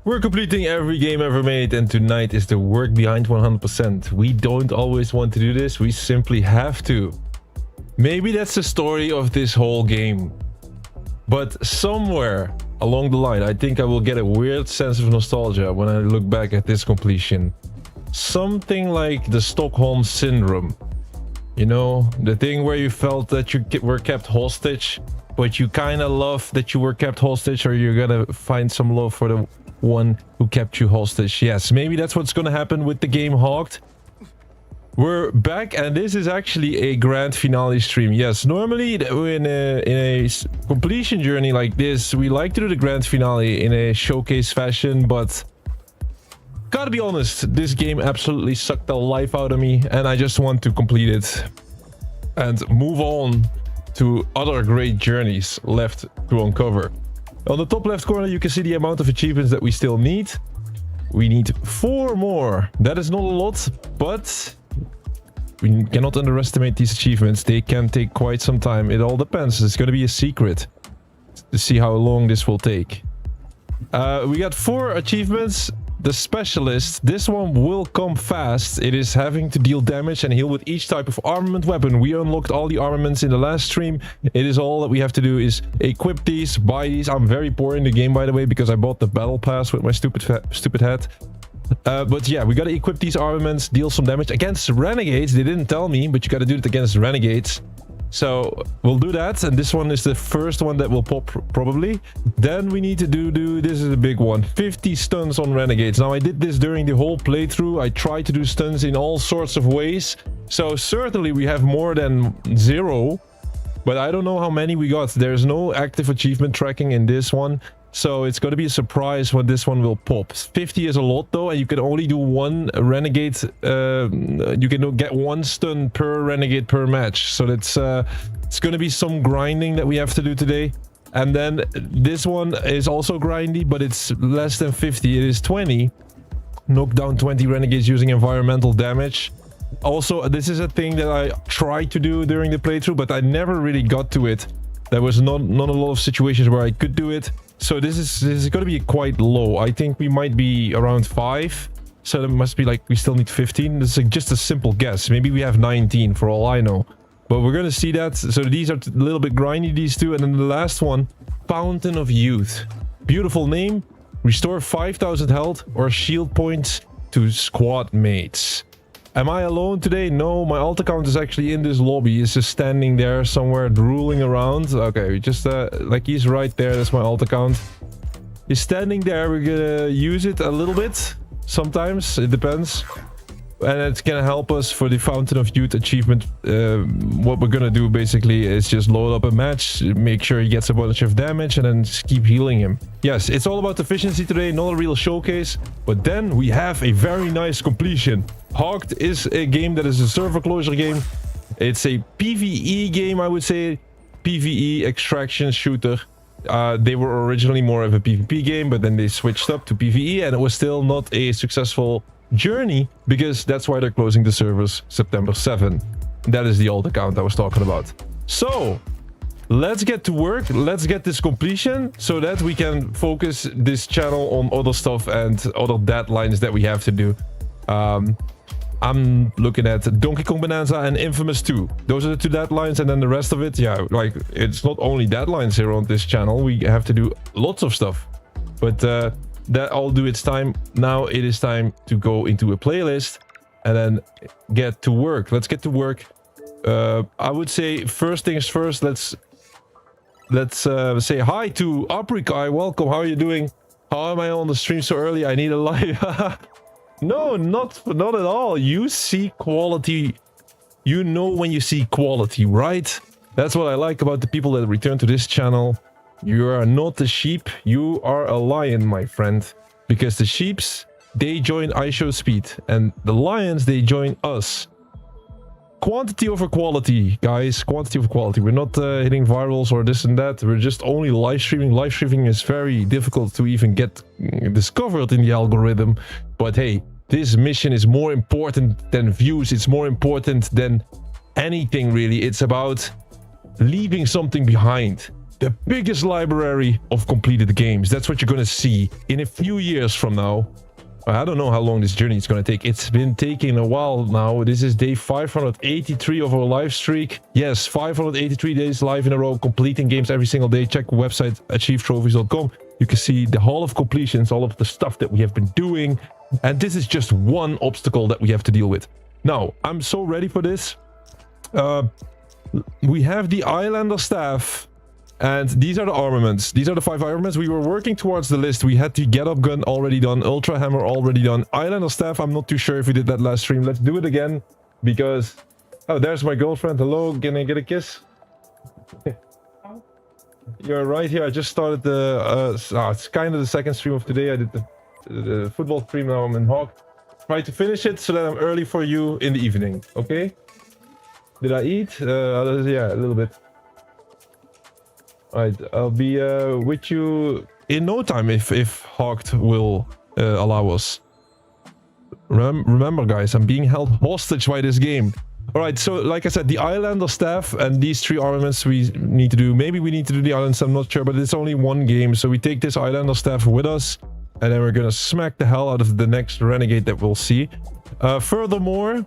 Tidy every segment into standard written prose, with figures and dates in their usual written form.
We're completing every game ever made, and tonight is the work behind 100%. We don't always want to do this, we simply have to. Maybe that's the story of this whole game. But somewhere along the line, I think I will get a weird sense of nostalgia when I look back at this completion. Something like the Stockholm Syndrome. You know, the thing where you felt that you were kept hostage, but you kind of love that you were kept hostage, or you're gonna find some love for the one who kept you hostage. Yes, maybe that's what's gonna happen with the game HAWKED. We're back, and this is actually a grand finale stream. Yes, normally in a completion journey like this, we like to do the grand finale in a showcase fashion, but gotta be honest, this game absolutely sucked the life out of me, and I just want to complete it and move on to other great journeys left to uncover. On the top left corner, you can see the amount of achievements that we still need. We need 4 more. That is not a lot, but we cannot underestimate these achievements. They can take quite some time. It all depends. It's going to be a secret to see how long this will take. We got 4 achievements. The specialist, this one will come fast. It is having to deal damage and heal with each type of armament weapon. We unlocked all the armaments in the last stream. It is all that we have to do is equip these, buy these. I'm very poor in the game, by the way, because I bought the battle pass with my stupid head. But yeah, we gotta equip these armaments, deal some damage against renegades. They didn't tell me, but you gotta do it against renegades. So we'll do that, and this one is the first one that will pop probably. Then we need to do this is a big one, 50 stuns on renegades. Now I did this during the whole playthrough. I tried to do stuns in all sorts of ways, so certainly we have more than 0, but I don't know how many we got. There's no active achievement tracking in this one, so it's going to be a surprise when this one will pop. 50 is a lot though, and you can only do 1 renegade. You can get 1 stun per renegade per match. So that's it's going to be some grinding that we have to do today. And then this one is also grindy, but it's less than 50. It is 20. Knock down 20 renegades using environmental damage. Also, this is a thing that I tried to do during the playthrough, but I never really got to it. There was not a lot of situations where I could do it. So this is going to be quite low. I think we might be around 5. So that must be like we still need 15. This is just a simple guess. Maybe we have 19 for all I know. But we're going to see that. So these are a little bit grindy, these two. And then the last one, Fountain of Youth. Beautiful name. Restore 5,000 health or shield points to squad mates. Am I alone today? No, my alt account is actually in this lobby. He's just standing there somewhere drooling around. Okay, just like he's right there. That's my alt account. He's standing there. We're gonna use it a little bit. Sometimes, it depends. And it's gonna help us for the Fountain of Youth achievement. What we're gonna do basically is just load up a match, make sure he gets a bunch of damage, and then just keep healing him. Yes, it's all about efficiency today, not a real showcase. But then we have a very nice completion. HAWKED is a game that is a server closure game. It's a PvE game, I would say. PvE extraction shooter. They were originally more of a PvP game, but then they switched up to PvE, and it was still not a successful journey, because that's why they're closing the servers September 7. That is the old account I was talking about. So let's get to work. Let's get this completion so that we can focus this channel on other stuff and other deadlines that we have to do. I'm looking at Donkey Kong Bonanza and Infamous 2. Those are the 2 deadlines, and then the rest of it, yeah, like it's not only deadlines here on this channel. We have to do lots of stuff, but that all do its time. Now it is time to go into a playlist and then get to work. Let's get to work. I would say first things first, let's say hi to Apricot. Welcome. How are you doing? How am I on the stream so early? I need a live. No, not at all. You see quality. You know when you see quality, right? That's what I like about the people that return to this channel. You are not a sheep, you are a lion, my friend. Because the sheeps, they join IShowSpeed, and the lions, they join us. Quantity over quality, guys. Quantity over quality. We're not hitting virals or this and that. We're just only live streaming. Live streaming is very difficult to even get discovered in the algorithm. But hey, this mission is more important than views. It's more important than anything, really. It's about leaving something behind. the biggest library of completed games. That's what you're gonna see in a few years from now. I don't know how long this journey is gonna take. It's been taking a while now. This is day 583 of our live streak. Yes, 583 days live in a row, completing games every single day. Check the website achievetrophies.com. You can see the Hall of Completions, all of the stuff that we have been doing. And this is just one obstacle that we have to deal with. Now, I'm so ready for this. We have the Islander staff. And these are the armaments. These are the 5 armaments. We were working towards the list. We had the get up gun already done. Ultra hammer already done. Islander staff, I'm not too sure if we did that last stream. Let's do it again. Because... Oh, there's my girlfriend. Hello, can I get a kiss? You're right here. I just started the... it's kind of the second stream of today. I did the football stream. Now I'm in HAWKED. Try to finish it so that I'm early for you in the evening. Okay? Did I eat? Yeah, a little bit. Alright, I'll be with you in no time if HAWKED will allow us. Remember guys, I'm being held hostage by this game. Alright, so like I said, the Islander staff and these 3 armaments we need to do. Maybe we need to do the islands, I'm not sure, but it's only one game. So we take this Islander staff with us and then we're gonna smack the hell out of the next renegade that we'll see. Furthermore,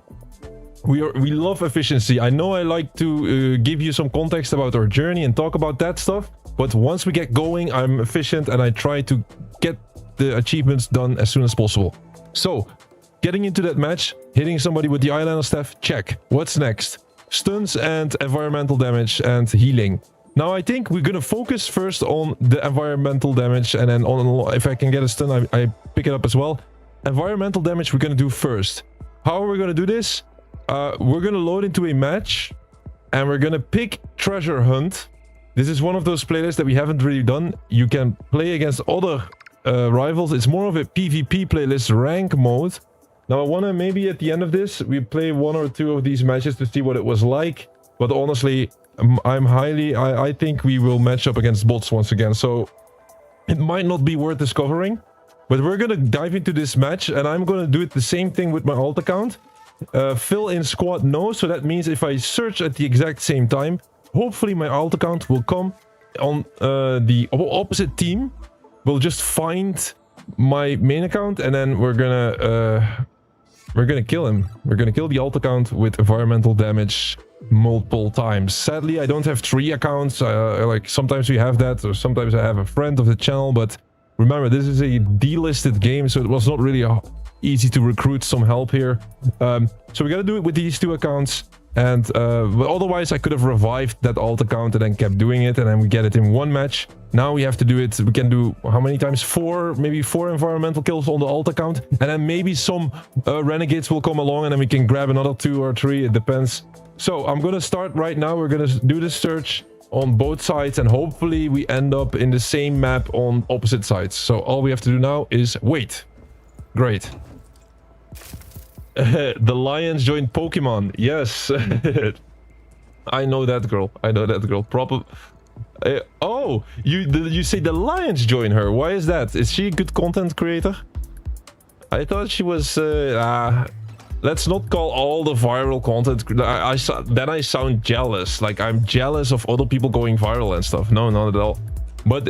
we love efficiency. I know I like to give you some context about our journey and talk about that stuff, but once we get going, I'm efficient and I try to get the achievements done as soon as possible. So, getting into that match, hitting somebody with the Islander staff, check. What's next? Stunts and environmental damage and healing. Now, I think we're gonna focus first on the environmental damage, and then on if I can get a stun, I pick it up as well. Environmental damage we're gonna do first. How are we gonna do this? We're gonna load into a match and we're gonna pick treasure hunt. This is one of those playlists that we haven't really done. You can play against other rivals. It's more of a PvP playlist, rank mode. Now I wanna maybe at the end of this we play 1 or 2 of these matches to see what it was like, but honestly I think we will match up against bots once again, so it might not be worth discovering. But we're gonna dive into this match and I'm gonna do it the same thing with my alt account. Fill in squad no, so that means if I search at the exact same time, hopefully my alt account will come on the opposite team. We'll just find my main account and then we're gonna kill him. We're gonna kill the alt account with environmental damage multiple times. Sadly, I don't have 3 accounts. Like sometimes we have that, or sometimes I have a friend of the channel, but remember this is a delisted game, so it was not really easy to recruit some help here. So we gotta do it with these 2 accounts, and but otherwise I could have revived that alt account and then kept doing it, and then we get it in 1 match. Now we have to do it. We can do how many times? 4, maybe 4 environmental kills on the alt account, and then maybe some renegades will come along and then we can grab another 2 or 3. It depends. So I'm gonna start right now. We're gonna do the search on both sides and hopefully we end up in the same map on opposite sides. So all we have to do now is wait. Great. The lions joined Pokemon. Yes. I know that girl. I know that girl. Proper. Oh, you say the lions join her. Why is that? Is she a good content creator? I thought she was... let's not call all the viral content... Then I sound jealous. Like I'm jealous of other people going viral and stuff. No, not at all. But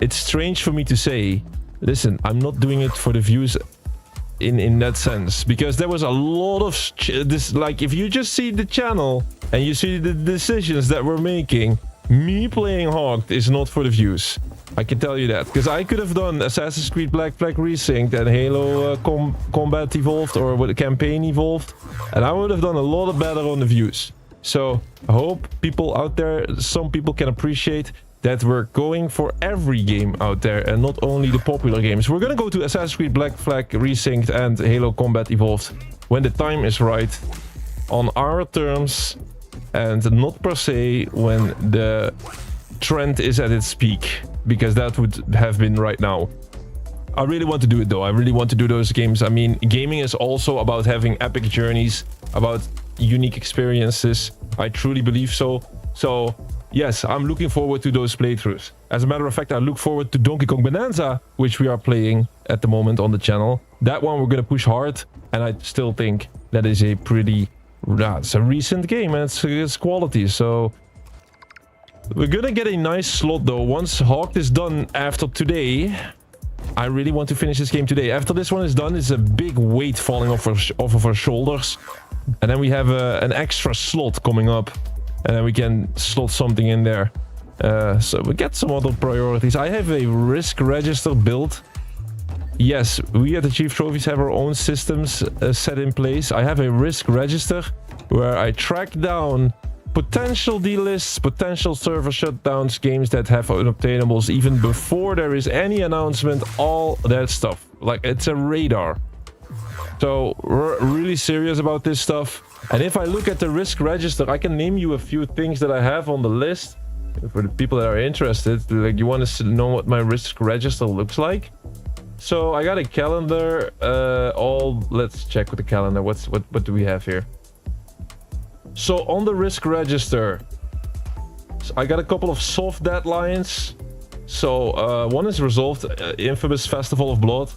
it's strange for me to say, listen, I'm not doing it for the views in that sense, because there was a lot of this. Like if you just see the channel and you see the decisions that we're making, me playing HAWKED is not for the views. I can tell you that, because I could have done Assassin's Creed Black Flag Resynced and Halo Combat Evolved, or with Campaign Evolved, and I would have done a lot better on the views. So I hope people out there, some people can appreciate that we're going for every game out there and not only the popular games. We're gonna go to Assassin's Creed Black Flag Resynced and Halo Combat Evolved when the time is right, on our terms, and not per se when the trend is at its peak, because that would have been right now. I really want to do it though. I really want to do those games. I mean, gaming is also about having epic journeys, about unique experiences. I truly believe so. So yes, I'm looking forward to those playthroughs. As a matter of fact, I look forward to Donkey Kong Bonanza, which we are playing at the moment on the channel. That one we're gonna push hard, and I still think that is a pretty... it's a recent game and it's quality, so... We're gonna get a nice slot though. Once HAWKED is done after today, I really want to finish this game today. After this one is done, it's a big weight falling off of our shoulders. And then we have an extra slot coming up. And then we can slot something in there. So we get some other priorities. I have a risk register built. Yes, we at the Chief Trophies have our own systems set in place. I have a risk register where I track down potential delists, potential server shutdowns, games that have unobtainables even before there is any announcement, all that stuff. Like, it's a radar. So we're really serious about this stuff. And if I look at the risk register, I can name you a few things that I have on the list for the people that are interested. Like, you want to know what my risk register looks like? So I got a calendar. Let's check with the calendar. What do we have here? So on the risk register, I got a couple of soft deadlines. So one is resolved, infamous Festival of Blood.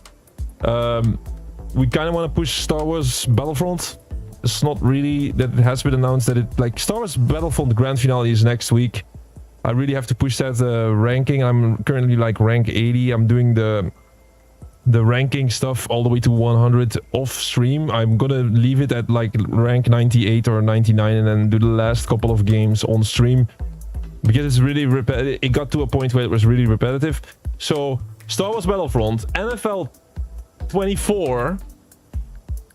We kind of want to push Star Wars Battlefront. It's not really that it has been announced that it, like, Star Wars Battlefront grand finale is next week. I really have to push that ranking. I'm currently like rank 80. I'm doing the ranking stuff all the way to 100 off stream. I'm gonna leave it at like rank 98 or 99 and then do the last couple of games on stream because it's really repetitive. It got to a point where it was really repetitive. So Star Wars Battlefront, NFL 24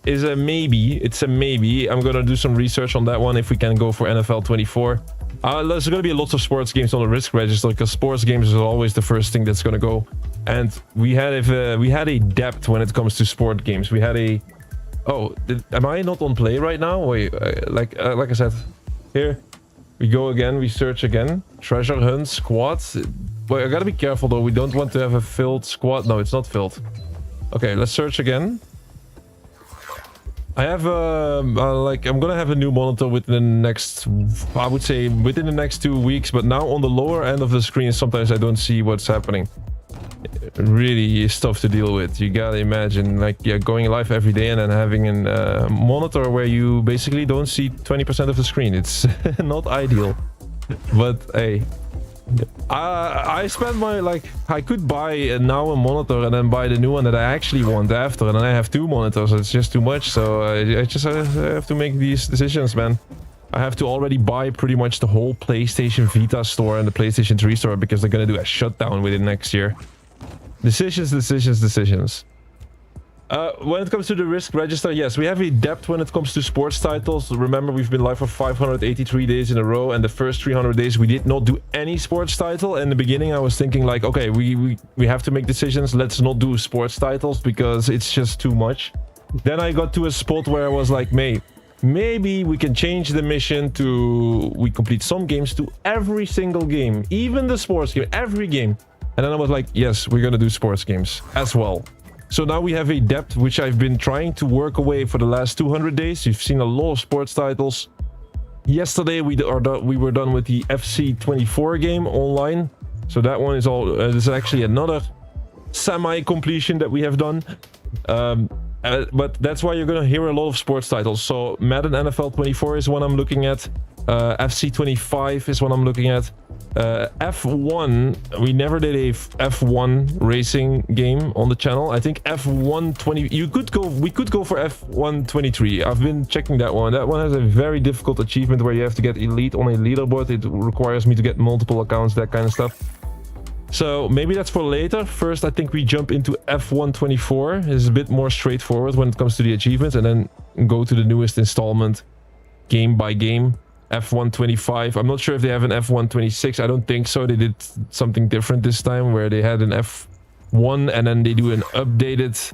is a maybe. It's a maybe. I'm gonna do some research on that one if we can go for NFL 24. There's gonna be lots of sports games on the risk register because sports games is always the first thing that's gonna go. And we had a depth when it comes to sport games. We had a... Oh, am I not on play right now? Wait, like I said, here we go again. We search again. Treasure hunt squad. But I gotta be careful though. We don't want to have a filled squad. No, it's not filled. Okay, let's search again. I have like, I'm gonna have a new monitor within the next, I would say within the next 2 weeks, but now on the lower end of the screen sometimes I don't see what's happening. It really is tough to deal with. You gotta imagine, like, yeah, going live every day and then having a monitor where you basically don't see 20% of the screen. It's not ideal, but hey, I spent my, like, I could buy now a monitor and then buy the new one that I actually want after, and then I have 2 monitors. It's just too much, so I just have to make these decisions, man. I have to already buy pretty much the whole PlayStation Vita store and the PlayStation 3 store because they're gonna do a shutdown within next year. Decisions. When it comes to the risk register, yes, we have a depth when it comes to sports titles. Remember, we've been live for 583 days in a row, and the first 300 days we did not do any sports title. In the beginning, I was thinking like, okay, we have to make decisions. Let's not do sports titles because it's just too much. Then I got to a spot where I was like, maybe we can change the mission to we complete some games to every single game, even the sports game, every game. And then I was like, yes, we're gonna do sports games as well. So now we have a depth which I've been trying to work away for the last 200 days. You've seen a lot of sports titles. Yesterday we were done with the FC 24 game online. So that one is all. This is actually another semi-completion that we have done. But that's why you're gonna hear a lot of sports titles. So Madden NFL 24 is one I'm looking at. FC 25 is one I'm looking at. F1, we never did a F1 racing game on the channel. I think F1 20, we could go for F1 23. I've been checking that one. That one has a very difficult achievement where you have to get elite on a leaderboard. It requires me to get multiple accounts, that kind of stuff. So maybe that's for later. First, I think we jump into F1 24. It's a bit more straightforward when it comes to the achievements, and then go to the newest installment game by game. F1 25. I'm not sure if they have an F1 26. I don't think so. They did something different this time where they had an F1 and then they do an updated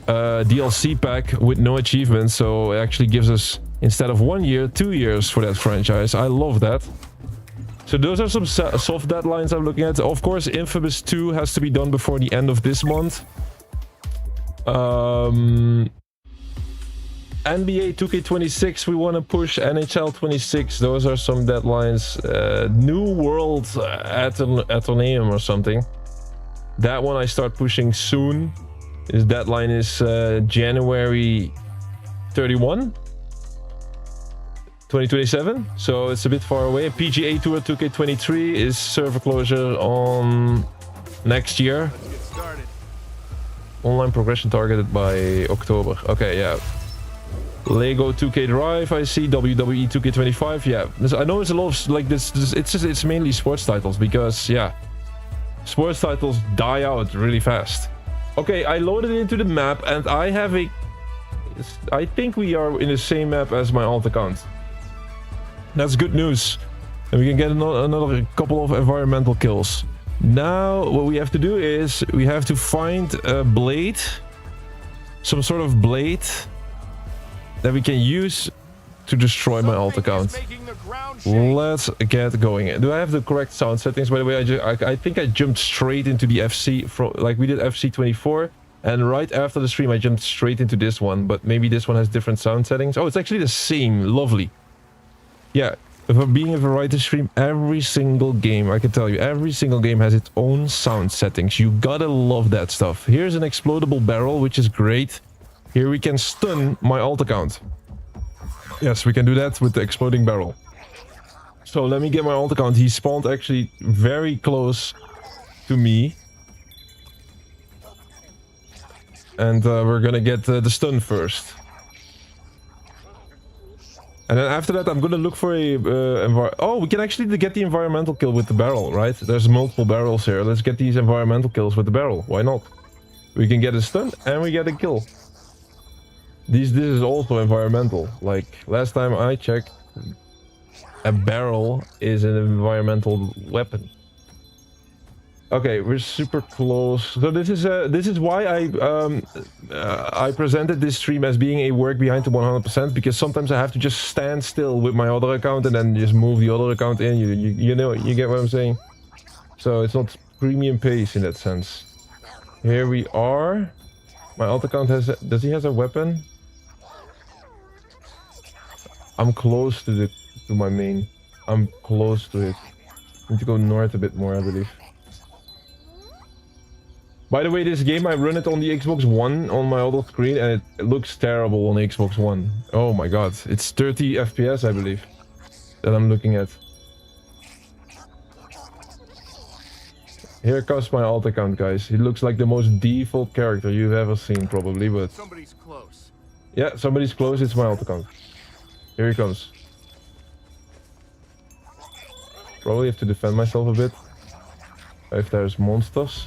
DLC pack with no achievements. So it actually gives us, instead of 1 year, 2 years for that franchise. I love that. So those are some soft deadlines I'm looking at. Of course, Infamous 2 has to be done before the end of this month. NBA 2K26 we want to push, NHL 26, those are some deadlines. New World Athenaeum or something, that one I start pushing soon. His deadline is January 31. 2027, so it's a bit far away. PGA Tour 2K23 is server closure on next year. Online progression targeted by October. Okay, yeah. Lego 2K Drive, I see. WWE 2K25, yeah. I know it's a lot of like this. It's mainly sports titles because yeah, sports titles die out really fast. Okay, I loaded into the map and I have a. I think we are in the same map as my alt account. That's good news. And we can get another couple of environmental kills. Now, what we have to do is we have to find a blade. Some sort of blade that we can use to destroy my alt account. Let's get going. Do I have the correct sound settings? By the way, I think I jumped straight into the FC, like we did FC 24. And right after the stream, I jumped straight into this one. But maybe this one has different sound settings. Oh, it's actually the same. Lovely. Yeah, being a variety stream, every single game, I can tell you, every single game has its own sound settings. You gotta love that stuff. Here's an explodable barrel, which is great. Here we can stun my alt account. Yes, we can do that with the exploding barrel. So let me get my alt account. He spawned actually very close to me. And we're gonna get the stun first. And then after that, I'm gonna look for a... oh, we can actually get the environmental kill with the barrel, right? There's multiple barrels here. Let's get these environmental kills with the barrel. Why not? We can get a stun and we get a kill. This is also environmental. Like, last time I checked, a barrel is an environmental weapon. Okay, we're super close. So this is why I presented this stream as being a work behind the 100%, because sometimes I have to just stand still with my other account and then just move the other account in. You know, you get what I'm saying? So it's not premium pace in that sense. Here we are. My alt account does he has a weapon? I'm close to my main. I'm close to it. I need to go north a bit more, I believe. By the way, this game, I run it on the Xbox One on my other screen, and it looks terrible on the Xbox One. Oh my god. It's 30 FPS, I believe, that I'm looking at. Here comes my alt account, guys. He looks like the most default character you've ever seen, probably, but... Somebody's close. Yeah, somebody's close. It's my alt account. Here he comes. Probably have to defend myself a bit. If there's monsters.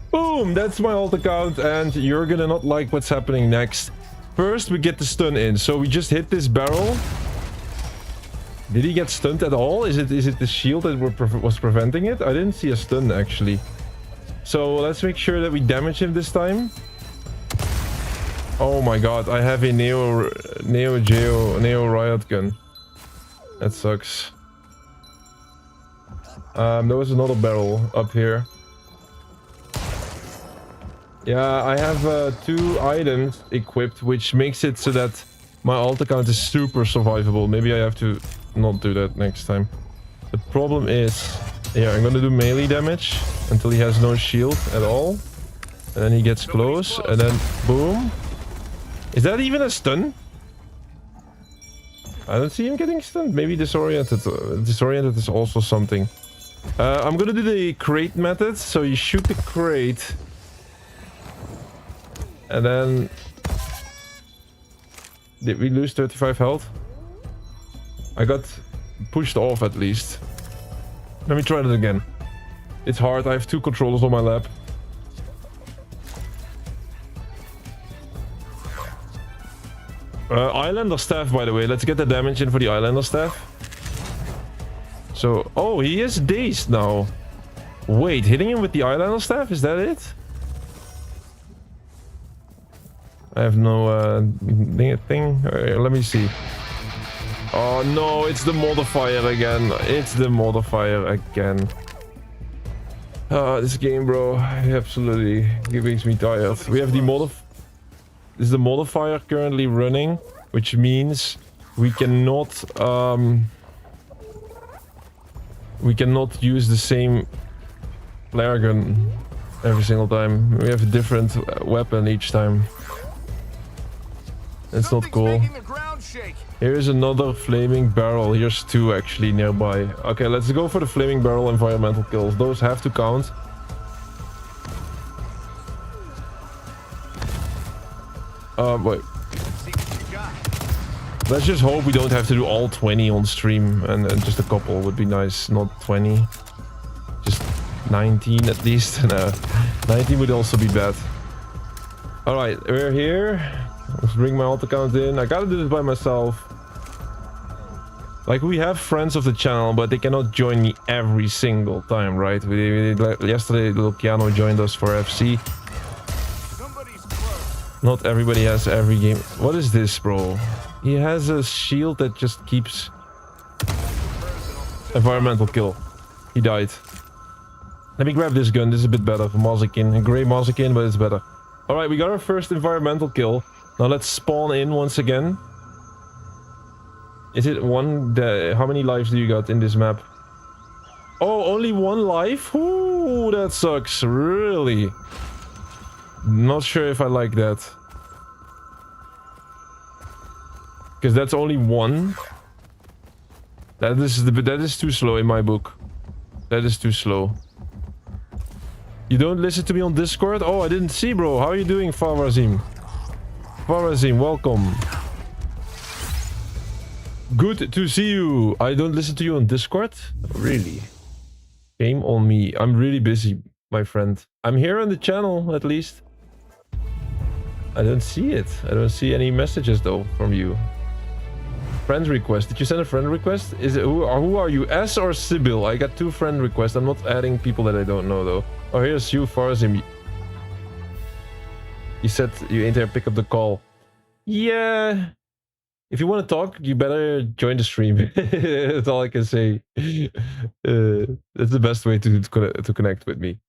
Boom! That's my alt account, and you're gonna not like what's happening next. First, we get the stun in. So we just hit this barrel. Did he get stunned at all? Is it the shield that was preventing it? I didn't see a stun, actually. So let's make sure that we damage him this time. Oh my god, I have a Neo Riot gun. That sucks. There was another barrel up here. Yeah, I have 2 items equipped, which makes it so that my alt account is super survivable. Maybe I have to not do that next time. The problem is, yeah, I'm gonna do melee damage until he has no shield at all. And then he gets close, and then boom. Is that even a stun? I don't see him getting stunned. Maybe disoriented. Disoriented is also something. I'm gonna do the crate method. So you shoot the crate. And then... Did we lose 35 health? I got pushed off at least. Let me try that again. It's hard. I have 2 controllers on my lap. Islander staff, by the way. Let's get the damage in for the Islander staff. So... Oh, he is dazed now. Wait, hitting him with the Islander staff? Is that it? I have no thing. Let me see. Oh no, it's the modifier again. It's the modifier again. This game, bro, absolutely makes me tired. We have the This is the modifier currently running, which means we cannot use the same flare gun every single time. We have a different weapon each time. It's not cool. shake. Here's another flaming barrel. Here's two actually nearby. Okay, let's go for the flaming barrel environmental kills. Those have to count. Wait. Let's just hope we don't have to do all 20 on stream, and just a couple would be nice, not 20. Just 19 at least. No, 19 would also be bad. Alright, we're here. Let's bring my alt account in. I gotta do this by myself. Like, we have friends of the channel, but they cannot join me every single time, right? Yesterday, Luciano joined us for FC. Not everybody has every game. What is this, bro? He has a shield that just keeps... Environmental kill. He died. Let me grab this gun. This is a bit better for Mozikin. A grey Mozikin, but it's better. Alright, we got our first environmental kill. Now let's spawn in once again. Is it one... How many lives do you got in this map? Oh, only one life? Ooh, that sucks. Really? Not sure if I like that. Because that's only one. That is too slow in my book. That is too slow. You don't listen to me on Discord? Oh, I didn't see, bro. How are you doing, Farazim? Farazim, welcome. Good to see you. I don't listen to you on Discord? Really? Shame on me. I'm really busy, my friend. I'm here on the channel, at least. I don't see it. I don't see any messages, though, from you. Friend request. Did you send a friend request? Is it who are you? S or Sibyl? I got 2 friend requests. I'm not adding people that I don't know, though. Oh, here's you, Farazim. You said you ain't there, pick up the call. Yeah. If you want to talk, you better join the stream. That's all I can say. That's the best way to connect with me.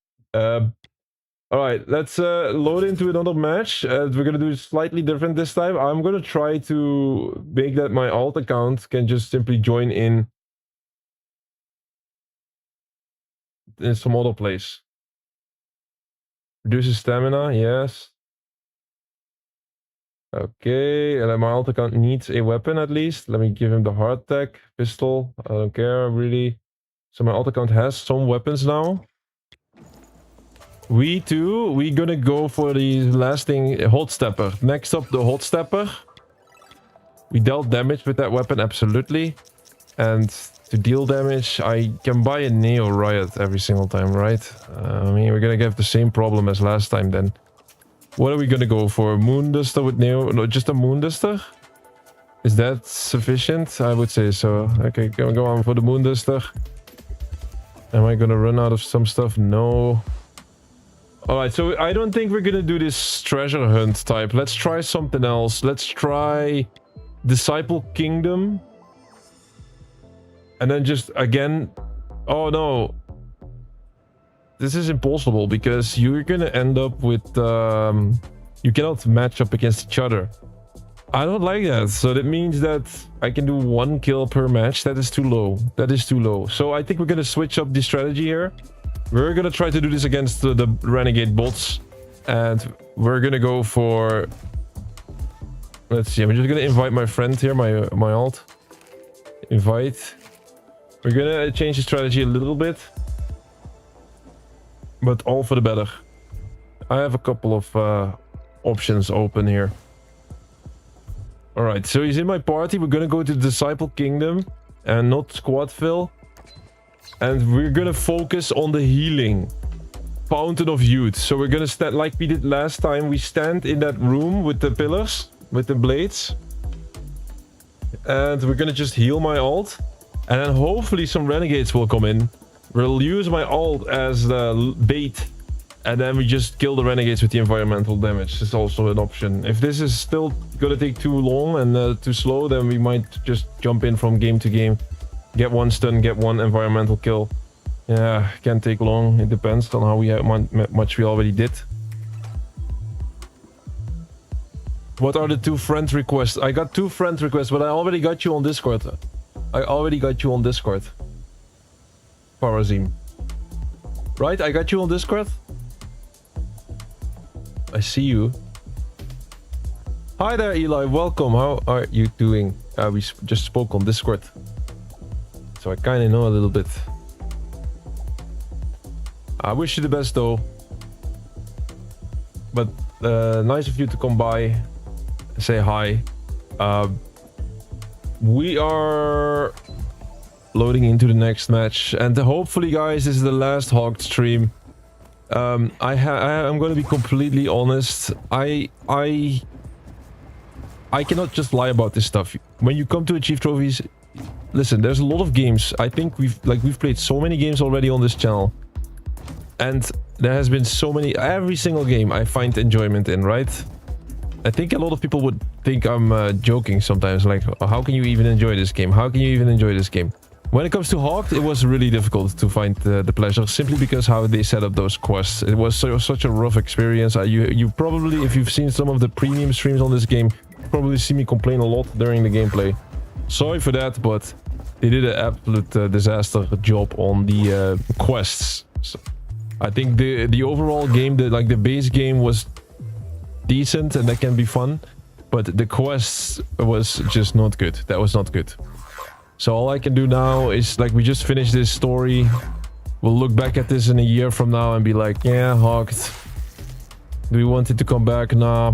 Alright, let's load into another match. We're gonna do it slightly different this time. I'm gonna try to make that my alt account can just simply join in some other place. Reduces stamina, yes. Okay, and then my alt account needs a weapon at least. Let me give him the hard tech pistol. I don't care, really. So my alt account has some weapons now. We're gonna go for the last thing, hot stepper. Next up, the hot stepper. We dealt damage with that weapon, absolutely. And to deal damage, I can buy a Neo Riot every single time, right? I mean, we're gonna have the same problem as last time then. What are we gonna go for? Moon Duster with Neo? No, just a Moon Duster? Is that sufficient? I would say so. Okay, go on for the Moon Duster. Am I gonna run out of some stuff? No. Alright, so I don't think we're gonna do this treasure hunt type. Let's try something else. Let's try Disciple Kingdom. And then just again... Oh no. This is impossible because you're gonna end up with... you cannot match up against each other. I don't like that. So that means that I can do 1 kill per match. That is too low. That is too low. So I think we're gonna switch up the strategy here. We're gonna try to do this against the renegade bots. And we're gonna go for... Let's see, I'm just gonna invite my friend here, my alt. Invite. We're gonna change the strategy a little bit. But all for the better. I have a couple of options open here. Alright, so he's in my party. We're gonna go to the Disciple Kingdom. And not Squadville. And we're gonna focus on the healing. Fountain of Youth. So we're gonna stand like we did last time. We stand in that room with the pillars. With the blades. And we're gonna just heal my alt. And then hopefully some renegades will come in. We'll use my alt as the bait. And then we just kill the renegades with the environmental damage. It's also an option. If this is still gonna take too long and too slow, then we might just jump in from game to game. Get 1 stun, get 1 environmental kill. Yeah, can't take long. It depends on how much we already did. What are the 2 friend requests? I got 2 friend requests, but I already got you on Discord. I already got you on Discord. Farazim. Right? I got you on Discord? I see you. Hi there, Eli. Welcome. How are you doing? We just spoke on Discord, so I kind of know a little bit. I wish you the best, though. But nice of you to come by, say hi. We are loading into the next match, and hopefully, guys, this is the last HAWKED stream. I'm going to be completely honest. I cannot just lie about this stuff. When you come to achieve trophies, listen, there's a lot of games. I think we've played so many games already on this channel, and there has been so many. Every single game I find enjoyment in, right? I think a lot of people would think I'm joking sometimes, like, how can you even enjoy this game? How can you even enjoy this game? When it comes to HAWKED, it was really difficult to find the pleasure, simply because how they set up those quests. It was such a rough experience. You probably, if you've seen some of the premium streams on this game, probably see me complain a lot during the gameplay. Sorry for that, but they did an absolute disaster job on the quests. So I think the overall game, the base game was decent and that can be fun, but the quests was just not good. That was not good. So all I can do now is, like, we just finished this story. We'll look back at this in a year from now and be like, yeah, HAWKED. Do we want it to come back? Nah,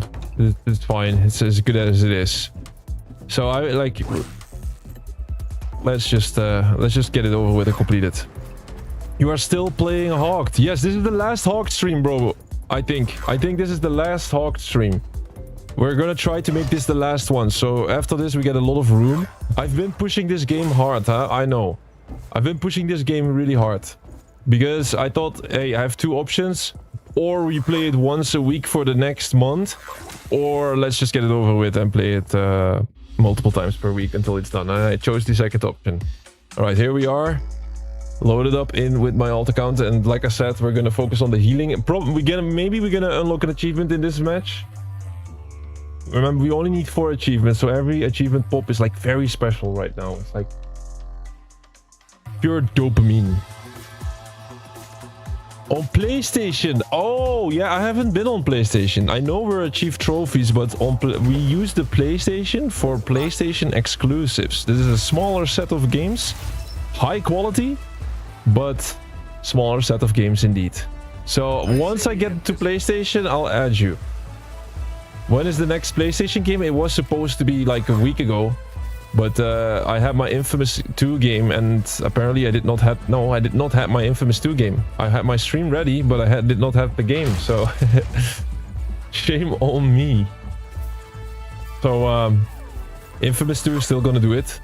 it's fine. It's as good as it is. So let's just get it over with and complete it. You are still playing HAWKED. Yes, this is the last HAWKED stream, bro. I think this is the last HAWKED stream. We're gonna try to make this the last one. So after this, we get a lot of room. I've been pushing this game hard, huh? I know. I've been pushing this game really hard. Because I thought, hey, I have two options. Or we play it once a week for the next month. Or let's just get it over with and play it multiple times per week until it's done. I chose the second option. Alright, here we are. Loaded up in with my alt account. And like I said, we're gonna focus on the healing. Maybe we're gonna unlock an achievement in this match. Remember, we only need 4 achievements, so every achievement pop is like very special right now. It's like pure dopamine. On PlayStation. Oh yeah, I haven't been on PlayStation. I know we're achieved trophies, but we use the PlayStation for PlayStation exclusives. This is a smaller set of games, high quality, but smaller set of games indeed. So once I get to PlayStation, I'll add you. When is the next PlayStation game? It was supposed to be like a week ago, but I had my Infamous 2 game, and apparently I did not have my Infamous 2 game. I had my stream ready, but I did not have the game, so shame on me. So Infamous 2 is still gonna do it.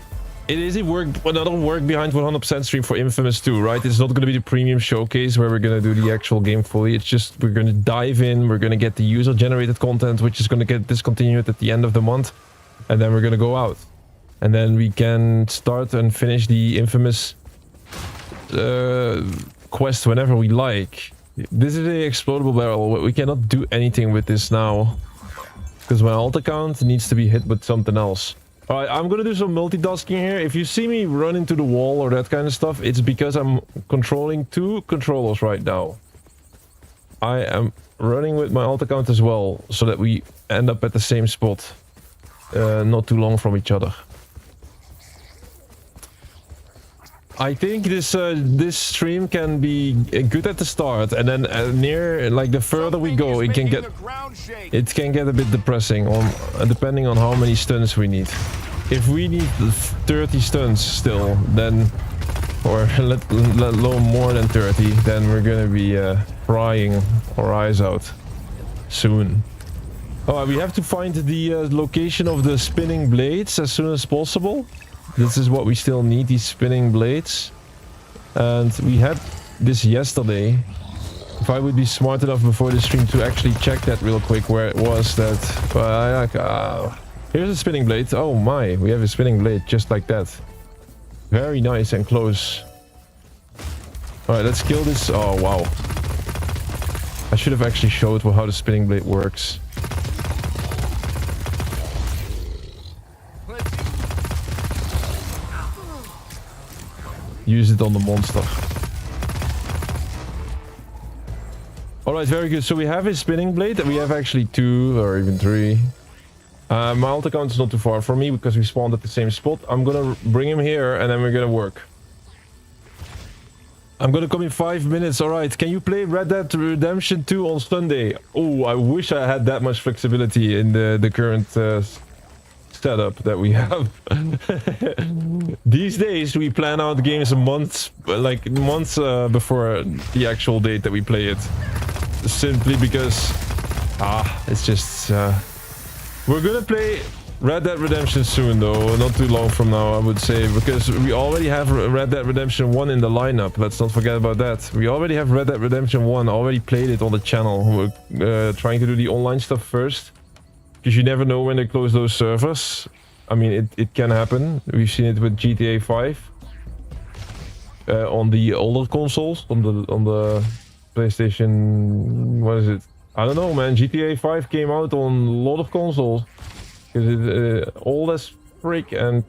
It is another work behind 100% stream for Infamous 2, right? It's not going to be the premium showcase where we're going to do the actual game fully. It's just we're going to dive in. We're going to get the user-generated content, which is going to get discontinued at the end of the month. And then we're going to go out. And then we can start and finish the Infamous quest whenever we like. This is an explodable barrel. We cannot do anything with this now, because my alt account needs to be hit with something else. Alright, I'm gonna do some multitasking here. If you see me run into the wall or that kind of stuff, it's because I'm controlling 2 controllers right now. I am running with my alt account as well, so that we end up at the same spot. Not too long from each other. I think this stream can be good at the start, and then the further we go, it can get a bit depressing depending on how many stuns we need. If we need 30 stuns still, then, or let alone more than 30, then we're gonna be crying our eyes out soon. Oh, we have to find the location of the spinning blades as soon as possible. This is what we still need, these spinning blades. And we had this yesterday. If I would be smart enough before the stream to actually check that real quick where it was that... here's a spinning blade. Oh my, we have a spinning blade just like that. Very nice and close. Alright, let's kill this. Oh wow. I should have actually showed how the spinning blade works. Use it on the monster. Alright, very good. So we have a spinning blade, and we have actually 2 or even 3. My alt account is not too far from me because we spawned at the same spot. I'm gonna bring him here and then we're gonna work. I'm gonna come in 5 minutes. Alright, can you play Red Dead Redemption 2 on Sunday? Oh, I wish I had that much flexibility in the current setup that we have. These days we plan out games months before the actual date that we play it. Simply because it's just we're gonna play Red Dead Redemption soon though, not too long from now I would say, because we already have Red Dead Redemption 1 in the lineup. Let's not forget about that. We already have Red Dead Redemption 1, already played it on the channel. We're trying to do the online stuff first, because you never know when they close those servers. I mean, it can happen. We've seen it with GTA 5 on the older consoles, on the PlayStation. What is it? I don't know, man. GTA 5 came out on a lot of consoles. Because it's old as frick, and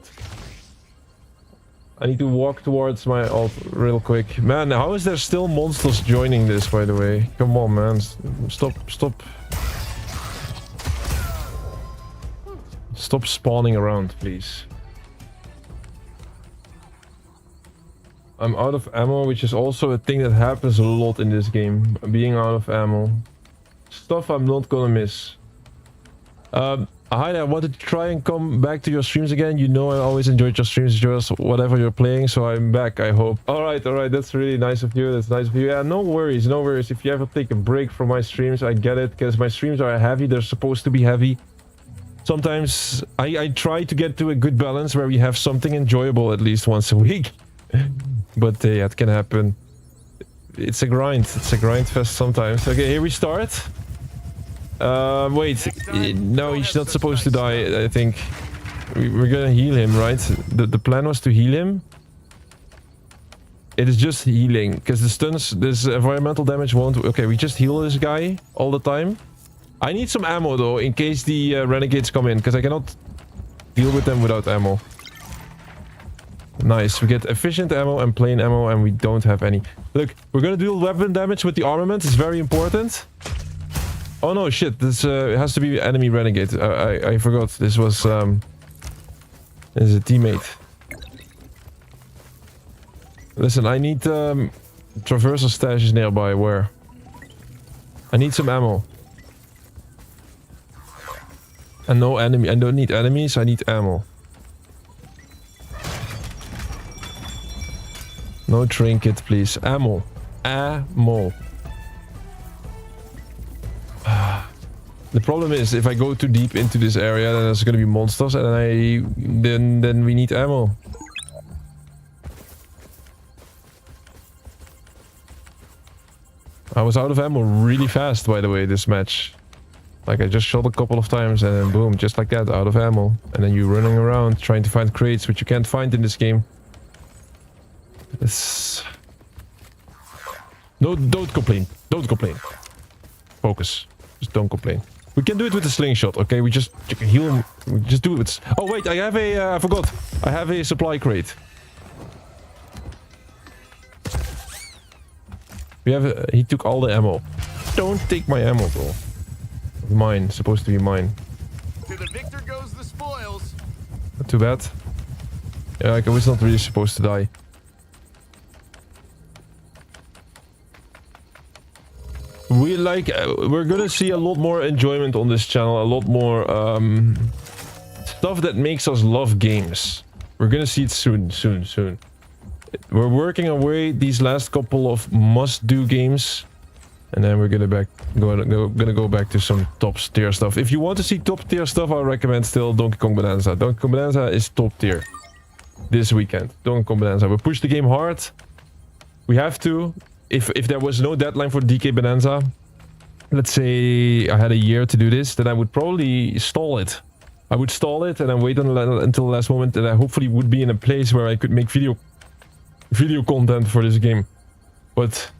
I need to walk towards my alt real quick. Man, how is there still monsters joining this, by the way? Come on, man. Stop spawning around, please. I'm out of ammo, which is also a thing that happens a lot in this game. Being out of ammo. Stuff I'm not gonna miss. Hi there, I wanted to try and come back to your streams again. You know I always enjoyed your streams, just whatever you're playing, so I'm back, I hope. Alright, that's really nice of you. That's nice of you. Yeah, no worries. If you ever take a break from my streams, I get it, because my streams are heavy. They're supposed to be heavy. Sometimes I try to get to a good balance where we have something enjoyable at least once a week. But yeah, it can happen. It's a grind. It's a grind fest sometimes. Okay, here we start. Wait. No, he's not supposed to die, I think. We're gonna heal him, right? The plan was to heal him. It is just healing, because the stuns, this environmental damage won't... Okay, we just heal this guy all the time. I need some ammo, though, in case the renegades come in, because I cannot deal with them without ammo. Nice, we get efficient ammo and plain ammo, and we don't have any. Look, we're gonna deal weapon damage with the armament. It's very important. Oh no, shit, this has to be enemy renegade. I forgot, this was this is a teammate. Listen, I need traversal stashes nearby. Where? I need some ammo. And no enemy. I don't need enemies, I need ammo. No trinket, please. Ammo. Ammo. The problem is, if I go too deep into this area, then there's gonna be monsters, and then we need ammo. I was out of ammo really fast, by the way, this match. Like, I just shot a couple of times, and then boom, just like that, out of ammo. And then you're running around trying to find crates, which you can't find in this game. It's... No, don't complain. Don't complain. Focus. Just don't complain. We can do it with a slingshot, okay? We just heal him. We just do it with... Oh, wait, I have a... I forgot. I have a supply crate. We have... he took all the ammo. Don't take my ammo, bro. Mine. Supposed to be mine. To the victor goes the spoils. Not too bad. Yeah, I was not really supposed to die. We're gonna see a lot more enjoyment on this channel, a lot more stuff that makes us love games. We're gonna see it soon. We're working our way these last couple of must-do games, and then we're gonna go back to some top tier stuff. If you want to see top tier stuff, I recommend still Donkey Kong Bonanza. Donkey Kong Bonanza is top tier this weekend. Donkey Kong Bonanza. We push the game hard. We have to. If there was no deadline for DK Bonanza, let's say I had a year to do this, then I would probably stall it. I would stall it and then wait until the last moment, and I hopefully would be in a place where I could make video content for this game. But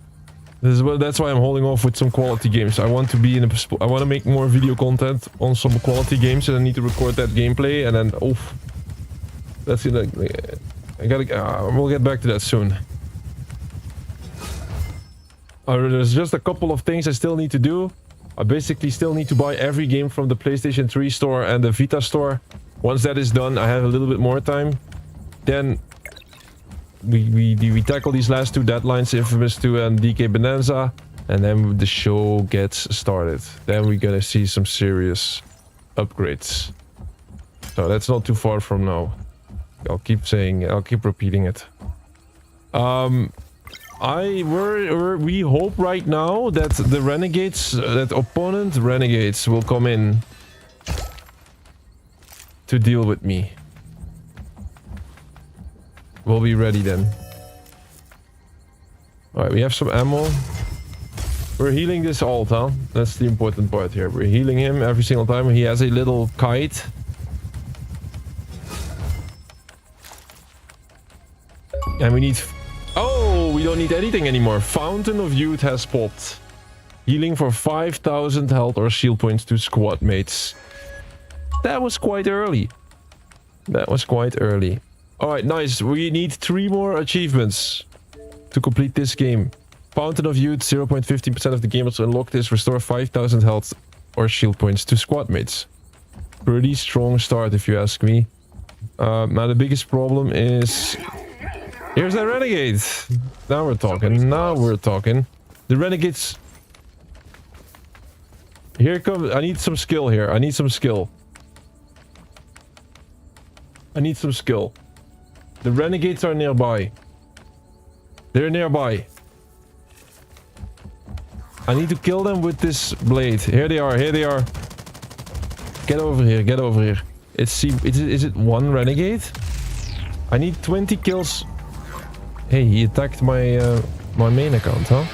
that's why I'm holding off with some quality games. I want to be in I want to make more video content on some quality games, and I need to record that gameplay, and then that's it. I gotta. We'll get back to that soon. There's just a couple of things I still need to do. I basically still need to buy every game from the PlayStation 3 store and the Vita store. Once that is done, I have a little bit more time. Then we tackle these last two deadlines, Infamous 2 and DK Bonanza, and then the show gets started. Then we're gonna see some serious upgrades. So that's not too far from now. I'll keep repeating it. We hope right now that the renegades, that opponent renegades will come in to deal with me. We'll be ready then. Alright, we have some ammo. We're healing this alt, huh? That's the important part here. We're healing him every single time. He has a little kite. And we need... Oh, we don't need anything anymore. Fountain of Youth has popped. Healing for 5,000 health or shield points to squad mates. That was quite early. That was quite early. Alright, nice. We need 3 more achievements to complete this game. Fountain of Youth, 0.15% of the gamers to unlock this. Restore 5,000 health or shield points to squad mates. Pretty strong start if you ask me. Now the biggest problem is... Here's that renegade. Now we're talking. Now we're talking. The renegades... Here comes... I need some skill here. I need some skill. I need some skill. The renegades are nearby. They're nearby. I need to kill them with this blade. Here they are. Here they are. Get over here. Get over here. Is it one renegade? I need 20 kills. Hey, he attacked my my main account, huh?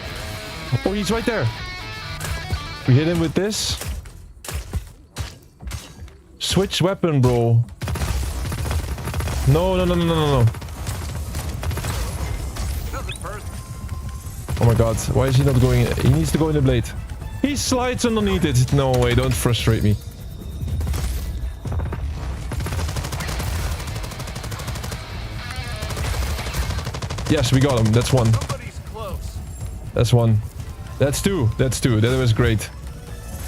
Oh, he's right there. We hit him with this. Switch weapon, bro. No. Oh my god, why is he not going in? He needs to go in the blade. He slides underneath it. No way, don't frustrate me. Yes, we got him. That's one. That's one. That's two. That's two. That was great.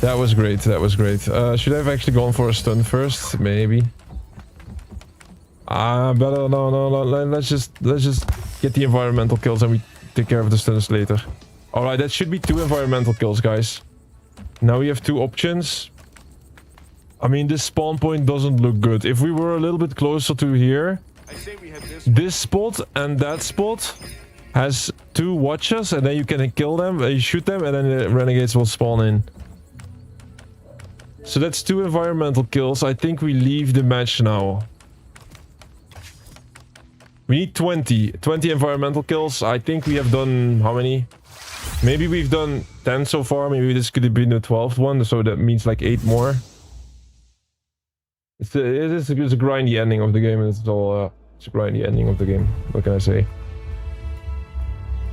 That was great. That was great. Should I have actually gone for a stun first? Maybe. Better. No. Let's just get the environmental kills and we take care of the stuns later. Alright, that should be 2 environmental kills, guys. Now we have 2 options. I mean, this spawn point doesn't look good. If we were a little bit closer to here... This spot and that spot has 2 watchers and then you can kill them, you shoot them and then the renegades will spawn in. So that's 2 environmental kills. I think we leave the match now. We need 20 environmental kills. I think we have done how many? Maybe we've done 10 so far. Maybe this could have been the 12th one, so that means like 8 more. It's a grindy ending of the game. It's all it's a grindy ending of the game. What can I say?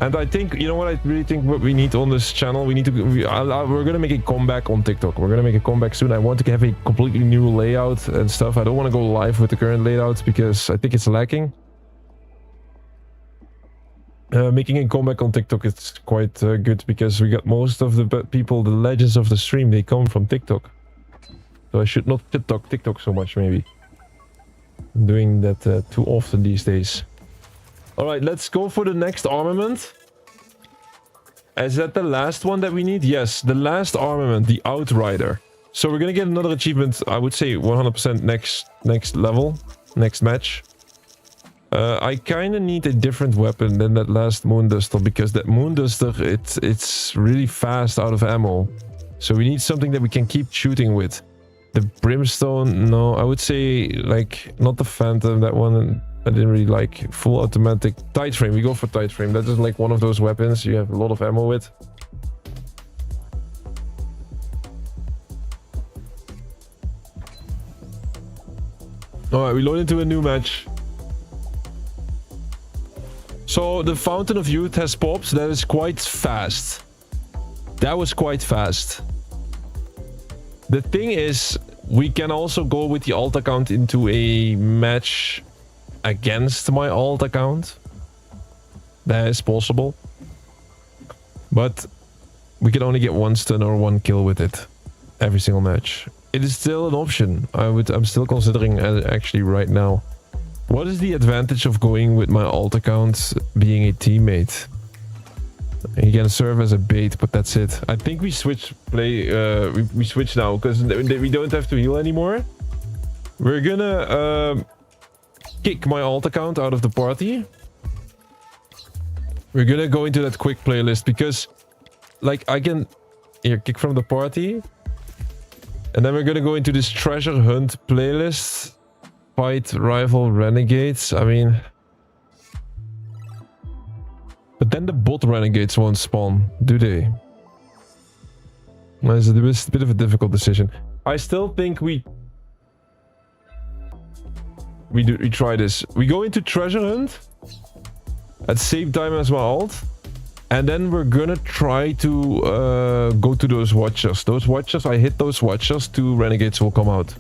And I think, you know what I really think what we need on this channel? We need to... we're gonna make a comeback on TikTok. We're gonna make a comeback soon. I want to have a completely new layout and stuff. I don't want to go live with the current layout because I think it's lacking. Making a comeback on TikTok is quite good because we got most of the people, the legends of the stream, they come from TikTok. So I should not TikTok so much, maybe. I'm doing that too often these days. Alright, let's go for the next armament. Is that the last one that we need? Yes, the last armament, the Outrider. So we're gonna get another achievement, I would say 100% next level, next match. I kind of need a different weapon than that last Moonduster, because that Moonduster, it's really fast out of ammo. So we need something that we can keep shooting with. The Brimstone, no, I would say, like, not the Phantom, that one I didn't really like. Full automatic. Tight Frame, we go for Tight Frame. That is like one of those weapons you have a lot of ammo with. Alright, we load into a new match. So the Fountain of Youth has popped. That is quite fast. That was quite fast. The thing is, we can also go with the alt account into a match against my alt account. That is possible. But we can only get 1 stun or 1 kill with it every single match. It is still an option. I'm still considering actually right now. What is the advantage of going with my alt account being a teammate? You can serve as a bait, but that's it. I think we switch we switch now because we don't have to heal anymore. We're gonna kick my alt account out of the party. We're gonna go into that quick playlist because like I can here kick from the party. And then we're gonna go into this treasure hunt playlist. Fight rival renegades. I mean, but then the bot renegades won't spawn, do they? It's a bit of a difficult decision. I still think we try this. We go into treasure hunt at the same time as my alt, and then we're gonna try to go to those watchers. Those watchers, I hit those watchers, 2 renegades will come out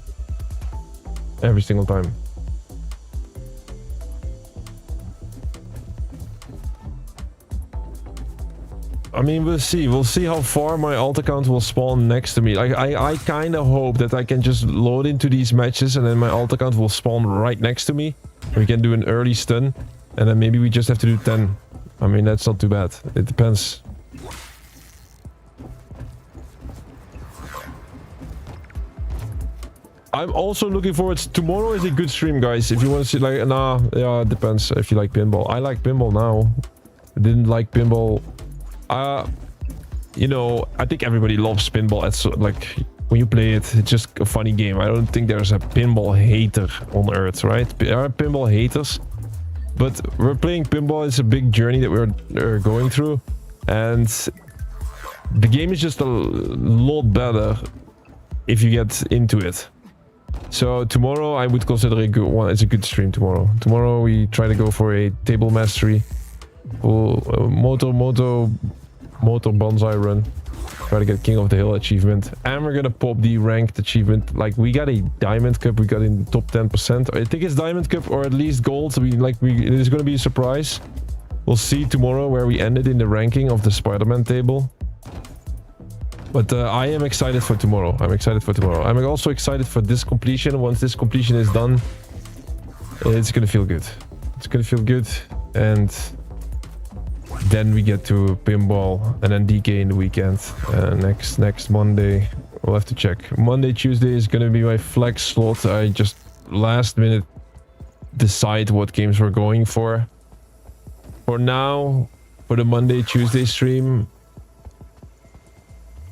every single time. I mean, we'll see. We'll see how far my alt account will spawn next to me. Like, I kind of hope that I can just load into these matches and then my alt account will spawn right next to me. We can do an early stun and then maybe we just have to do 10. I mean, that's not too bad. It depends. I'm also looking forward. Tomorrow is a good stream, guys. If you want to see, like, yeah, it depends if you like pinball. I like pinball now. I didn't like pinball. You know, I think everybody loves pinball. It's like when you play it, it's just a funny game. I don't think there's a pinball hater on Earth, right? There are pinball haters, but we're playing pinball. It's a big journey that we're going through, and the game is just a lot better if you get into it. So tomorrow I would consider a good one. It's a good stream tomorrow. Tomorrow we try to go for a table mastery, full motor bonsai run. Try to get King of the Hill achievement, and we're gonna pop the ranked achievement. Like, we got a diamond cup. We got in the top 10%. I think it's diamond cup or at least gold. So it is gonna be a surprise. We'll see tomorrow where we ended in the ranking of the Spider-Man table. But I am excited for tomorrow. I'm also excited for this completion. Once this completion is done, it's gonna feel good. And then we get to pinball and then DK in the weekend. Next Monday, we'll have to check. Monday, Tuesday is gonna be my flex slot. I just last minute decide what games we're going for. For now, for the Monday, Tuesday stream,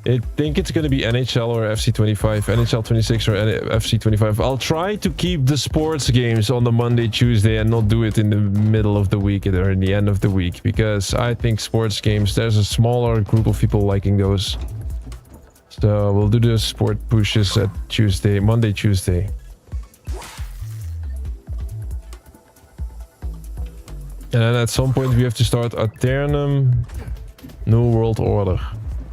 I think it's going to be NHL or FC25, NHL 26 or FC25. I'll try to keep the sports games on the Monday, Tuesday and not do it in the middle of the week or in the end of the week, because I think sports games, there's a smaller group of people liking those. So we'll do the sport pushes at Monday, Tuesday. And then at some point we have to start Aeternum New World Order.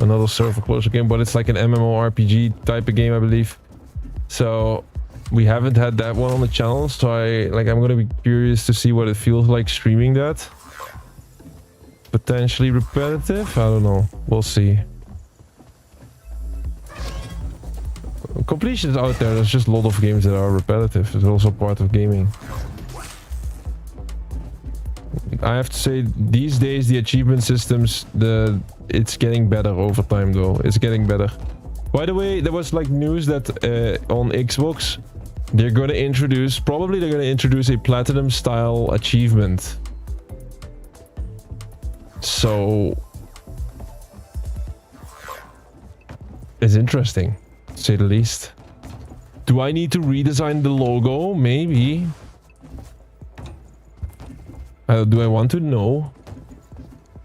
Another server closer game, but it's like an MMORPG type of game, I believe. So we haven't had that one on the channel, so I'm gonna be curious to see what it feels like streaming that. Potentially repetitive, I don't know, we'll see. Completions out there's just a lot of games that are repetitive. It's also part of gaming. I have to say, these days the achievement systems, it's getting better over time though. It's getting better. By the way, there was like news that on Xbox they're gonna introduce a platinum style achievement. So it's interesting, to say the least. Do I need to redesign the logo? Maybe. Do I want to? No.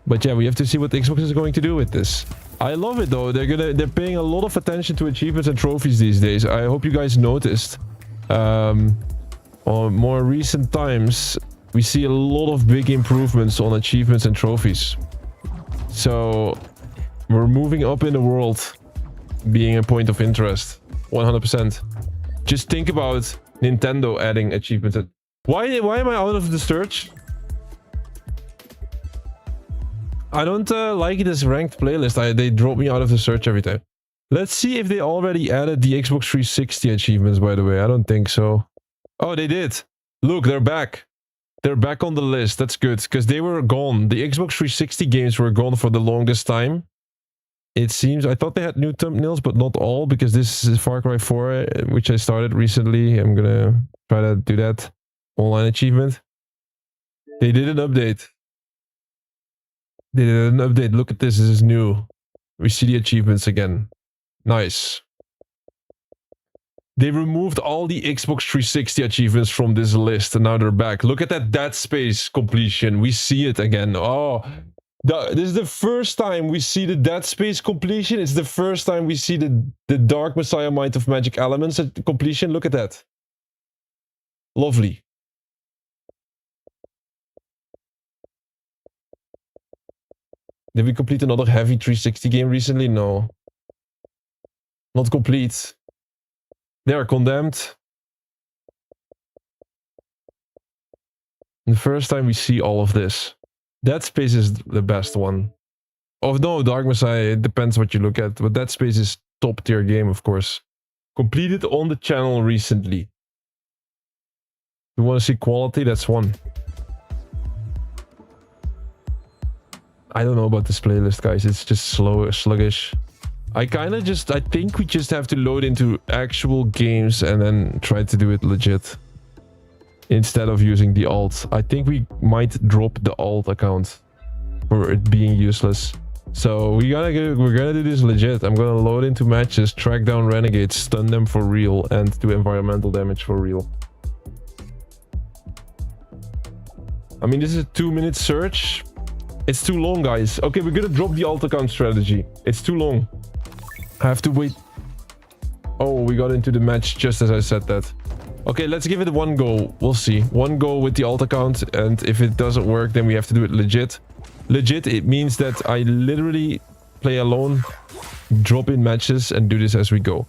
But yeah, we have to see what Xbox is going to do with this. I love it though. They're paying a lot of attention to achievements and trophies these days. I hope you guys noticed. On more recent times, we see a lot of big improvements on achievements and trophies. So we're moving up in the world, being a point of interest. 100%. Just think about Nintendo adding achievements. Why am I out of the search? I don't like this ranked playlist. They drop me out of the search every time. Let's see if they already added the Xbox 360 achievements, by the way. I don't think so. Oh, they did. Look, they're back. They're back on the list. That's good, because they were gone. The Xbox 360 games were gone for the longest time. It seems. I thought they had new thumbnails, but not all, because this is Far Cry 4, which I started recently. I'm gonna try to do that. Online achievement. They did an update. They did an update. Look at this. This is new. We see the achievements again. Nice. They removed all the Xbox 360 achievements from this list, and now they're back. Look at that Dead Space completion. We see it again. Oh, this is the first time we see the Dead Space completion. It's the first time we see the Dark Messiah Might of Magic Elements completion. Look at that. Lovely. Did we complete another heavy 360 game recently? No. Not complete. They are condemned. The first time we see all of this. Dead Space is the best one. Oh no, Dark Messiah, it depends what you look at. But Dead Space is top tier game, of course. Completed on the channel recently. You want to see quality? That's one. I don't know about this playlist, guys. It's just sluggish. I think we just have to load into actual games and then try to do it legit. Instead of using the alt. I think we might drop the alt account for it being useless. So we're gonna do this legit. I'm gonna load into matches, track down renegades, stun them for real, and do environmental damage for real. I mean, this is a 2-minute search. It's too long, guys. Okay, we're gonna drop the alt account strategy. It's too long. I have to wait. Oh, we got into the match just as I said that. Okay, let's give it one go. We'll see. One go with the alt account, and if it doesn't work, then we have to do it legit. Legit, it means that I literally play alone, drop in matches, and do this as we go.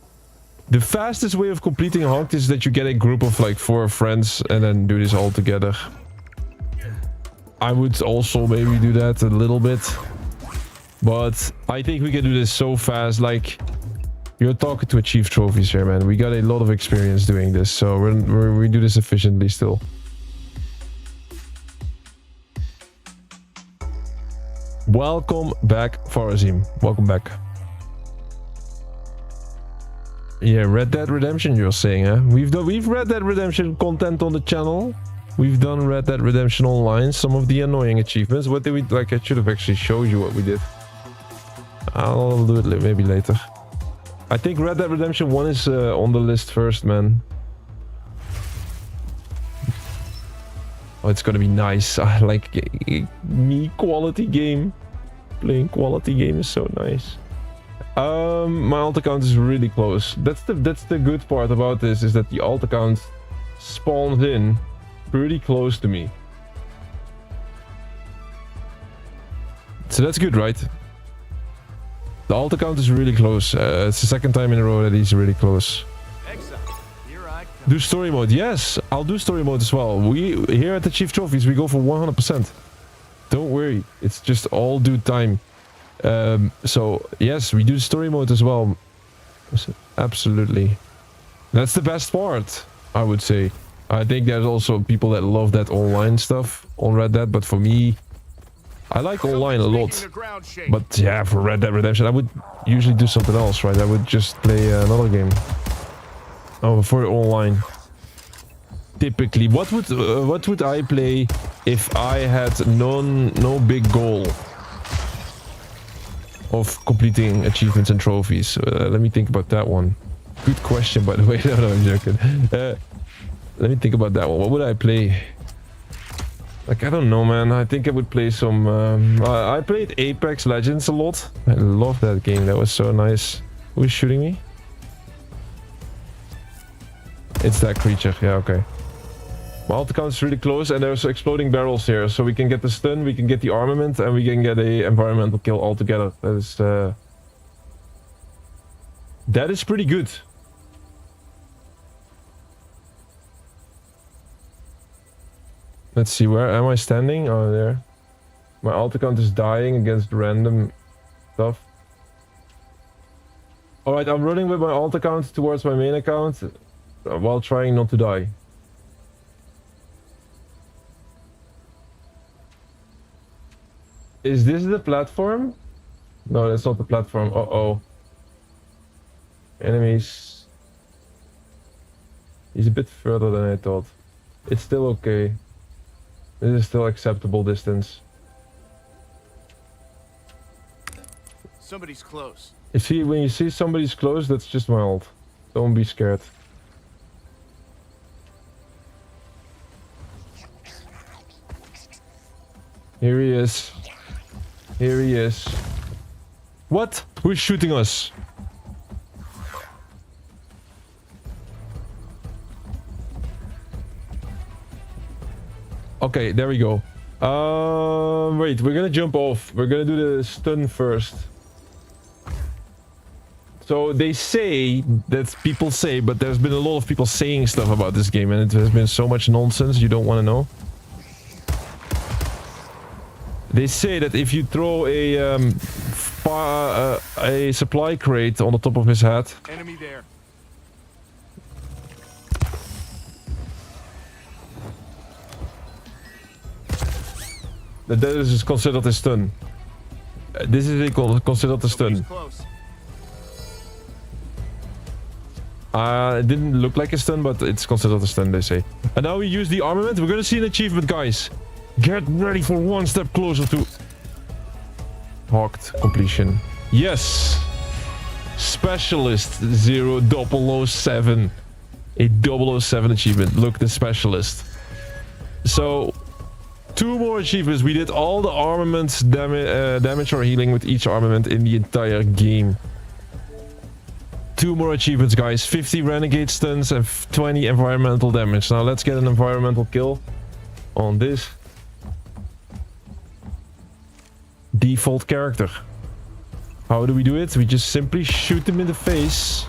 The fastest way of completing HAWKED is that you get a group of like 4 friends and then do this all together. I would also maybe do that a little bit. But I think we can do this so fast. Like, you're talking to achieve trophies here, man. We got a lot of experience doing this, so we do this efficiently still. Welcome back, Farazim. Welcome back. Yeah, Red Dead Redemption, you're saying, huh? We've Red Dead Redemption content on the channel. We've done Red Dead Redemption Online, some of the annoying achievements. What did we, like, I should have actually showed you what we did. I'll do it maybe later. I think Red Dead Redemption 1 is on the list first, man. Oh, it's gonna be nice. I like me quality game. Playing quality game is so nice. My alt account is really close. That's the good part about this, is that the alt account spawns in pretty close to me. So that's good, right? The alt account is really close. It's the second time in a row that he's really close. Do story mode. Yes, I'll do story mode as well. We here at the Chief Trophies, we go for 100%. Don't worry, it's just all due time. So yes, we do story mode as well. Absolutely. That's the best part, I would say. I think there's also people that love that online stuff on Red Dead, but for me, I like online a lot. But yeah, for Red Dead Redemption, I would usually do something else, right? I would just play another game. Oh, for online. Typically, what would I play if I had no big goal of completing achievements and trophies? Let me think about that one. Good question, by the way. No, I'm joking. Let me think about that one. What would I play? Like, I don't know, man. I think I would play some... I played Apex Legends a lot. I love that game. That was so nice. Who's shooting me? It's that creature. Yeah, okay. My alt account is really close, and there's exploding barrels here. So we can get the stun, we can get the armament, and we can get a environmental kill all together. That is pretty good. Let's see, where am I standing? Oh, there. My alt account is dying against random stuff. Alright, I'm running with my alt account towards my main account while trying not to die. Is this the platform? No, that's not the platform. Uh-oh. Enemies. He's a bit further than I thought. It's still okay. This is still acceptable distance. Somebody's close. When you see somebody's close, that's just my ult. Don't be scared. Here he is. Here he is. What? Who's shooting us? Okay, there we go. Wait, we're gonna jump off. We're gonna do the stun first. So they say, that people say, but there's been a lot of people saying stuff about this game and it has been so much nonsense you don't want to know. They say that if you throw a supply crate on the top of his head... Enemy there. That is considered a stun. This is considered a stun. It didn't look like a stun, but it's considered a stun, they say. And now we use the armament. We're gonna see an achievement, guys. Get ready for one step closer to... HAWKED completion. Yes! Specialist 007. A 007 achievement. Look, the specialist. So... 2 more achievements. We did all the armaments damage or healing with each armament in the entire game. 2 more achievements, guys. 50 renegade stuns and 20 environmental damage. Now let's get an environmental kill on this default character. How do we do it? We just simply shoot him in the face.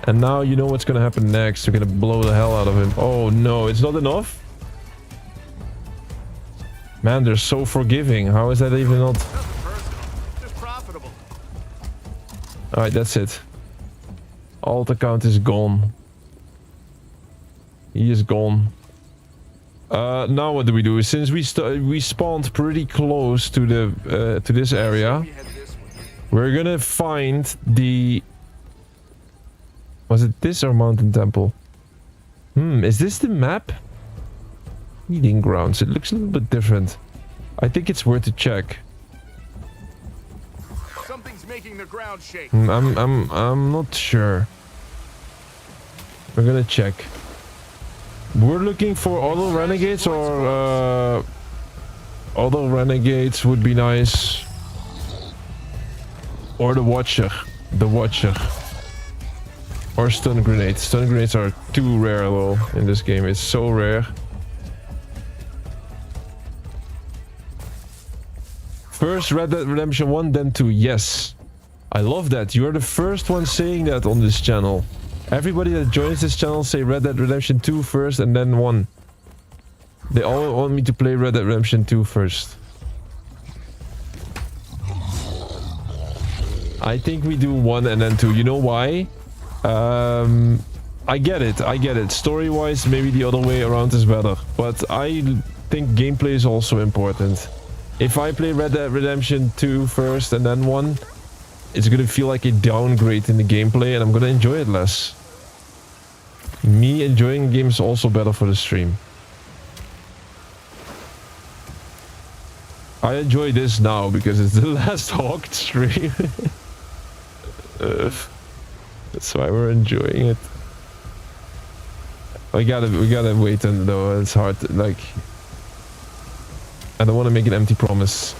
And now you know what's gonna happen next. We're gonna blow the hell out of him. Oh no, it's not enough? Man, they're so forgiving. How is that even not... Just profitable. Alright, that's it. Alt account is gone. He is gone. Now what do we do? Since we spawned pretty close to the to this area, we're gonna find the... Was it this or Mountain Temple? Is this the map? Feeding grounds. It looks a little bit different. I think it's worth a check. Something's making the ground shake. I'm not sure. We're gonna check. We're looking for other renegades or other renegades would be nice. Or the Watcher. The Watcher. Or stun grenades. Stun grenades are too rare though in this game. It's so rare. First Red Dead Redemption 1, then 2. Yes. I love that. You're the first one saying that on this channel. Everybody that joins this channel say Red Dead Redemption 2 first and then 1. They all want me to play Red Dead Redemption 2 first. I think we do 1 and then 2. You know why? I get it. I get it. Story-wise, maybe the other way around is better. But I think gameplay is also important. If I play Red Dead Redemption 2 first and then 1, it's gonna feel like a downgrade in the gameplay and I'm gonna enjoy it less. Me enjoying the game is also better for the stream. I enjoy this now because it's the last HAWKED stream. That's why we're enjoying it. We gotta wait and though it's hard to, like, I don't want to make an empty promise.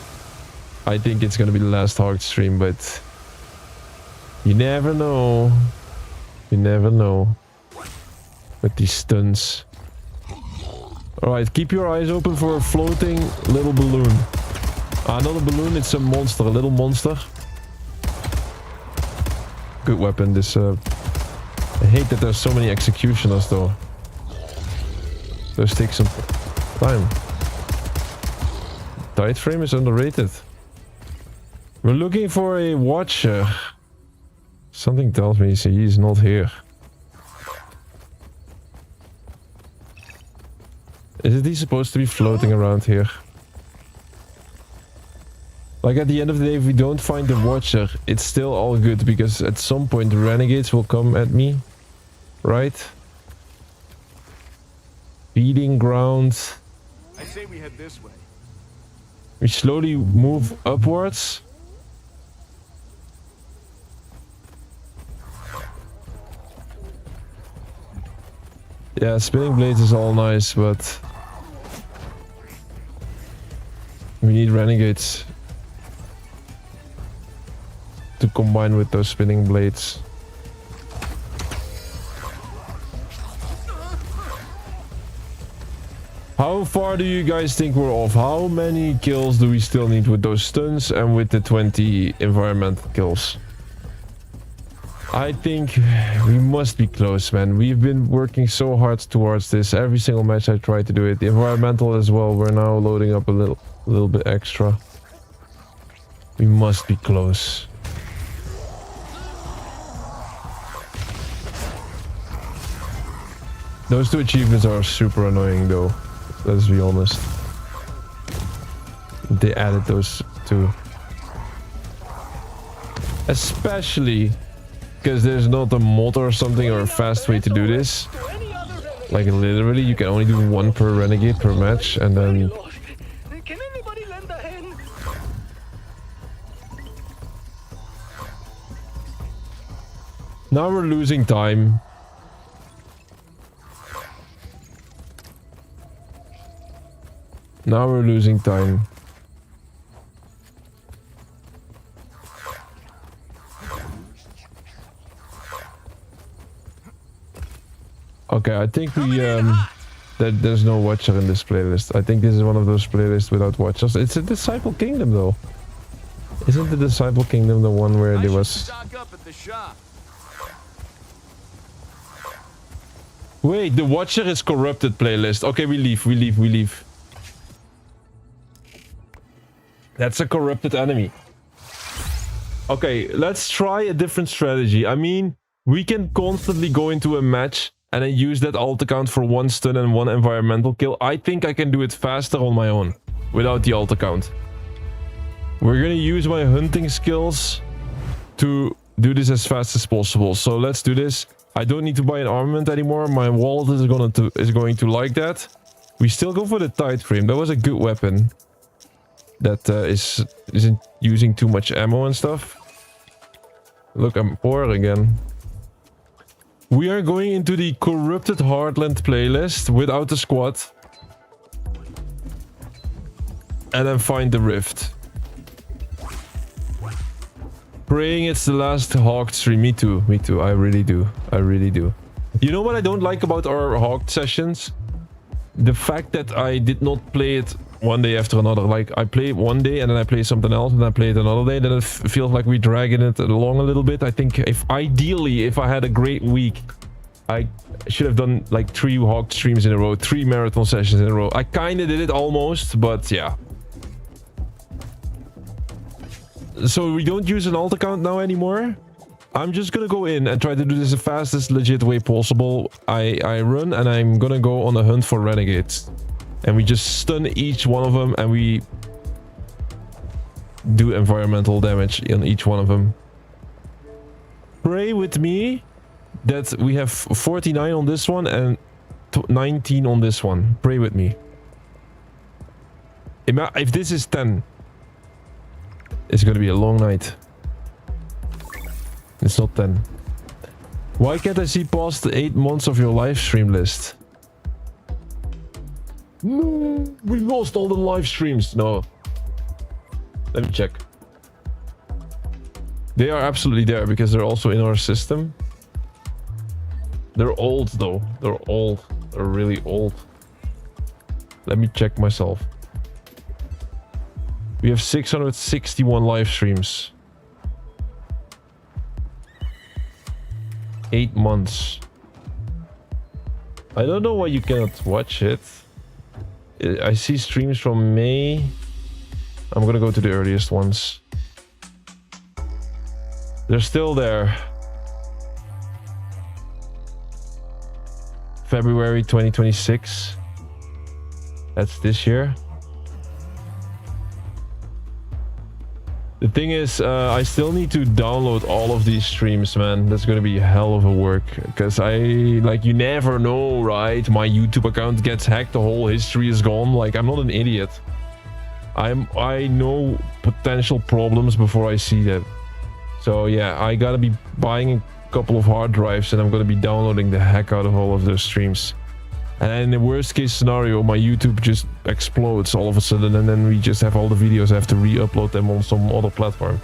I think it's gonna be the last HAWKED stream, but you never know. You never know with these stuns. Alright, keep your eyes open for a floating little balloon. Another balloon, it's a monster, a little monster. Good weapon, this I hate that there's so many executioners though. Those take some time. Tide frame is underrated. We're looking for a watcher. Something tells me he's not here. Isn't he supposed to be floating around here? Like at the end of the day, if we don't find the watcher, it's still all good because at some point the renegades will come at me. Right? Feeding ground. I say we head this way. We slowly move upwards. Yeah, spinning blades is all nice, but we need renegades to combine with those spinning blades. How far do you guys think we're off? How many kills do we still need with those stuns and with the 20 environmental kills? I think we must be close, man. We've been working so hard towards this. Every single match I try to do it. The environmental as well. We're now loading up a little bit extra. We must be close. Those two achievements are super annoying though. Let's be honest. They added those two. Especially because there's not a mod or something or a fast way to do this. Like literally you can only do one per renegade per match and then... Can anybody lend a hand? Now we're losing time. Now we're losing time. Okay, I think we there's no watcher in this playlist. I think this is one of those playlists without watchers. It's a Disciple Kingdom though. Isn't the Disciple Kingdom the one where there was... Stock up at the shop. Wait, the watcher is corrupted playlist. Okay, we leave. That's a corrupted enemy. Okay, let's try a different strategy. I mean, we can constantly go into a match and then use that alt account for one stun and one environmental kill. I think I can do it faster on my own without the alt account. We're gonna use my hunting skills to do this as fast as possible. So let's do this. I don't need to buy an armament anymore. My wallet is going to like that. We still go for the Tide frame. That was a good weapon. That isn't using too much ammo and stuff. Look, I'm poor again. We are going into the Corrupted Heartland playlist without the squad. And then find the rift. Praying it's the last Hawked stream. Me too. I really do. You know what I don't like about our Hawked sessions? The fact that I did not play it one day after another. Like, I play it one day and then I play something else and then I play it another day. Then it feels like we're dragging it along a little bit. I think if I had a great week, I should have done like 3 Hawked streams in a row, 3 marathon sessions in a row. I kind of did it almost, but yeah. So we don't use an alt account now anymore. I'm just gonna go in and try to do this the fastest legit way possible. I run and I'm gonna go on a hunt for renegades. And we just stun each one of them and we do environmental damage on each one of them. Pray with me that we have 49 on this one and 19 on this one. Pray with me. If this is 10, it's gonna be a long night. It's not 10. Why can't I see past the 8 months of your live stream list? We lost all the live streams. No. Let me check. They are absolutely there because they're also in our system. They're old though. They're old. They're really old. Let me check myself. We have 661 live streams. 8 months. I don't know why you cannot watch it. I see streams from May I'm gonna go to the earliest ones. They're still there. February 2026. That's this year. The thing is, I still need to download all of these streams, man. That's gonna be a hell of a work. Because you never know, right? My YouTube account gets hacked, the whole history is gone. Like, I'm not an idiot. I know potential problems before I see that. So yeah, I gotta be buying a couple of hard drives and I'm gonna be downloading the heck out of all of those streams. And in the worst case scenario, my YouTube just explodes all of a sudden and then we just have all the videos, I have to re-upload them on some other platform.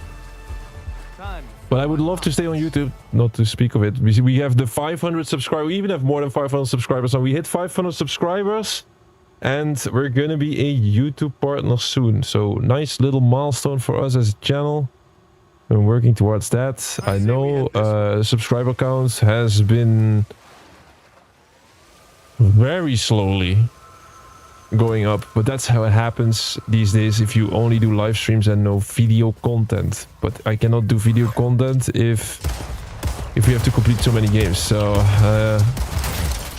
But I would love to stay on YouTube, not to speak of it. We have the 500 subscribers, we even have more than 500 subscribers. So we hit 500 subscribers and we're gonna be a YouTube partner soon. So nice little milestone for us as a channel. We're working towards that. I know subscriber counts has been very slowly going up, but that's how it happens these days if you only do live streams and no video content. But I cannot do video content if we have to complete so many games. So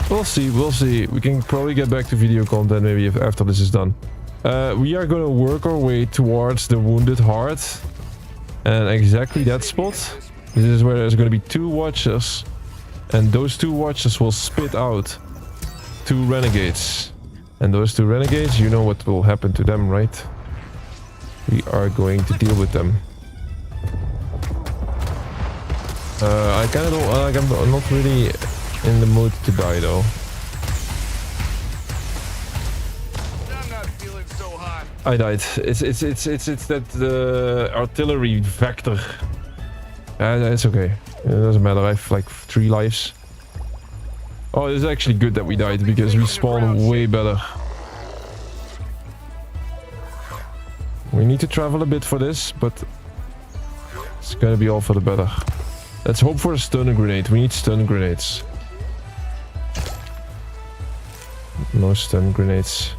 we'll see. We can probably get back to video content maybe after this is done. We are gonna work our way towards the Wounded Heart. And exactly that spot, this is where there's going to be 2 watchers. And those 2 watchers will spit out 2 renegades. And those 2 renegades, you know what will happen to them, right? We are going to deal with them. I kind of don't, I'm not really in the mood to die though. I died. It's that artillery vector. It's okay. It doesn't matter. I have like 3 lives. Oh, it's actually good that we died because we spawn way better. We need to travel a bit for this, but it's gonna be all for the better. Let's hope for a stun grenade. We need stun grenades. No stun grenades.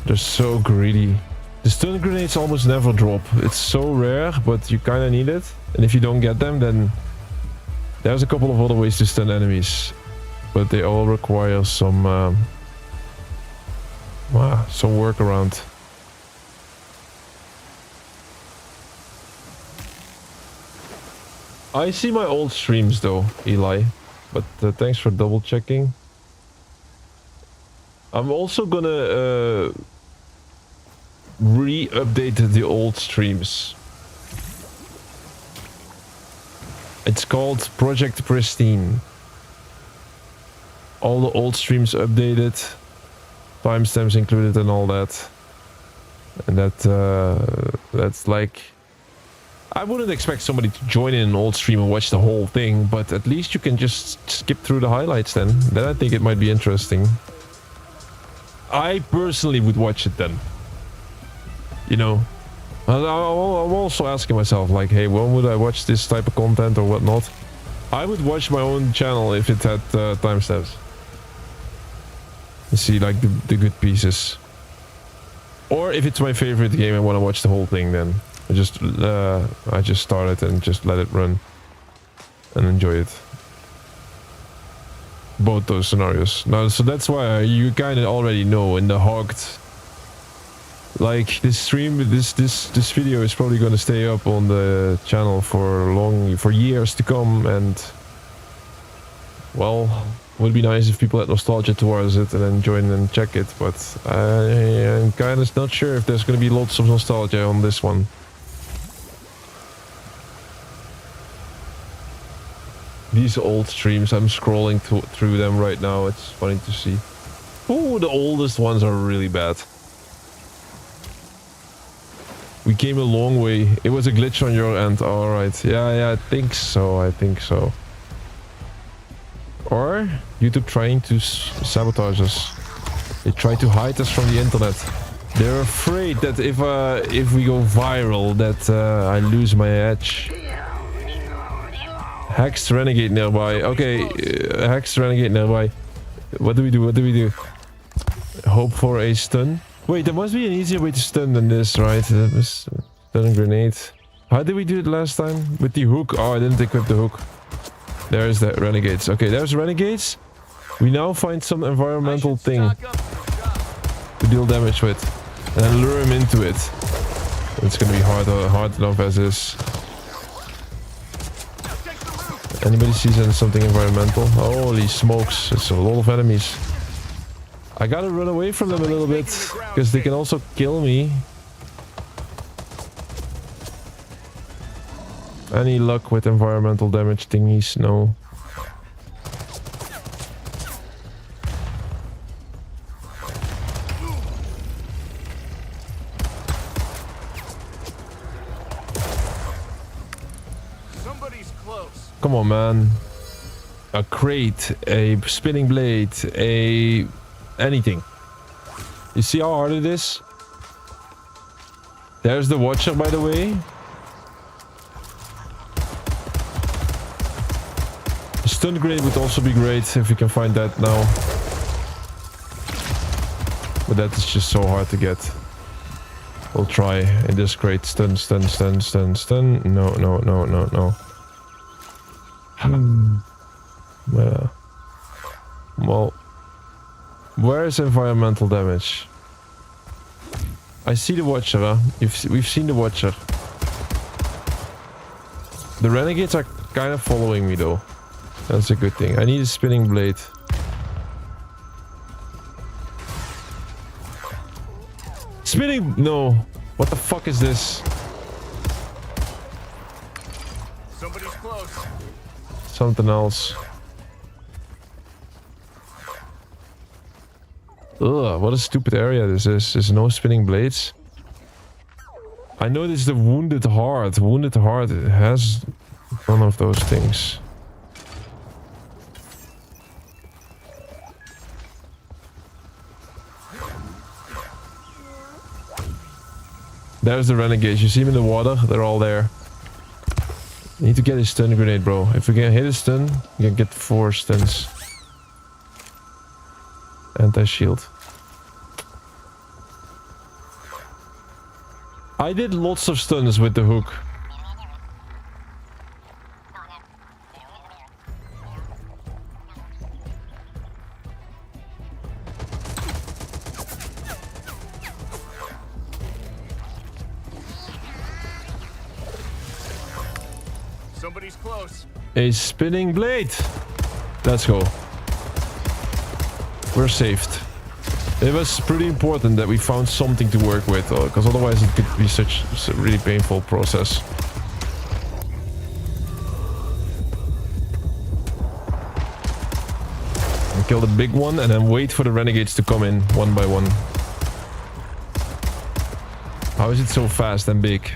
They're so greedy. The stun grenades almost never drop. It's so rare, but you kind of need it. And if you don't get them, then there's a couple of other ways to stun enemies. But they all require some workaround. I see my old streams though, Eli. But thanks for double checking. I'm also gonna re-update the old streams. It's called Project Pristine. All the old streams updated, timestamps included and all that. And that's like, I wouldn't expect somebody to join in an old stream and watch the whole thing, but at least you can just skip through the highlights then. Then I think it might be interesting. I personally would watch it then. You know, I'm also asking myself like, hey, when would I watch this type of content or whatnot? I would watch my own channel if it had timestamps. You see, like the good pieces. Or if it's my favorite game and want to watch the whole thing, then I just start it and just let it run and enjoy it. Both those scenarios. Now, so that's why you kind of already know in the HAWKED. Like this stream, this video is probably going to stay up on the channel for years to come, and well, would be nice if people had nostalgia towards it and then join and check it. But I'm kind of not sure if there's going to be lots of nostalgia on this one. These old streams, I'm scrolling through them right now. It's funny to see. Oh, the oldest ones are really bad. We came a long way. It was a glitch on your end. All right. Yeah, I think so. Or YouTube trying to sabotage us. They try to hide us from the internet. They're afraid that if we go viral, that I lose my edge. Hexed Renegade nearby. Okay, Hexed Renegade nearby. What do we do? Hope for a stun. Wait, there must be an easier way to stun than this, right? That was stun grenade. How did we do it last time? With the hook? Oh, I didn't equip the hook. There's the renegades. Okay, there's renegades. We now find some environmental thing to deal damage with. And then lure him into it. It's gonna be hard enough as is. Anybody sees something environmental? Holy smokes, it's a lot of enemies. I gotta run away from them a little bit, because they can also kill me. Any luck with environmental damage thingies? No. Somebody's close. Come on, man. A crate, a spinning blade, anything. You see how hard it is? There's the watcher, by the way. A stun grenade would also be great if we can find that now. But that is just so hard to get. We'll try in this crate. Stun, stun, stun, stun, stun. No, no, no, no, no. Yeah. Well, where is environmental damage? I see the watcher, huh? We've seen the watcher. The renegades are kind of following me though. That's a good thing. I need a spinning blade. Spinning... No. What the fuck is this? Somebody's close. Something else. Ugh, what a stupid area this is. There's no spinning blades. I know this is the wounded heart. Wounded heart has none of those things. There's the renegades. You see them in the water? They're all there. Need to get a stun grenade, bro. If we can hit a stun, you can get 4 stuns. Anti-shield. I did lots of stuns with the hook. Somebody's close. A spinning blade. Let's go. We're saved. It was pretty important that we found something to work with, because otherwise it could be such a really painful process. And kill the big one and then wait for the renegades to come in one by one. How is it so fast and big?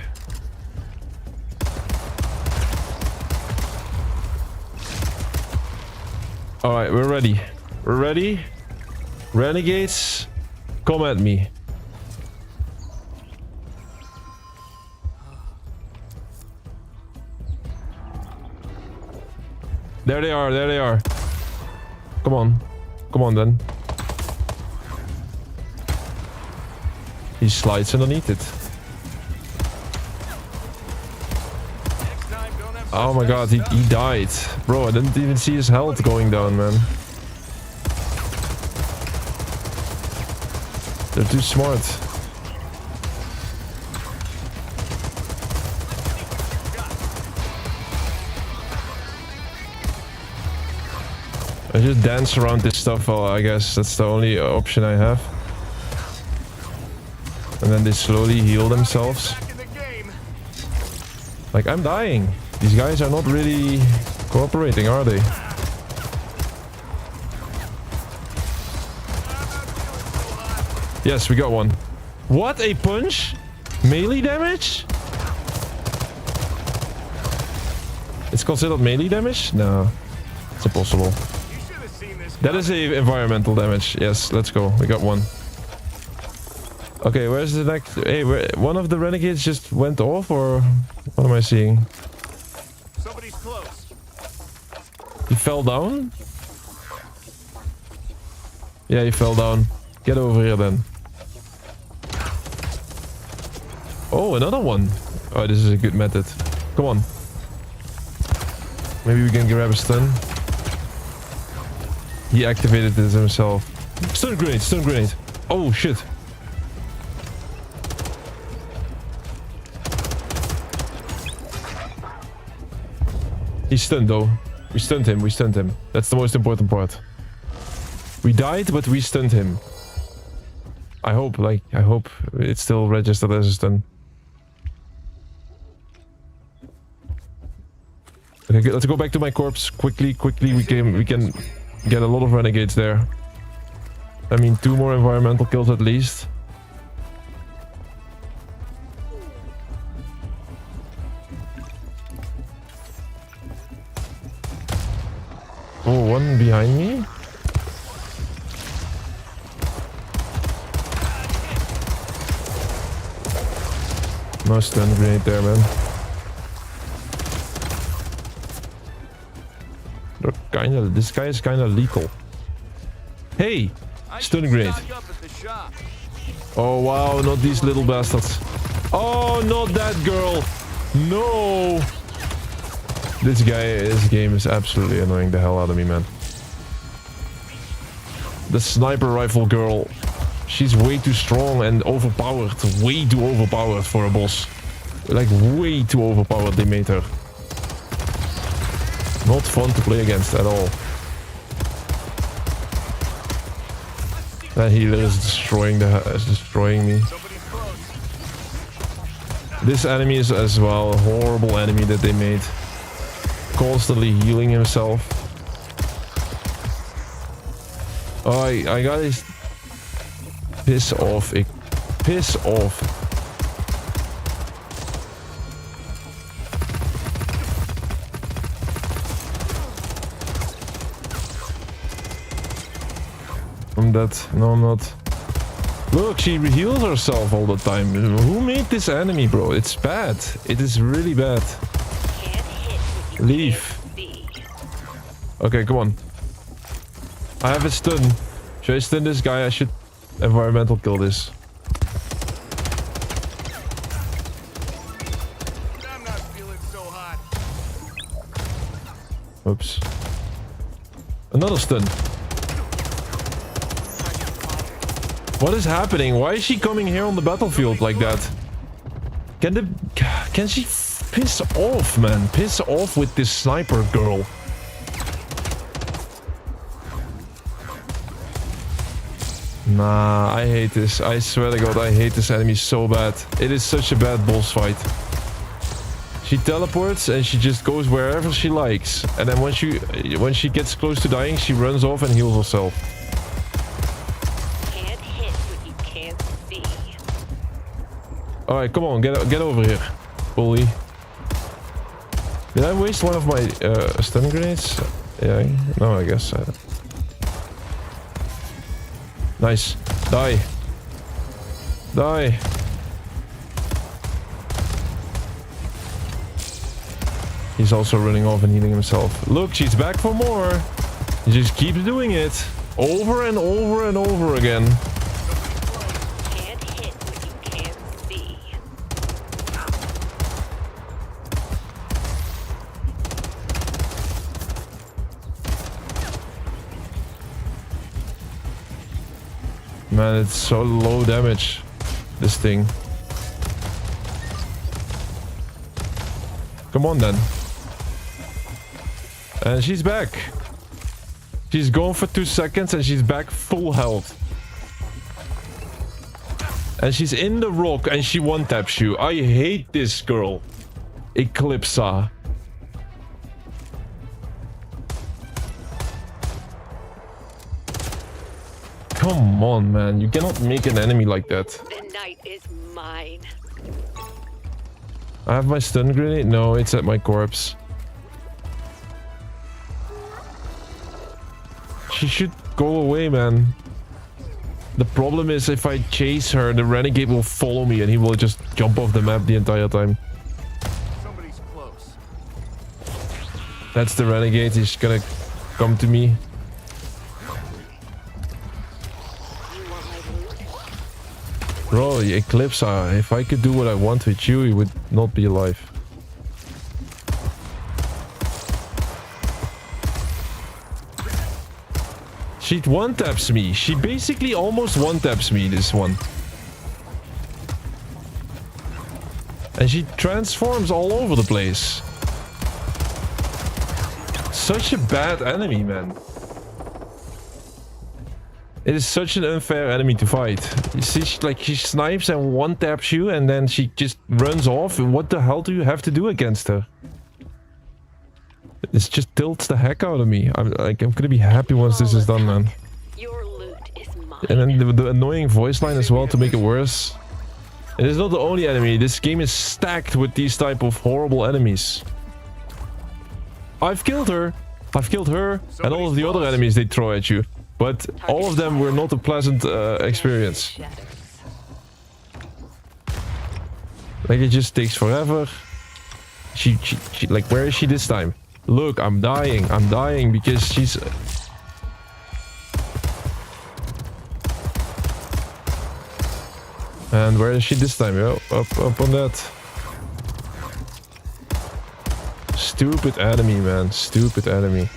Alright, we're ready. We're ready. Renegades, come at me. There they are, there they are. Come on. Come on then. He slides underneath it. Oh my god, he died. Bro, I didn't even see his health going down, man. They're too smart. I just dance around this stuff. Well, I guess that's the only option I have. And then they slowly heal themselves. Like, I'm dying. These guys are not really cooperating, are they? Yes, we got one. What? A punch? Melee damage? It's considered melee damage? No. It's impossible. That is a environmental damage. Yes, let's go. We got one. Okay, where's the next? Hey, one of the renegades just went off, or what am I seeing? Somebody's close. He fell down? Yeah, he fell down. Get over here then. Oh, another one. Oh, this is a good method. Come on. Maybe we can grab a stun. He activated this himself. Stun grenade, stun grenade. Oh, shit. He's stunned though. We stunned him, we stunned him. That's the most important part. We died, but we stunned him. I hope it's still registered as a stun. Okay, let's go back to my corpse quickly. We can get a lot of renegades there. I mean, 2 more environmental kills at least. Oh, one behind me. No stun grenade there, man. This guy is kinda lethal. Hey! Stun grenade. Oh wow, not these little bastards. Oh, not that girl! No! This game is absolutely annoying the hell out of me, man. The sniper rifle girl. She's way too strong and overpowered. Way too overpowered for a boss. Like, way too overpowered they made her. Not fun to play against at all. That healer is destroying me. This enemy is as well a horrible enemy that they made. Constantly healing himself. Oh, I got his... Piss off. Piss off. I'm dead. No, I'm not. Look, she heals herself all the time. Who made this enemy, bro? It's bad. It is really bad. Leave. Okay, come on. I have a stun. Should I stun this guy? I should environmental kill this. I'm not feeling so hot. Oops. Another stun. What is happening? Why is she coming here on the battlefield like that? Can she piss off, man? Piss off with this sniper girl. Nah, I hate this. I swear to God, I hate this enemy so bad. It is such a bad boss fight. She teleports and she just goes wherever she likes. And then when she gets close to dying, she runs off and heals herself. Can't hit what you can't see. All right, come on, get over here, bully. Did I waste one of my stun grenades? Yeah, no, I guess. Nice. Die. Die. He's also running off and healing himself. Look, she's back for more. He just keeps doing it. Over and over and over again. Can't hit what you can't see. Man, it's so low damage, this thing. Come on then. And she's back. She's gone for 2 seconds and she's back full health. And she's in the rock and she one-taps you. I hate this girl. Eclipsa. Come on, man. You cannot make an enemy like that. The night is mine. I have my stun grenade? No, it's at my corpse. She should go away, man. The problem is if I chase her, the renegade will follow me and he will just jump off the map the entire time. Somebody's close. That's the renegade. He's gonna come to me. You want my loot? Bro, Eclipse, if I could do what I want with you, you would not be alive. She one-taps me. She basically almost one-taps me, this one. And she transforms all over the place. Such a bad enemy, man. It is such an unfair enemy to fight. You see, she snipes and one-taps you, and then she just runs off. And what the hell do you have to do against her? This just tilts the heck out of me. I'm gonna be happy once this is done, man. Your loot is mine. And then the annoying voice line as well to make it worse. It is not the only enemy. This game is stacked with these type of horrible enemies. I've killed her. I've killed her and all of the other enemies they throw at you. But all of them were not a pleasant experience. Like, it just takes forever. She like, where is she this time? Look, I'm dying. I'm dying because she's... And where is she this time? Oh, up on that. Stupid enemy, man. Stupid enemy.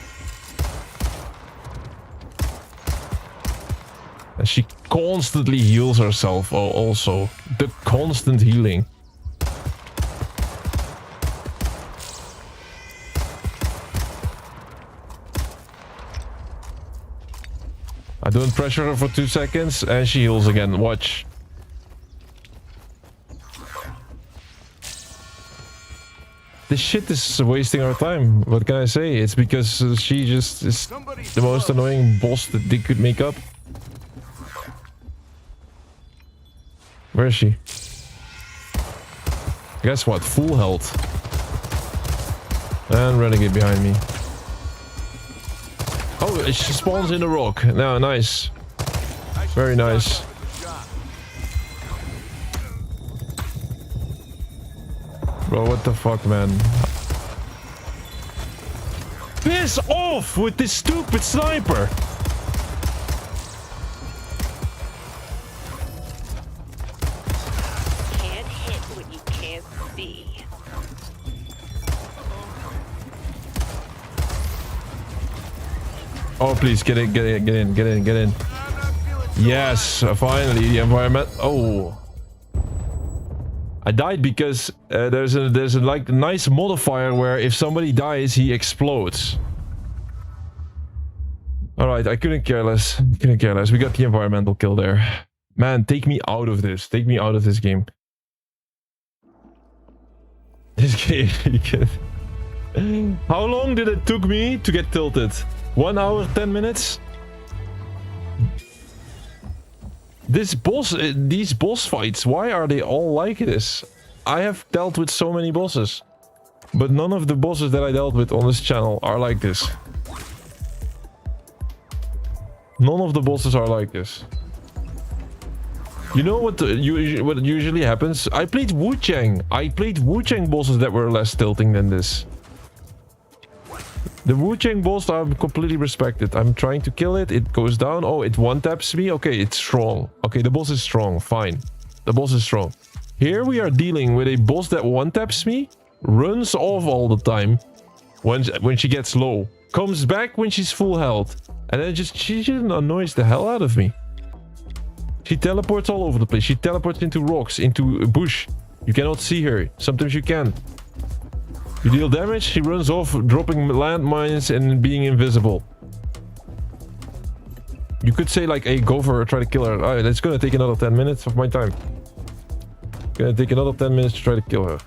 And she constantly heals herself also. The constant healing. I don't pressure her for 2 seconds and she heals again. Watch. This shit is wasting our time. What can I say? It's because she just is the most annoying boss that they could make up. Where is she? Guess what? Full health. And Renegade behind me. Oh, she spawns in the rock. Now, nice. Very nice. Bro, what the fuck, man? Piss off with this stupid sniper! Can't hit what you can't see. Oh, please, get in. Yes, finally, the environment. Oh. I died because there's a like nice modifier where if somebody dies, he explodes. All right, I couldn't care less. We got the environmental kill there. Man, take me out of this. Take me out of this game. This game. How long did it took me to get tilted? 1 hour, 10 minutes? These boss fights, why are they all like this? I have dealt with so many bosses, but none of the bosses that I dealt with on this channel are like this. None of the bosses are like this. You know what usually happens? I played Wu-Chang. I played Wu-Chang bosses that were less tilting than this. The Wu-Chang boss, I'm completely respected. I'm trying to kill it. It goes down. Oh, it one-taps me. Okay, it's strong. Okay, the boss is strong. Fine. The boss is strong. Here we are dealing with a boss that one-taps me, runs off all the time when she gets low, comes back when she's full health, and then she just annoys the hell out of me. She teleports all over the place. She teleports into rocks, into a bush. You cannot see her. Sometimes you can. You deal damage, she runs off, dropping landmines and being invisible. You could say like, hey, go for her, try to kill her. Alright, it's gonna take another 10 minutes of my time. Gonna take another 10 minutes to try to kill her.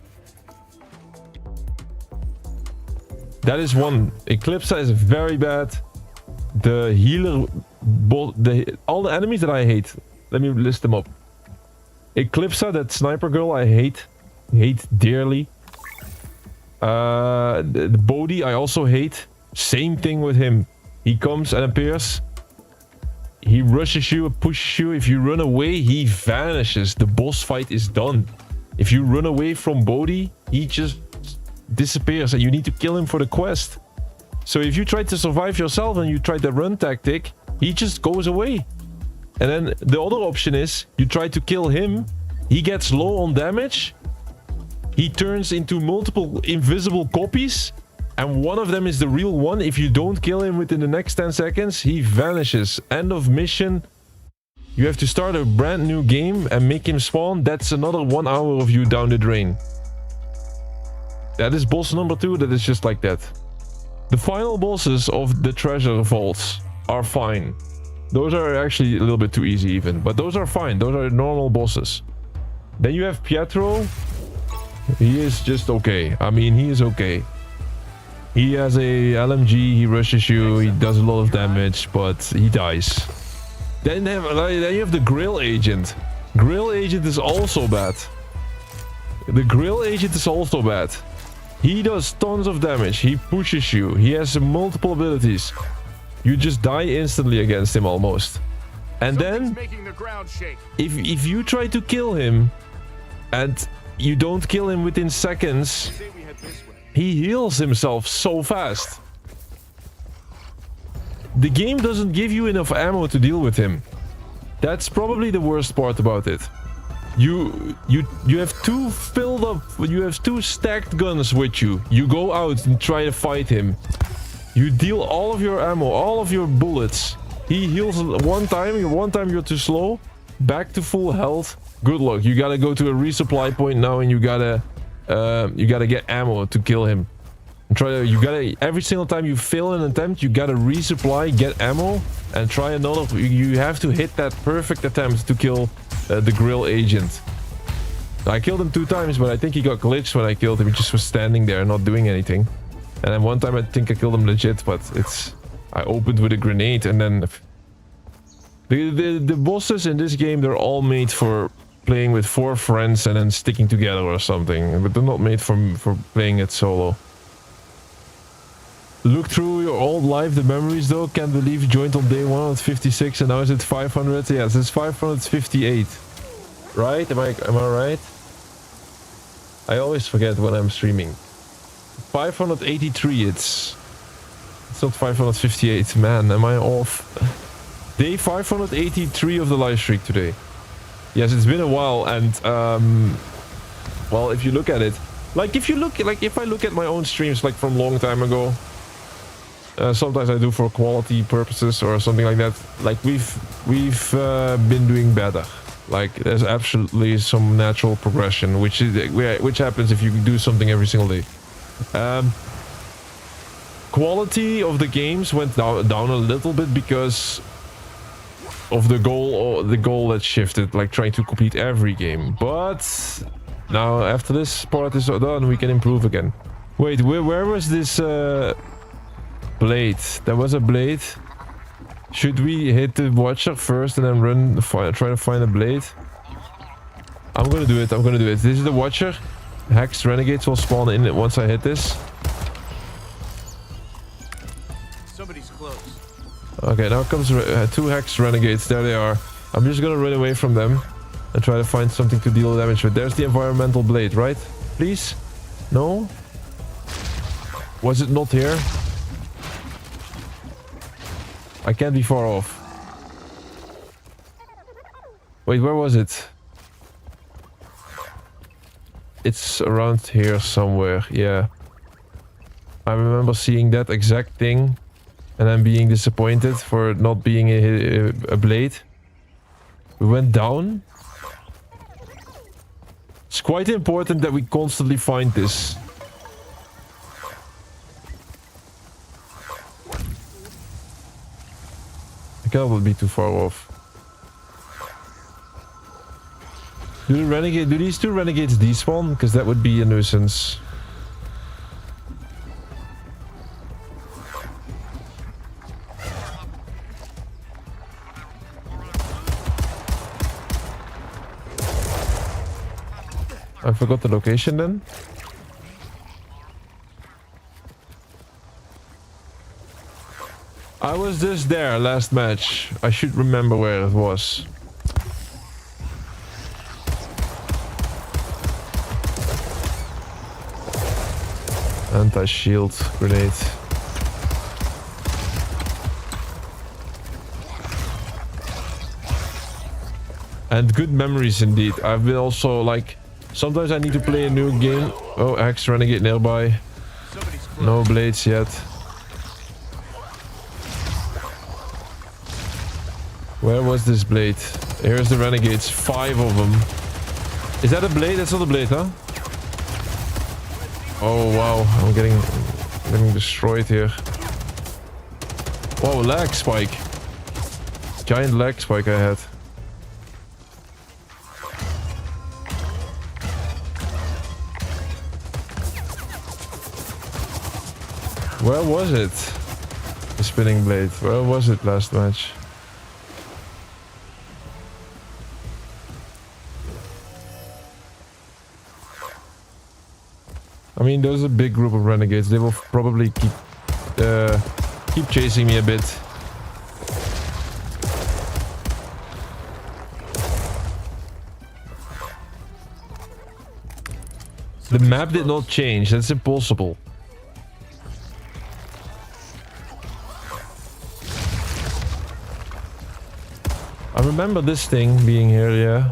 That is one. Eclipse is very bad. The healer... all the enemies that I hate. Let me list them up. Eclipse, that sniper girl, I hate. Hate dearly. The Bodhi I also hate. Same thing with him. He comes and appears. He rushes you, pushes you. If you run away, he vanishes. The boss fight is done. If you run away from Bodhi, he just disappears and you need to kill him for the quest. So if you try to survive yourself and you try the run tactic, he just goes away. And then the other option is you try to kill him. He gets low on damage. He turns into multiple invisible copies. And one of them is the real one. If you don't kill him within the next 10 seconds, he vanishes. End of mission. You have to start a brand new game and make him spawn. That's another 1 hour of you down the drain. That is boss number 2. That is just like that. The final bosses of the treasure vaults are fine. Those are actually a little bit too easy even. But those are fine. Those are normal bosses. Then you have Pietro. He is just okay. I mean, he is okay. He has a LMG, he rushes you, he does a lot of damage, but he dies. Then you have the Grill Agent. Grill Agent is also bad. The Grill Agent is also bad. He does tons of damage, he pushes you, he has multiple abilities. You just die instantly against him almost. And then, making the ground shake. if you try to kill him, and you don't kill him within seconds, he heals himself so fast. The game doesn't give you enough ammo to deal with him. That's probably the worst part about it. You have two stacked guns with you. You go out and try to fight him. You deal all of your ammo, all of your bullets. He heals one time you're too slow. Back to full health. Good luck. You gotta go to a resupply point now, and you gotta get ammo to kill him. And every single time you fail an attempt, you gotta resupply, get ammo, and try another. You have to hit that perfect attempt to kill the Grill Agent. I killed him 2 times, but I think he got glitched when I killed him. He just was standing there not doing anything. And then one time I think I killed him legit, but I opened with a grenade, and then the bosses in this game, they're all made for playing with 4 friends and then sticking together or something, but they're not made for playing it solo. Look through your old life, the memories though. Can't believe you joined on day 156 and now is it 500? Yes, it's 558. Right? Am I right? I always forget when I'm streaming. 583. It's not 558. Man, am I off? Day 583 of the live streak today. Yes, it's been a while, and well, if you look at it, if I look at my own streams like from a long time ago, sometimes I do for quality purposes or something like that. Like we've been doing better. Like there's absolutely some natural progression, which happens if you do something every single day. Quality of the games went down a little bit because of the goal that shifted, like trying to complete every game. But now after this part is done, we can improve again. Wait, where was this blade? There was a blade. Should we hit the Watcher first and then try to find a blade? I'm gonna do it. This is the Watcher. Hexed Renegades will spawn in it once I hit this. Somebody's close. Okay, now comes 2 Hexed Renegades. There they are. I'm just gonna run away from them and try to find something to deal damage with. There's the environmental blade, right? Please? No? Was it not here? I can't be far off. Wait, where was it? It's around here somewhere, yeah. I remember seeing that exact thing and then being disappointed for it not being a blade. We went down. It's quite important that we constantly find this. I cannot be too far off. Do these 2 renegades despawn? Because that would be a nuisance. I forgot the location then. I was just there last match. I should remember where it was. Anti-shield grenade. And good memories indeed. I've been also like, sometimes I need to play a new game. Oh, Axe Renegade nearby. Somebody's close. No blades yet. Where was this blade? Here's the Renegades, 5 of them. Is that a blade? That's not a blade, huh? Oh wow, I'm getting destroyed here. Whoa, lag spike. Giant lag spike I had. Where was it? The spinning blade. Where was it last match? I mean, there's a big group of renegades. They will probably keep chasing me a bit. The map did not change. That's impossible. I remember this thing being here, yeah.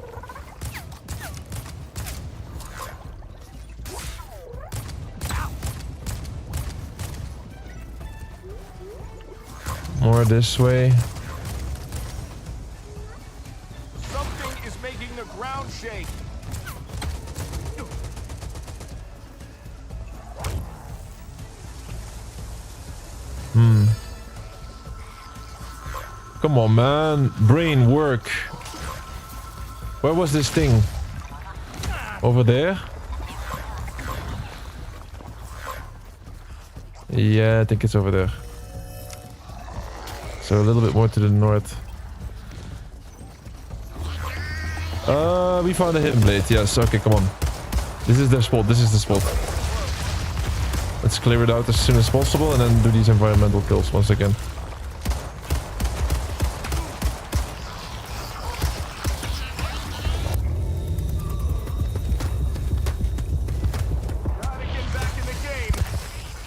More this way. Something is making the ground shake. Come on, man. Brain work. Where was this thing? Over there? Yeah, I think it's over there. So a little bit more to the north. We found a hidden blade. Yes, okay, come on. This is the spot. This is the spot. Let's clear it out as soon as possible and then do these environmental kills once again.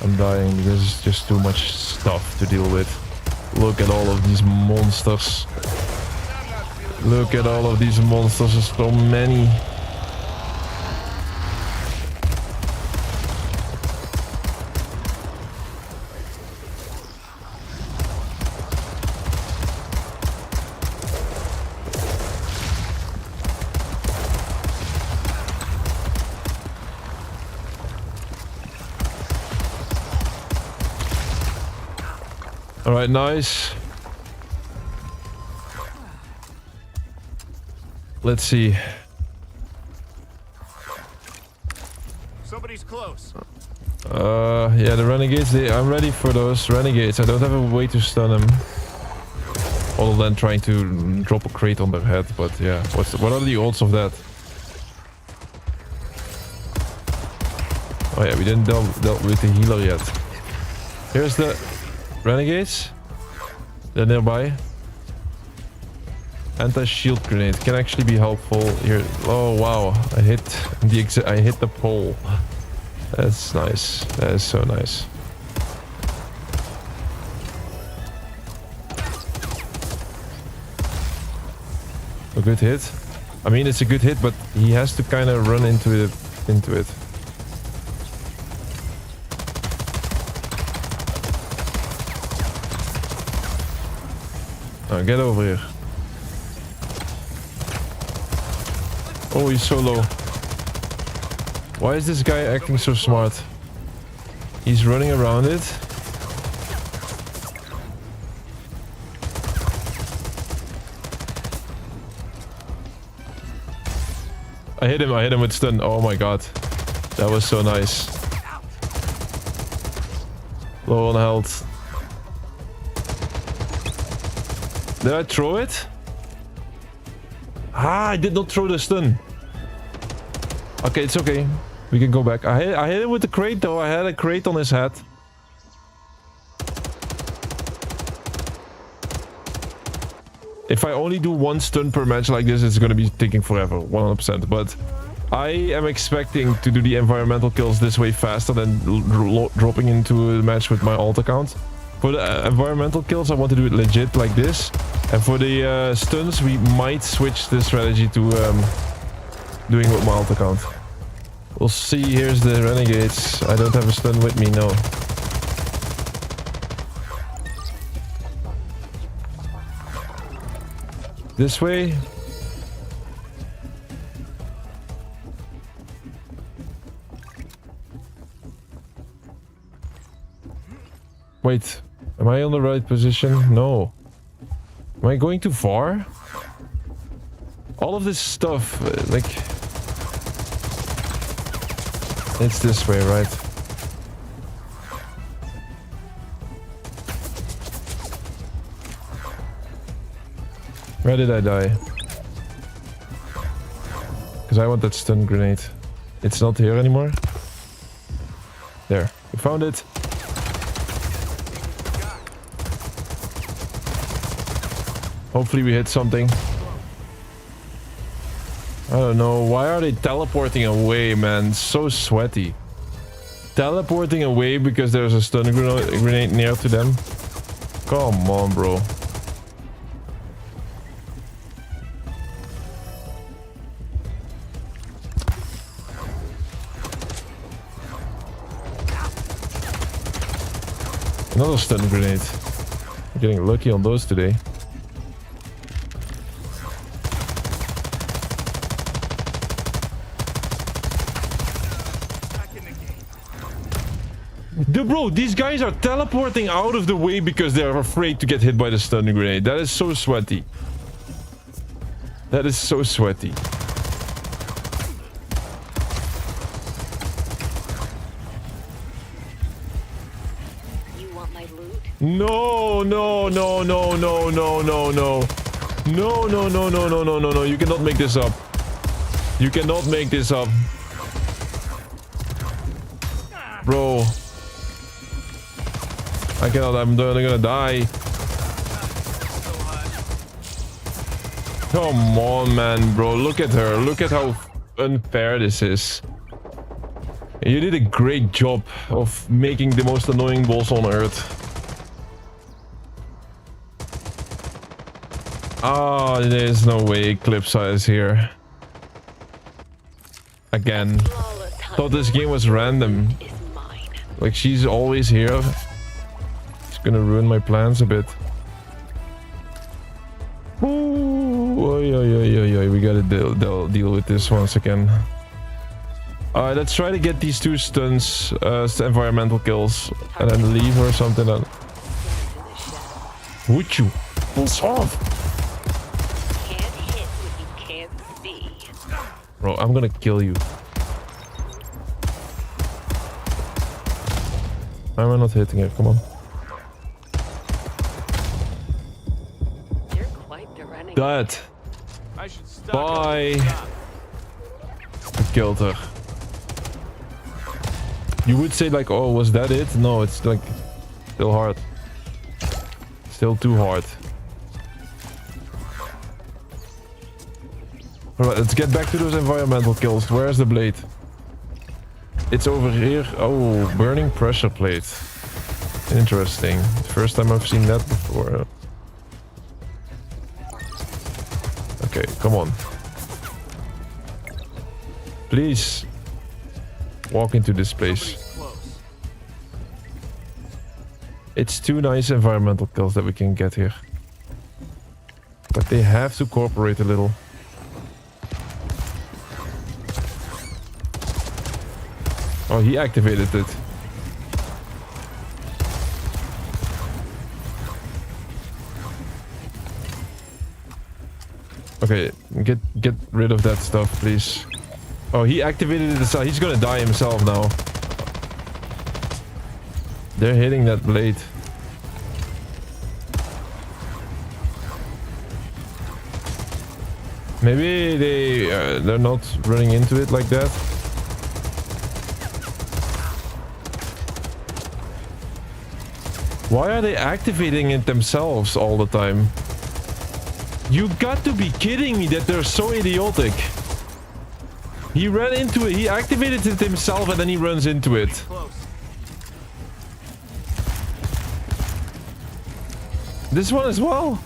I'm dying. There's just too much stuff to deal with. Look at all of these monsters. Look at all of these monsters. There's so many. All right, nice. Let's see. Somebody's close. Yeah, the renegades. I'm ready for those renegades. I don't have a way to stun them, other than trying to drop a crate on their head. But yeah, what are the odds of that? Oh yeah, we didn't dealt with the healer yet. Here's the renegades. They're nearby. Anti-shield grenade can actually be helpful here. Oh wow, I hit the pole. That's nice. That is so nice. A good hit. I mean, it's a good hit, but he has to kind of run into it. Oh, get over here. Oh, he's so low. Why is this guy acting so smart? He's running around it. I hit him with stun. Oh my god. That was so nice. Low on health. Did I throw it? Ah, I did not throw the stun. Okay, it's okay. We can go back. I hit him with the crate though. I had a crate on his head. If I only do one stun per match like this, it's gonna be taking forever, 100%. But I am expecting to do the environmental kills this way faster than dropping into a match with my alt account. For the environmental kills, I want to do it legit like this. And for the stuns, we might switch the strategy to doing with my alt account. We'll see. Here's the renegades. I don't have a stun with me, no. This way. Wait, am I on the right position? No. Am I going too far? All of this stuff, like... It's this way, right? Where did I die? Because I want that stun grenade. It's not here anymore. There, we found it. Hopefully we hit something. I don't know. Why are they teleporting away, man? So sweaty. Teleporting away because there's a stun grenade near to them. Come on, bro. Another stun grenade. I'm getting lucky on those today. Bro, these guys are teleporting out of the way because they're afraid to get hit by the stun grenade. That is so sweaty. That is so sweaty. You want my loot? No, no, no, no, no, no, no, no. No, no, no, no, no, no, no, no. You cannot make this up. You cannot make this up. Bro. I cannot, I'm gonna die. Come on, man, bro. Look at her. Look at how unfair this is. You did a great job of making the most annoying boss on earth. Ah, there's no way Eclipsa is here. Again. Thought this game was random. Like, she's always here. Gonna ruin my plans a bit. Ooh, oy, oy, oy, oy, oy. We gotta deal with this once again. Alright, let's try to get these two stuns, environmental kills, and then leave or something. Would you? Pulse off! Can't hit what you can't see. Bro, I'm gonna kill you. Why am I not hitting it? Come on. That. Bye. I killed her. You would say like, oh, was that it? No, it's like still hard. Still too hard. Alright, let's get back to those environmental kills. Where's the blade? It's over here. Oh, burning pressure plate. Interesting. First time I've seen that before. Okay, come on. Please. Walk into this place. It's two nice environmental kills that we can get here. But they have to cooperate a little. Oh, he activated it. Okay, get rid of that stuff, please. Oh, he activated it himself. He's gonna die himself now. They're hitting that blade. Maybe they're not running into it like that. Why are they activating it themselves all the time? You got to be kidding me that they're so idiotic. He ran into it. He activated it himself and then he runs into it. This one as well.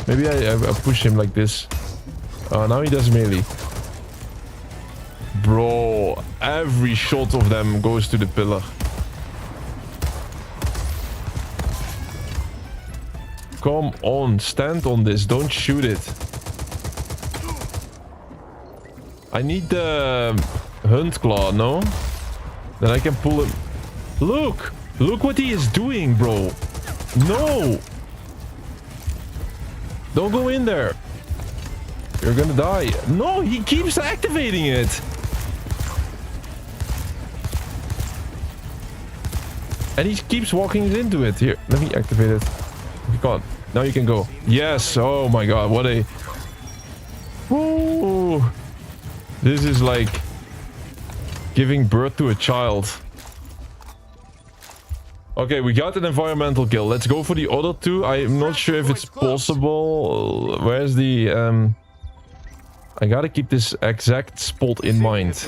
Maybe I push him like this. Now he does melee. Bro, every shot of them goes to the pillar. Come on, stand on this. Don't shoot it. I need the hunt claw, no? Then I can pull him. Look! Look what he is doing, bro. No! Don't go in there. You're gonna die. No, he keeps activating it. And he keeps walking into it. Here, let me activate it. God, now you can go. Yes. Oh my god, what a... Woo! This is like giving birth to a child. Okay, we got an environmental kill. Let's go for the other two. I'm not sure if it's possible. Where's the... I gotta keep this exact spot in mind.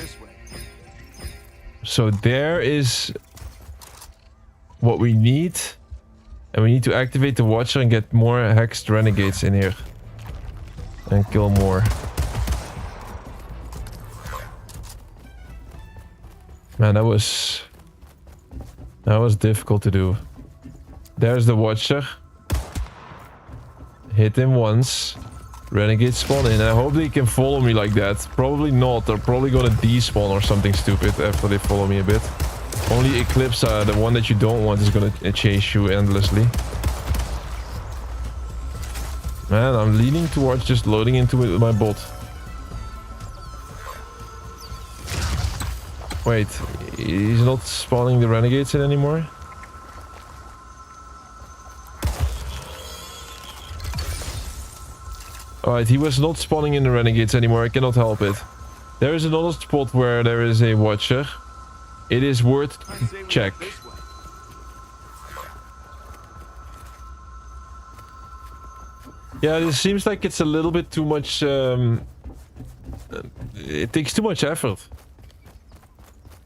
So there is what we need. And we need to activate the Watcher and get more Hexed Renegades in here. And kill more. Man, that was difficult to do. There's the Watcher. Hit him once. Renegade spawn in. I hope they can follow me like that. Probably not. They're probably gonna despawn or something stupid after they follow me a bit. Only Eclipse, the one that you don't want, is gonna chase you endlessly. Man, I'm leaning towards just loading into it with my bot. Wait, he's not spawning the Renegades in anymore? Alright, he was not spawning in the Renegades anymore. I cannot help it. There is another spot where there is a Watcher. It is worth check. Yeah, this seems like it's a little bit too much... it takes too much effort.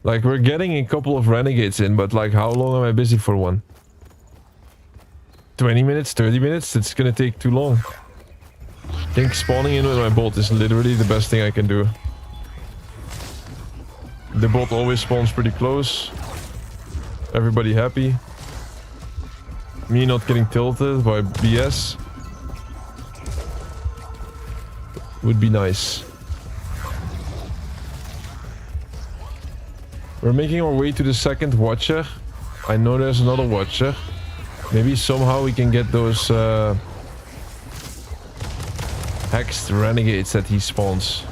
Like, we're getting a couple of Renegades in, but like, how long am I busy for one? 20 minutes, 30 minutes? It's gonna take too long. I think spawning in with my bot is literally the best thing I can do. The bot always spawns pretty close. Everybody happy. Me not getting tilted by BS. Would be nice. We're making our way to the second Watcher. I know there's another Watcher. Maybe somehow we can get those Hexed Renegades that he spawns.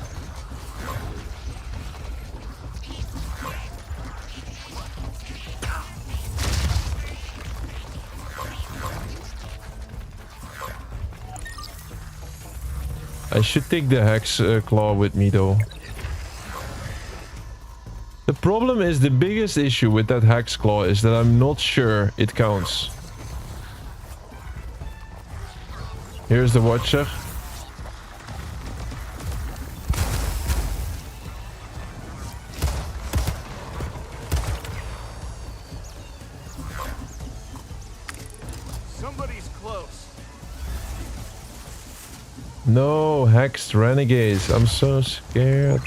I should take the Hex Claw with me though. The problem is, the biggest issue with that Hex Claw is that I'm not sure it counts. Here's the Watcher. Somebody's close. No, Hexed Renegades. I'm so scared.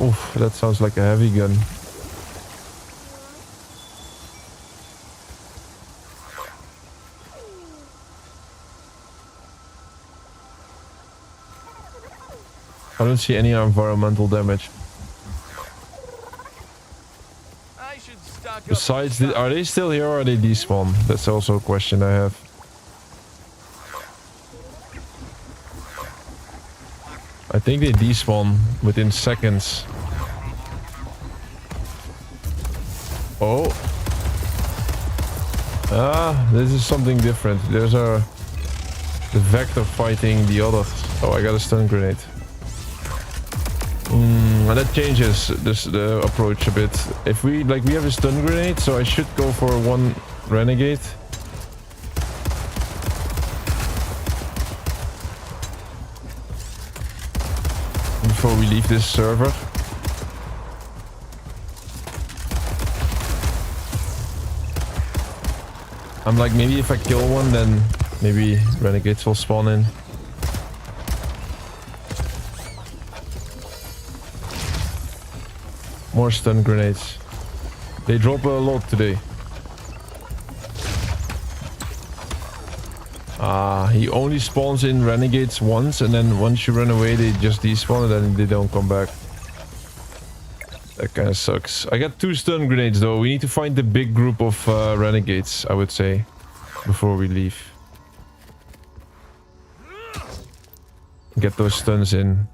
Oof, that sounds like a heavy gun. I don't see any environmental damage. I should stock up. Besides, are they still here or are they despawn? That's also a question I have. I think they despawn within seconds. Oh. Ah, this is something different. There's the Vector fighting the others. Oh, I got a stun grenade. And that changes the approach a bit. If we have a stun grenade, so I should go for one Renegade. before we leave this server. I'm like, maybe if I kill one, then maybe renegades will spawn in. More stun grenades. They drop a lot today. He only spawns in renegades once, and then once you run away, they just despawn and then they don't come back. That kind of sucks. I got 2 stun grenades though. We need to find the big group of renegades, I would say, before we leave. Get those stuns in.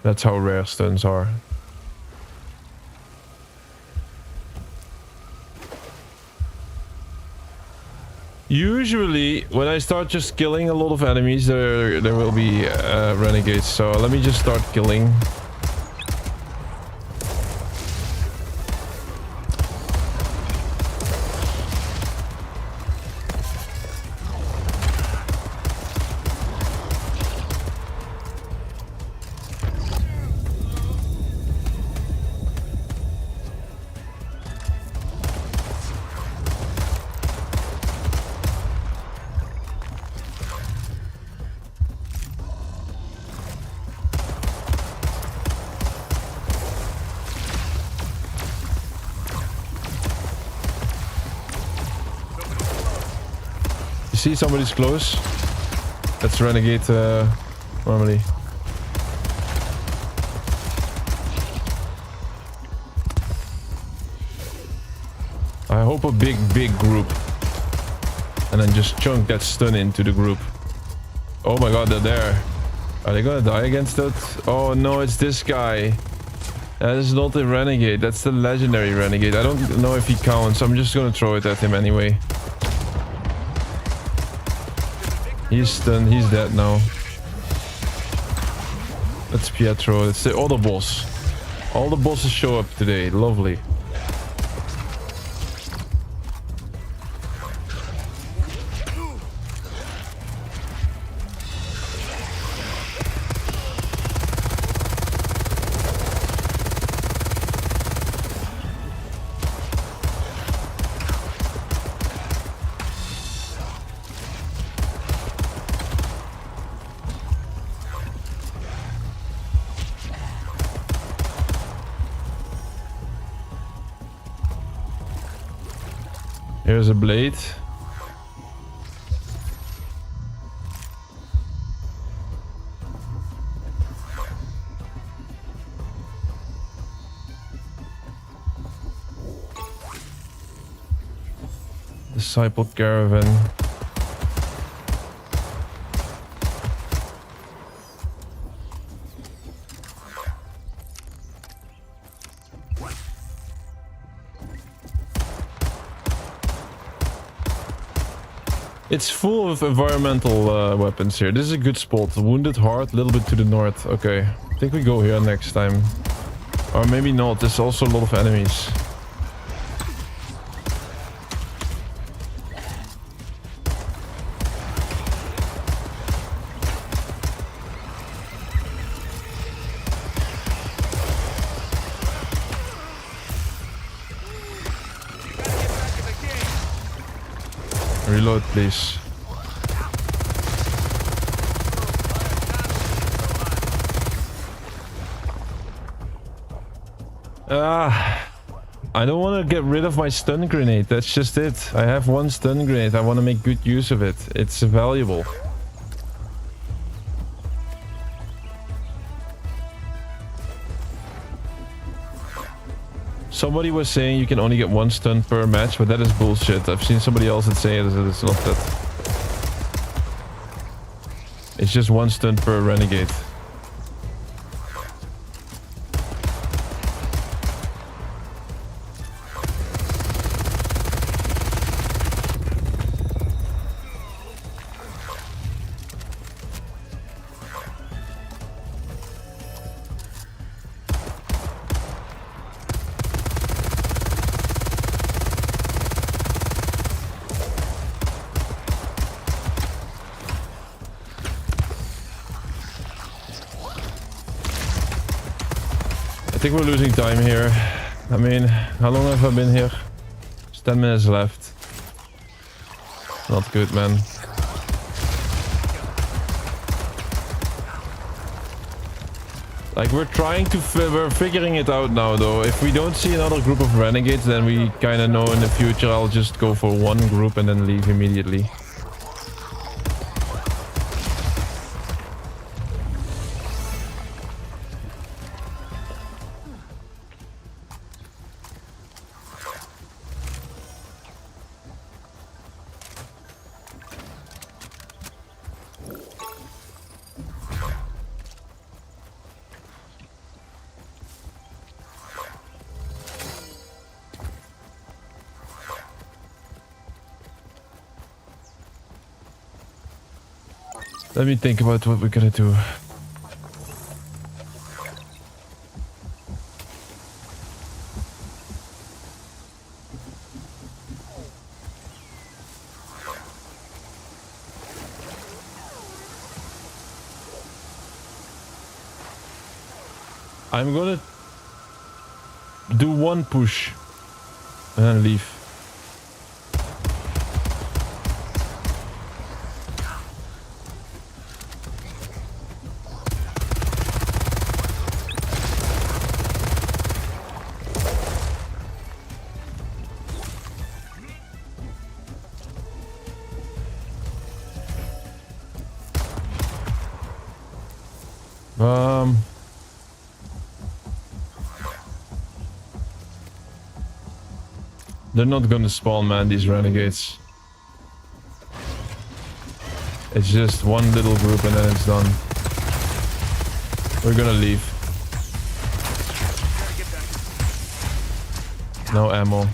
That's how rare stuns are. Usually, when I start just killing a lot of enemies, there will be renegades. So let me just start killing. See, somebody's close. That's renegade normally. I hope a big group. And then just chunk that stun into the group. Oh my god, they're there. Are they gonna die against that? Oh no, it's this guy. That is not a renegade. That's the legendary renegade. I don't know if he counts. I'm just gonna throw it at him anyway. He's stunned. He's dead now. That's Pietro. That's the other boss. All the bosses show up today. Lovely. Here's a blade. Disciple caravan. It's full of environmental weapons here. This is a good spot. Wounded Heart, a little bit to the north. Okay, I think we go here next time. Or maybe not. There's also a lot of enemies. Reload, please. I don't want to get rid of my stun grenade. That's just it. I have 1 stun grenade. I want to make good use of it. It's valuable. Somebody was saying you can only get 1 stun per match, but that is bullshit. I've seen somebody else that say it's not that. It's just 1 stun per renegade. think we're losing time here. I mean, how long have I been here? There's 10 minutes left. Not good, man. Like, we're figuring it out now, though. If we don't see another group of renegades, then we kind of know in the future I'll just go for one group and then leave immediately. Let me think about what we're gonna do. I'm gonna do one push and then leave. They're not gonna spawn, man, these renegades. It's just one little group and then it's done. We're gonna leave. No ammo.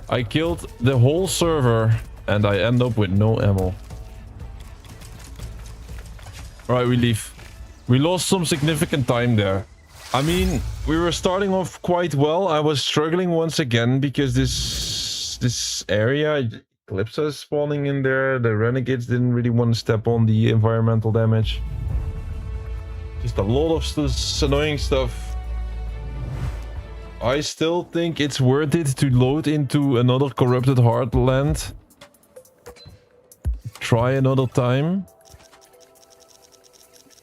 I killed the whole server and I end up with no ammo. Alright, we leave. We lost some significant time there. I mean, we were starting off quite well. I was struggling once again because this area, Eclipse spawning in there. The renegades didn't really want to step on the environmental damage. Just a lot of annoying stuff. I still think it's worth it to load into another corrupted heartland. Try another time.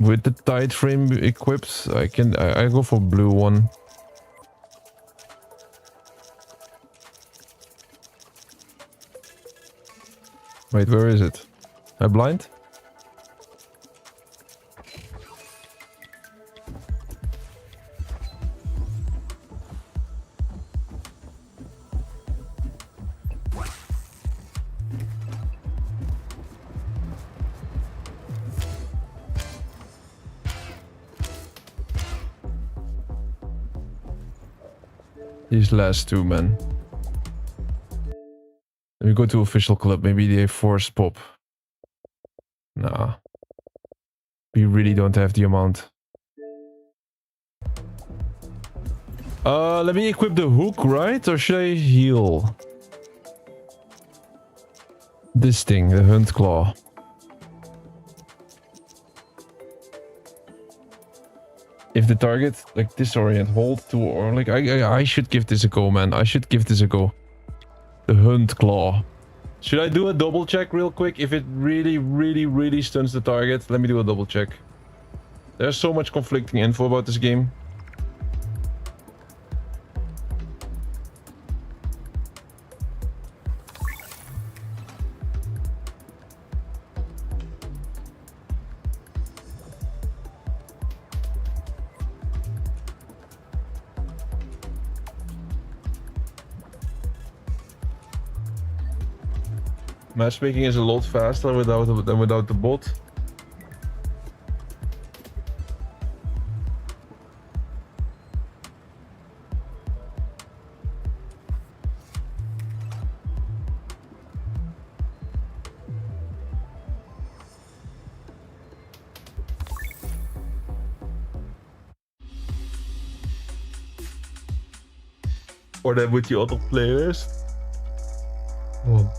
With the tide frame equipped, I go for blue one. Wait, where is it? Am I blind? These last two, man. Let me go to official club. Maybe they force pop. Nah. We really don't have the amount. Let me equip the hook, right? Or should I heal? This thing, the hunt claw. If the target, like, disorient, hold to, or like, I should give this a go, man. I should give this a go. The hunt claw. Should I do a double check real quick? If it really stuns the target, let me do a double check. There's so much conflicting info about this game. Matchmaking is a lot faster than without the bot. Or then with the other players. Oh.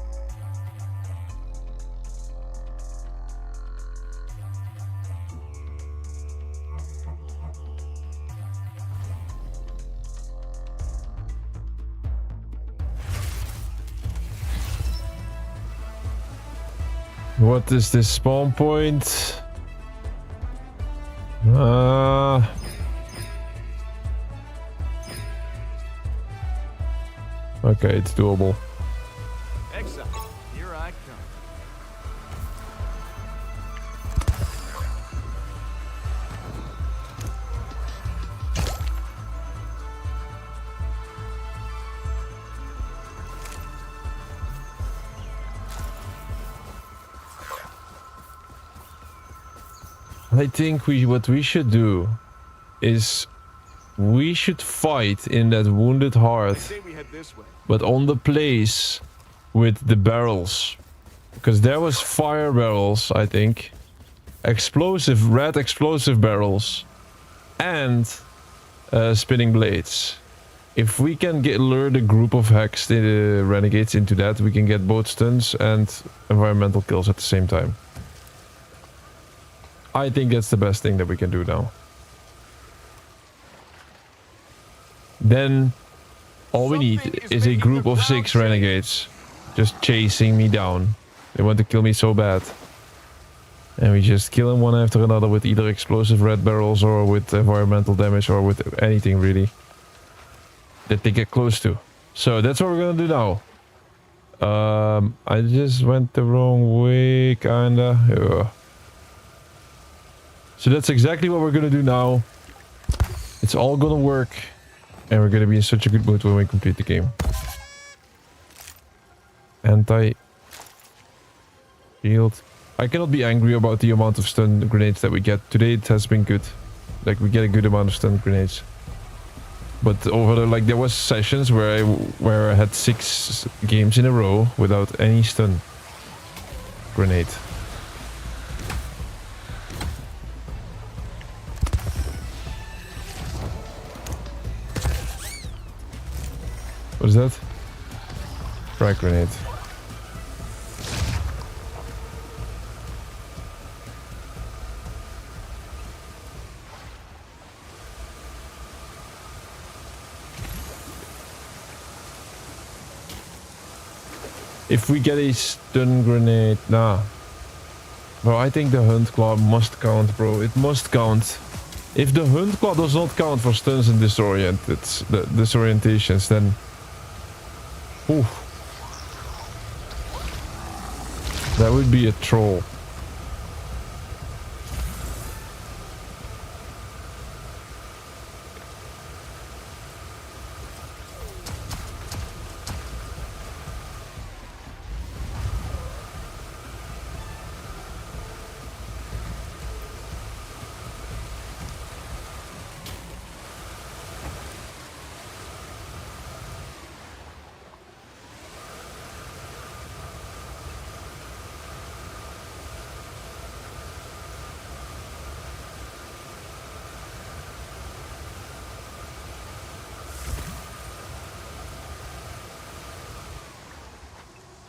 What is this spawn point? Okay, it's doable. Exile, here I come. I think what we should do is we should fight in that wounded heart, Say we head this way. but on the place with the barrels, because there was fire barrels, I think, red explosive barrels, and spinning blades. If we can lure the group of hacks, the renegades, into that, we can get both stuns and environmental kills at the same time. I think that's the best thing that we can do now. Then all we need is a group of 6 renegades just chasing me down. They want to kill me so bad. And we just kill them one after another with either explosive red barrels or with environmental damage or with anything really that they get close to. So that's what we're gonna do now. I just went the wrong way, kinda. Yeah. So that's exactly what we're gonna do now. It's all gonna work. And we're gonna be in such a good mood when we complete the game. Anti-shield. I cannot be angry about the amount of stun grenades that we get. Today it has been good. Like, we get a good amount of stun grenades. But there was sessions where I had 6 games in a row without any stun grenade. What is that? Frag grenade. If we get a stun grenade, nah. Bro, I think the Hunt Claw must count, bro. It must count. If the Hunt Claw does not count for stuns and disorientations, then... Ooh. That would be a troll.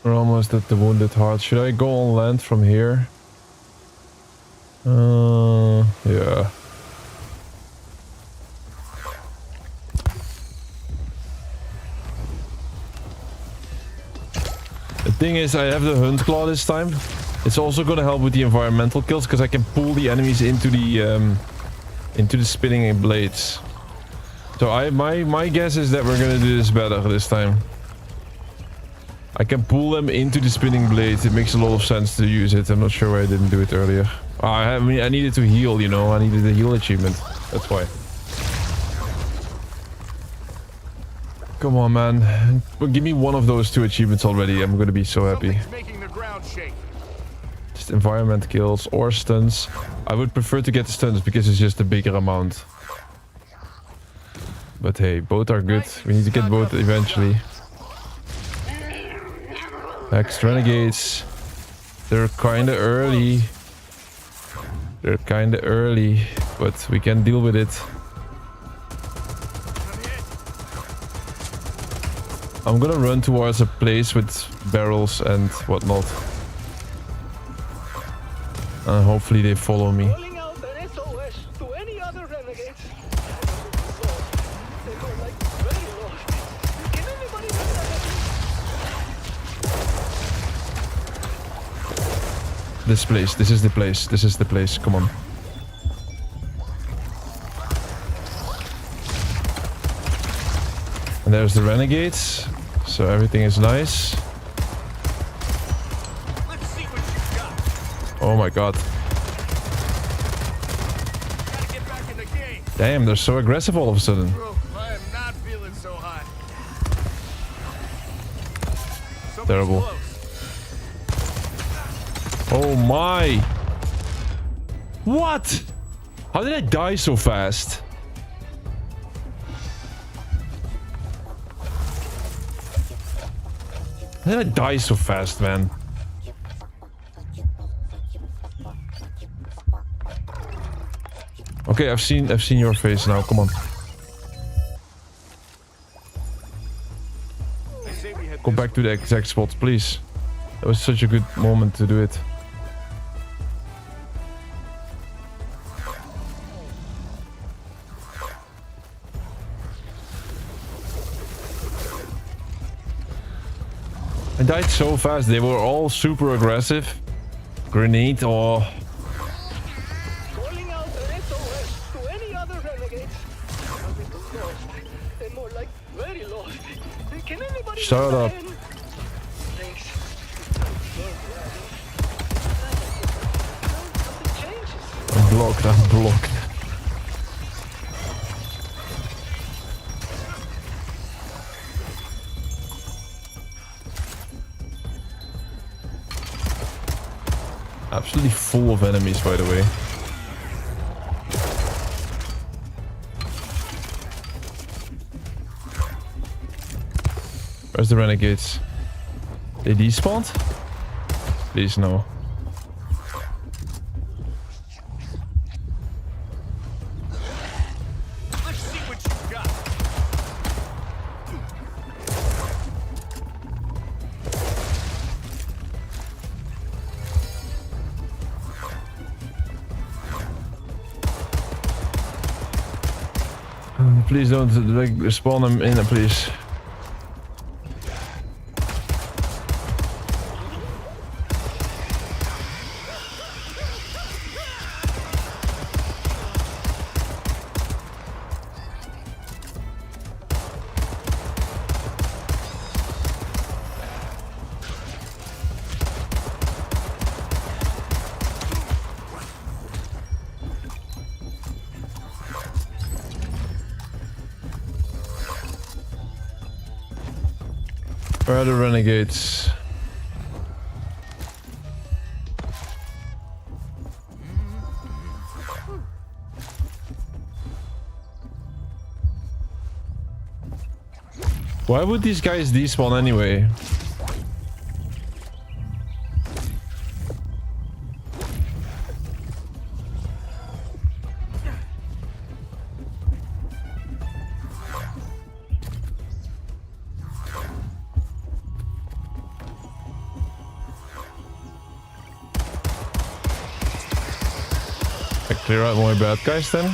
We're almost at the wounded heart. Should I go on land from here? Yeah. The thing is, I have the Hunt Claw this time. It's also gonna help with the environmental kills because I can pull the enemies into the spinning blades. So my guess is that we're gonna do this better this time. I can pull them into the spinning blades. It makes a lot of sense to use it. I'm not sure why I didn't do it earlier. I needed to heal, you know. I needed the heal achievement. That's why. Come on, man. Well, give me one of those 2 achievements already. I'm gonna be so happy. Making the ground shake. Just environment kills or stuns. I would prefer to get the stuns because it's just a bigger amount. But hey, both are good. We need to get both eventually. Next renegades. They're kinda early. But we can deal with it. I'm gonna run towards a place with barrels and whatnot. And hopefully they follow me. Calling out an SOS to any other renegades. They go like very lost. Can anybody lend a hand? this place. This is the place. This is the place. Come on. And there's the renegades. So everything is nice. Let's see what you got. Oh my god. Gotta get back in the game. Damn, they're so aggressive all of a sudden. Bro, I am not feeling so hot. Something's Terrible. close. Oh my. What? How did I die so fast? How did I die so fast, man? Okay, I've seen your face now. Come on. They say we had Go back to the exact spot, please. That was such a good moment to do it. I died so fast. They were all super aggressive. Grenade, oh. Calling out an SOS to any other renegades. Nothing lost. They're more like very lost. Can anybody Shut up. lend a hand? Thanks. Nothing changes. I'm blocked, I'm blocked. Absolutely full of enemies, by the way. Where's the renegades? They despawned? Please no. Let's see what you got. Please don't spawn them in, please. Where are the renegades? Why would these guys despawn anyway? Clear out more bad guys then.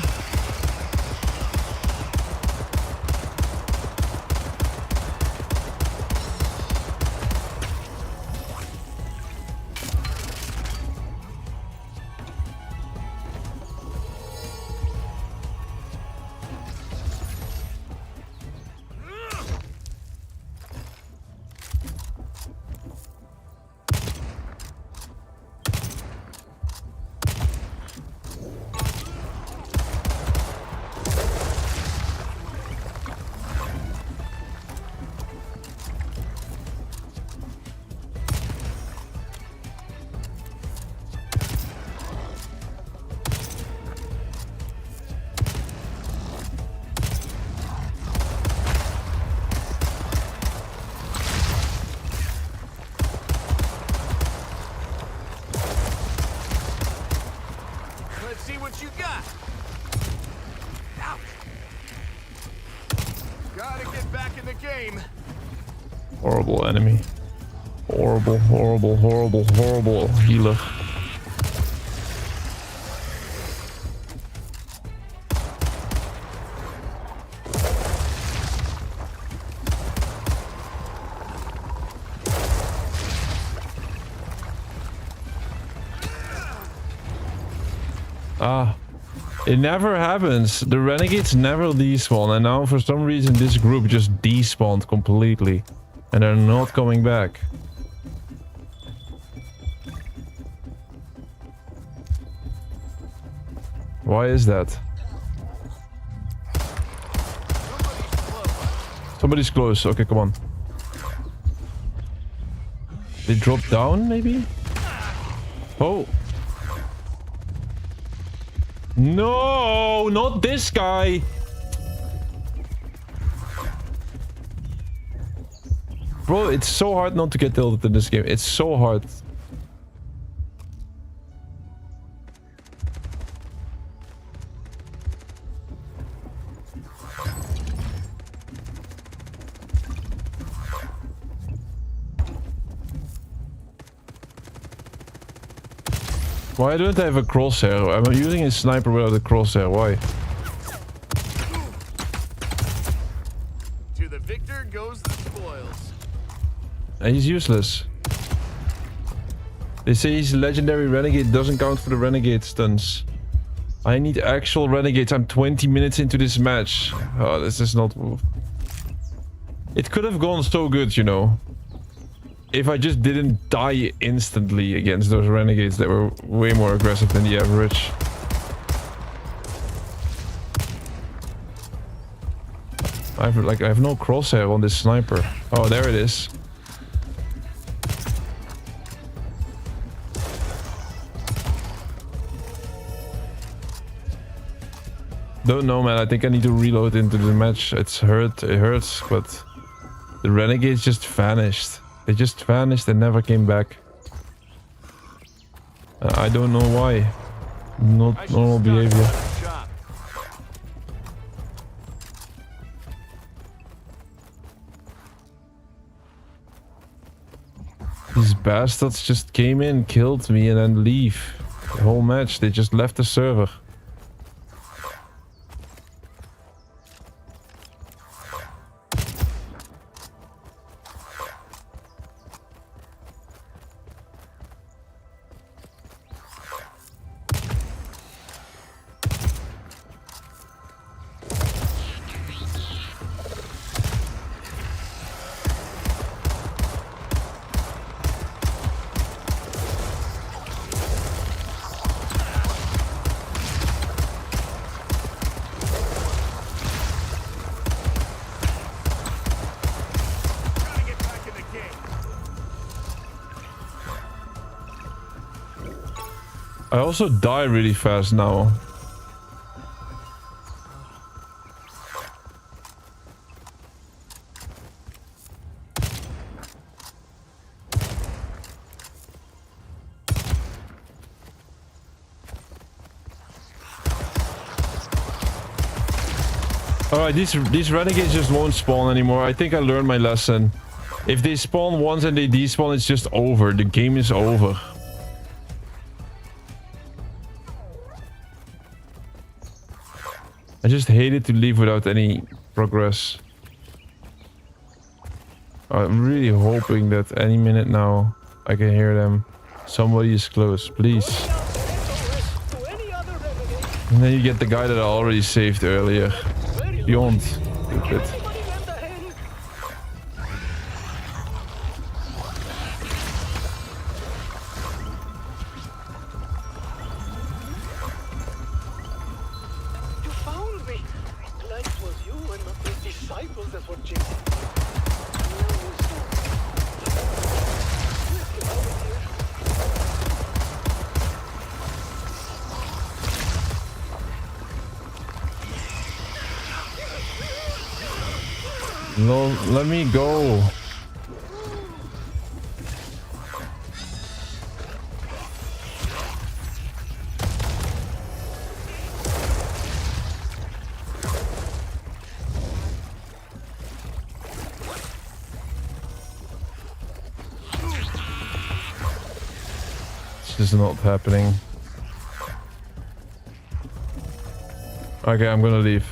Let's see what you got. Ouch. Gotta get back in the game. Horrible enemy. Horrible, horrible, horrible, horrible healer. Ah. It never happens. The renegades never despawn, and now for some reason this group just despawned completely. And they're not coming back. Why is that? Somebody's close. Okay, come on. They dropped down, maybe? Oh. No, not this guy. Bro, it's so hard not to get tilted in this game. It's so hard. Why don't I have a crosshair? I'm using a sniper without a crosshair. Why? To the victor goes the spoils. And he's useless. They say he's a legendary renegade. Doesn't count for the renegade stunts. I need actual renegades. I'm 20 minutes into this match. Oh, this is not... It could have gone so good, you know. If I just didn't die instantly against those renegades that were way more aggressive than the average. I have no crosshair on this sniper. Oh, there it is. Don't know, man. I think I need to reload into the match. It hurts, but the renegades just vanished. They just vanished and never came back. I don't know why. Not normal behavior. These bastards just came in, killed me, and then leave. The whole match, they just left the server. I also die really fast now. Alright, these renegades just won't spawn anymore. I think I learned my lesson. If they spawn once and they despawn, it's just over. The game is over. I just hated to leave without any progress. I'm really hoping that any minute now I can hear them. Somebody is close, please. And then you get the guy that I already saved earlier. Beyond stupid. No, let me go. This is not happening. Okay, I'm gonna leave.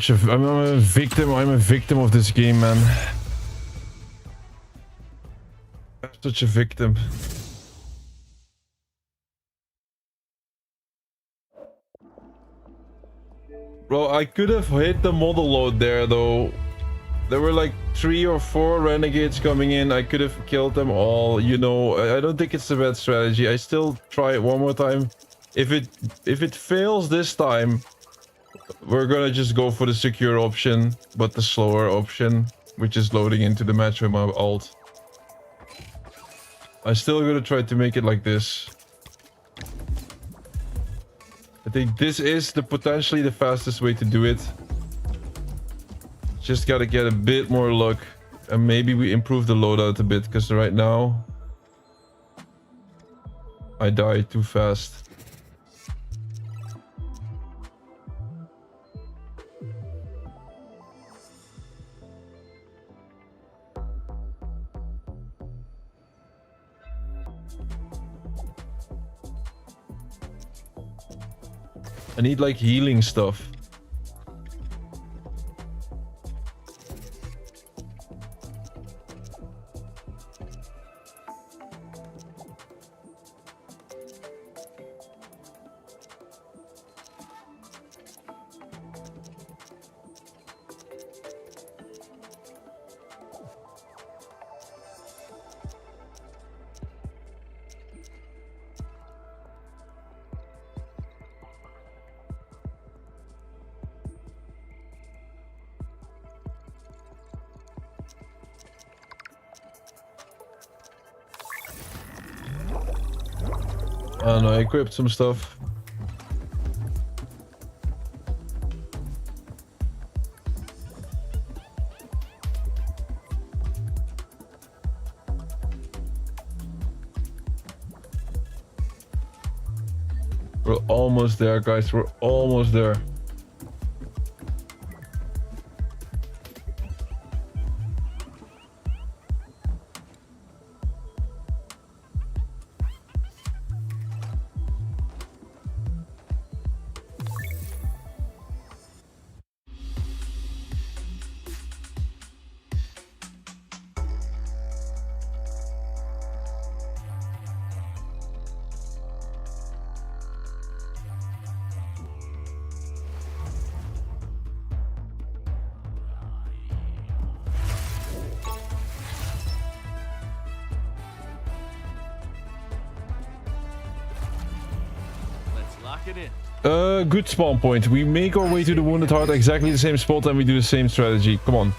I'm a victim. I'm a victim of this game, man. Such a victim. Bro, I could have hit the model load there though. There were like 3 or 4 renegades coming in. I could have killed them all. You know, I don't think it's a bad strategy. I still try it one more time. If it fails this time, we're gonna just go for the secure option, but the slower option, which is loading into the match with my ult. I still gonna try to make it like this. I think this is potentially the fastest way to do it. Just gotta get a bit more luck. And maybe we improve the loadout a bit, because right now I die too fast. I need like healing stuff. I don't know, I equipped some stuff. We're almost there, guys. We're almost there. Good spawn point. We make our way to the wounded heart, exactly the same spot, and we do the same strategy. Come on.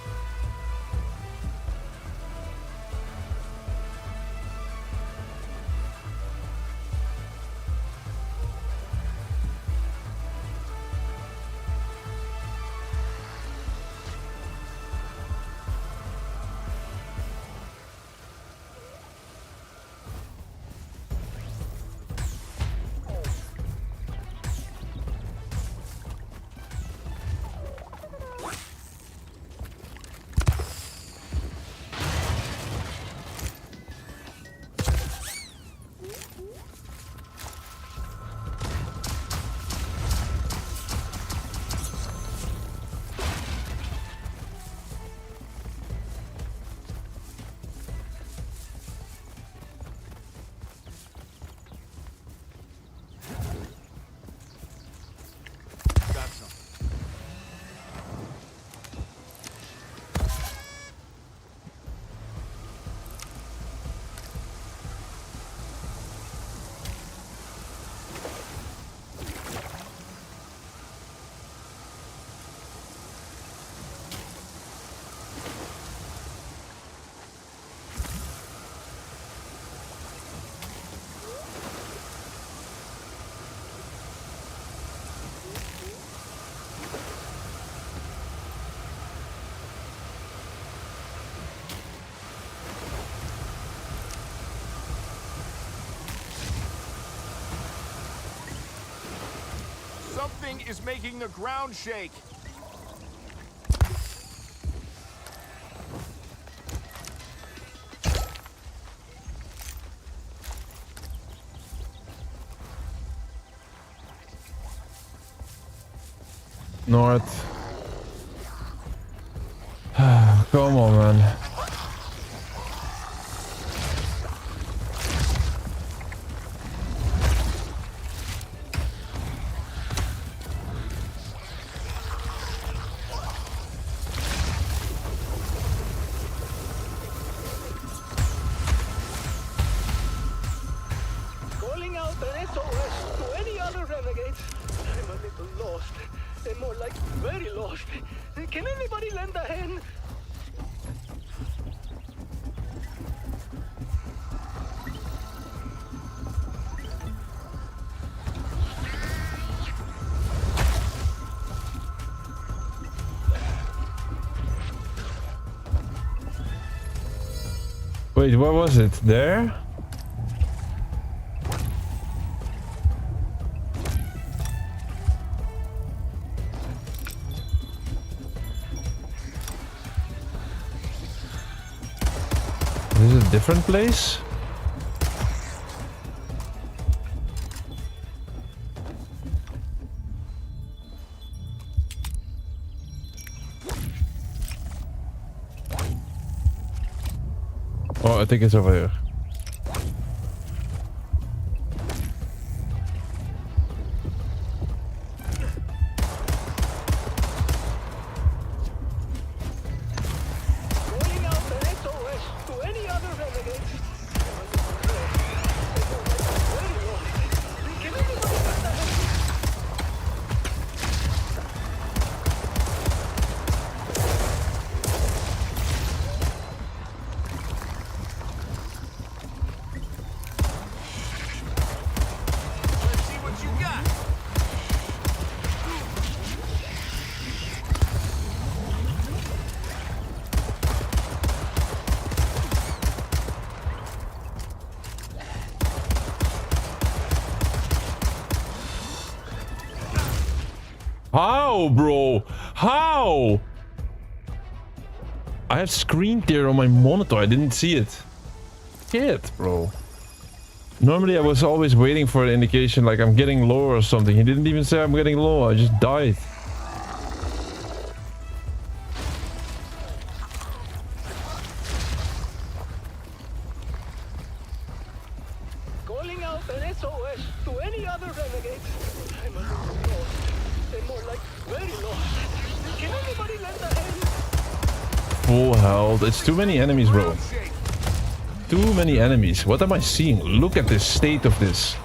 Something is making the ground shake. North. Come on, man. lost. They're more like very lost. Can anybody lend a hand? Wait, where was it? There? This is a different place? Oh, I think it's over here. Rolling out the SOS to any other renegades. Very lost. Can anybody lend a hand? Let's see what you got. How, bro? How? I have screen tear on my monitor. I didn't see it. Shit, bro. Normally I was always waiting for an indication like I'm getting low or something. He didn't even say I'm getting low. I just died. Calling out an SOS to any other renegades. I'm a little lost. They're more like very lost. Can anybody lend a hand? Full health. It's too many enemies, bro. Ground shake. Too many enemies. What am I seeing? Look at the state of this.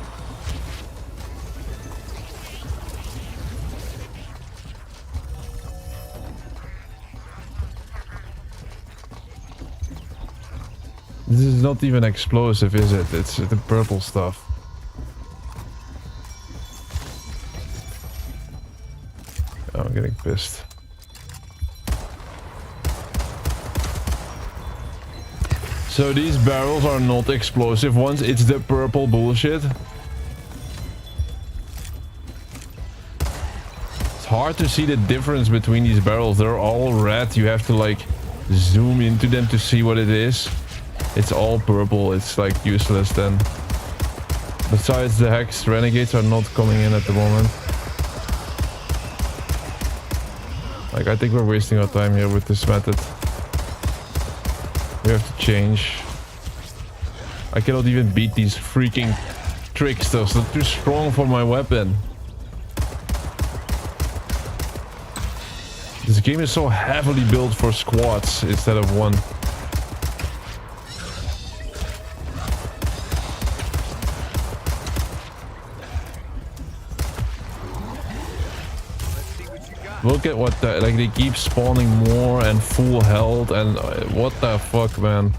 This is not even explosive, is it? It's the purple stuff. Oh, I'm getting pissed. So these barrels are not explosive ones, it's the purple bullshit. It's hard to see the difference between these barrels. They're all red. You have to like zoom into them to see what it is. It's all purple. It's like useless then. Besides, the Hex renegades are not coming in at the moment. Like, I think we're wasting our time here with this method. We have to change. I cannot even beat these freaking tricksters. They're too strong for my weapon. This game is so heavily built for squads instead of one. Look at what the, like, they keep spawning more and full health and what the fuck, man.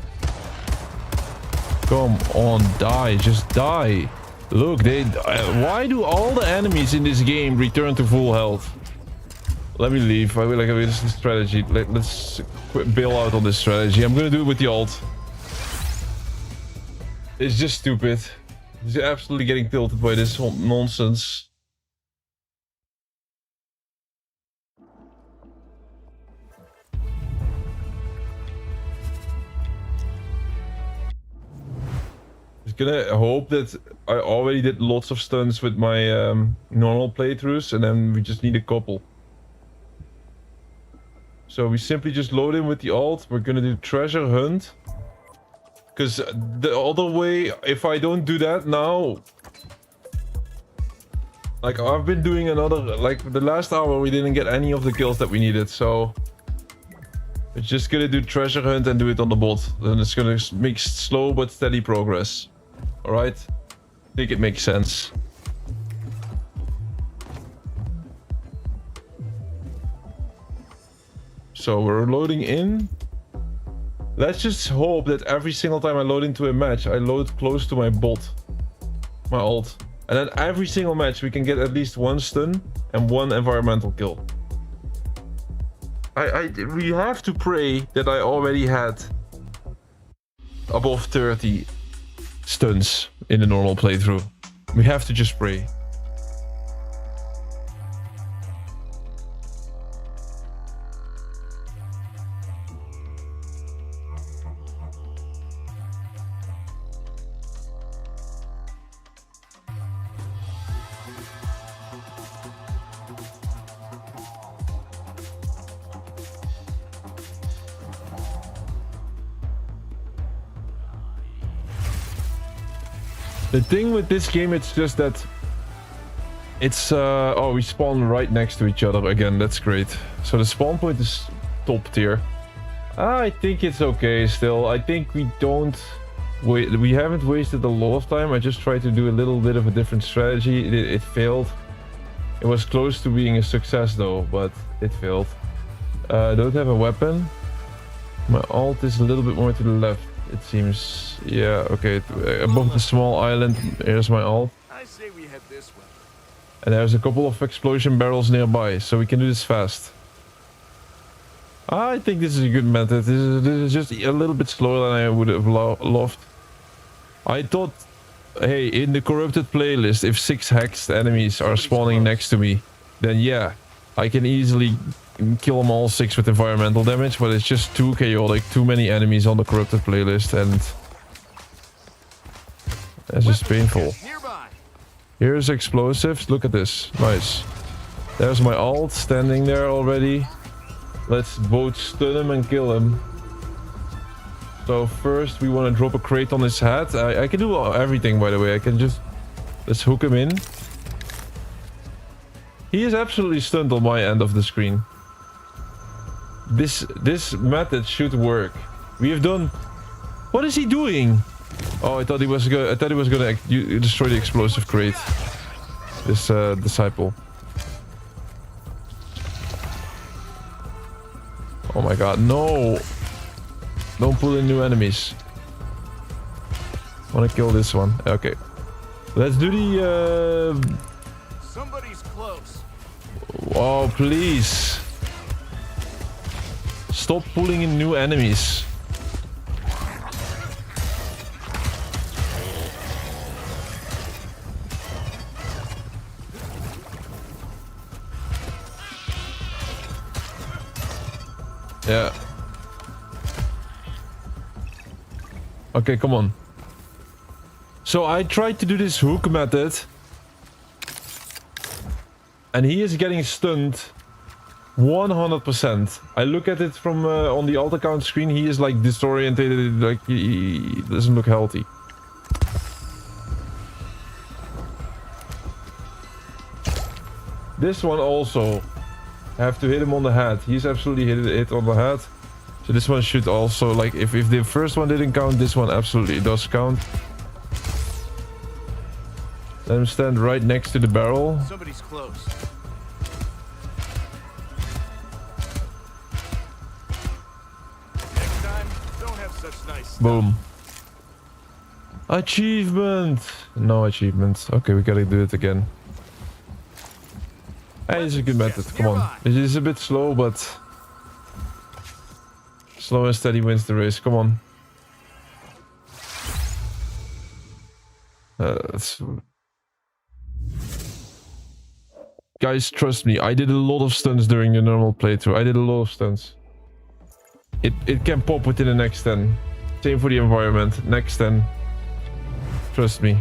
Come on, die, just die. Look, they why do all the enemies in this game return to full health? Let me leave. I will like this is the strategy. Let's quit bail out on this strategy. I'm gonna do it with the ult. It's just stupid. He's absolutely getting tilted by this whole nonsense. Just gonna hope that I already did lots of stunts with my normal playthroughs, and then we just need a couple. So we simply just load in with the ult. We're gonna do treasure hunt. Because the other way, if I don't do that now... Like, I've been doing another... Like, the last hour we didn't get any of the kills that we needed, so... We're just gonna do treasure hunt and do it on the bot. Then it's gonna make slow but steady progress. Alright? I think it makes sense. So we're loading in. Let's just hope that every single time I load into a match, I load close to my bot. My ult. And then every single match we can get at least 1 stun and 1 environmental kill. We have to pray that I already had above 30 stuns in the normal playthrough. We have to just pray. The thing with this game, it's just that it's oh, we spawn right next to each other again. That's great. So the spawn point is top tier. I think it's okay still. I think we haven't wasted a lot of time. I just tried to do a little bit of a different strategy. It failed. It was close to being a success though, but it failed. Don't have a weapon. My ult is a little bit more to the left. It seems, yeah, okay. Above the small island, here's my ult. I say we head this way. And there's a couple of explosion barrels nearby, so we can do this fast. I think this is a good method. This is just a little bit slower than I would have loved. I thought, hey, in the corrupted playlist, if 6 hexed enemies are spawning next to me, then yeah, I can easily kill them all 6 with environmental damage, but it's just too chaotic, too many enemies on the corrupted playlist, and that's just painful. Here's explosives. Look at this. Nice. There's my ult standing there already. Let's both stun him and kill him. So first we want to drop a crate on his head. I can do everything, by the way. I can just... Let's hook him in. He is absolutely stunned on my end of the screen. This method should work. We have done... What is he doing? Oh, I thought he was gonna destroy the explosive crate. This disciple. Oh my god, no! Don't pull in new enemies. Wanna kill this one. Okay. Let's do the Somebody's close. Oh, please. Stop pulling in new enemies. Yeah. Okay, come on. So I tried to do this hook method. And he is getting stunned 100%. I look at it from on the alt account screen. He is like disorientated, like he doesn't look healthy. This one also. I have to hit him on the head. He's absolutely hit on the head. So this one should also, like, if the first one didn't count, this one absolutely does count. Let him stand right next to the barrel. Somebody's close. Next time, don't have such nice stuff. Boom. Achievement. No achievement. Okay, we gotta do it again. Hey, this is a good method. Come on. It is a bit slow, but slow and steady wins the race. Come on. Guys, trust me. I did a lot of stunts during the normal playthrough. I did a lot of stunts. It can pop within the next 10. Same for the environment. Next 10. Trust me.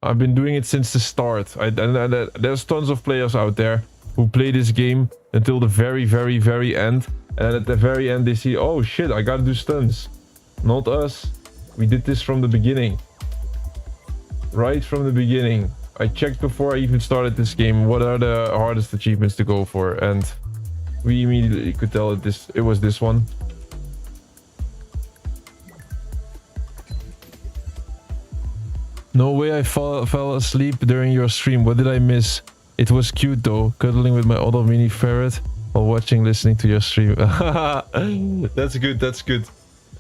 I've been doing it since the start. There's tons of players out there who play this game until the very, very, very end. And at the very end they see, oh shit, I gotta do stunts. Not us. We did this from the beginning. Right from the beginning. I checked before I even started this game what are the hardest achievements to go for. And we immediately could tell it was this one. No way I fell asleep during your stream. What did I miss? It was cute though, cuddling with my other mini ferret while watching, listening to your stream. That's good. That's good.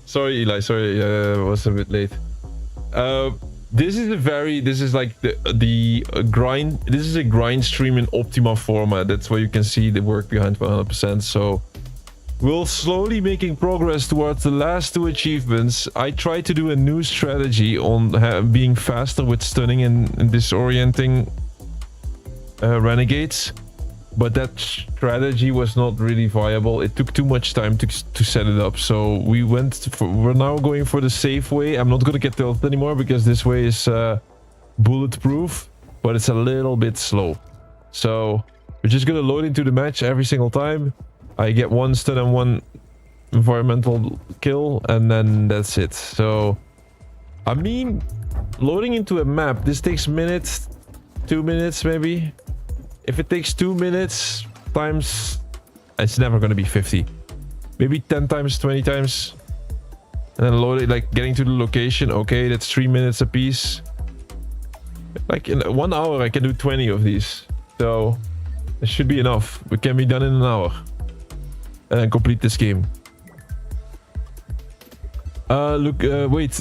Sorry, Eli. Sorry, I was a bit late. This is like the grind. This is a grind stream in Optima format. That's where you can see the work behind 100%. So we're slowly making progress towards the last 2 achievements. I tried to do a new strategy on being faster with stunning and disorienting renegades, but that strategy was not really viable. It took too much time to set it up, so we're now going for the safe way. I'm not gonna get tilted anymore because this way is bulletproof, but it's a little bit slow. So we're just gonna load into the match every single time. I get 1 stun and 1 environmental kill, and then that's it. So I mean, loading into a map, this takes minutes, 2 minutes maybe. If it takes 2 minutes times, it's never going to be 50. Maybe 10 times, 20 times. And then load it, like getting to the location. Okay, that's 3 minutes a piece. Like in 1 hour, I can do 20 of these. So it should be enough. It can be done in an hour. And then complete this game. Look, wait.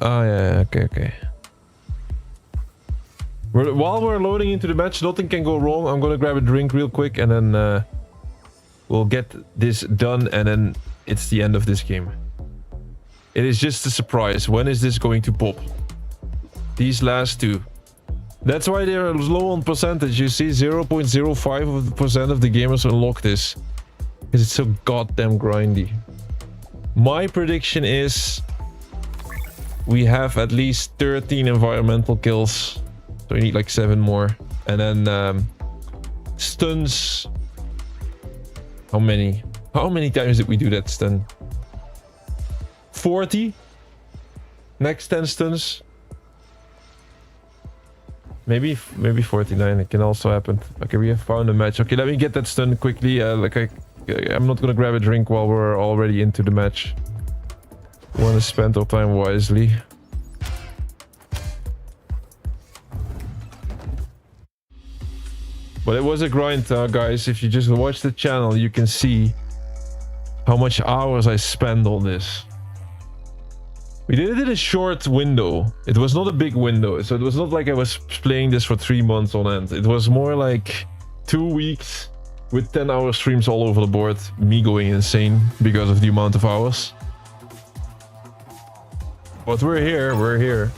Yeah, okay. While we're loading into the match, nothing can go wrong. I'm gonna grab a drink real quick and then we'll get this done, and then it's the end of this game. It is just a surprise. When is this going to pop? These last 2. That's why they're low on percentage. You see 0.05% of the gamers unlock this. Because it's so goddamn grindy. My prediction is we have at least 13 environmental kills. So we need like 7 more. And then stuns. How many? How many times did we do that stun? 40? Next 10 stuns? Maybe 49. It can also happen. Okay, we have found a match. Okay, let me get that stun quickly. I'm not gonna grab a drink while we're already into the match. We want to spend our time wisely. But it was a grind, guys. If you just watch the channel, you can see how much hours I spend on this. We did it in a short window. It was not a big window. So it was not like I was playing this for 3 months on end. It was more like 2 weeks with 10-hour streams all over the board. Me going insane because of the amount of hours. But we're here.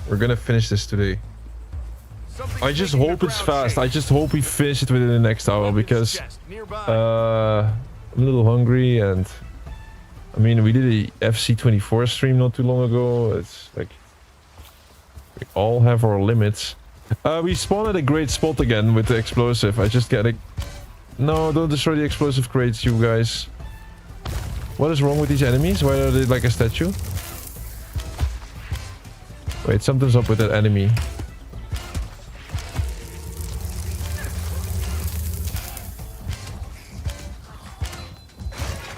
We're gonna finish this today. I just hope it's fast. I just hope we finish it within the next hour because I'm a little hungry, and I mean, we did a FC24 stream not too long ago. It's like we all have our limits. We spawn at a great spot again with the explosive. I just gotta... No, don't destroy the explosive crates, you guys. What is wrong with these enemies? Why are they like a statue? Wait, something's up with that enemy.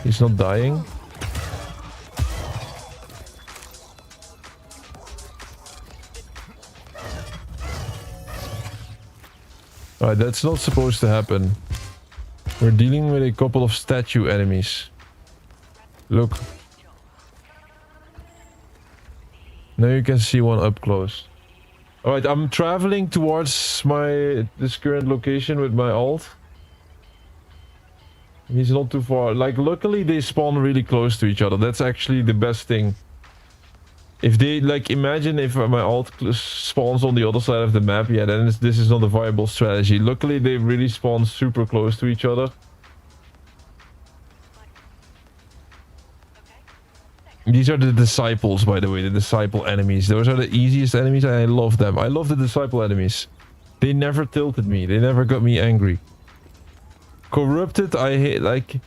He's not dying. Alright, that's not supposed to happen. We're dealing with a couple of statue enemies. Look. Now you can see one up close. Alright, I'm traveling towards this current location with my ult. He's not too far. Like, luckily they spawn really close to each other. That's actually the best thing. If they, like, imagine if my ult spawns on the other side of the map, yeah, then this is not a viable strategy. Luckily they really spawn super close to each other. These are the disciples, by the way, the disciple enemies. Those are the easiest enemies, and I love them. I love the disciple enemies. They never tilted me. They never got me angry. Corrupted, I hate, like...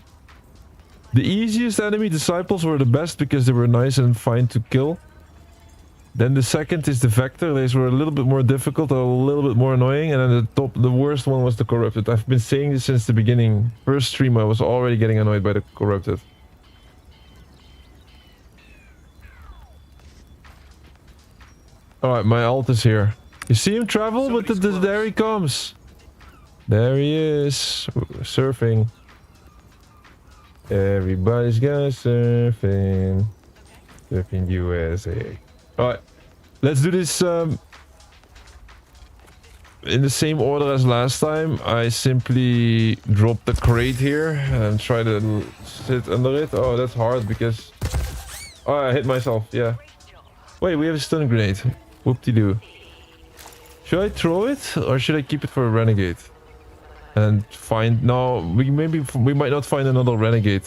The easiest enemy disciples were the best because they were nice and fine to kill. Then the second is the Vector. These were a little bit more difficult, a little bit more annoying. And then the worst one was the Corrupted. I've been saying this since the beginning. First stream I was already getting annoyed by the Corrupted. Alright, my ult is here. You see him travel? But there he comes. There he is, surfing. Everybody's going surfing. Surfing USA. Alright, let's do this in the same order as last time. I simply drop the crate here and try to sit under it. Oh, that's hard because... Oh, I hit myself, yeah. Wait, we have a stun grenade. Whoop-de-doo. Should I throw it or should I keep it for a renegade? And find... No, we might not find another renegade.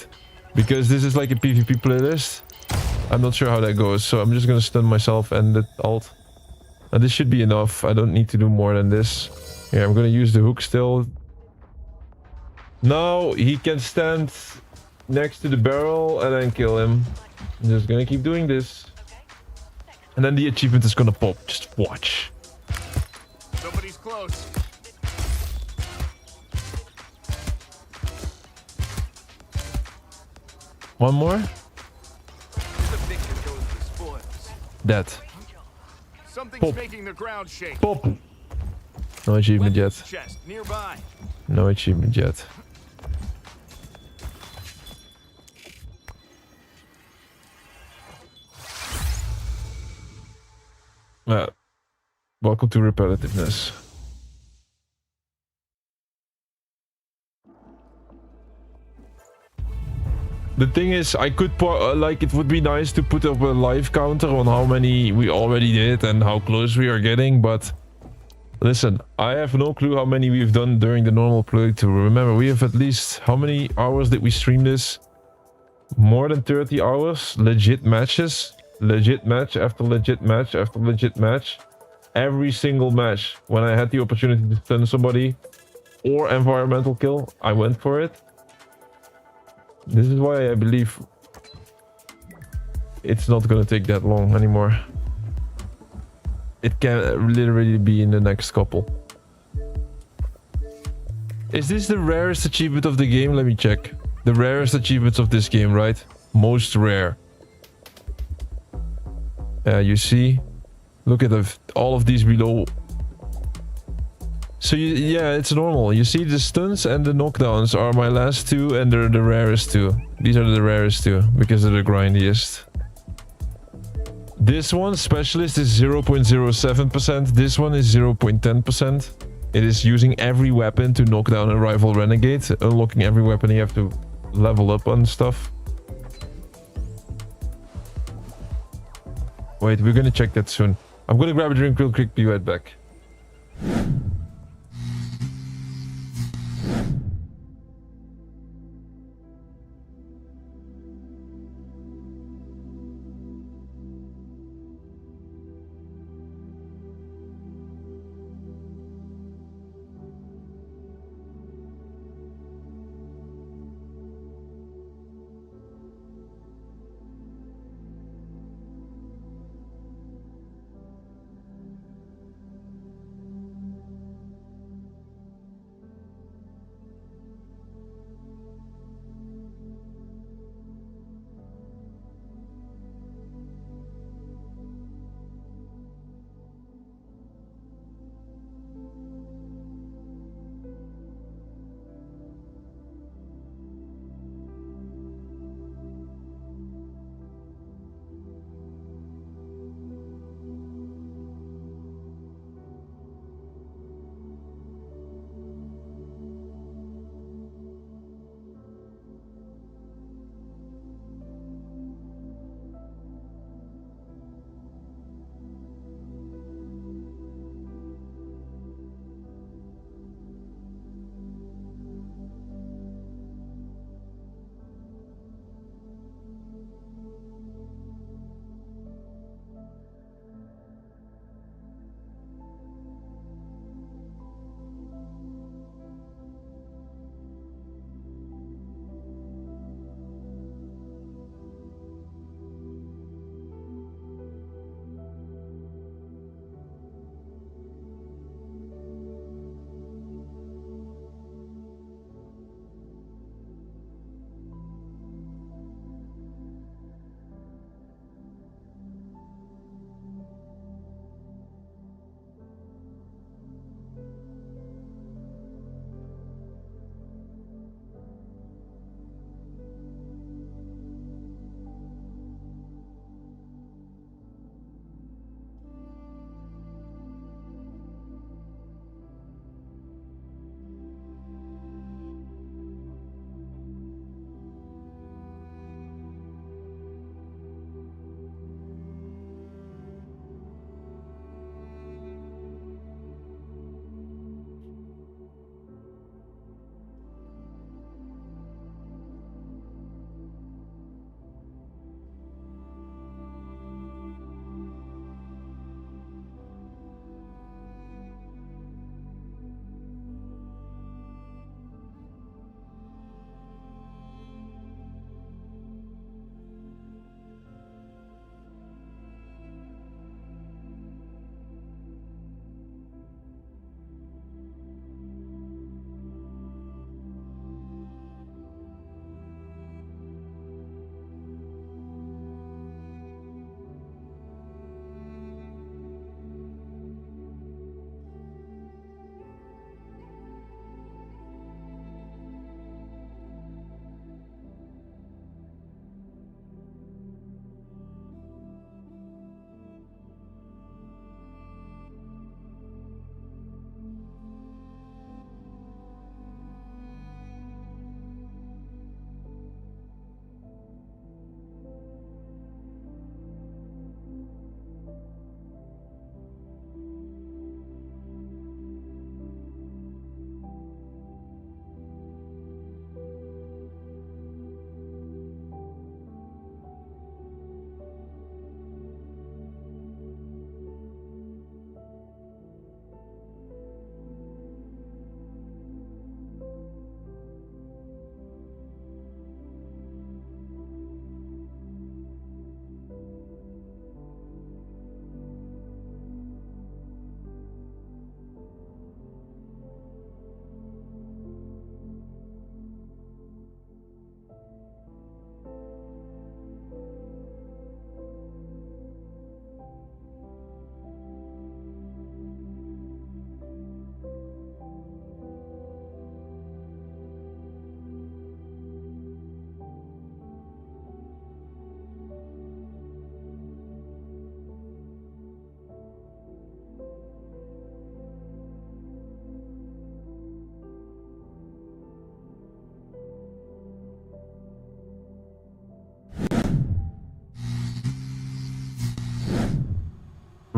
Because this is like a PvP playlist. I'm not sure how that goes, so I'm just gonna stun myself and the ult. And this should be enough. I don't need to do more than this. Yeah, I'm gonna use the hook still. Now he can stand next to the barrel and then kill him. I'm just gonna keep doing this. And then the achievement is gonna pop. Just watch. Somebody's close. One more? The victor goes the spoils. That. Something's Pop. making the ground shake. Pop! No achievement yet. Chest nearby. No achievement yet. Welcome to repetitiveness. The thing is, I could put, like, it would be nice to put up a live counter on how many we already did and how close we are getting, but listen, I have no clue how many we've done during the normal playthrough. Remember, we have at least, how many hours did we stream this? More than 30 hours, legit matches, legit match after legit match after legit match. Every single match, when I had the opportunity to stun somebody or environmental kill, I went for it. This is why I believe it's not gonna take that long anymore. It can literally be in the next couple. Is this the rarest achievement of the game? Let me check. The rarest achievements of this game, right? Most rare. You see? Look at all of these below. So yeah, it's normal. You see the stuns and the knockdowns are my last two and they're the rarest two. These are the rarest two because they're the grindiest. This one, Specialist, is 0.07%. This one is 0.10%. It is using every weapon to knock down a rival renegade. Unlocking every weapon, you have to level up on stuff. Wait, we're gonna check that soon. I'm gonna grab a drink real quick, be right back.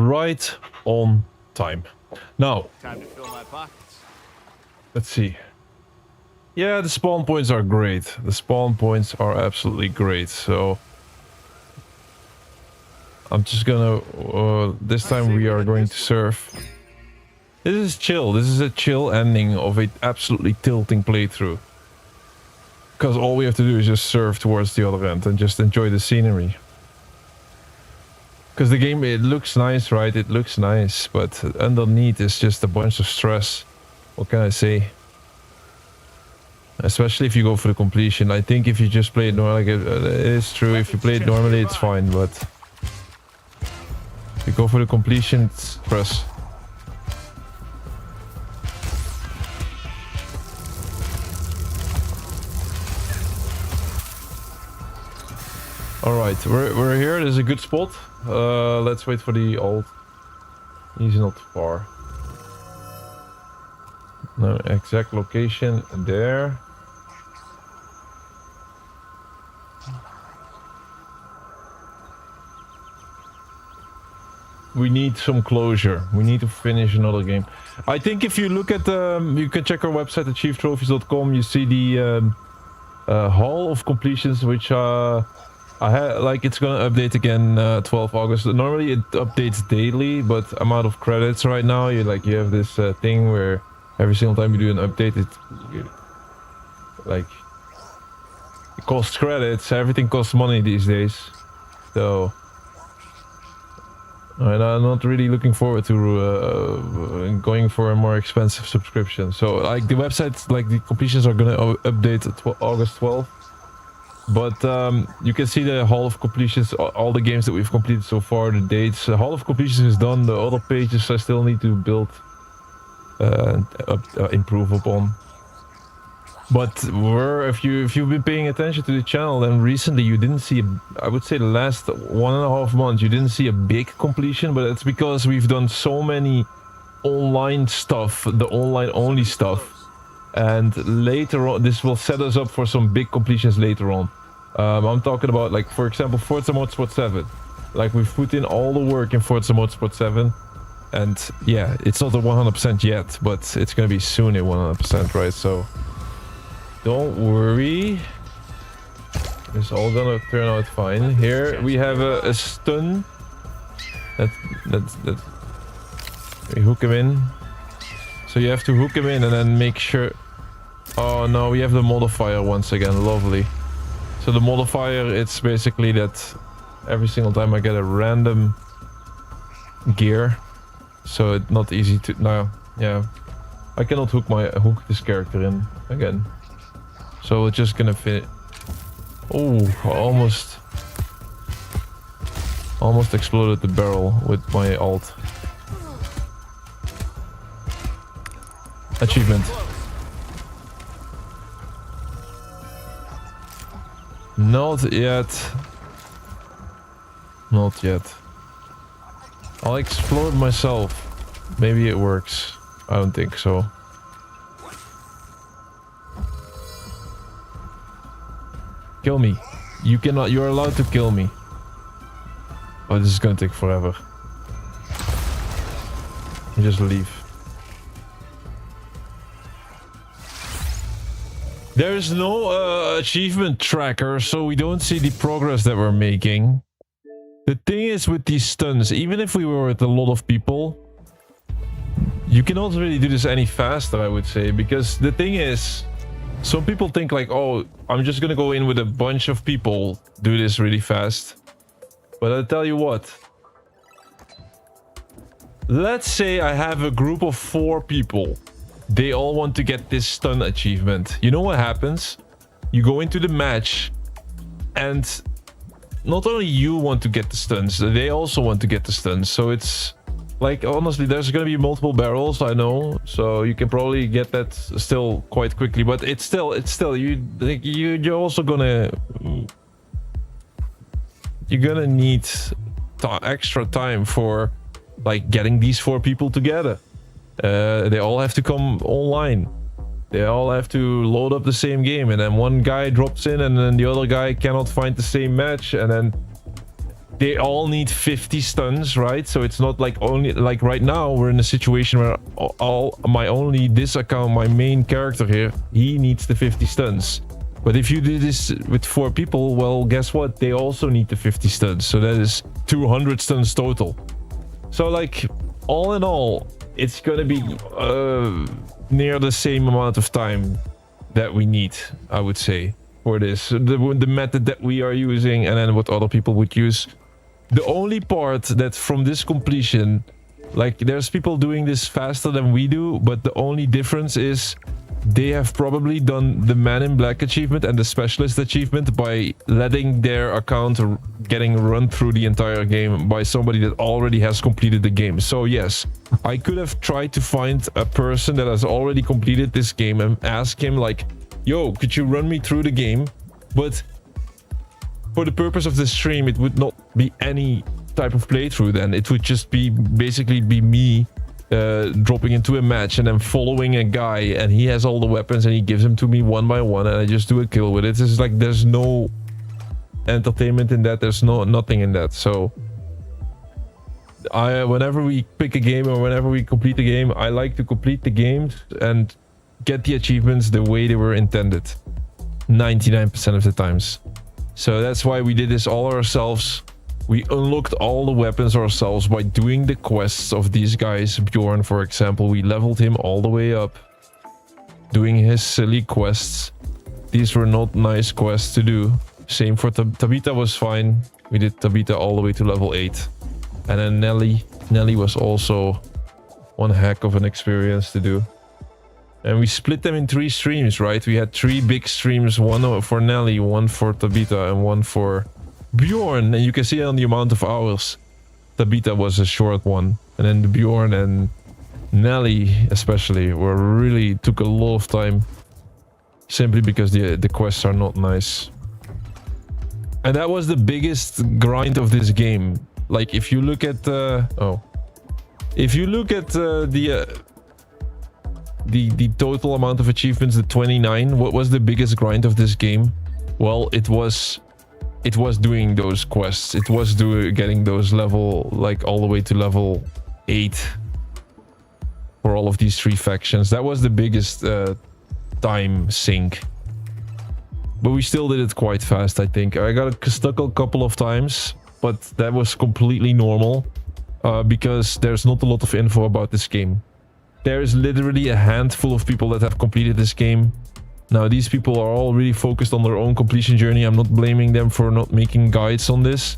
right on time. Now, Time to fill my pockets. let's see. Yeah, the spawn points are great. The spawn points are absolutely great. So I'm just gonna this time we are going to surf. This is chill. This is a chill ending of a absolutely tilting playthrough. Because all we have to do is just surf towards the other end and just enjoy the scenery. Because the game, it looks nice, right? It looks nice, but underneath is just a bunch of stress. What can I say? Especially if you go for the completion. I think if you just play it normally, like it is true. If you play it normally, it's fine, but if you go for the completion, it's stress. Alright, we're here. There's a good spot. Let's wait for the ult. He's not far. No exact location there. We need some closure. We need to finish another game. I think if you look at you can check our website at chieftrophies.com. You see the Hall of Completions, which I had, like, it's gonna update again 12 August. Normally it updates daily, but I'm out of credits right now. You have this thing where every single time you do an update, it costs credits. Everything costs money these days. So, and I'm not really looking forward to going for a more expensive subscription. So, like, the website, like, the completions are gonna update August 12th. But you can see the Hall of Completions, all the games that we've completed so far, the dates. The Hall of Completions is done. The other pages I still need to build, improve upon. But if you've been paying attention to the channel, then recently you didn't see, I would say the last 1.5 months, you didn't see a big completion. But it's because we've done so many online stuff, the online only stuff. And later on, this will set us up for some big completions later on. I'm talking about, like, for example, Forza Motorsport 7. Like, we've put in all the work in Forza Motorsport 7. And yeah, it's not a 100% yet, but it's gonna be soon a 100%, right? So don't worry. It's all gonna turn out fine. Here we have a stun. That we hook him in. So you have to hook him in and then make sure... Oh no, we have the modifier once again. Lovely. So the modifier, it's basically that every single time I get a random gear. So it's not easy to... No, yeah. I cannot hook this character in again. So we're just gonna fit... Oh, almost exploded the barrel with my ult. Achievement. Not yet. Not yet. I'll explode myself. Maybe it works. I don't think so. Kill me. You cannot. You're allowed to kill me. Oh, this is gonna take forever. Just leave. There's no achievement tracker, so we don't see the progress that we're making. The thing is with these stuns, even if we were with a lot of people, you cannot really do this any faster, I would say, because the thing is, some people think like, oh, I'm just gonna go in with a bunch of people, do this really fast. But I'll tell you what. Let's say I have a group of 4 people. They all want to get this stun achievement. You know what happens? You go into the match and not only you want to get the stuns, they also want to get the stuns. So it's like, honestly, there's gonna be multiple barrels, I know. So you can probably get that still quite quickly, but it's still you're also gonna need extra time for like getting these 4 people together. They all have to come online. They all have to load up the same game, and then one guy drops in and then the other guy cannot find the same match, and then they all need 50 stuns, right? So it's not like only like right now we're in a situation where this account, my main character here, he needs the 50 stuns. But if you do this with 4 people, well, guess what? They also need the 50 stuns. So that is 200 stuns total. So like all in all, it's gonna be near the same amount of time that we need, I would say, for this. The method that we are using and then what other people would use. The only part that from this completion, like there's people doing this faster than we do, but the only difference is they have probably done the Man in Black achievement and the Specialist achievement by letting their account getting run through the entire game by somebody that already has completed the game. So yes, I could have tried to find a person that has already completed this game and ask him like, yo, could you run me through the game? But for the purpose of the stream, it would not be any type of playthrough then. It would just be basically be me dropping into a match and then following a guy, and he has all the weapons and he gives them to me one by one and I just do a kill with it. It's like there's no entertainment in that. There's nothing in that. So whenever we pick a game or whenever we complete a game, I like to complete the games and get the achievements the way they were intended 99% of the times. So that's why we did this all ourselves. We unlocked all the weapons ourselves by doing the quests of these guys. Bjorn, for example, we leveled him all the way up doing his silly quests. These were not nice quests to do. Same for Tabitha was fine. We did Tabitha all the way to level 8. And then Nelly was also one heck of an experience to do. And we split them in 3 streams, right? We had 3 big streams, one for Nelly, one for Tabitha, and one for Bjorn. And you can see on the amount of hours, Tabitha was a short one. And then the Bjorn and Nelly especially took a lot of time. Simply because the quests are not nice. And that was the biggest grind of this game. Like if you look at the total amount of achievements, the 29, what was the biggest grind of this game? Well, it was doing those quests. It was getting those level, like all the way to level 8 for all of these 3 factions. That was the biggest time sink. But we still did it quite fast, I think. I got stuck a couple of times, but that was completely normal because there's not a lot of info about this game. There is literally a handful of people that have completed this game. Now, these people are all really focused on their own completion journey. I'm not blaming them for not making guides on this.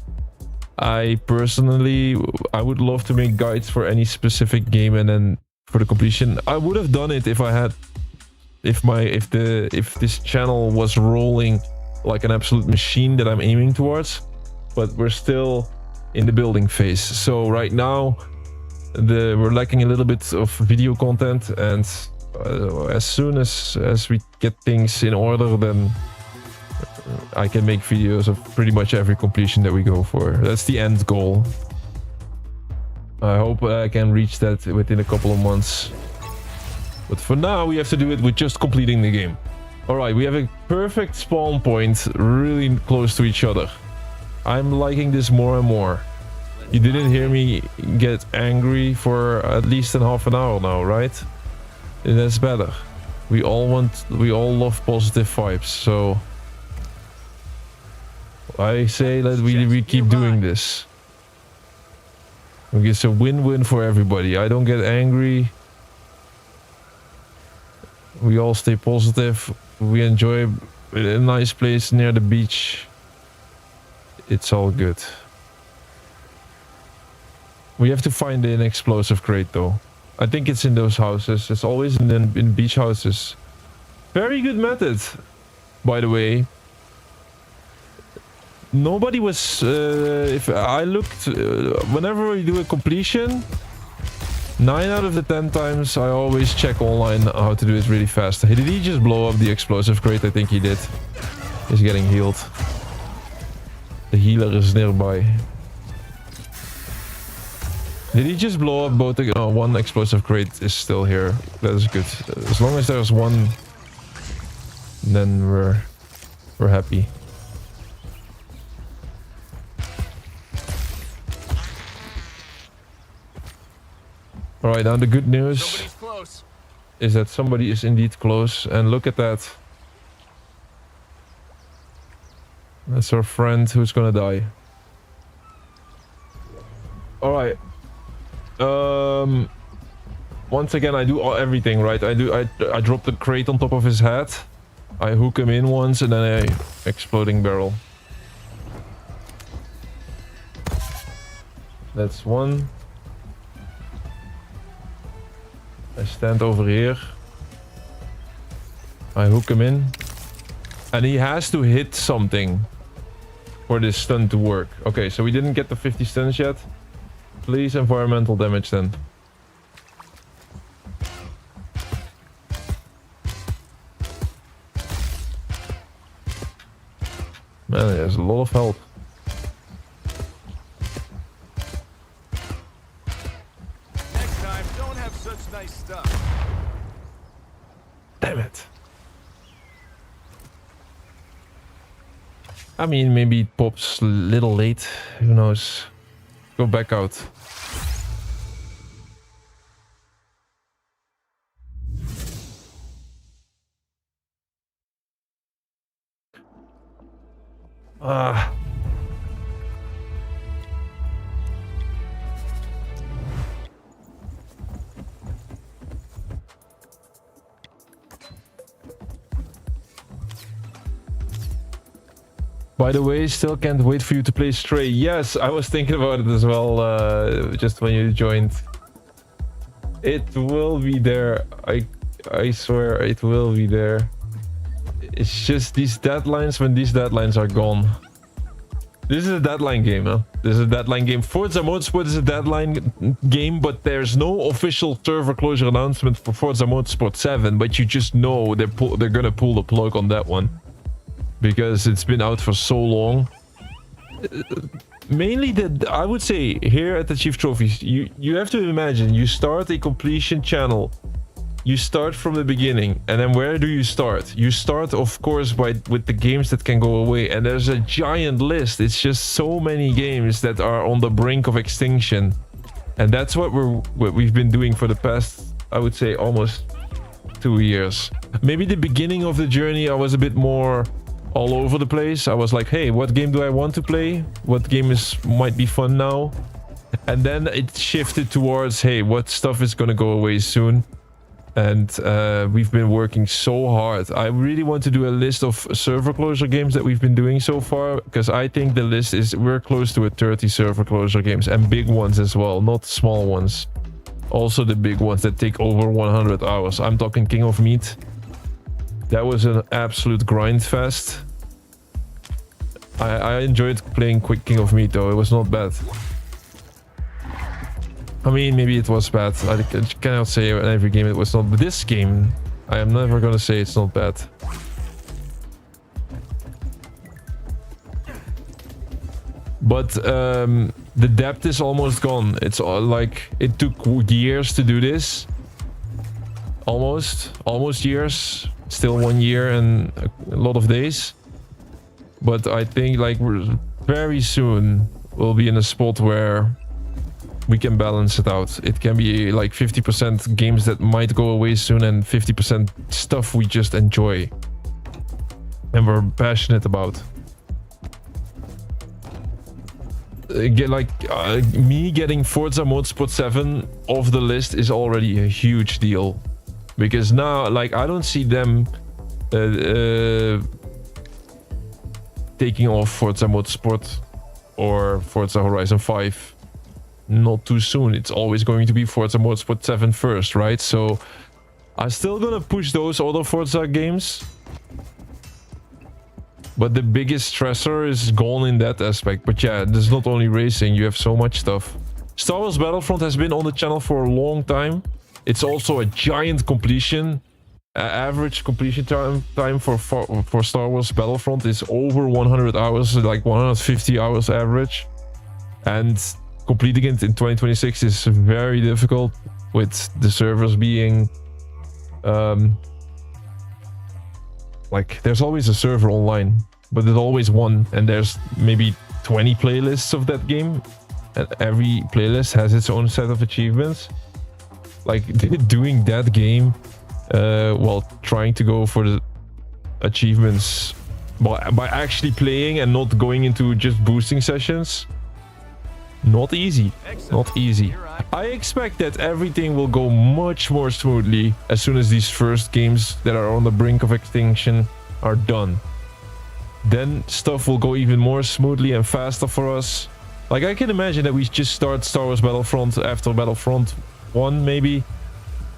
I would love to make guides for any specific game and then for the completion. I would have done it if I had, if this channel was rolling like an absolute machine that I'm aiming towards. But we're still in the building phase. So right now, we're lacking a little bit of video content, and as soon as we get things in order, then I can make videos of pretty much every completion that we go for. That's the end goal. I hope I can reach that within a couple of months. But for now, we have to do it with just completing the game. Alright, we have a perfect spawn point really close to each other. I'm liking this more and more. You didn't hear me get angry for at least half an hour now, right? And that's better. We all love positive vibes, so I say that we keep doing this. It's a win-win for everybody. I don't get angry. We all stay positive. We enjoy a nice place near the beach. It's all good. We have to find an explosive crate though. I think it's in those houses. It's always in beach houses. Very good method, by the way. Nobody was... if I looked... whenever we do a completion, 9 out of the 10 times I always check online how to do it really fast. Did he just blow up the explosive crate? I think he did. He's getting healed. The healer is nearby. Did he just blow up both? Oh, one explosive crate is still here. That is good. As long as there's one, then we're happy. All right, now the good news Somebody's close. is that somebody is indeed close, and look at that. That's our friend who's gonna die. All right. Once again, I do everything right. I drop the crate on top of his head. I hook him in once, and then I exploding barrel. That's one. I stand over here. I hook him in. And he has to hit something for this stun to work. Okay, so we didn't get the 50 stuns yet. Please environmental damage then. Man, there's a lot of health. Next time, don't have such nice stuff. Damn it. I mean, maybe it pops a little late. Who knows? Go back out. Ah. By the way, still can't wait for you to play Stray. Yes, I was thinking about it as well, just when you joined. It will be there. I swear it will be there. It's just these deadlines, when these deadlines are gone. This is a deadline game, huh? This is a deadline game. Forza Motorsport is a deadline game, but there's no official server closure announcement for Forza Motorsport 7, but you just know they're gonna pull the plug on that one. Because it's been out for so long. Mainly I would say here at the Chief Trophies, you have to imagine you start a completion channel. You start from the beginning, and then where do you start? You start, of course, with the games that can go away, and there's a giant list. It's just so many games that are on the brink of extinction, and that's what we've been doing for the past, I would say, almost 2 years. Maybe the beginning of the journey, I was a bit more all over the place. I was like, hey, what game do I want to play? What game might be fun now? And then it shifted towards, hey, what stuff is gonna go away soon? And we've been working so hard. I really want to do a list of server closure games that we've been doing so far, because I think the list is, we're close to 30 server closure games, and big ones as well, not small ones. Also the big ones that take over 100 hours. I'm talking King of Meat. That was an absolute grind fest. I enjoyed playing King of Meat though. It was not bad. I mean, maybe it was bad. I cannot say in every game it was not. But this game, I am never gonna say it's not bad. But the depth is almost gone. It's like it took years to do this. Almost years. Still 1 year and a lot of days. But I think like very soon we'll be in a spot where we can balance it out. It can be like 50% games that might go away soon and 50% stuff we just enjoy and we're passionate about. Me getting Forza Motorsport 7 off the list is already a huge deal, because now like I don't see them taking off Forza Motorsport or Forza Horizon 5 not too soon. It's always going to be Forza Motorsport 7 first, right? So I'm still gonna push those other Forza games, but the biggest stressor is gone in that aspect. But yeah, there's not only racing, you have so much stuff. Star Wars Battlefront has been on the channel for a long time. It's also a giant completion. Average completion time for Star Wars Battlefront is over 100 hours, like 150 hours average. And completing it in 2026 is very difficult, with the servers being like there's always a server online, but there's always one, and there's maybe 20 playlists of that game, and every playlist has its own set of achievements. like doing that game while trying to go for the achievements by actually playing and not going into just boosting sessions. Not easy. Not easy. I expect that everything will go much more smoothly as soon as these first games that are on the brink of extinction are done. Then stuff will go even more smoothly and faster for us. Like, I can imagine that we just start Star Wars Battlefront after Battlefront 1, maybe.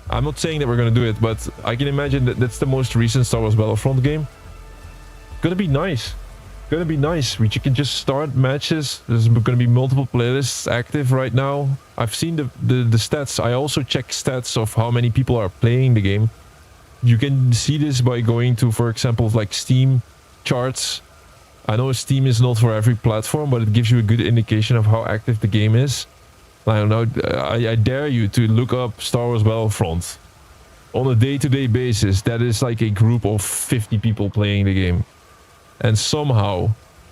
I'm not saying that we're gonna do it, but I can imagine that that's the most recent Star Wars Battlefront game. Gonna be nice. Gonna be nice. You can just start matches. There's gonna be multiple playlists active right now. I've seen the stats. I also check stats of how many people are playing the game. You can see this by going to, for example, like Steam charts. I know Steam is not for every platform, but it gives you a good indication of how active the game is. I don't know. I dare you to look up Star Wars Battlefront on a day-to-day basis. That is like a group of 50 people playing the game. And somehow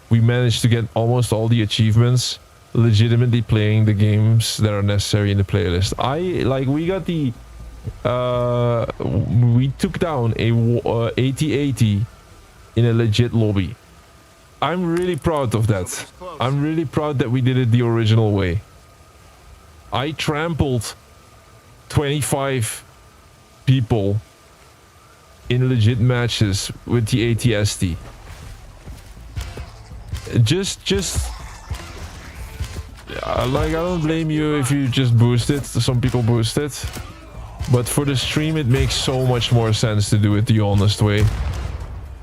we managed to get almost all the achievements legitimately playing the games that are necessary in the playlist. We got the we took down a 8080 in a legit lobby. I'm really proud of that. I'm really proud that we did it the original way. I trampled 25 people in legit matches with the ATST. Like, I don't blame you if you just boost it. Some people boost it, but for the stream it makes so much more sense to do it the honest way.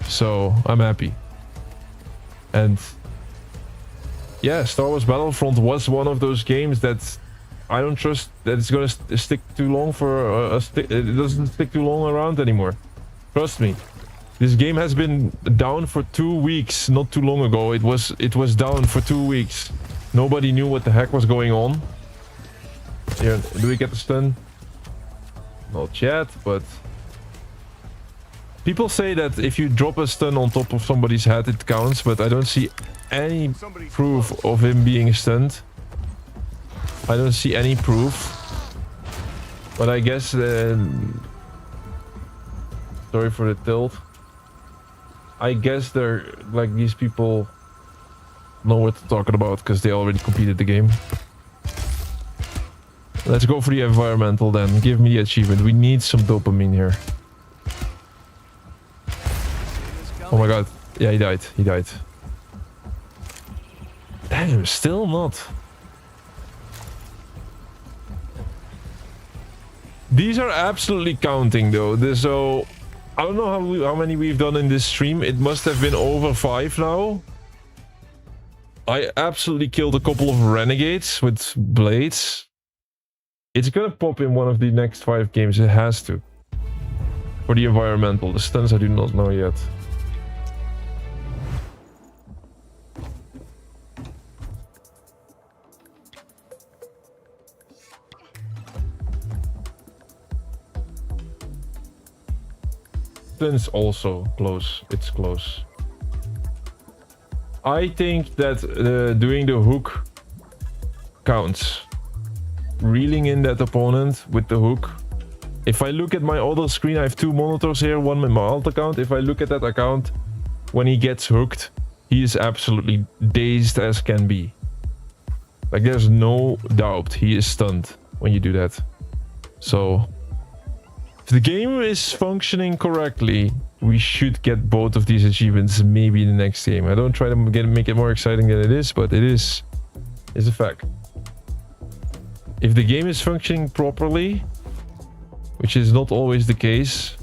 So I'm happy. And yeah, Star Wars Battlefront was one of those games that I don't trust that it's gonna stick too long for it doesn't stick too long around anymore. Trust me. This game has been down for 2 weeks. Not too long ago, it was down for 2 weeks. Nobody knew what the heck was going on. Here, do we get the stun? Not yet, but people say that if you drop a stun on top of somebody's head, it counts. But I don't see any proof of him being stunned. I don't see any proof. But I guess sorry for the tilt. I guess they're like, these people know what they're talking about because they already completed the game. Let's go for the environmental then. Give me the achievement. We need some dopamine here. Oh my god. Yeah, he died. He died. Damn, still not. These are absolutely counting though. So I don't know how many we've done in this stream. It must have been over 5 now. I absolutely killed a couple of renegades with blades. It's gonna pop in one of the next 5 games. It has to. For the environmental. The stuns I do not know yet. Stuns also close. It's close. I think that doing the hook counts. Reeling in that opponent with the hook. If I look at my other screen, I have 2 monitors here, one with my alt account. If I look at that account, when he gets hooked, he is absolutely dazed as can be. Like, there's no doubt he is stunned when you do that. So if the game is functioning correctly, we should get both of these achievements maybe in the next game. I don't try to make it more exciting than it is, but it is a fact. If the game is functioning properly, which is not always the case,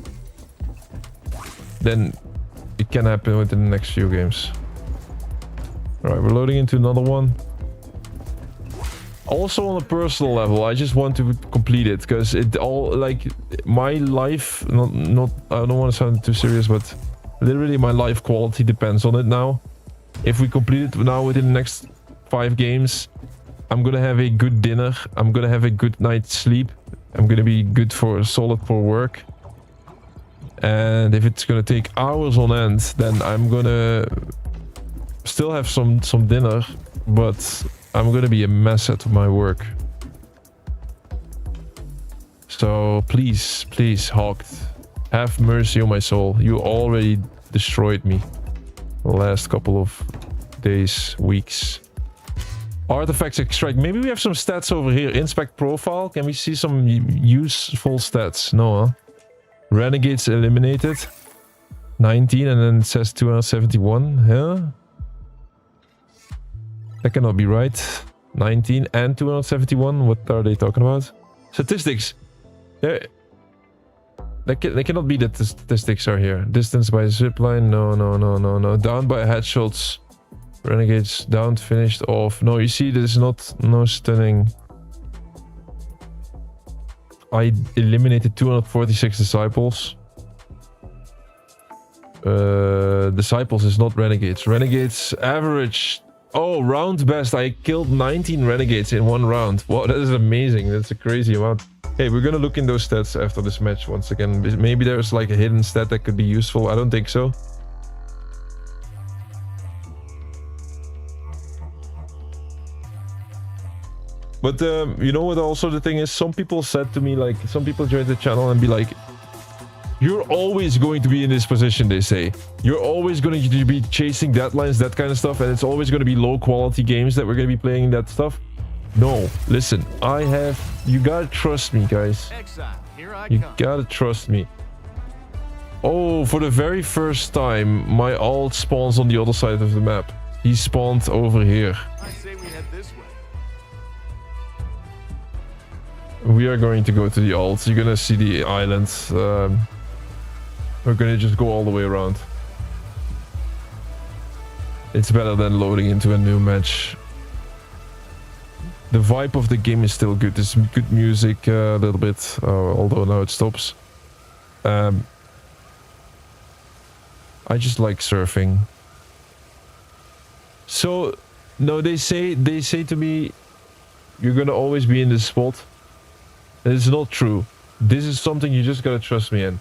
then it can happen within the next few games. Alright, we're loading into another one. Also on a personal level, I just want to complete it because it all, like, my life, not I don't want to sound too serious, but literally my life quality depends on it now. If we complete it now within the next 5 games, I'm gonna have a good dinner, I'm gonna have a good night's sleep, I'm gonna be good solid for work. And if it's gonna take hours on end, then I'm gonna still have some dinner, but I'm gonna be a mess at my work. So So please, please, Hawked, have mercy on my soul. You already destroyed me the last couple of days, weeks. Artifacts extract. Maybe we have some stats over here. Inspect profile. Can we see some useful stats? No, huh? Renegades eliminated. 19 and then it says 271. Huh? That cannot be right. 19 and 271. What are they talking about? Statistics. They cannot be that the statistics are here. Distance by zipline. No. Down by headshots. Renegades down, finished off. No, you see, there's no stunning. I eliminated 246 disciples. Disciples is not renegades. Renegades average. Oh, round best. I killed 19 renegades in one round. Wow, that is amazing. That's a crazy amount. Hey, we're gonna look in those stats after this match once again. Maybe there's like a hidden stat that could be useful. I don't think so. But you know what also the thing is? Some people said to me, like, some people joined the channel and be like, you're always going to be in this position, they say. You're always going to be chasing deadlines, that kind of stuff, and it's always going to be low quality games that we're going to be playing that stuff. No, listen, you gotta trust me, guys. You gotta trust me. Oh, for the very first time, my alt spawns on the other side of the map. He spawned over here. I say we head this way. We are going to go to the alt. You're gonna see the island. We're gonna just go all the way around. It's better than loading into a new match. The vibe of the game is still good. There's good music a little bit, although now it stops. I just like surfing. So, no, they say to me, you're gonna always be in this spot. It's not true. This is something you just gotta trust me in.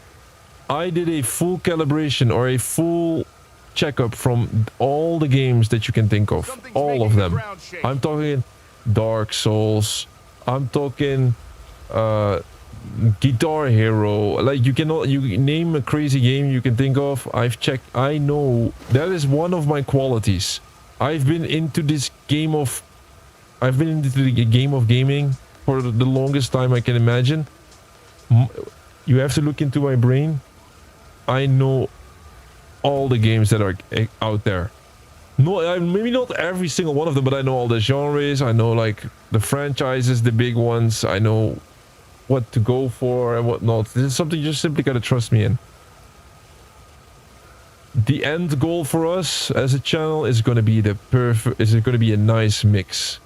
I did a full calibration or a full checkup from all the games that you can think of. All of them. I'm talking Dark Souls. I'm talking Guitar Hero. Like, you name a crazy game you can think of. I've checked. I know that is one of my qualities. I've been into the game of gaming for the longest time I can imagine. You have to look into my brain. I know all the games that are out there. No, maybe not every single one of them, but I know all the genres. I know like the franchises, the big ones. I know what to go for and what not. This is something you just simply gotta trust me in. The end goal for us as a channel is gonna be a nice mix.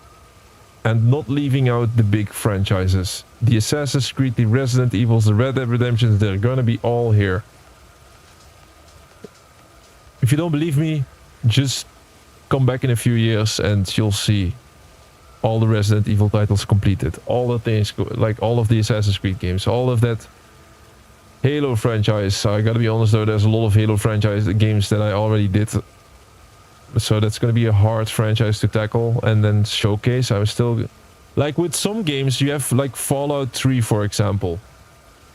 And not leaving out the big franchises. The Assassin's Creed, the Resident Evils, the Red Dead Redemptions, they're gonna be all here. If you don't believe me, just come back in a few years and you'll see all the Resident Evil titles completed. All the things, like all of the Assassin's Creed games, all of that Halo franchise. I gotta be honest though, there's a lot of Halo franchise games that I already did. So that's gonna be a hard franchise to tackle and then showcase. I'm still... Like with some games, you have like Fallout 3, for example.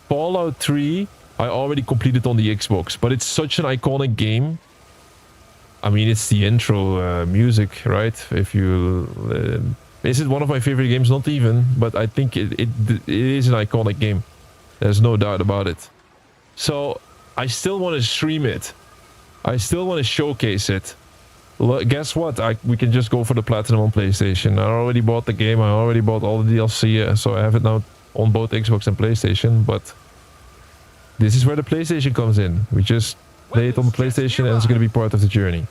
Fallout 3, I already completed on the Xbox, but it's such an iconic game. I mean, it's the intro music, right? If you... is it one of my favorite games? Not even, but I think it is an iconic game. There's no doubt about it. So, I still want to stream it. I still want to showcase it. Guess what? We can just go for the platinum on PlayStation. I already bought the game. I already bought all the DLC, so I have it now on both Xbox and PlayStation. But this is where the PlayStation comes in. We just play it on the PlayStation, and it's going to be part of the journey.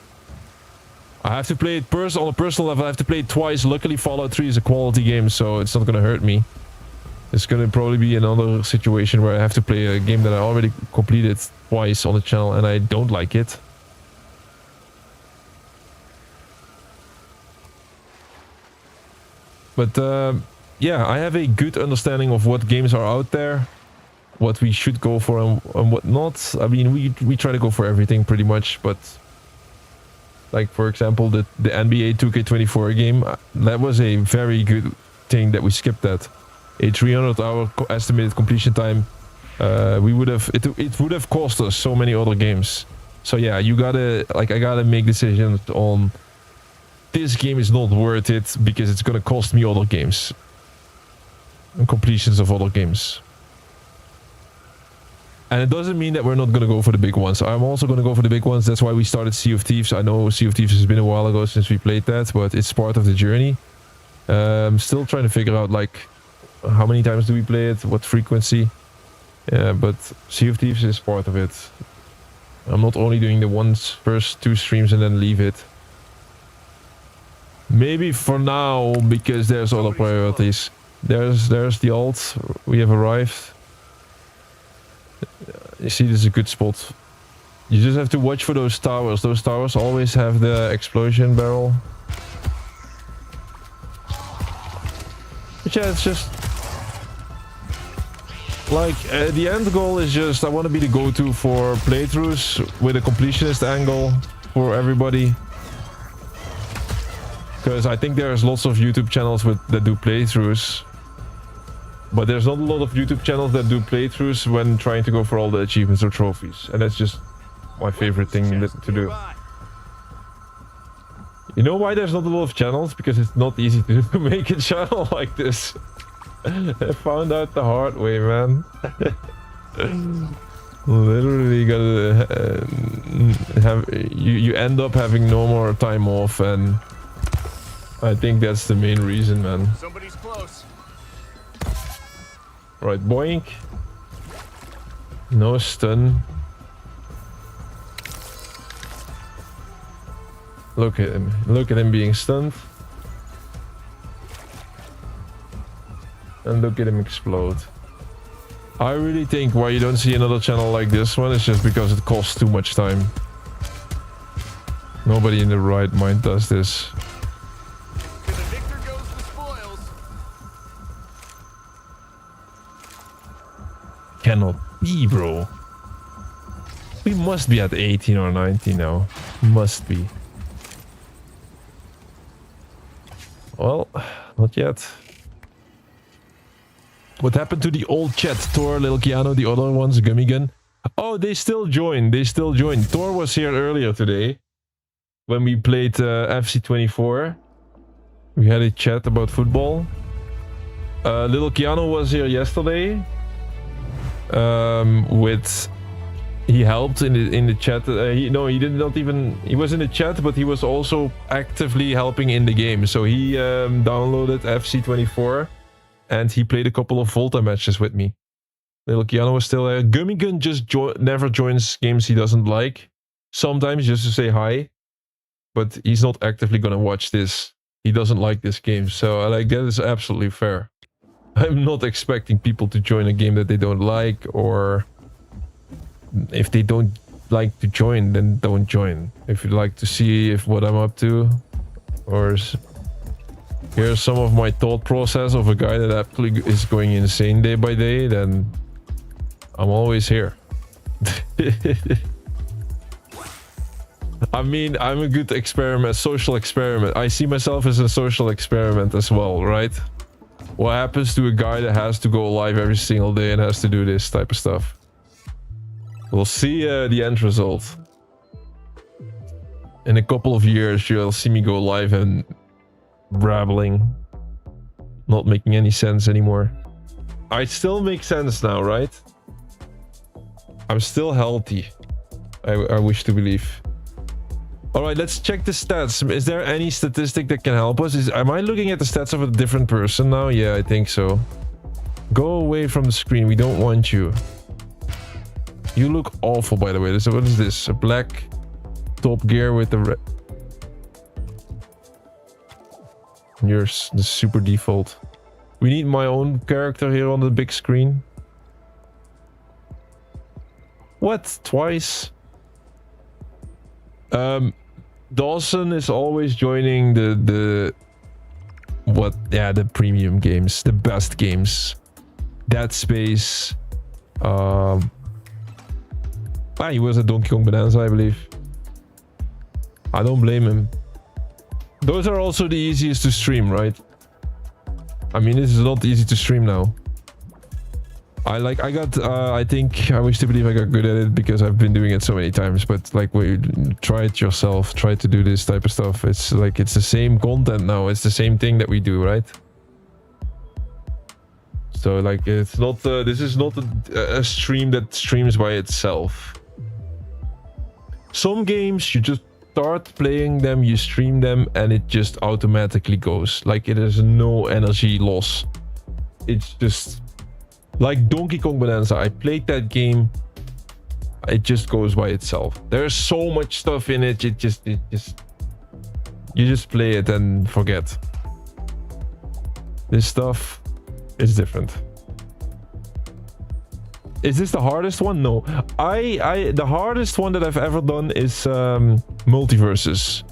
I have to play it on a personal level. I have to play it twice. Luckily, Fallout 3 is a quality game, so it's not going to hurt me. It's going to probably be another situation where I have to play a game that I already completed twice on the channel, and I don't like it. But yeah, I have a good understanding of what games are out there, what we should go for and what not. I mean, we try to go for everything pretty much, but like for example, the NBA 2K24 game, that was a very good thing that we skipped that. a 300-hour estimated completion time, we would have it would have cost us so many other games. So yeah, you gotta I gotta make decisions on this game is not worth it because it's gonna cost me other games and completions of other games. And it doesn't mean that we're not gonna go for the big ones. I'm also gonna go for the big ones. That's why we started Sea of Thieves. I know Sea of Thieves has been a while ago since we played that, but it's part of the journey. Still trying to figure out like how many times do we play it, what frequency. But Sea of Thieves is part of it. I'm not only doing the first 2 streams and then leave it. Maybe for now, because there's other priorities. There's the alt. We have arrived. You see, this is a good spot. You just have to watch for those towers. Those towers always have the explosion barrel. But yeah, it's just... like, the end goal is just... I want to be the go-to for playthroughs with a completionist angle for everybody. Because I think there's lots of YouTube channels that do playthroughs. But there's not a lot of YouTube channels that do playthroughs when trying to go for all the achievements or trophies. And that's just my favorite thing to do. You know why there's not a lot of channels? Because it's not easy to make a channel like this. I found out the hard way, man. Literally gotta you end up having no more time off, and I think that's the main reason, man. Somebody's close. Right, boink. No stun. Look at him. Look at him being stunned. And look at him explode. I really think why you don't see another channel like this one is just because it costs too much time. Nobody in the right mind does this. To the victor goes the spoils. Cannot be, bro. We must be at 18 or 19 now. Must be. Well, not yet. What happened to the old chat? Thor, Lil Keanu, the other ones, Gummy Gun. Oh, they still joined. They still joined. Thor was here earlier today when we played FC24. We had a chat about football. Lil Keanu was here yesterday. He helped in the chat. He did not even. He was in the chat, but he was also actively helping in the game. So he downloaded FC24. And he played a couple of Volta matches with me. Little Keanu was still there. Gummy Gun just never joins games he doesn't like. Sometimes just to say hi. But he's not actively gonna watch this. He doesn't like this game. So like that is absolutely fair. I'm not expecting people to join a game that they don't like. Or if they don't like to join, then don't join. If you'd like to see what I'm up to. Or... here's some of my thought process of a guy that actually is going insane day by day, then I'm always here. I mean, I'm a good experiment, social experiment. I see myself as a social experiment as well, right? What happens to a guy that has to go live every single day and has to do this type of stuff? We'll see the end result. In a couple of years, you'll see me go live and brabbling, not making any sense anymore. I still make sense now, right? I'm still healthy. I wish to believe. All right, let's check the stats. Is there any statistic that can help us? Am I looking at the stats of a different person now? Yeah, I think so. Go away from the screen. We don't want you. You look awful, by the way. So what is this? A black top gear with the red. You're the super default. We need my own character here on the big screen. What? Twice? Dawson is always joining the premium games, the best games. Dead Space. He was at Donkey Kong Bonanza, I believe. I don't blame him. Those are also the easiest to stream, right? I mean, this is not easy to stream now. I think I wish to believe I got good at it because I've been doing it so many times, but like, try it yourself, try to do this type of stuff. It's like, it's the same content now. It's the same thing that we do, right? So like, it's not, this is not a stream that streams by itself. Some games, you just start playing them, you stream them, and it just automatically goes. Like, it is no energy loss. It's just like Donkey Kong Bonanza. I played that game. It just goes by itself. There's so much stuff in it. You just play it and forget. This stuff is different. Is this the hardest one? No. The hardest one that I've ever done is multiverses.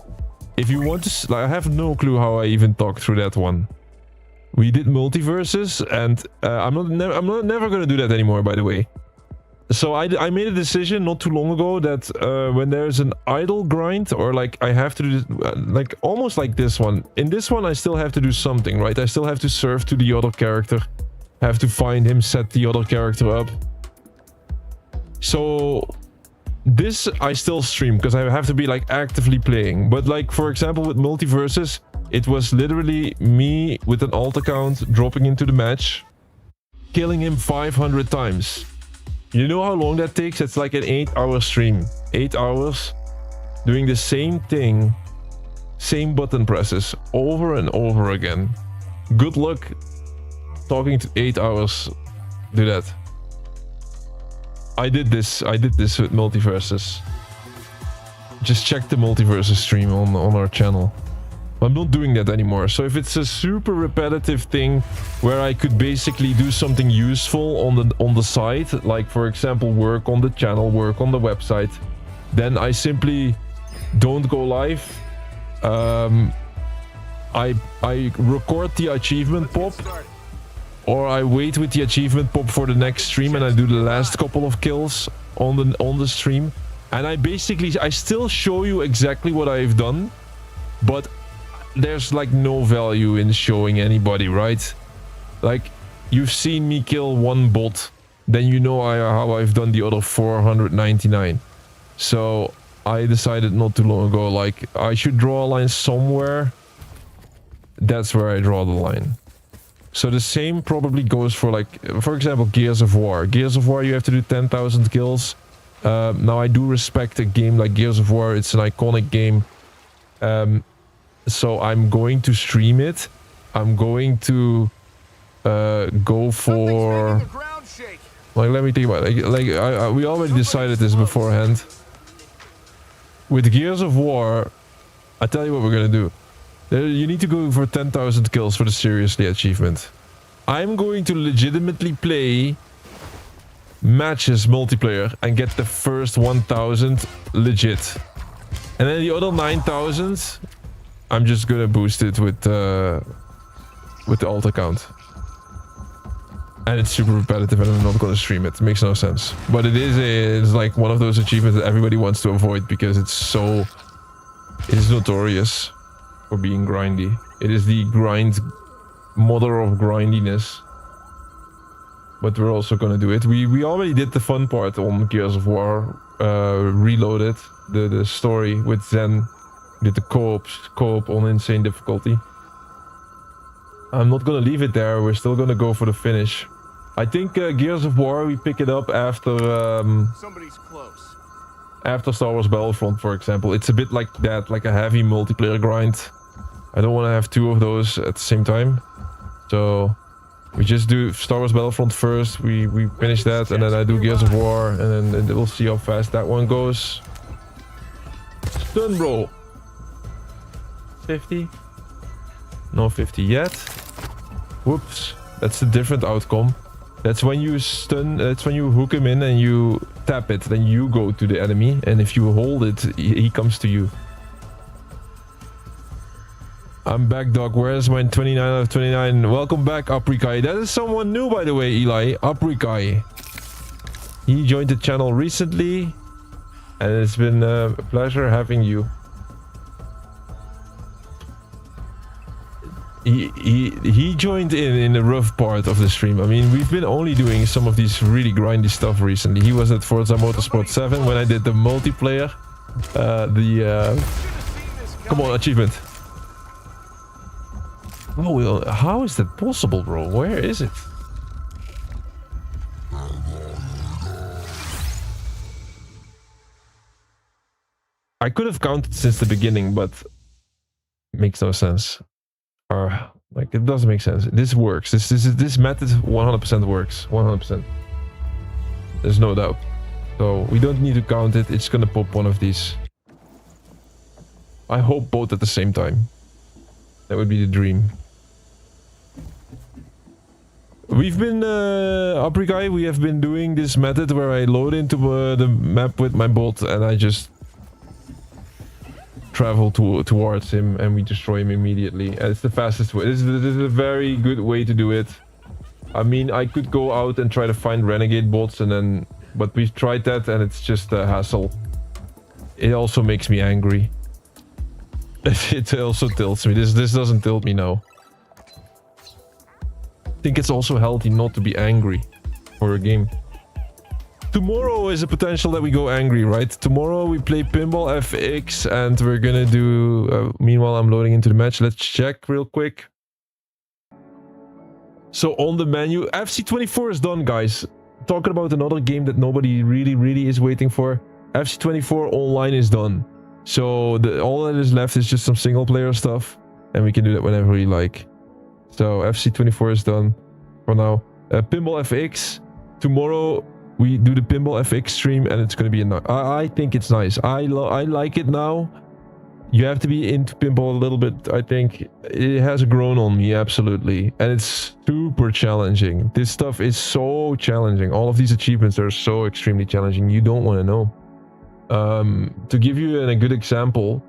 If you want to, I have no clue how I even talked through that one. We did multiverses, and I'm never gonna do that anymore, by the way. So I made a decision not too long ago that when there's an idle grind, or like I have to do like almost like this one. In this one, I still have to do something, right? I still have to serve to the other character, have to find him, set the other character up. So this I still stream because I have to be like actively playing. But like, for example, with multiverses, it was literally me with an alt account dropping into the match, killing him 500 times. You know how long that takes? It's like an 8-hour stream. 8 hours doing the same thing, same button presses over and over again. Good luck talking to 8 hours. Do that. I did this with multiverses. Just check the multiverses stream on our channel. I'm not doing that anymore. So if it's a super repetitive thing where I could basically do something useful on the side, like for example work on the channel, work on the website, then I simply don't go live. I record the achievement pop, or I wait with the achievement pop for the next stream and I do the last couple of kills on the stream. And I still show you exactly what I've done, but there's like no value in showing anybody, right? Like, you've seen me kill one bot, then you know how I've done the other 499. So I decided not too long ago, like, I should draw a line somewhere. That's where I draw the line. So the same probably goes for, like, for example, Gears of War. Gears of War, you have to do 10,000 kills. Now I do respect a game like Gears of War. It's an iconic game. So I'm going to stream it. I'm going to go for, like, let me think about it. Like we already decided this beforehand. With Gears of War, I tell you what we're gonna do. You need to go for 10,000 kills for the seriously achievement. I'm going to legitimately play matches multiplayer and get the first 1,000 legit. And then the other 9,000, I'm just gonna boost it with the alt account. And it's super repetitive and I'm not gonna stream it. It makes no sense. But it's like one of those achievements that everybody wants to avoid because it is notorious for being grindy. It is the mother of grindiness. But we're also gonna do it. We already did the fun part on Gears of War. Reloaded the story with Zen. Did the co-op on insane difficulty. I'm not gonna leave it there. We're still gonna go for the finish. I think Gears of War, we pick it up after Somebody's close. After Star Wars Battlefront, for example. It's a bit like that, like a heavy multiplayer grind. I don't want to have two of those at the same time. So we just do Star Wars Battlefront first. We finish that, and then I do Gears of War, and then we'll see how fast that one goes. Stun, bro. 50? No 50 yet. Whoops. That's a different outcome. That's when you stun, that's when you hook him in and you tap it. Then you go to the enemy, and if you hold it, he comes to you. I'm back, dog. Where's my 29 out of 29? Welcome back, Aprikai. That is someone new, by the way, Eli. Aprikai. He joined the channel recently, and it's been a pleasure having you. he joined in the rough part of the stream. I mean, we've been only doing some of these really grindy stuff recently. He was at Forza Motorsport 7 when I did the multiplayer. Come on, achievement. Oh, how is that possible, bro? Where is it? I could have counted since the beginning, but makes no sense. Or like it doesn't make sense. This works. This method 100% works. 100%. There's no doubt. So we don't need to count it. It's gonna pop one of these. I hope both at the same time. That would be the dream. We've been, Aprikai, we have been doing this method where I load into the map with my bot and I just travel towards him and we destroy him immediately. And it's the fastest way. This is a very good way to do it. I mean, I could go out and try to find renegade bots and then... But we've tried that and it's just a hassle. It also makes me angry. It also tilts me. This doesn't tilt me now. I think it's also healthy not to be angry for a game. Tomorrow is a potential that we go angry, right? Tomorrow we play Pinball FX and we're gonna do... meanwhile, I'm loading into the match. Let's check real quick. So on the menu, FC24 is done, guys. Talking about another game that nobody really is waiting for. FC24 online is done. So all that is left is just some single player stuff. And we can do that whenever we like. So FC24 is done for now. Pinball FX. Tomorrow we do the Pinball FX stream and it's going to be I think it's nice. I like it now. You have to be into pinball a little bit, I think. It has grown on me, absolutely. And it's super challenging. This stuff is so challenging. All of these achievements are so extremely challenging. You don't want to know. To give you a good example,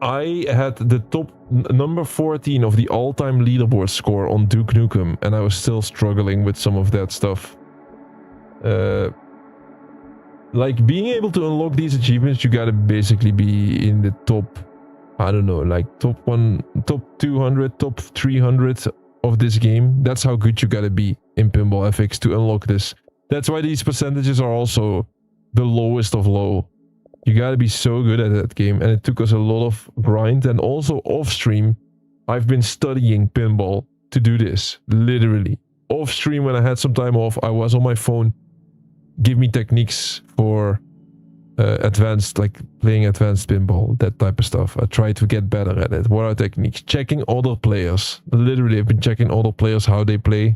I had the top number 14 of the all-time leaderboard score on Duke Nukem, and I was still struggling with some of that stuff. Like being able to unlock these achievements, you gotta basically be in the top, I don't know, like top 200, top 300 of this game. That's how good you gotta be in Pinball FX to unlock this. That's why these percentages are also the lowest of low. You gotta be so good at that game, and it took us a lot of grind. And also off stream, I've been studying pinball to do this. Literally off stream, when I had some time off, I was on my phone. Give me techniques for advanced, like playing advanced pinball, that type of stuff. I try to get better at it. What are techniques? Checking other players. Literally, I've been checking other players, how they play.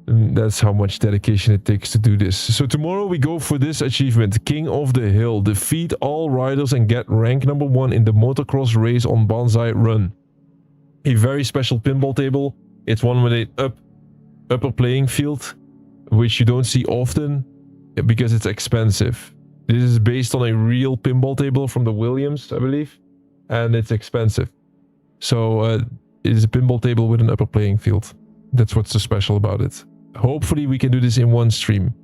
And that's how much dedication it takes to do this. So tomorrow we go for this achievement. King of the Hill. Defeat all riders and get rank number 1 in the motocross race on Banzai Run. A very special pinball table. It's one with an upper playing field, which you don't see often because it's expensive. This is based on a real pinball table from the Williams, I believe, and it's expensive. So it is a pinball table with an upper playing field. That's what's so special about it. Hopefully we can do this in one stream,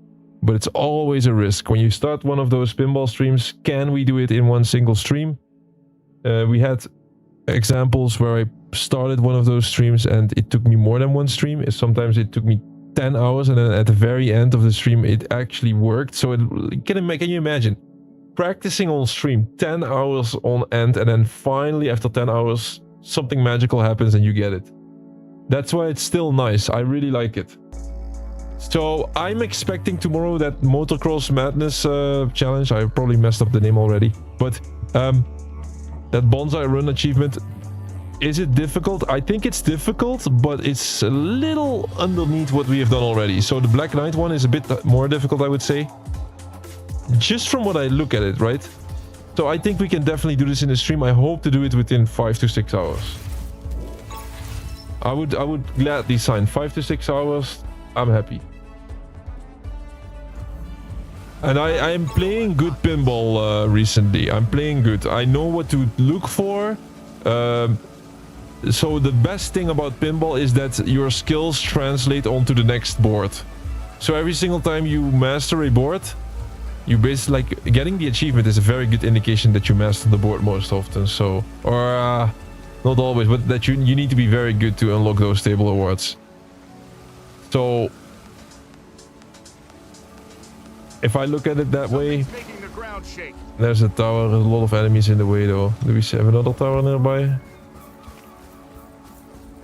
but it's always a risk. When you start one of those pinball streams, can we do it in one single stream? We had examples where I started one of those streams and it took me more than one stream. Sometimes it took me 10 hours and then at the very end of the stream it actually worked. So can you imagine practicing on stream 10 hours on end and then finally after 10 hours something magical happens and you get it. That's why it's still nice. I really like it. So I'm expecting tomorrow that Motocross Madness challenge. I probably messed up the name already, but that Bonsai Run achievement. Is it difficult? I think it's difficult, but it's a little underneath what we have done already. So the Black Knight one is a bit more difficult, I would say. Just from what I look at it, right? So I think we can definitely do this in the stream. I hope to do it within 5 to 6 hours. I would gladly sign 5 to 6 hours. I'm happy. And I am playing good pinball recently. I'm playing good. I know what to look for. So the best thing about pinball is that your skills translate onto the next board. So every single time you master a board, you basically, like, getting the achievement is a very good indication that you master the board most often. So, or Not always, but that you need to be very good to unlock those table awards. So if I look at it that way, Something's making the ground shake. there's a tower. There's a lot of enemies in the way though. Do we have another tower nearby?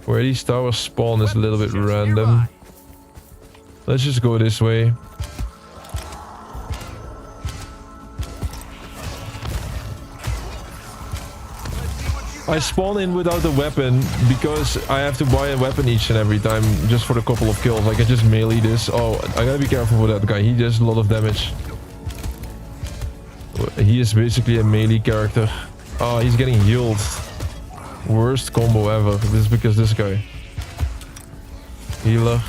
Where these towers spawn is a little bit Weapons just random. nearby. Let's just go this way. I spawn in without a weapon because I have to buy a weapon each and every time just for a couple of kills. I can just melee this. Oh, I gotta be careful with that guy. He does a lot of damage. He is basically a melee character. Oh, he's getting healed. Worst combo ever. This is because this guy. Healer.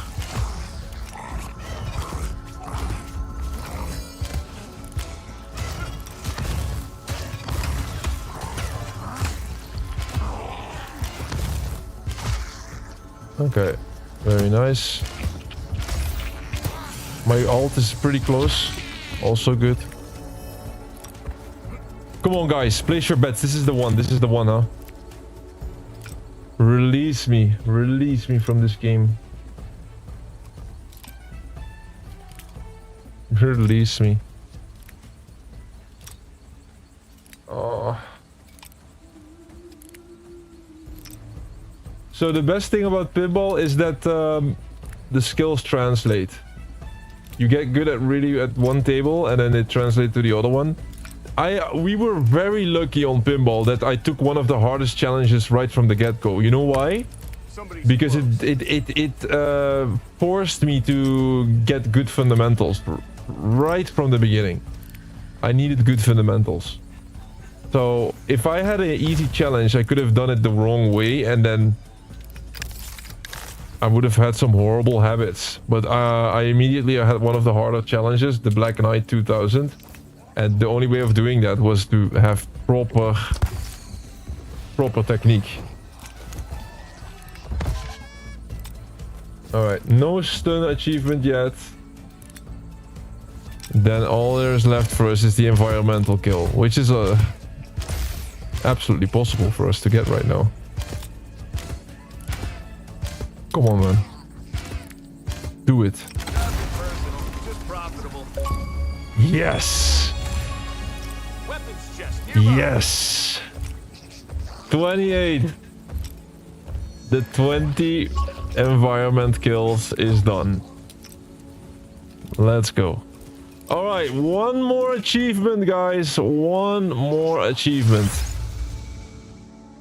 Okay, very nice. My ult is pretty close. Also good. Come on, guys. Place your bets. This is the one. This is the one, huh? Release me. Release me from this game. Release me. Oh. So the best thing about pinball is that the skills translate. You get good at really at one table and then it translates to the other one. We were very lucky on pinball that I took one of the hardest challenges right from the get-go. You know why? Somebody's Because close. it forced me to get good fundamentals right from the beginning. I needed good fundamentals. So if I had an easy challenge, I could have done it the wrong way and then I would have had some horrible habits. But I immediately had one of the harder challenges, the Black Knight 2000. And the only way of doing that was to have proper technique. Alright, no stun achievement yet. Then all there's left for us is the environmental kill, which is absolutely possible for us to get right now. Come on, man. Do it. Nothing personal, just profitable. Yes! Weapons chest nearby. Yes! 28! The 20 environment kills is done. Let's go. Alright, one more achievement, guys. One more achievement.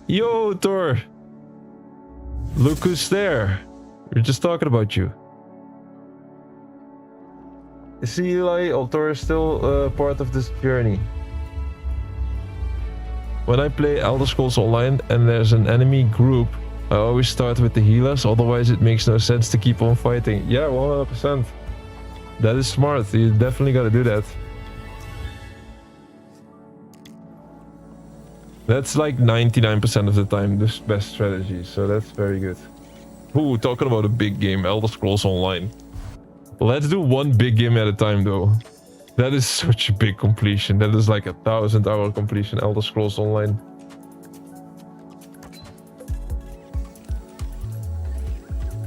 Yo, Thor. Look who's there. We're just talking about you. See, Eli, Thor is still part of this journey. When I play Elder Scrolls Online and there's an enemy group, I always start with the healers, otherwise it makes no sense to keep on fighting. Yeah, 100%. That is smart, you definitely gotta do that. That's like 99% of the time the best strategy, so that's very good. Ooh, talking about a big game, Elder Scrolls Online. Let's do one big game at a time though. That is such a big completion. That is like a 1,000-hour completion, Elder Scrolls Online.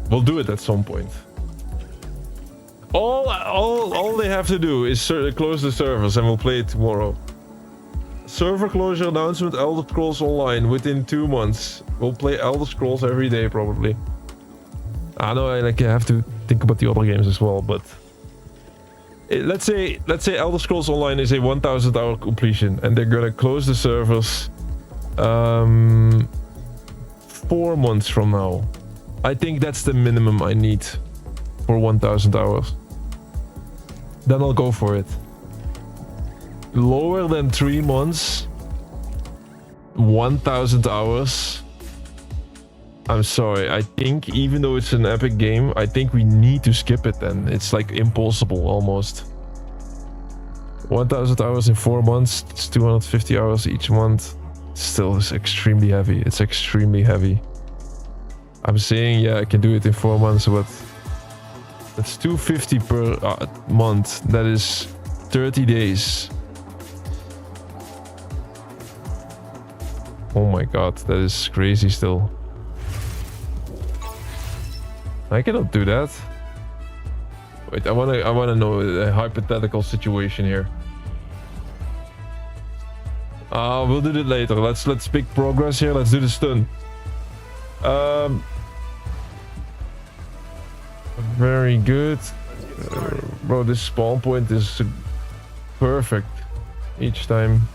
We'll do it at some point. All they have to do is close the servers and we'll play it tomorrow. Server closure announcement, Elder Scrolls Online within 2 months. We'll play Elder Scrolls every day probably. I know I have to think about the other games as well, but let's say Elder Scrolls Online is a 1,000-hour completion and they're gonna close the servers 4 months from now. I think that's the minimum I need for 1,000 hours. Then I'll go for it. Lower than 3 months, 1,000 hours. I'm sorry, I think even though it's an epic game, I think we need to skip it then. It's like impossible almost. 1,000 hours in 4 months, it's 250 hours each month. Still is extremely heavy. It's extremely heavy. I'm saying, yeah, I can do it in 4 months, but that's 250 per month. That is 30 days. Oh my god, that is crazy still. I cannot do that. Wait, I wanna know a hypothetical situation here. We'll do it later. Let's pick progress here. Let's do the stun. Very good. Bro, this spawn point is perfect each time.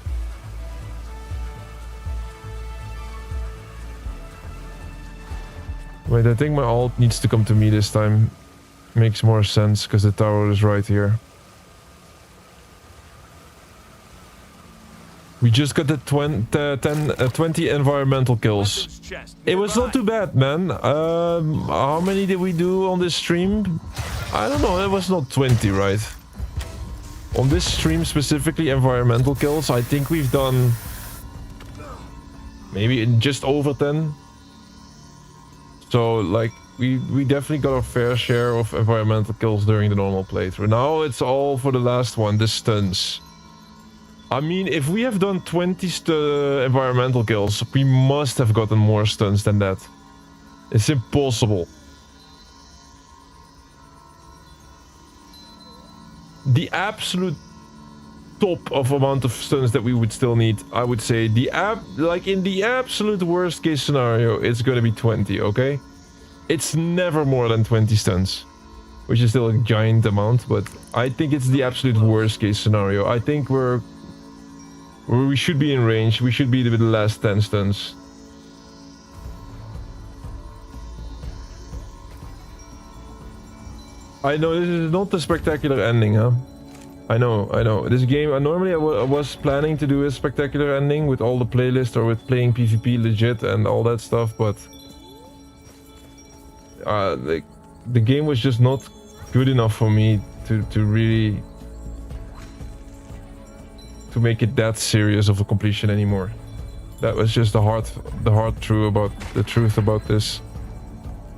Wait, I think my ult needs to come to me this time. Makes more sense because the tower is right here. We just got the 20 environmental kills. It was not too bad, man. How many did we do on this stream? I don't know, it was not 20, right? On this stream specifically, environmental kills, I think we've done maybe just over 10. So, like, we definitely got our fair share of environmental kills during the normal playthrough. Now it's all for the last one, the stuns. I mean, if we have done 20 environmental kills, we must have gotten more stuns than that. It's impossible. The absolute top of amount of stuns that we would still need, I would say, like in the absolute worst case scenario, it's gonna be 20, okay? It's never more than 20 stuns, which is still a giant amount, but I think it's the absolute worst case scenario. I think we should be in range. We should be with the last 10 stuns. I know this is not the spectacular ending, huh? I know. This game, normally I was planning to do a spectacular ending with all the playlist or with playing PvP legit and all that stuff, but the game was just not good enough for me to really make it that serious of a completion anymore. That was just the hard truth about this.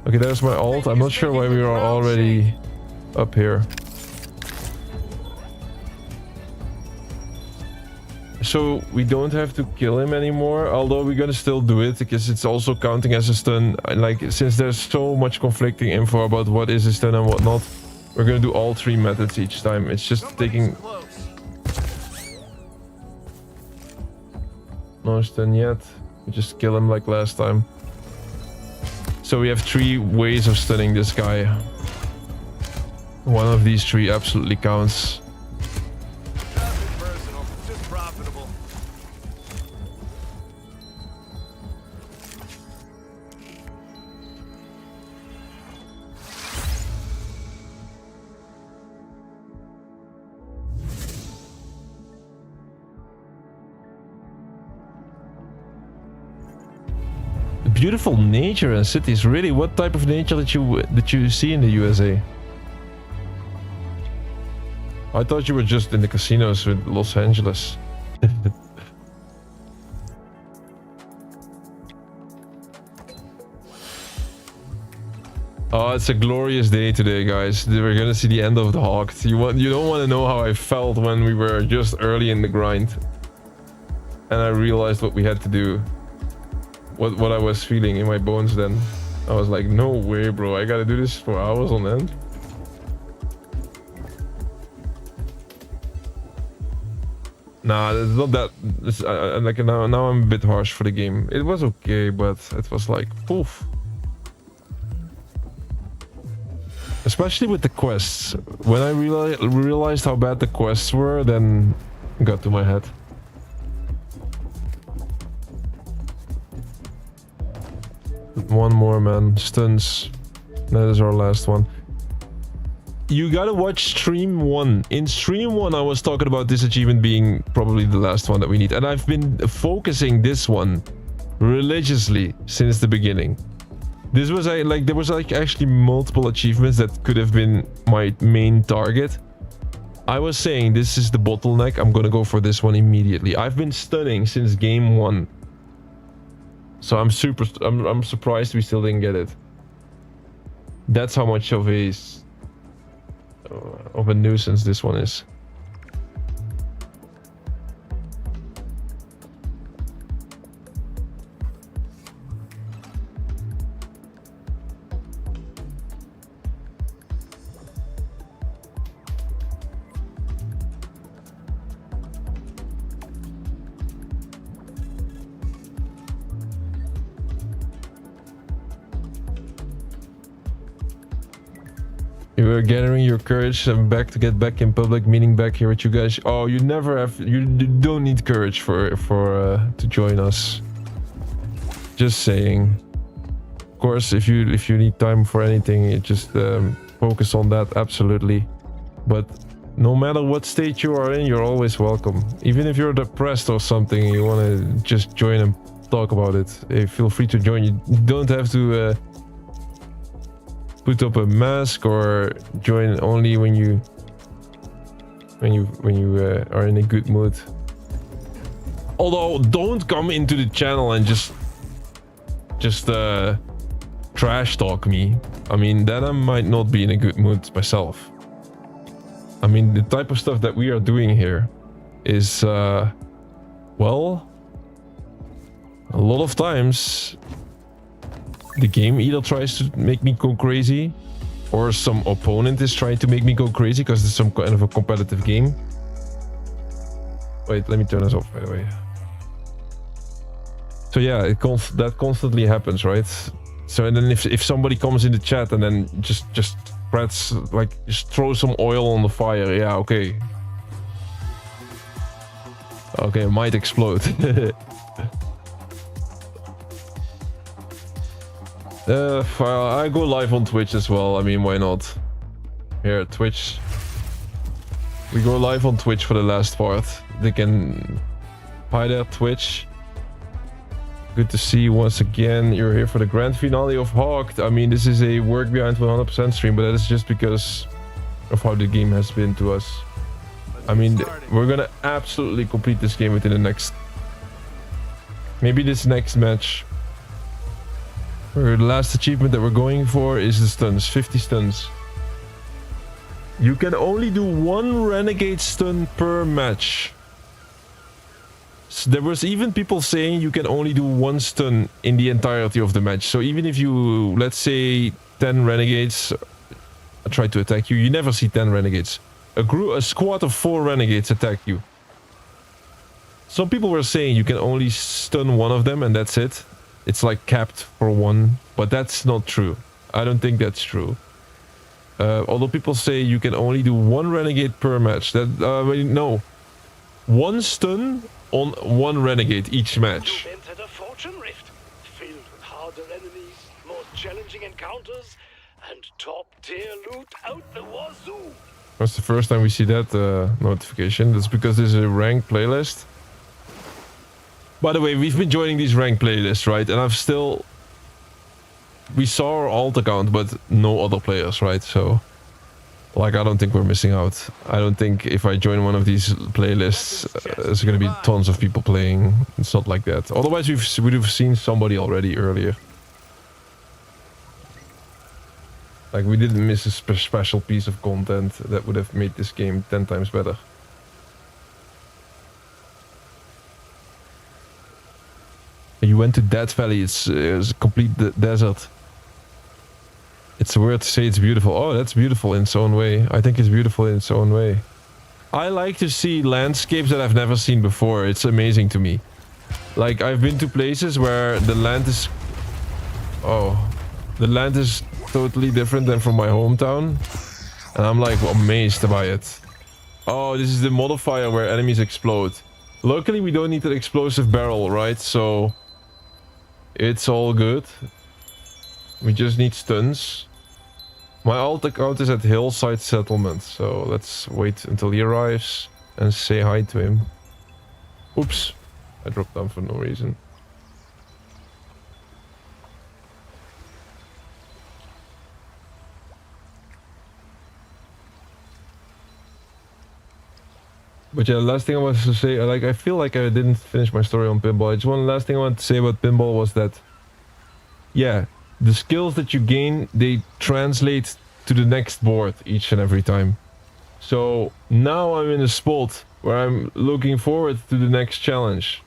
Okay, there's my ult. I'm not sure why we are already up here. So we don't have to kill him anymore, although we're gonna still do it because it's also counting as a stun. Like, since there's so much conflicting info about what is a stun and what not, we're gonna do all three methods each time. It's just taking... No stun yet. We just kill him like last time. So we have 3 ways of stunning this guy. One of these 3 absolutely counts. Nothing personal, just profitable. Beautiful nature and cities. Really, what type of nature did you see in the USA? I thought you were just in the casinos with Los Angeles. Oh, it's a glorious day today, guys. We're gonna see the end of the HAWKED. You don't want to know how I felt when we were just early in the grind, and I realized what we had to do. What I was feeling in my bones then. I was like, no way, bro. I gotta do this for hours on end. Nah, it's not that. Like now I'm a bit harsh for the game. It was okay, but it was like, poof. Especially with the quests. When I realized how bad the quests were, then it got to my head. One more, man. Stuns. That is our last one. You gotta watch stream 1. In stream 1, I was talking about this achievement being probably the last one that we need. And I've been focusing this one religiously since the beginning. This was there was actually multiple achievements that could have been my main target. I was saying this is the bottleneck. I'm gonna go for this one immediately. I've been stunning since game 1. So I'm surprised we still didn't get it. That's how much of a nuisance this one is. You are gathering your courage and back to get back in public, meeting back here with you guys. Oh, you never have. You don't need courage to join us. Just saying. Of course, if you need time for anything, you just focus on that. Absolutely. But no matter what state you are in, you're always welcome. Even if you're depressed or something, you want to just join and talk about it. Feel free to join. You don't have to put up a mask or join only when you are in a good mood. Although, don't come into the channel and just trash talk me. I mean, then I might not be in a good mood myself. I mean, the type of stuff that we are doing here is, well, a lot of times the game either tries to make me go crazy or some opponent is trying to make me go crazy because it's some kind of a competitive game. Wait, let me turn this off, by the way. So yeah, that constantly happens, right? So and then if somebody comes in the chat and then just spreads, like, just throw some oil on the fire, yeah, okay. Okay, it might explode. I go live on Twitch as well. I mean, why not? Here, Twitch. We go live on Twitch for the last part. They can buy their Twitch. Good to see you once again. You're here for the grand finale of HAWKED. I mean, this is a work behind 100% stream, but that is just because of how the game has been to us. I mean, we're gonna absolutely complete this game within the next... maybe this next match. The last achievement that we're going for is the stuns, 50 stuns. You can only do 1 renegade stun per match. So there was even people saying you can only do 1 stun in the entirety of the match. So even if you, let's say 10 renegades try to attack you, you never see 10 renegades. A squad of 4 renegades attack you. Some people were saying you can only stun 1 of them and that's it. It's like capped for 1, but that's not true. I don't think that's true. Although people say you can only do 1 renegade per match. That no, 1 stun on 1 renegade each match. You've entered a fortune rift, filled with harder enemies, more challenging encounters, and top-tier loot out the wazoo. That's the first time we see that notification. That's because there's a ranked playlist. By the way, we've been joining these ranked playlists, right? And I've still... we saw our alt account, but no other players, right? So, like, I don't think we're missing out. I don't think if I join one of these playlists, there's gonna be tons of people playing. It's not like that. Otherwise, we would have seen somebody already earlier. Like, we didn't miss a special piece of content that would have made this game 10 times better. You went to Death Valley. It's a complete desert. It's weird to say it's beautiful. Oh, that's beautiful in its own way. I think it's beautiful in its own way. I like to see landscapes that I've never seen before. It's amazing to me. Like, I've been to places where the land is... oh. The land is totally different than from my hometown. And I'm like amazed by it. Oh, this is the modifier where enemies explode. Luckily, we don't need an explosive barrel, right? So... it's all good. We just need stuns. My alt account is at Hillside Settlement, so let's wait until he arrives and say hi to him. Oops, I dropped down for no reason. But yeah, the last thing I wanted to say, like, I feel like I didn't finish my story on pinball. Just one last thing I wanted to say about pinball was that, yeah, the skills that you gain, they translate to the next board each and every time. So now I'm in a spot where I'm looking forward to the next challenge.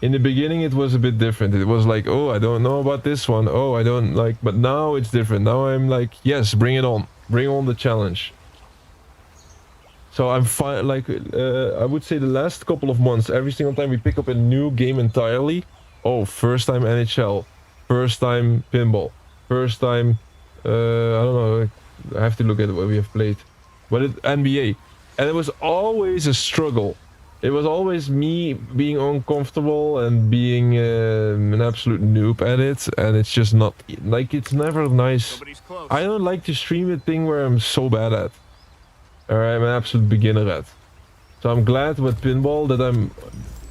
In the beginning it was a bit different. It was like, oh, I don't know about this one. Oh, I don't like, but now it's different. Now I'm like, yes, bring it on. Bring on the challenge. So I'm fine, like, I would say the last couple of months, every single time we pick up a new game entirely. Oh, first time NHL, first time pinball, first time, I don't know, I have to look at what we have played. But NBA, and it was always a struggle. It was always me being uncomfortable and being an absolute noob at it, and it's just not like it's never nice. Nobody's close. I don't like to stream a thing where I'm so bad at, or I'm an absolute beginner at. So I'm glad with pinball that I'm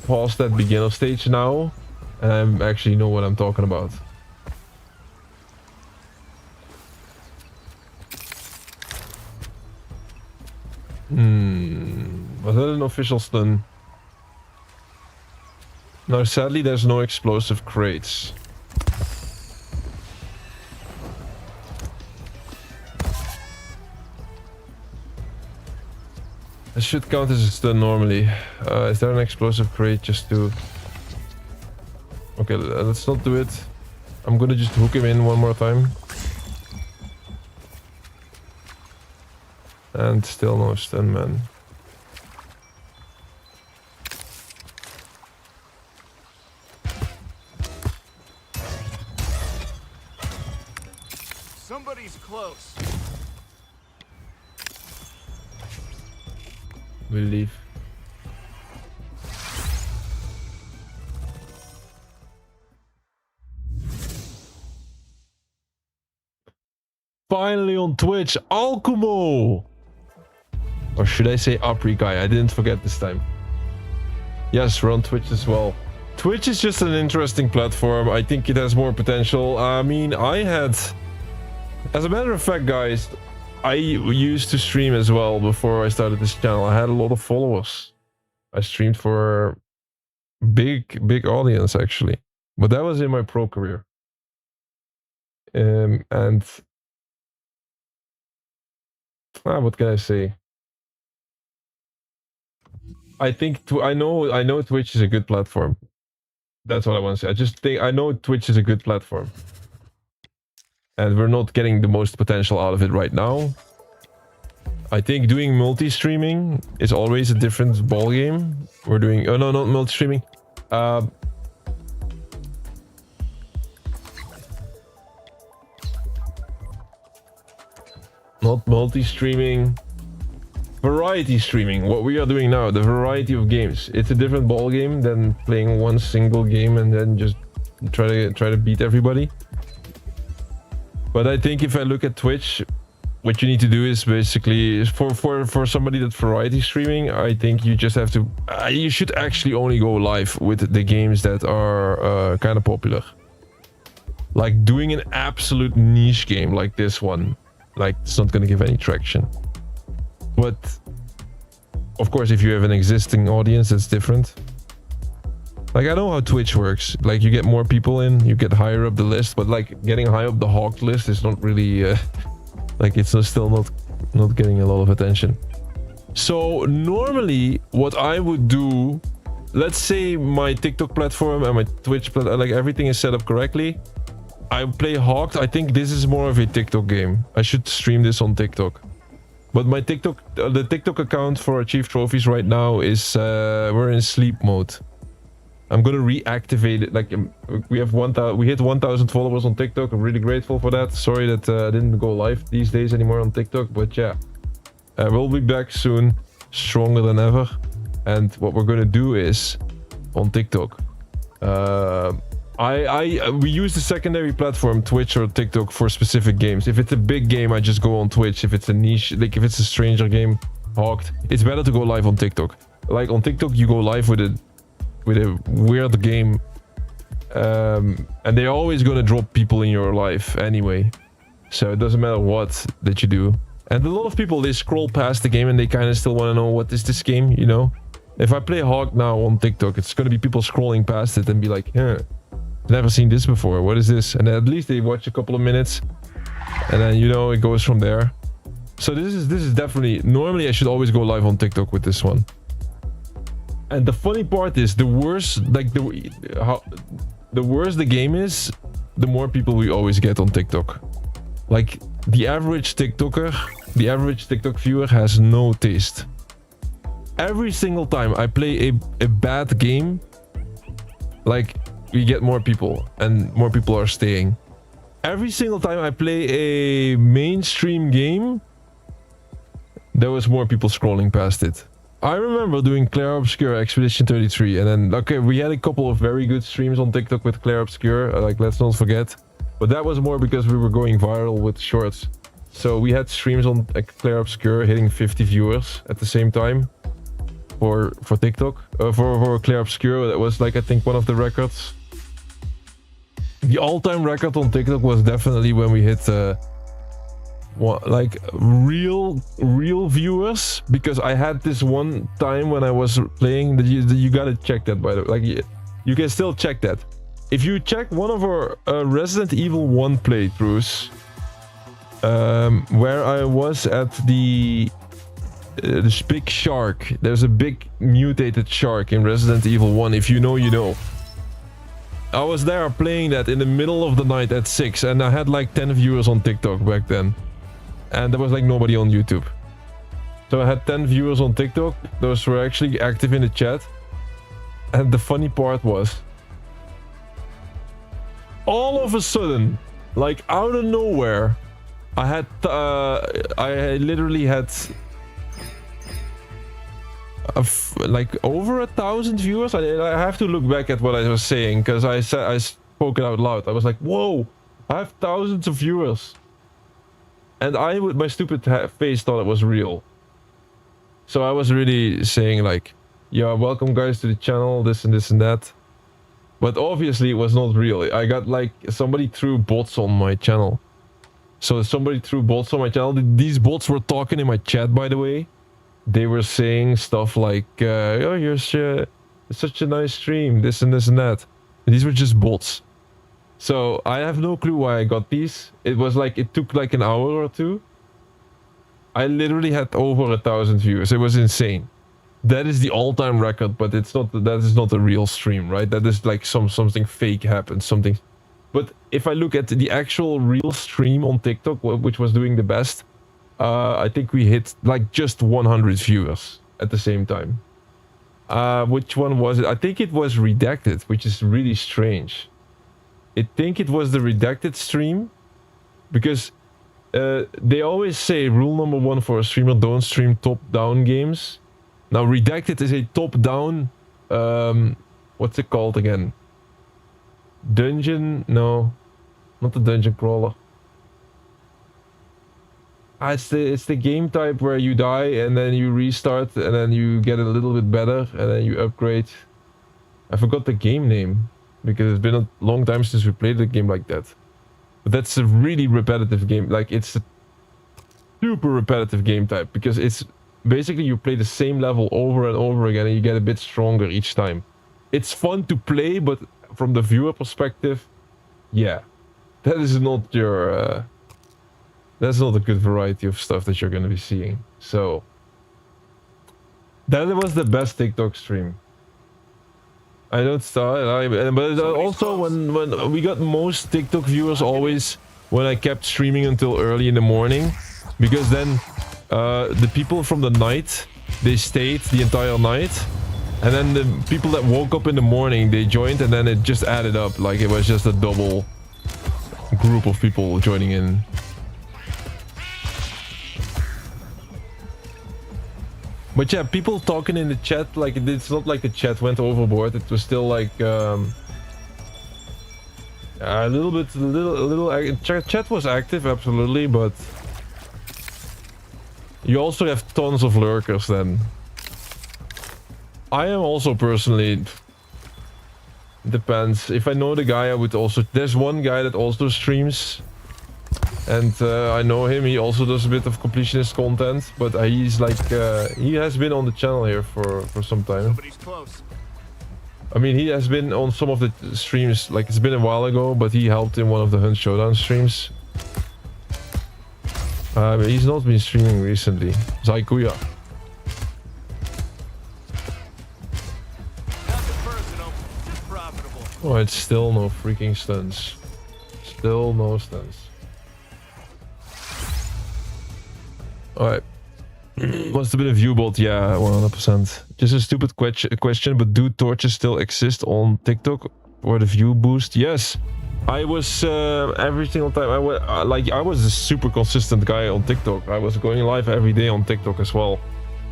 past that beginner stage now, and I actually know what I'm talking about. Was that an official stun? No, sadly there's no explosive crates. That should count as a stun normally. Is there an explosive crate just to... Okay, let's not do it. I'm gonna just hook him in one more time. And still no stun, man. Somebody's close. We'll leave. Finally on Twitch, Alcumo! Or should I say Aprikai? I didn't forget this time. Yes, we're on Twitch as well. Twitch is just an interesting platform. I think it has more potential. I mean, I had... As a matter of fact, guys, I used to stream as well before I started this channel. I had a lot of followers. I streamed for big audience, actually. But that was in my pro career. And... what can I say? I think I know Twitch is a good platform. That's what I want to say. I just think I know Twitch is a good platform, and we're not getting the most potential out of it right now. I think doing multi-streaming is always a different ball game. We're doing no, not multi-streaming. Not multi-streaming. Variety streaming, what we are doing now, the variety of games. It's a different ball game than playing one single game and then just try to beat everybody. But I think if I look at Twitch, what you need to do is basically for somebody that's variety streaming, I think you just have to you should actually only go live with the games that are kind of popular. Like doing an absolute niche game like this one, like it's not going to give any traction. But of course, if you have an existing audience, that's different. Like, I know how Twitch works. Like, you get more people in, you get higher up the list, but like getting high up the HAWKED list is not really like it's still not getting a lot of attention. So normally what I would do, let's say my TikTok platform and my Twitch platform, like everything is set up correctly, I play HAWKED. I think this is more of a TikTok game. I should stream this on TikTok. But my TikTok, the TikTok account for Achieve Trophies right now is, we're in sleep mode. I'm gonna reactivate it. Like, we hit 1,000 followers on TikTok. I'm really grateful for that. Sorry that I didn't go live these days anymore on TikTok, but yeah. We'll be back soon, stronger than ever. And what we're gonna do is, on TikTok, we use the secondary platform Twitch or TikTok for specific games. If it's a big game, I just go on Twitch. If it's a niche, like if it's a stranger game, HAWKED, it's better to go live on TikTok. Like on TikTok, you go live with a weird game, and they're always gonna drop people in your life anyway. So it doesn't matter what that you do. And a lot of people, they scroll past the game and they kind of still want to know what is this game, you know? If I play HAWKED now on TikTok, it's gonna be people scrolling past it and be like, huh. Never seen this before, what is this? And at least they watch a couple of minutes and then, you know, it goes from there. So this is definitely, normally I should always go live on TikTok with this one. And the funny part is, the worse, like the worse the game is, the more people we always get on TikTok. Like the average TikToker, the average TikTok viewer has no taste. Every single time I play a bad game, like, we get more people and more people are staying. every single time I play a mainstream game, there was more people scrolling past it. I remember doing Claire Obscure Expedition 33, and then, okay, we had a couple of very good streams on TikTok with Claire Obscure, like, let's not forget. But that was more because we were going viral with shorts. So we had streams on Claire Obscure hitting 50 viewers at the same time for TikTok. For Claire Obscure, that was like, I think, one of the records. The all-time record on TikTok was definitely when we hit like real viewers, because I had this one time when I was playing that you gotta check that, by the way. Like, you can still check that. If you check one of our Resident Evil 1 playthroughs, where I was at this big shark. There's a big mutated shark in Resident Evil 1. If you know, you know. I was there playing that in the middle of the night at 6, and I had like 10 viewers on TikTok back then. And there was like nobody on YouTube. So I had 10 viewers on TikTok. Those were actually active in the chat. And the funny part was, all of a sudden, like out of nowhere, I literally had like over 1,000 viewers. I have to look back at what I was saying, because I spoke it out loud. I was like, whoa, I have thousands of viewers. And I, with my stupid face, thought it was real. So I was really saying like, yeah, welcome guys to the channel, this and this and that. But obviously it was not real. I got like, somebody threw bots on my channel. So somebody threw bots on my channel. These bots were talking in my chat, by the way. They were saying stuff like, oh, you're such a nice stream, this and this and that. And these were just bots. So I have no clue why I got these. It was like, it took like an hour or two. I literally had over 1,000 views. It was insane. That is the all-time record, but it's not, that is not a real stream, right? That is like something fake happened, something. But if I look at the actual real stream on TikTok, which was doing the best, I think we hit like just 100 viewers at the same time. Which one was it? I think it was Redacted, which is really strange. I think it was the Redacted stream, because they always say rule number 1 for a streamer, don't stream top-down games. Now Redacted is a top-down, what's it called again? Dungeon? No, not the dungeon crawler. It's the game type where you die and then you restart and then you get a little bit better and then you upgrade. I forgot the game name, because it's been a long time since we played a game like that. But that's a really repetitive game. Like, it's a super repetitive game type, because it's basically you play the same level over and over again and you get a bit stronger each time. It's fun to play, but from the viewer perspective, yeah, that is not your that's not a good variety of stuff that you're going to be seeing. So that was the best TikTok stream. I don't start, but also when we got most TikTok viewers always when I kept streaming until early in the morning, because then the people from the night, they stayed the entire night, and then the people that woke up in the morning, they joined, and then it just added up. Like, it was just a double group of people joining in. But yeah, people talking in the chat, like, it's not like the chat went overboard. It was still like a little chat was active, absolutely, but you also have tons of lurkers then. I am also personally, depends. If I know the guy, I would also, there's one guy that also streams, and I know him. He also does a bit of completionist content, but he's like, he has been on the channel here for some time. Nobody's close. I mean, he has been on some of the streams, like, it's been a while ago, but he helped in one of the Hunt Showdown streams. But he's not been streaming recently. Zaikuya. Nothing personal, just profitable. Oh, it's still no freaking stuns. Still no stuns. Alright. Must have been a view bot. Yeah, 100%. Just a stupid question, but do torches still exist on TikTok for the view boost? Yes. I was every single time I was a super consistent guy on TikTok. I was going live every day on TikTok as well.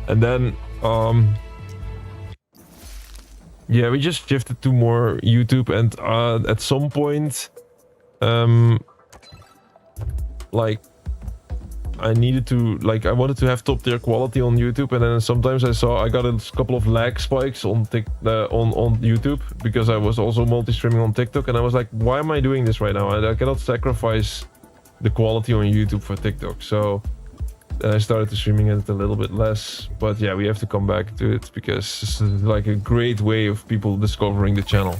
And then yeah, we just shifted to more YouTube, and at some point like I needed to, like, I wanted to have top tier quality on YouTube, and then sometimes I got a couple of lag spikes on on YouTube because I was also multi-streaming on TikTok, and I was like, why am I doing this right now? I cannot sacrifice the quality on YouTube for TikTok. So then I started to streaming it a little bit less, but yeah, we have to come back to it because it's like a great way of people discovering the channel.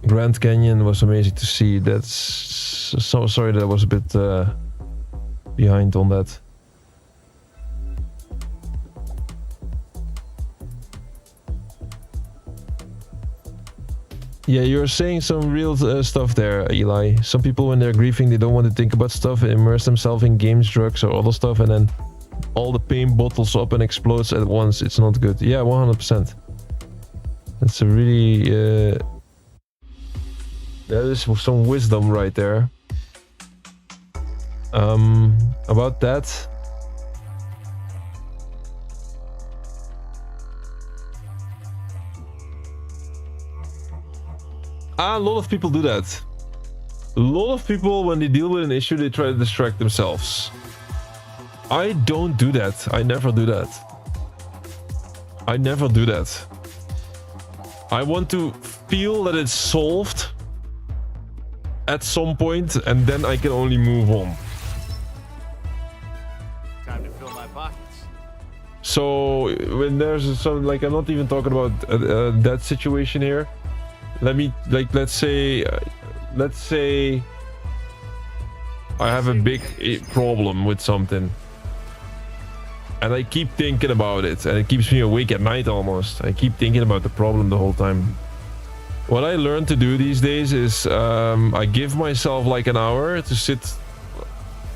Grand Canyon was amazing to see. That's so sorry that I was a bit behind on that. Yeah, you're saying some real stuff there, Eli. Some people, when they're grieving, they don't want to think about stuff, immerse themselves in games, drugs, or other stuff, and then all the pain bottles up and explodes at once. It's not good. Yeah, 100%. That's a really that is some wisdom right there. About that. A lot of people do that. A lot of people, when they deal with an issue, they try to distract themselves. I don't do that. I never do that. I never do that. I want to feel that it's solved at some point, and then I can only move on. Time to fill my pockets. So when there's some, like, I'm not even talking about that situation here. Let me, like, let's say I have a big problem with something, and I keep thinking about it, and it keeps me awake at night almost. I keep thinking about the problem the whole time. What I learned to do these days is I give myself like an hour to sit.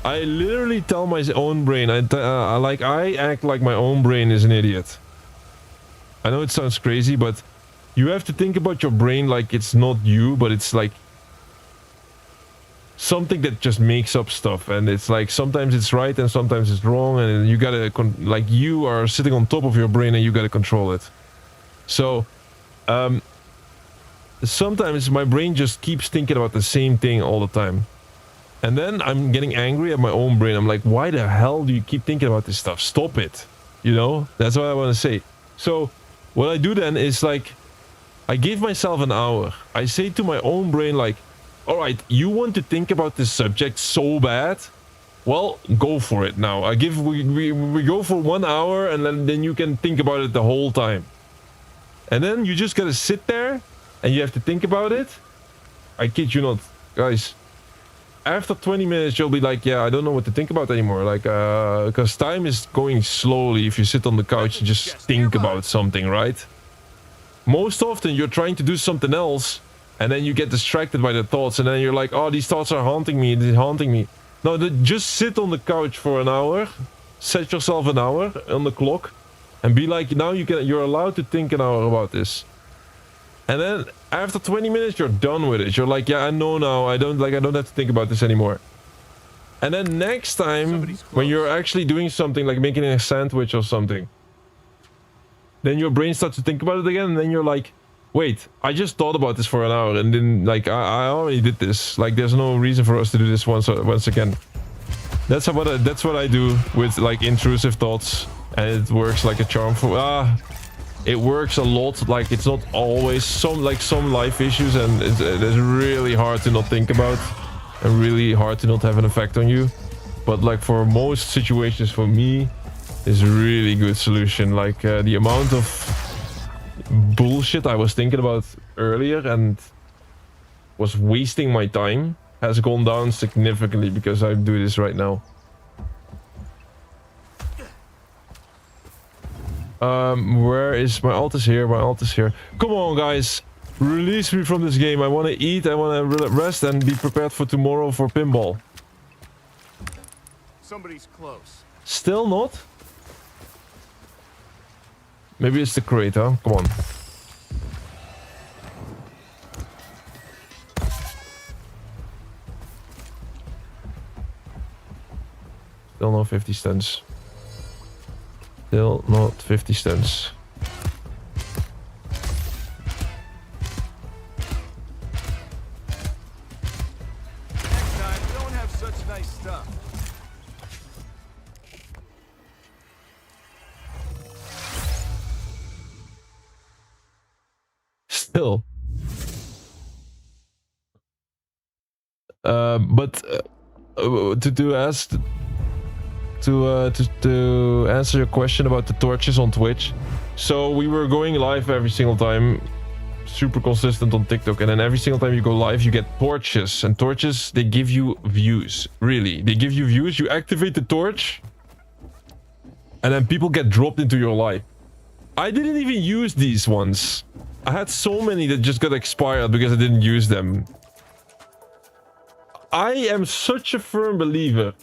I literally tell my own brain, I act like my own brain is an idiot. I know it sounds crazy, but you have to think about your brain like it's not you, but it's like something that just makes up stuff, and it's like sometimes it's right and sometimes it's wrong, and you gotta like, you are sitting on top of your brain and you gotta control it. So sometimes my brain just keeps thinking about the same thing all the time, and then I'm getting angry at my own brain. I'm like, why the hell do you keep thinking about this stuff? Stop it. You know, that's what I want to say. So what I do then is, like, I give myself an hour. I say to my own brain, like, all right, you want to think about this subject so bad, well, go for it now. We go for 1 hour, and then you can think about it the whole time. And then you just gotta sit there and you have to think about it. I kid you not, guys. After 20 minutes, you'll be like, yeah, I don't know what to think about anymore. Like, because time is going slowly if you sit on the couch and just think about something, right? Most often, you're trying to do something else, and then you get distracted by the thoughts, and then you're like, oh, these thoughts are haunting me, they're haunting me. No, just sit on the couch for an hour, set yourself an hour on the clock, and be like, now you're allowed to think an hour about this. And then after 20 minutes, you're done with it. You're like, yeah, I know now. I don't have to think about this anymore. And then next time, when you're actually doing something like making a sandwich or something, then your brain starts to think about it again, and then you're like, wait, I just thought about this for an hour, and then, like, I already did this. Like, there's no reason for us to do this once again. That's what I do with, like, intrusive thoughts, and it works like a charm for it works a lot. Like, it's not always some life issues, and it's really hard to not think about, and really hard to not have an effect on you. But, like, for most situations, for me, is a really good solution. Like, the amount of bullshit I was thinking about earlier and was wasting my time has gone down significantly because I do this right now. Where is my ult? Is here. My ult is here. Come on, guys, release me from this game. I want to eat, I want to rest, and be prepared for tomorrow for pinball. Somebody's close. Still not? Maybe it's the crate, huh? Come on. Still no 50 stuns. Still not 50 stuns. Next time, don't have such nice stuff. Still. But to answer your question about the torches on Twitch. So we were going live every single time, super consistent on TikTok, and then every single time you go live you get torches, and torches, they give you views. Really, they give you views. You activate the torch and then people get dropped into your life. I didn't even use these ones. I had so many that just got expired because I didn't use them. I am such a firm believer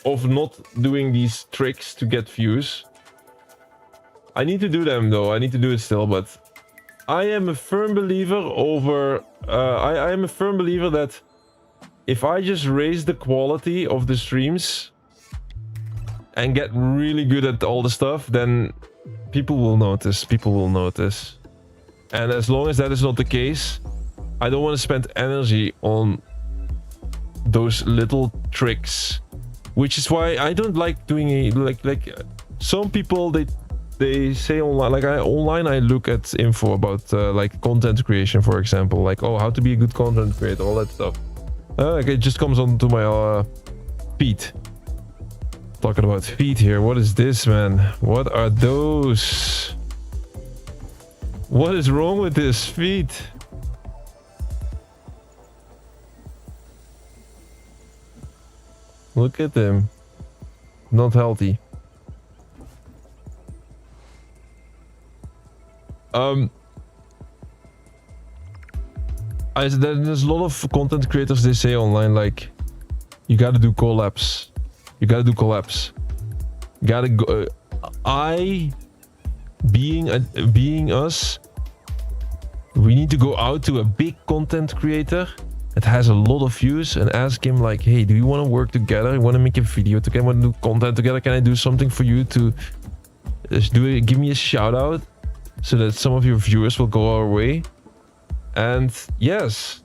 of not doing these tricks to get views. I need to do them though. I need to do it still, but I am a firm believer I am a firm believer that if I just raise the quality of the streams and get really good at all the stuff, then people will notice. People will notice. And as long as that is not the case, I don't want to spend energy on those little tricks, which is why I don't like doing a like some people they say online, like online I look at info about like content creation, for example, like, oh, how to be a good content creator, all that stuff. Like it just comes onto my feed. Talking about feet here. What is this, man? What are those? What is wrong with this feet? Look at them. Not healthy. There's a lot of content creators, they say online, like, you gotta do collabs. You gotta do collabs. You gotta go. Being us, we need to go out to a big content creator that has a lot of views and ask him, like, hey, do you want to work together? You want to make a video together? Want to do content together? Can I do something for you to give me a shout out so that some of your viewers will go our way? And yes,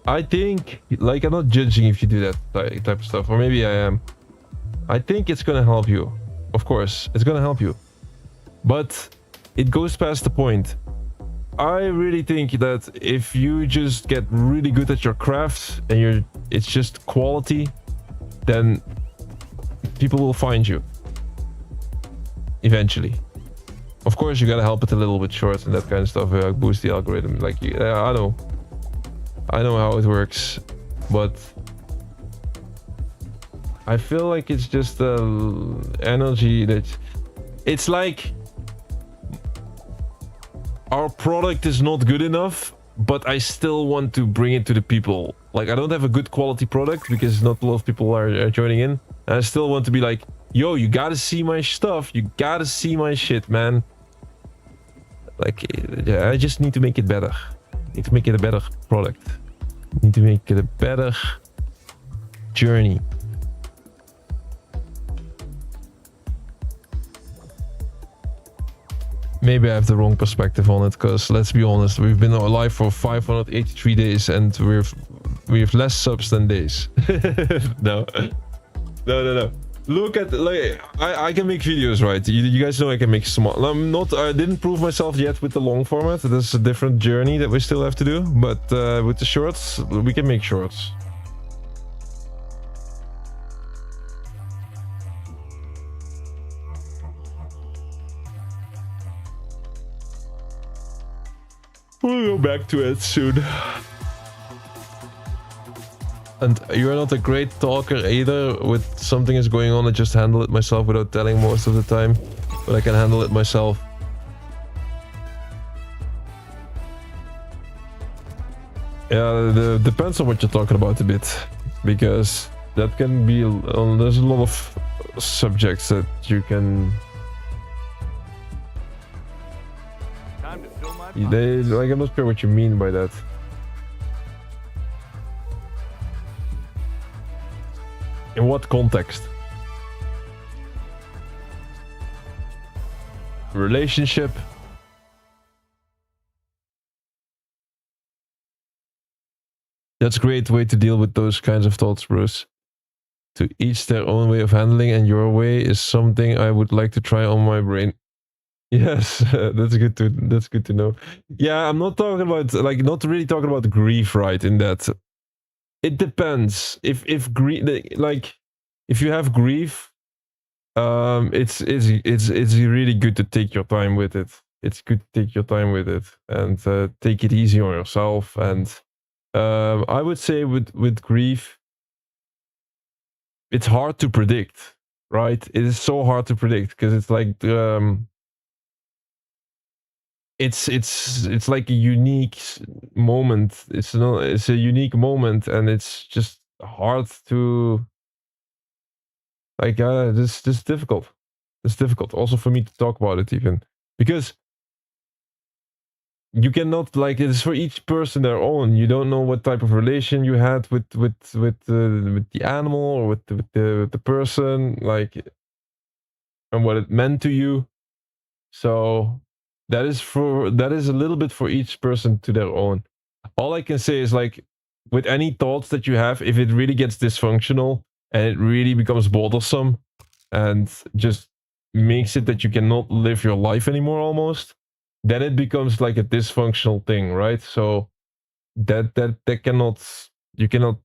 I think, like, I'm not judging if you do that type of stuff, or maybe I am. I think it's gonna help you. Of course, it's gonna help you. But it goes past the point. I really think that if you just get really good at your craft and it's just quality, then people will find you eventually. Of course, you gotta help it a little bit short and that kind of stuff, boost the algorithm. Like, I know how it works, but I feel like it's just energy that it's like our product is not good enough, but I still want to bring it to the people. Like, I don't have a good quality product because not a lot of people are joining in. And I still want to be like, yo, you gotta see my stuff. You gotta see my shit, man. Like, yeah, I just need to make it better. Need to make it a better product. Need to make it a better journey. Maybe I have the wrong perspective on it, because let's be honest, we've been alive for 583 days and we have less subs than days. No. Look at, like, I can make videos, right? You guys know I can make small. I didn't prove myself yet with the long format. This is a different journey that we still have to do, but with the shorts, we can make shorts. We'll go back to it soon. And you're not a great talker either. With something is going on, I just handle it myself without telling most of the time. But I can handle it myself. Yeah, depends on what you're talking about a bit. Because that can be... there's a lot of subjects that you can... Like, I'm not sure what you mean by that. In what context? relationship. That's a great way to deal with those kinds of thoughts, Bruce. To each their own way of handling, and your way is something I would like to try on my brain. Yes, that's good to know. Yeah, I'm not talking about like not really talking about grief, right? In that, it depends. If grief, like, if you have grief, it's really good to take your time with it. It's good to take your time with it and take it easy on yourself. And I would say with grief, it's hard to predict, right? It is so hard to predict because it's like it's like a unique moment. It's a unique moment, and it's just hard to like this difficult. It's difficult also for me to talk about it, even because you cannot, like, it's for each person their own. You don't know what type of relation you had with the animal or with the person, like, and what it meant to you. So that is a little bit for each person to their own. All I can say is, like, with any thoughts that you have, if it really gets dysfunctional and it really becomes bothersome and just makes it that you cannot live your life anymore almost, then it becomes like a dysfunctional thing, right? So that cannot, you cannot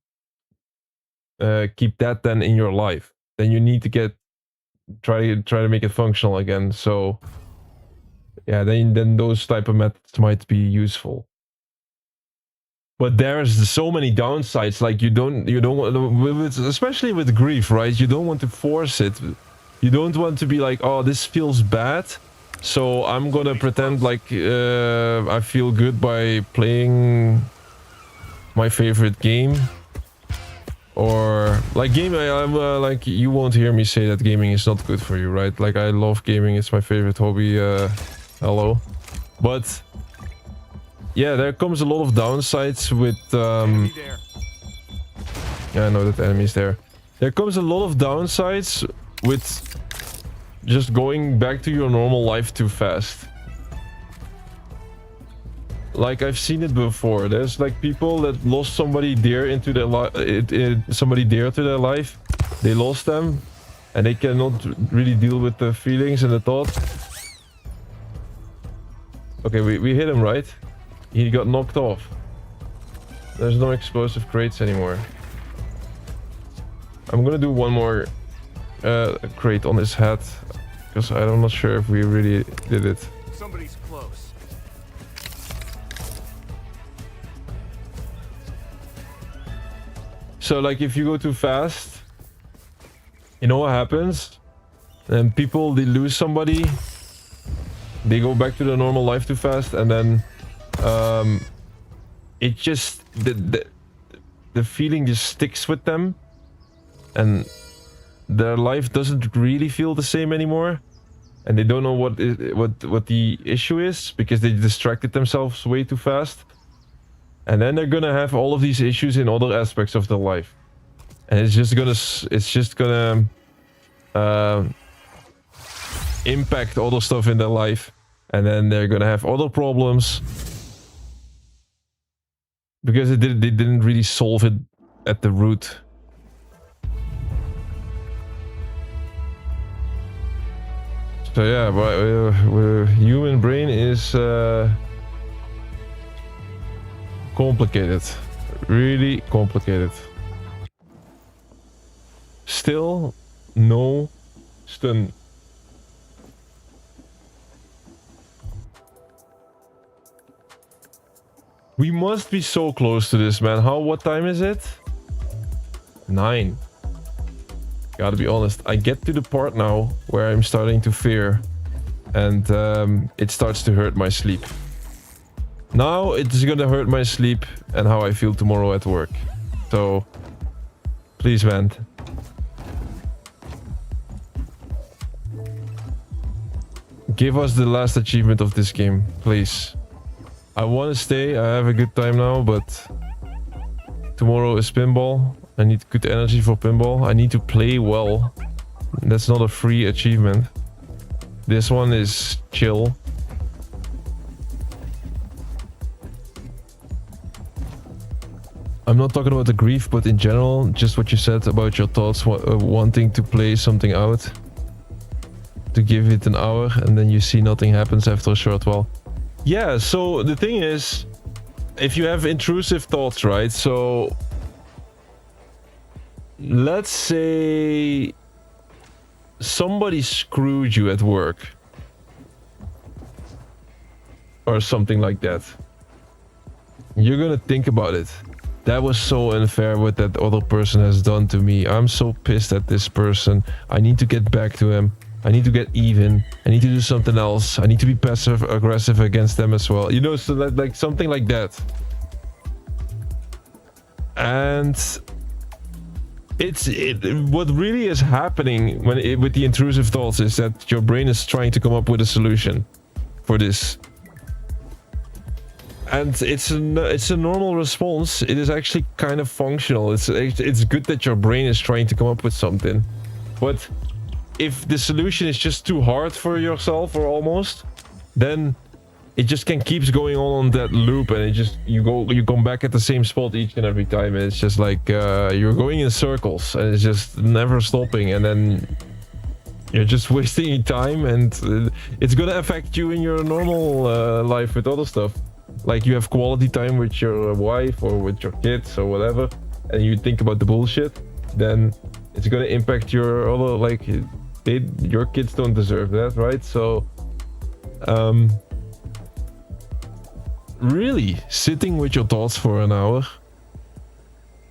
keep that then in your life. Then you need to try to make it functional again. So yeah, then those type of methods might be useful. But there's so many downsides. Like, you don't want, especially with grief, right? You don't want to force it. You don't want to be like, oh, this feels bad, so I'm gonna pretend like I feel good by playing my favorite game. Or like I'm like, you won't hear me say that gaming is not good for you, right? Like, I love gaming, it's my favorite hobby. Hello. But yeah, there comes a lot of downsides with yeah, I know that the enemy's there. There comes a lot of downsides with just going back to your normal life too fast. Like, I've seen it before. There's like people that lost somebody dear into their life, somebody dear to their life. They lost them, and they cannot really deal with the feelings and the thoughts. Okay, we hit him, right? He got knocked off. There's no explosive crates anymore. I'm gonna do one more crate on his head, because I'm not sure if we really did it. Somebody's close. So, like, if you go too fast, you know what happens? Then people, they lose somebody, they go back to their normal life too fast, and then it just the feeling just sticks with them, and their life doesn't really feel the same anymore, and they don't know what the issue is, because they distracted themselves way too fast. And then they're gonna have all of these issues in other aspects of their life, and it's just gonna impact other stuff in their life, and then they're gonna have other problems because they didn't really solve it at the root. So yeah, but human brain is complicated, really complicated. Still, no stun. We must be so close to this, man. What time is it? 9. Gotta be honest, I get to the part now where I'm starting to fear, and it starts to hurt my sleep. Now it's gonna hurt my sleep and how I feel tomorrow at work. So, please, man. Give us the last achievement of this game, please. I want to stay, I have a good time now, but tomorrow is pinball. I need good energy for pinball. I need to play well. That's not a free achievement. This one is chill. I'm not talking about the grief, but in general, just what you said about your thoughts, wanting to play something out, to give it an hour, and then you see nothing happens after a short while. Yeah, so the thing is, if you have intrusive thoughts, right? So let's say somebody screwed you at work or something like that. You're gonna think about it. That was so unfair what that other person has done to me. I'm so pissed at this person. I need to get back to him. I need to get even. I need to do something else. I need to be passive aggressive against them as well. You know, so that, like something like that. And what really is happening with the intrusive thoughts is that your brain is trying to come up with a solution for this. And it's a normal response. It is actually kind of functional. It's good that your brain is trying to come up with something. But if the solution is just too hard for yourself or almost, then it just keeps going on that loop, and it just you come back at the same spot each and every time, and it's just like you're going in circles, and it's just never stopping, and then you're just wasting your time, and it's gonna affect you in your normal life with other stuff. Like you have quality time with your wife or with your kids or whatever, and you think about the bullshit, then it's gonna impact your other, like your kids don't deserve that, right? So really sitting with your thoughts for an hour,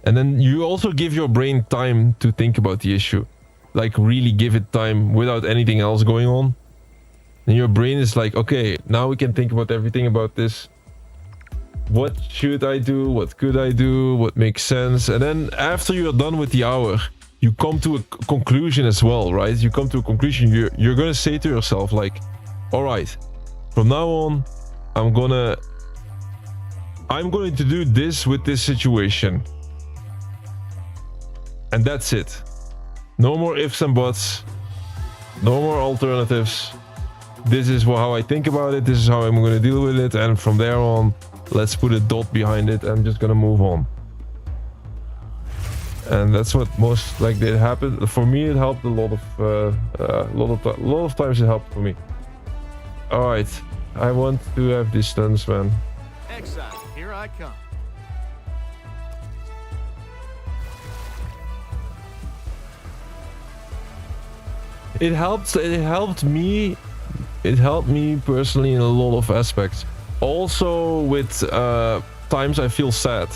and then you also give your brain time to think about the issue, like really give it time without anything else going on, and your brain is like, okay, now we can think about everything about this. What should I do? What could I do? What makes sense? And then after you're done with the hour, you come to a conclusion as well, right? You come to a conclusion. You're gonna say to yourself like, all right, from now on, I'm going to do this with this situation. And that's it. No more ifs and buts. No more alternatives. This is how I think about it. This is how I'm going to deal with it. And from there on, let's put a dot behind it. I'm just going to move on. And that's what most like it happened. For me, it helped a lot of times. It helped for me. All right. I want to have distance, man. Exile, here I come. It helped me personally in a lot of aspects. Also with times I feel sad.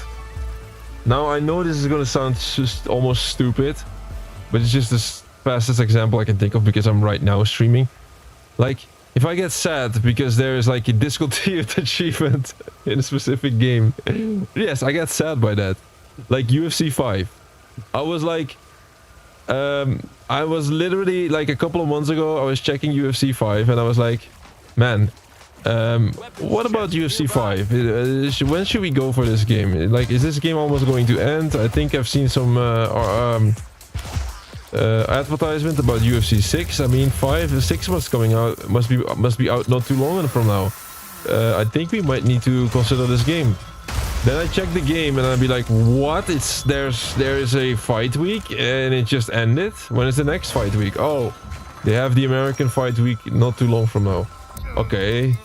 Now I know this is gonna sound just almost stupid, but it's just the fastest example I can think of because I'm right now streaming. Like, if I get sad because there is like a discontinued achievement in a specific game, yes, I get sad by that. Like UFC 5. I was like, I was literally like a couple of months ago, I was checking UFC 5 and I was like, man, what about UFC 5? When should we go for this game? Like, is this game almost going to end? I think I've seen some advertisement about UFC 6. I mean, 6 was coming out, must be out not too long from now. I think we might need to consider this game. Then I check the game and I'd be like, what? There is a fight week and it just ended? When is the next fight week? Oh, they have the American fight week not too long from now. Okay.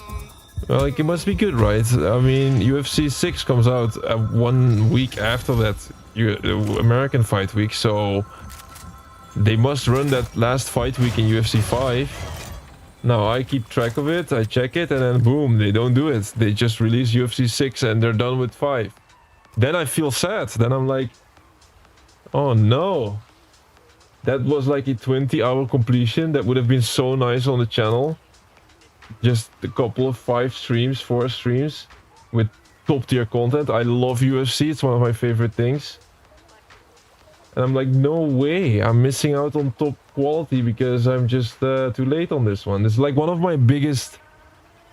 Well, like, it must be good, right? I mean, UFC 6 comes out 1 week after that American fight week, so they must run that last fight week in UFC 5. Now I keep track of it, I check it, and then boom, they don't do it. They just release UFC 6 and they're done with 5. Then I feel sad. Then I'm like, oh no. That was like a 20-hour completion. That would have been so nice on the channel. Just a couple of 4 streams with top tier content. I love UFC, it's one of my favorite things. And I'm like, no way, I'm missing out on top quality because I'm just too late on this one. It's like one of my biggest,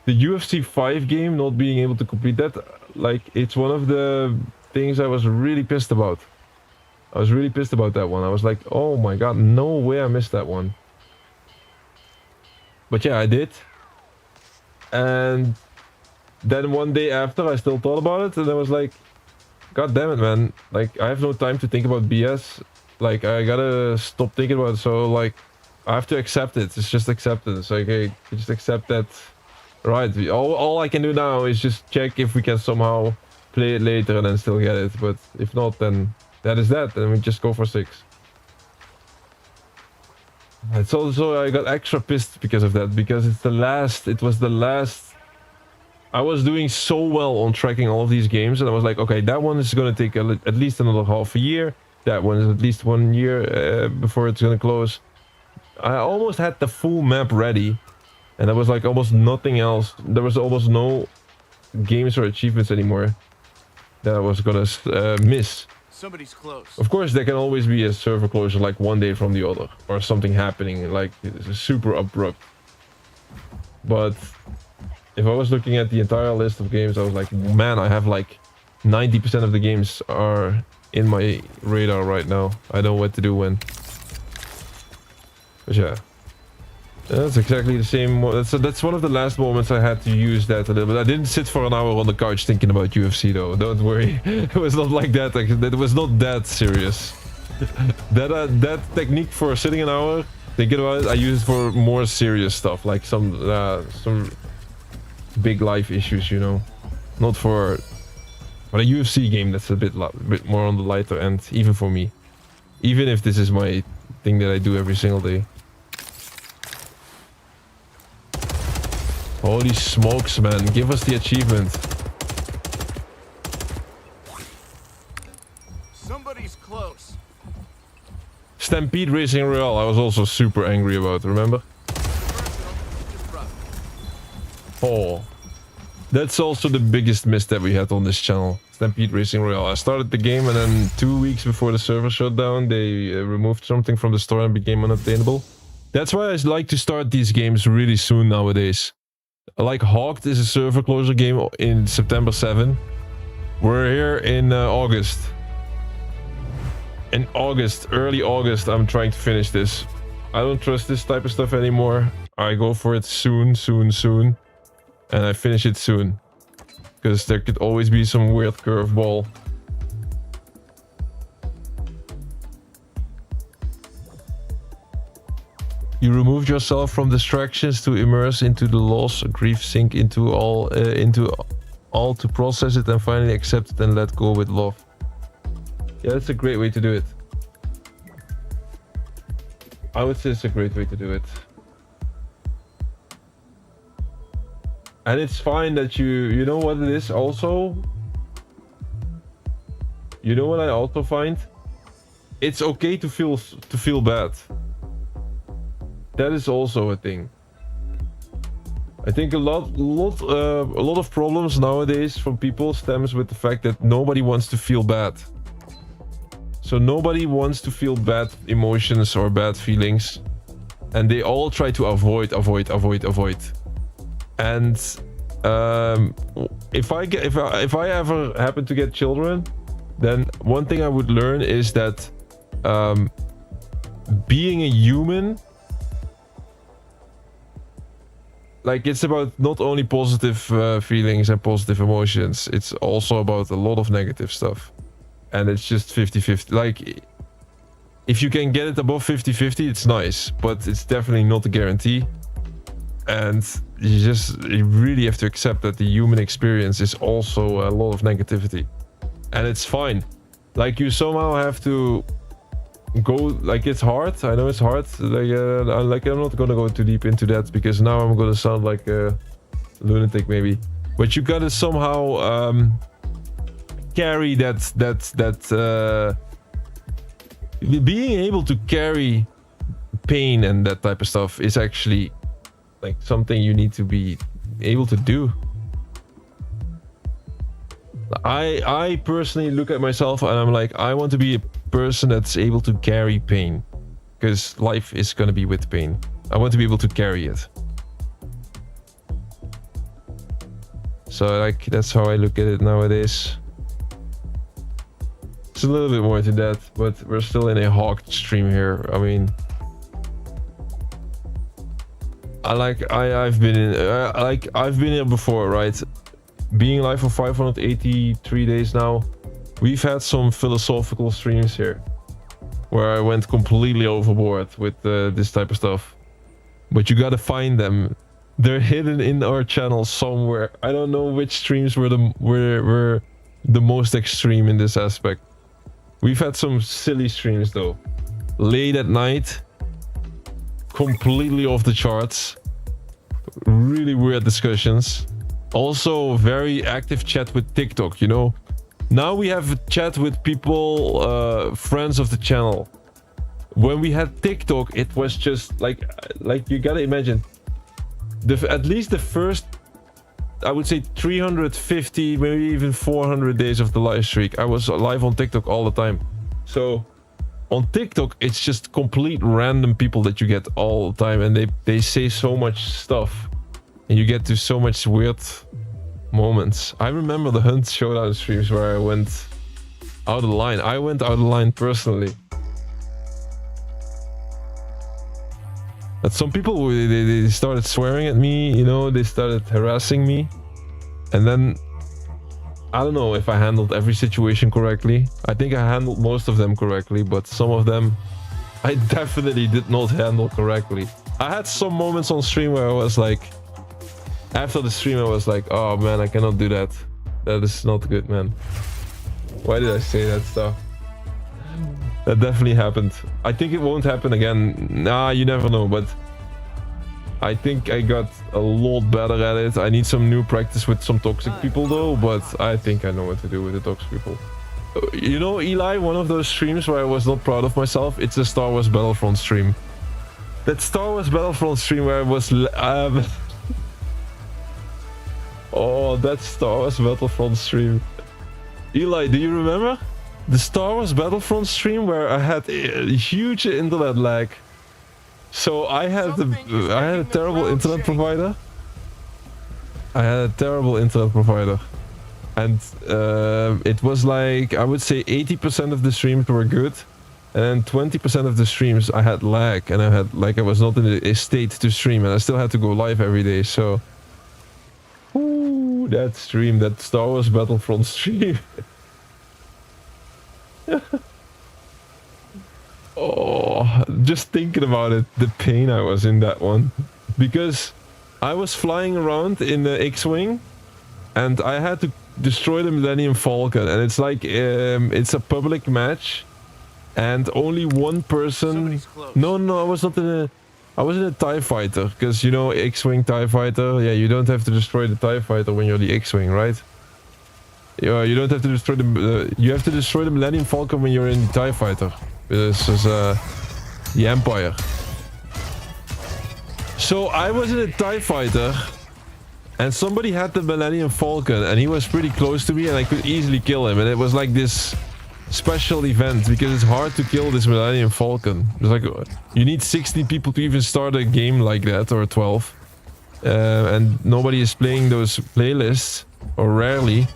the UFC 5 game, not being able to complete that, like, it's one of the things I was really pissed about. I was really pissed about that one. I was like, oh my god, no way I missed that one. But yeah, I did. And then one day after, I still thought about it, and I was like, God damn it, man. Like, I have no time to think about BS. Like, I gotta stop thinking about it. So, like, I have to accept it. It's just acceptance. Like, hey, just accept that. Right. All I can do now is just check if we can somehow play it later and then still get it. But if not, then that is that. Then we just go for 6. It's also, I got extra pissed because of that. Because it's the last. It was the last. I was doing so well on tracking all of these games. And I was like, okay, that one is going to take at least another half a year. That one is at least 1 year before it's going to close. I almost had the full map ready. And there was like almost nothing else. There was almost no games or achievements anymore that I was gonna miss. Somebody's close. Of course, there can always be a server closure like one day from the other. Or something happening like super abrupt. But if I was looking at the entire list of games, I was like, man, I have like 90% of the games are in my radar right now. I know what to do when. But yeah. That's exactly the same. That's one of the last moments I had to use that a little bit. I didn't sit for an hour on the couch thinking about UFC though. Don't worry. It was not like that. It was not that serious. that technique for sitting an hour thinking about it, I use it for more serious stuff, like some big life issues, you know. Not for a UFC game that's a bit more on the lighter end, even for me. Even if this is my thing that I do every single day. Holy smokes, man. Give us the achievement. Somebody's close. Stampede Racing Royale, I was also super angry about, remember? Just rough. Oh. That's also the biggest miss that we had on this channel. Stampede Racing Royale. I started the game and then 2 weeks before the server shut down, they removed something from the store and became unattainable. That's why I like to start these games really soon nowadays. Like HAWKED is a server closure game in September 7. We're here in August. In August, early August, I'm trying to finish this. I don't trust this type of stuff anymore. I go for it soon. And I finish it soon. Because there could always be some weird curveball. You removed yourself from distractions to immerse into the loss, grief sink into all to process it and finally accept it and let go with love. Yeah, that's a great way to do it. I would say it's a great way to do it. And it's fine that you know what it is also? You know what I also find? It's okay to feel bad. That is also a thing. I think a lot of problems nowadays from people stems with the fact that nobody wants to feel bad. So nobody wants to feel bad emotions or bad feelings, and they all try to avoid. And if I ever happen to get children, then one thing I would learn is that being a human, like, it's about not only positive feelings and positive emotions, it's also about a lot of negative stuff. And it's just 50-50. Like, if you can get it above 50-50, it's nice, but it's definitely not a guarantee. And you really have to accept that the human experience is also a lot of negativity. And it's fine. Like, you somehow have to go, like, it's hard. I know it's hard. Like, I'm not gonna go too deep into that because now I'm gonna sound like a lunatic maybe. But you gotta somehow carry that being able to carry pain and that type of stuff is actually like something you need to be able to do. I personally look at myself and I'm like, I want to be a person that's able to carry pain, because life is gonna be with pain. I want to be able to carry it. So, like, that's how I look at it nowadays. It's a little bit more to that, but we're still in a HAWKED stream here. I mean, I've been in I've been here before, right? Being live for 583 days now, we've had some philosophical streams here where I went completely overboard with this type of stuff. But you gotta find them. They're hidden in our channel somewhere. I don't know which streams were the most extreme in this aspect. We've had some silly streams though. Late at night, completely off the charts, really weird discussions. Also very active chat with TikTok, you know. Now we have a chat with people, friends of the channel. When we had TikTok, it was just like you gotta imagine, at least the first, I would say 350, maybe even 400 days of the live streak, I was live on TikTok all the time. So on TikTok, it's just complete random people that you get all the time, and they say so much stuff, and you get to so much weird moments. I remember the Hunt Showdown streams where I went out of line. I went out of line personally. But some people, they started swearing at me, you know, they started harassing me. And then, I don't know if I handled every situation correctly. I think I handled most of them correctly, but some of them I definitely did not handle correctly. I had some moments on stream where I was like, after the stream I was like, oh man, I cannot do that. That is not good, man. Why did I say that stuff? That definitely happened. I think it won't happen again. Nah, you never know, but I think I got a lot better at it. I need some new practice with some toxic people though, but I think I know what to do with the toxic people. You know, Eli, one of those streams where I was not proud of myself, it's a Star Wars Battlefront stream. That Star Wars Battlefront stream where I was... oh, that Star Wars Battlefront stream. Eli, do you remember? The Star Wars Battlefront stream where I had a huge internet lag. So I had a terrible internet provider. And it was like, I would say 80% of the streams were good, and then 20% of the streams I had lag, and I was not in a state to stream, and I still had to go live every day. So ooh, that stream, that Star Wars Battlefront stream. Oh, just thinking about it, the pain I was in that one. Because I was flying around in the X-Wing and I had to destroy the Millennium Falcon, and it's like, it's a public match and only one person... No, I was not in a... I was in a TIE Fighter, because you know, X-Wing TIE Fighter, yeah, you don't have to destroy the TIE Fighter when you're the X-Wing, right? You don't have to destroy the... you have to destroy the Millennium Falcon when you're in the TIE Fighter. This is the Empire. So I was in a TIE Fighter and somebody had the Millennium Falcon and he was pretty close to me and I could easily kill him, and it was like this special event because it's hard to kill this Millennium Falcon. It's like you need 60 people to even start a game like that, or 12, and nobody is playing those playlists, or rarely.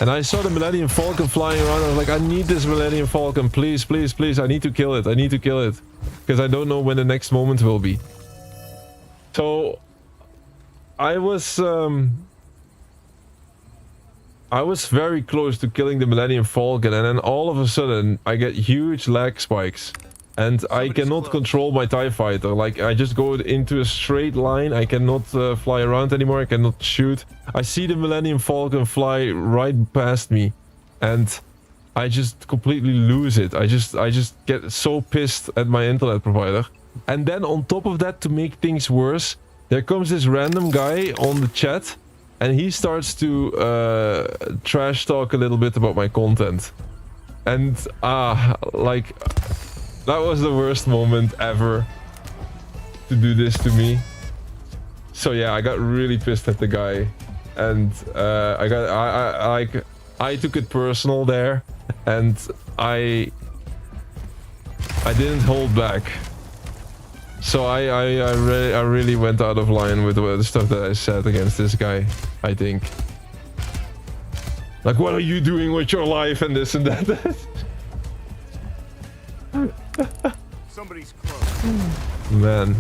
And I saw the Millennium Falcon flying around. I was like, I need this Millennium Falcon, please, please, please. I need to kill it. I need to kill it. Because I don't know when the next moment will be. So I was very close to killing the Millennium Falcon, and then all of a sudden I get huge lag spikes. And I cannot control my TIE Fighter. Like, I just go into a straight line. I cannot fly around anymore. I cannot shoot. I see the Millennium Falcon fly right past me, and I just completely lose it. I just get so pissed at my internet provider. And then on top of that, to make things worse, there comes this random guy on the chat, and he starts to trash talk a little bit about my content. And like... that was the worst moment ever to do this to me. So yeah, I got really pissed at the guy, and I took it personal there, and I didn't hold back. So I really went out of line with the stuff that I said against this guy, I think. Like, what are you doing with your life and this and that? Somebody's close. Man,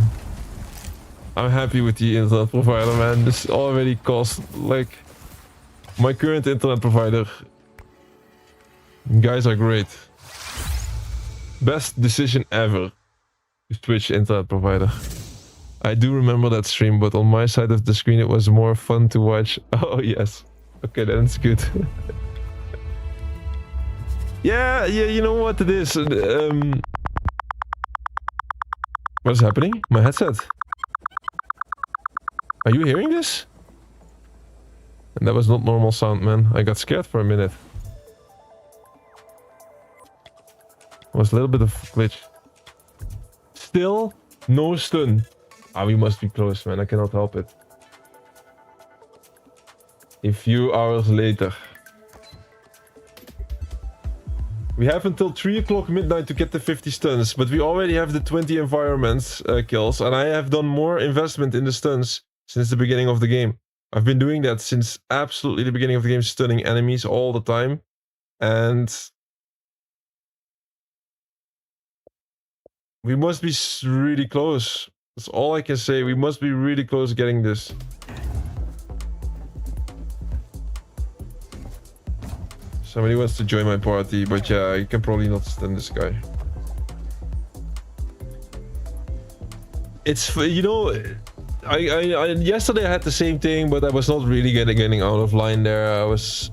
I'm happy with the internet provider, man. This already cost like my current internet provider. You guys are great. Best decision ever to switch internet provider. I do remember that stream, but on my side of the screen it was more fun to watch. Oh yes. Okay, that's good. Yeah, you know what it is. What's happening? My headset. Are you hearing this? And that was not normal sound, man. I got scared for a minute. It was a little bit of glitch. Still no stun. Ah, we must be close, man. I cannot help it. A few hours later. We have until 3 o'clock midnight to get the 50 stuns, but we already have the 20 environments kills, and I have done more investment in the stuns since the beginning of the game. I've been doing that since absolutely the beginning of the game, stunning enemies all the time. And we must be really close. That's all I can say. We must be really close getting this. Somebody wants to join my party, but yeah, you can probably not stand this guy. It's, you know, yesterday I had the same thing, but I was not really getting out of line there. I was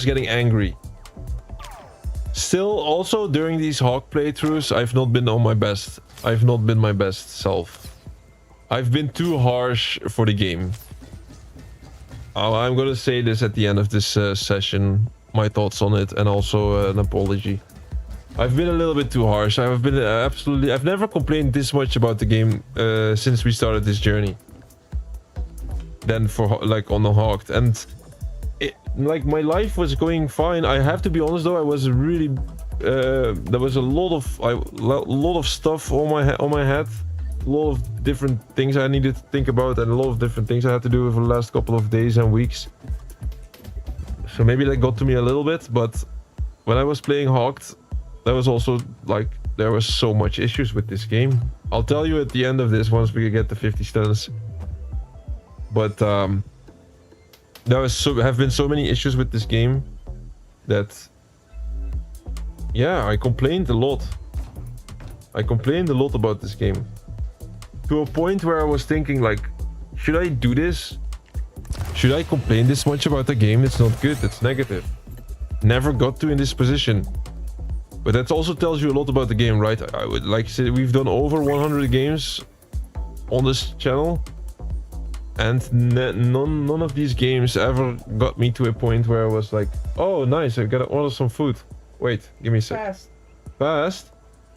getting angry. Still, also during these Hawk playthroughs, I've not been on my best. I've not been my best self. I've been too harsh for the game. I'm gonna say this at the end of this session. My thoughts on it, and also an apology. I've been a little bit too harsh. I've been I've never complained this much about the game since we started this journey. Then for like on the Hawked, and like my life was going fine. I have to be honest though, I was really there was a lot of stuff on my head, a lot of different things I needed to think about, and a lot of different things I had to do over the last couple of days and weeks. So maybe that got to me a little bit, but when I was playing Hawked, there was also like there was so much issues with this game. I'll tell you at the end of this once we get the 50 stuns. But there have been so many issues with this game that yeah, I complained a lot. I complained a lot about this game, to a point where I was thinking like, should I do this? Should I complain this much about the game? It's not good, it's negative. Never got to in this position. But that also tells you a lot about the game, right? I would like to say we've done over 100 games on this channel, and none of these games ever got me to a point where I was like, oh nice, I gotta order some food. Wait, give me a sec. Fast?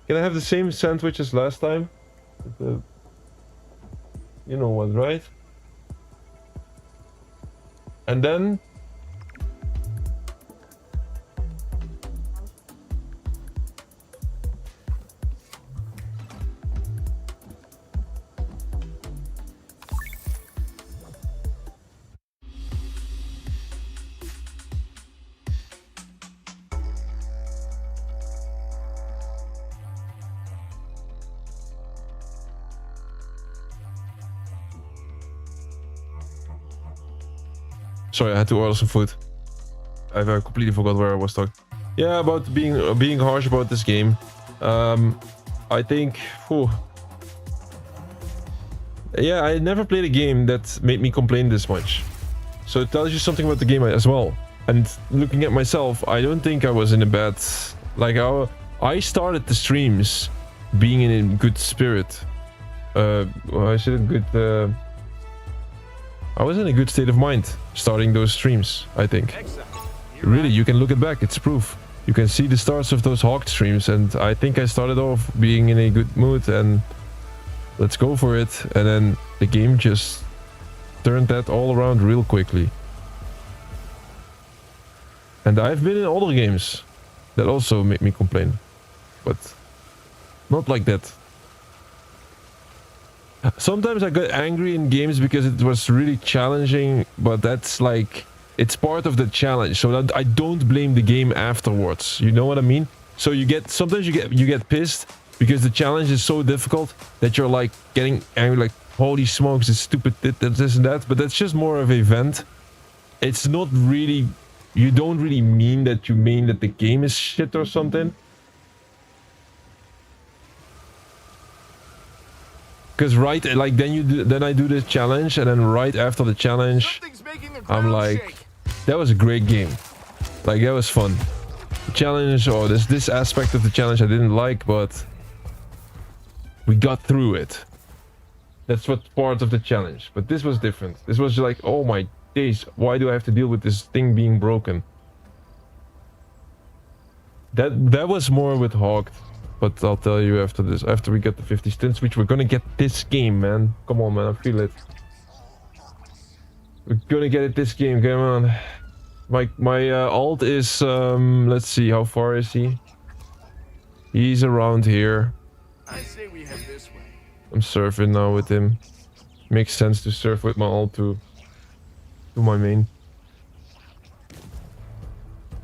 Can I have the same sandwich as last time? You know what, right? And then sorry, I had to order some food. I completely forgot where I was talking. Yeah, about being harsh about this game. I think, yeah, I never played a game that made me complain this much. So it tells you something about the game as well. And looking at myself, I don't think I was in a bad, like I started the streams being in a good spirit. I said a good. I was in a good state of mind starting those streams, I think. Really, you can look it back, it's proof. You can see the starts of those Hawked streams, and I think I started off being in a good mood and let's go for it. And then the game just turned that all around real quickly. And I've been in other games that also make me complain, but not like that. Sometimes I got angry in games because it was really challenging, but that's like, it's part of the challenge, so that I don't blame the game afterwards. You know what I mean? So sometimes you get pissed because the challenge is so difficult that you're like getting angry, like, holy smokes, it's stupid, this and that. But that's just more of a vent. It's not really, you don't really mean that the game is shit or something. Because right, like then I do this challenge, and then right after the challenge, I'm like, that was a great game. Like, that was fun. The challenge, or this aspect of the challenge I didn't like, but we got through it. That's what part of the challenge. But this was different. This was like, oh my days, why do I have to deal with this thing being broken? That was more with HAWKED. But I'll tell you after this, after we get the 50 stints, which we're gonna get this game, man. Come on, man, I feel it. We're gonna get it this game, come on. My alt is, let's see, how far is he? He's around here. I say we head this way. I'm surfing now with him. Makes sense to surf with my alt to my main.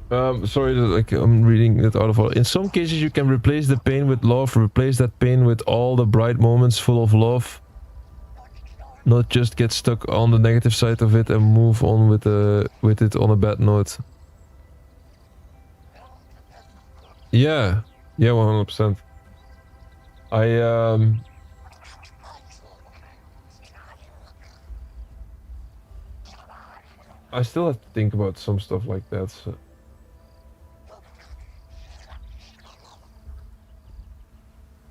Sorry, like I'm reading it out of order. In some cases, you can replace the pain with love. Replace that pain with all the bright moments full of love. Not just get stuck on the negative side of it and move on with it on a bad note. Yeah, 100%. I still have to think about some stuff like that. So.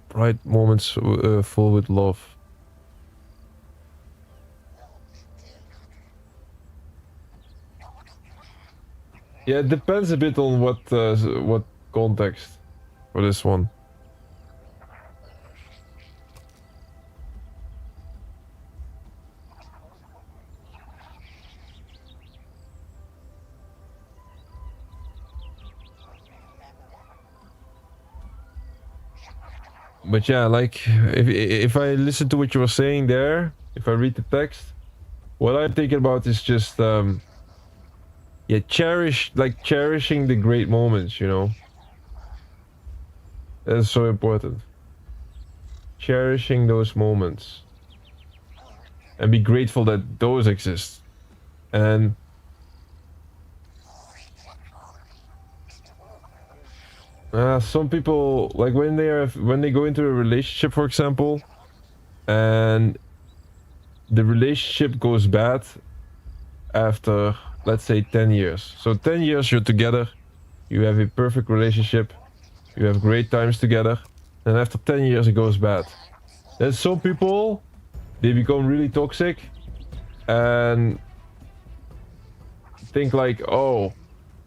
Bright moments full with love. Yeah, it depends a bit on what context for this one. But yeah, like if I listen to what you were saying there, if I read the text, what I'm thinking about is just yeah, cherishing the great moments, you know. That's so important. Cherishing those moments. And be grateful that those exist. And some people, like when they go into a relationship, for example, and the relationship goes bad after, let's say, 10 years. So 10 years you're together, you have a perfect relationship, you have great times together, and after 10 years it goes bad. Then some people, they become really toxic and think like, oh,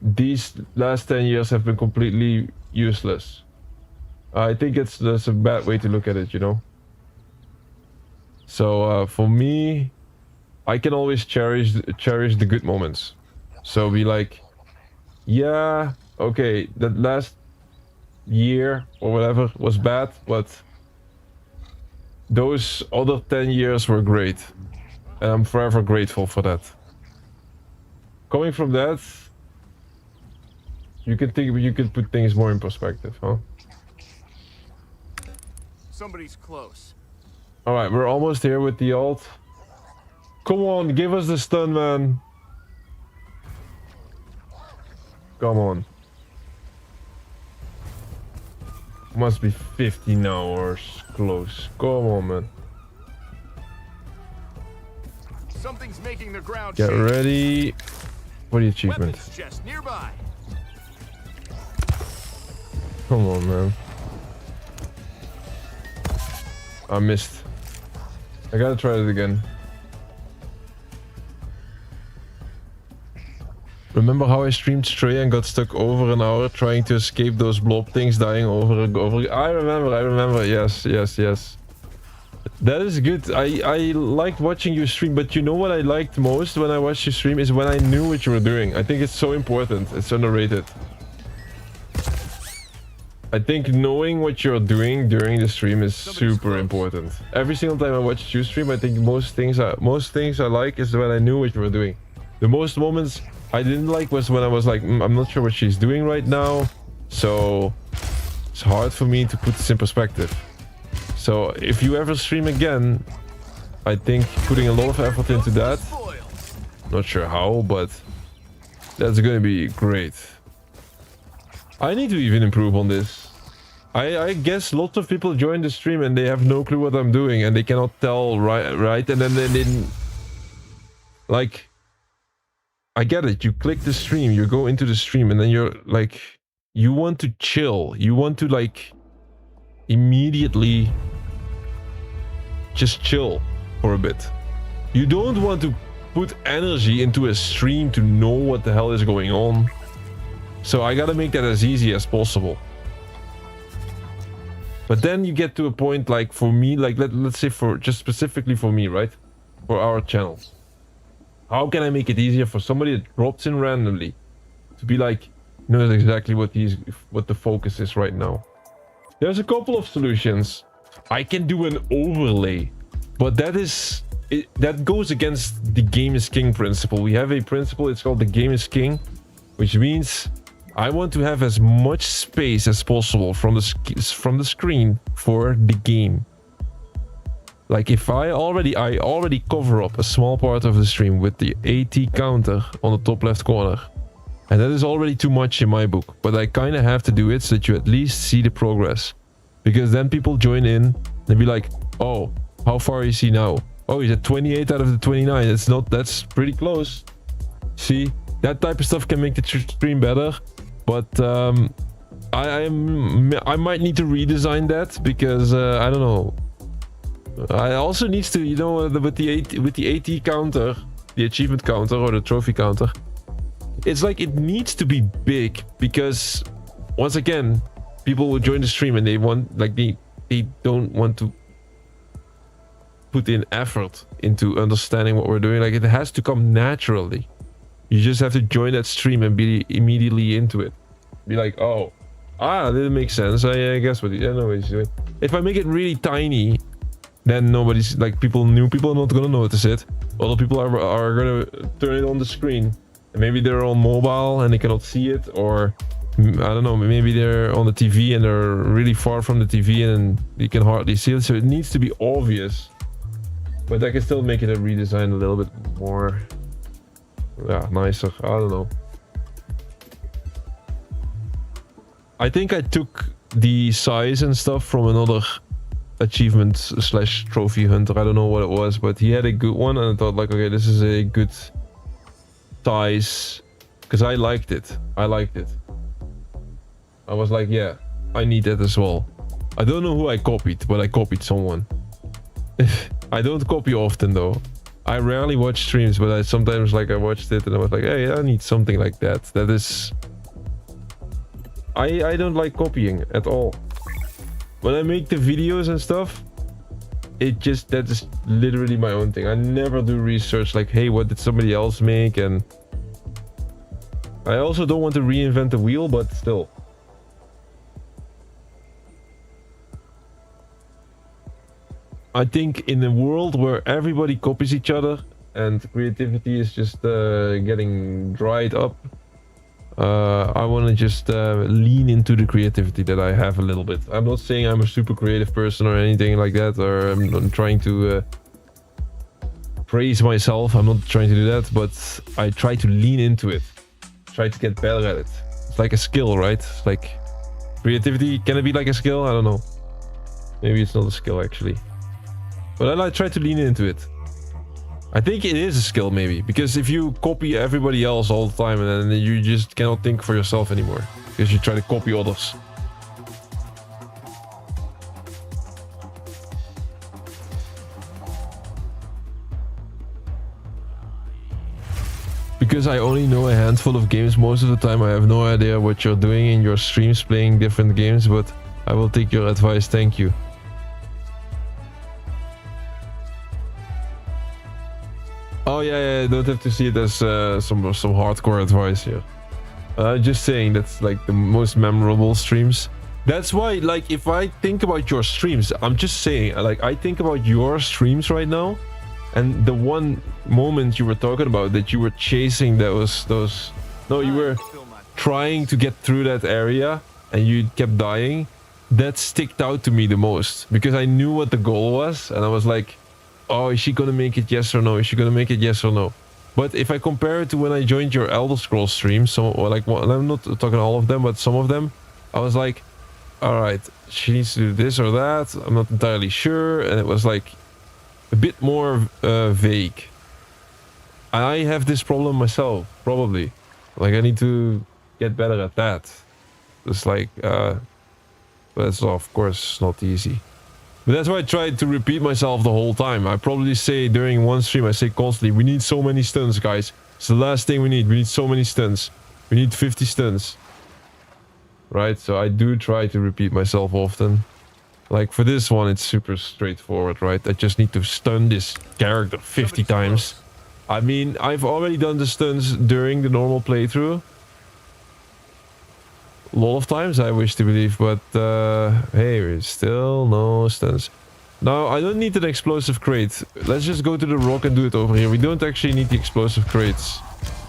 these last 10 years have been completely useless. I think that's a bad way to look at it, you know. So for me, I can always cherish the good moments. So be like, yeah, okay, that last year or whatever was bad, but those other 10 years were great, and I'm forever grateful for that. Coming from that, you can put things more in perspective, huh? Somebody's close. All right, we're almost here with the ult. Come on, give us the stun, man. Come on. Must be 50 now or close. Come on, man. Something's making the ground Get shake. ready for the achievement. Weapons chest nearby. Come on, man. I missed. I gotta try it again. Remember how I streamed Stray and got stuck over an hour trying to escape those blob things dying over and over? I remember. Yes. That is good. I liked watching you stream, but you know what I liked most when I watched you stream is when I knew what you were doing. I think it's so important. It's underrated. I think knowing what you're doing during the stream is super important. Every single time I watch you stream, I think most things I like is when I knew what you were doing. The most moments I didn't like was when I was like, I'm not sure what she's doing right now, so it's hard for me to put this in perspective. So if you ever stream again, I think putting a lot of effort into that. Spoil. Not sure how, but that's gonna be great. I need to even improve on this. I guess lots of people join the stream and they have no clue what I'm doing and they cannot tell right, and then they didn't like. I get it. You click the stream, you go into the stream, and then you're like, you want to chill. You want to like immediately just chill for a bit. You don't want to put energy into a stream to know what the hell is going on. So I gotta make that as easy as possible. But then you get to a point like for me, like let's say for just specifically for me, right? For our channels. How can I make it easier for somebody that drops in randomly to be like, knows exactly what the focus is right now? There's a couple of solutions. I can do an overlay, but that goes against the game is king principle. We have a principle, it's called the game is king, which means I want to have as much space as possible from the screen for the game. Like if I already cover up a small part of the stream with the AT counter on the top left corner. And that is already too much in my book, but I kind of have to do it so that you at least see the progress. Because then people join in and be like, oh, how far is he now? Oh, he's at 28 out of the 29. That's pretty close. See, that type of stuff can make the stream better. But I might need to redesign that because I don't know. I also needs to, you know, with the AT counter, the achievement counter or the trophy counter. It's like it needs to be big because once again, people will join the stream and they want like they don't want to put in effort into understanding what we're doing. Like it has to come naturally. You just have to join that stream and be immediately into it. Be like, oh, that makes sense. I guess what I know what he's doing. If I make it really tiny, then nobody's like new people are not gonna notice it. Other people are gonna turn it on the screen. And maybe they're on mobile and they cannot see it, or I don't know, maybe they're on the TV and they're really far from the TV and you can hardly see it. So it needs to be obvious. But I can still make it a redesign a little bit more, nicer. I don't know. I think I took the size and stuff from another achievement / trophy hunter. I don't know what it was, but he had a good one and I thought like, okay, this is a good size because I liked it. I was like, yeah, I need that as well. I don't know who I copied, but I copied someone. I don't copy often though. I rarely watch streams, but I sometimes like I watched it and I was like, hey, I need something like that. That is, I don't like copying at all. When I make the videos and stuff, that is literally my own thing. I never do research like, hey, what did somebody else make? And I also don't want to reinvent the wheel, but still. I think in a world where everybody copies each other and creativity is just getting dried up, I want to just lean into the creativity that I have a little bit. I'm not saying I'm a super creative person or anything like that, or I'm trying to praise myself. I'm not trying to do that, but I try to lean into it. Try to get better at it. It's like a skill, right? It's like creativity. Can it be like a skill? I don't know. Maybe it's not a skill actually. But I try to lean into it. I think it is a skill maybe, because if you copy everybody else all the time and then you just cannot think for yourself anymore because you try to copy others. Because I only know a handful of games most of the time, I have no idea what you're doing in your streams playing different games, but I will take your advice, thank you. Oh yeah, don't have to see it as some hardcore advice here. Just saying that's like the most memorable streams. That's why, like, if I think about your streams, I'm just saying, like, I think about your streams right now, and the one moment you were talking about that you were chasing those. No, you were trying to get through that area, and you kept dying. That sticked out to me the most because I knew what the goal was, and I was like, oh, is she gonna make it? Yes or no? Is she gonna make it? Yes or no? But if I compare it to when I joined your Elder Scrolls stream, or like, well, I'm not talking all of them, but some of them, I was like, all right, she needs to do this or that. I'm not entirely sure. And it was like a bit more vague. I have this problem myself, probably. Like, I need to get better at that. It's like, but it's of course not easy. But that's why I tried to repeat myself the whole time. I probably say during one stream, I say constantly, we need so many stuns, guys. It's the last thing we need. We need so many stuns. We need 50 stuns. Right? So I do try to repeat myself often. Like for this one, it's super straightforward, right? I just need to stun this character 50 times. I mean, I've already done the stuns during the normal playthrough. A lot of times, I wish to believe, but hey, still no stuns. Now, I don't need an explosive crate. Let's just go to the rock and do it over here. We don't actually need the explosive crates.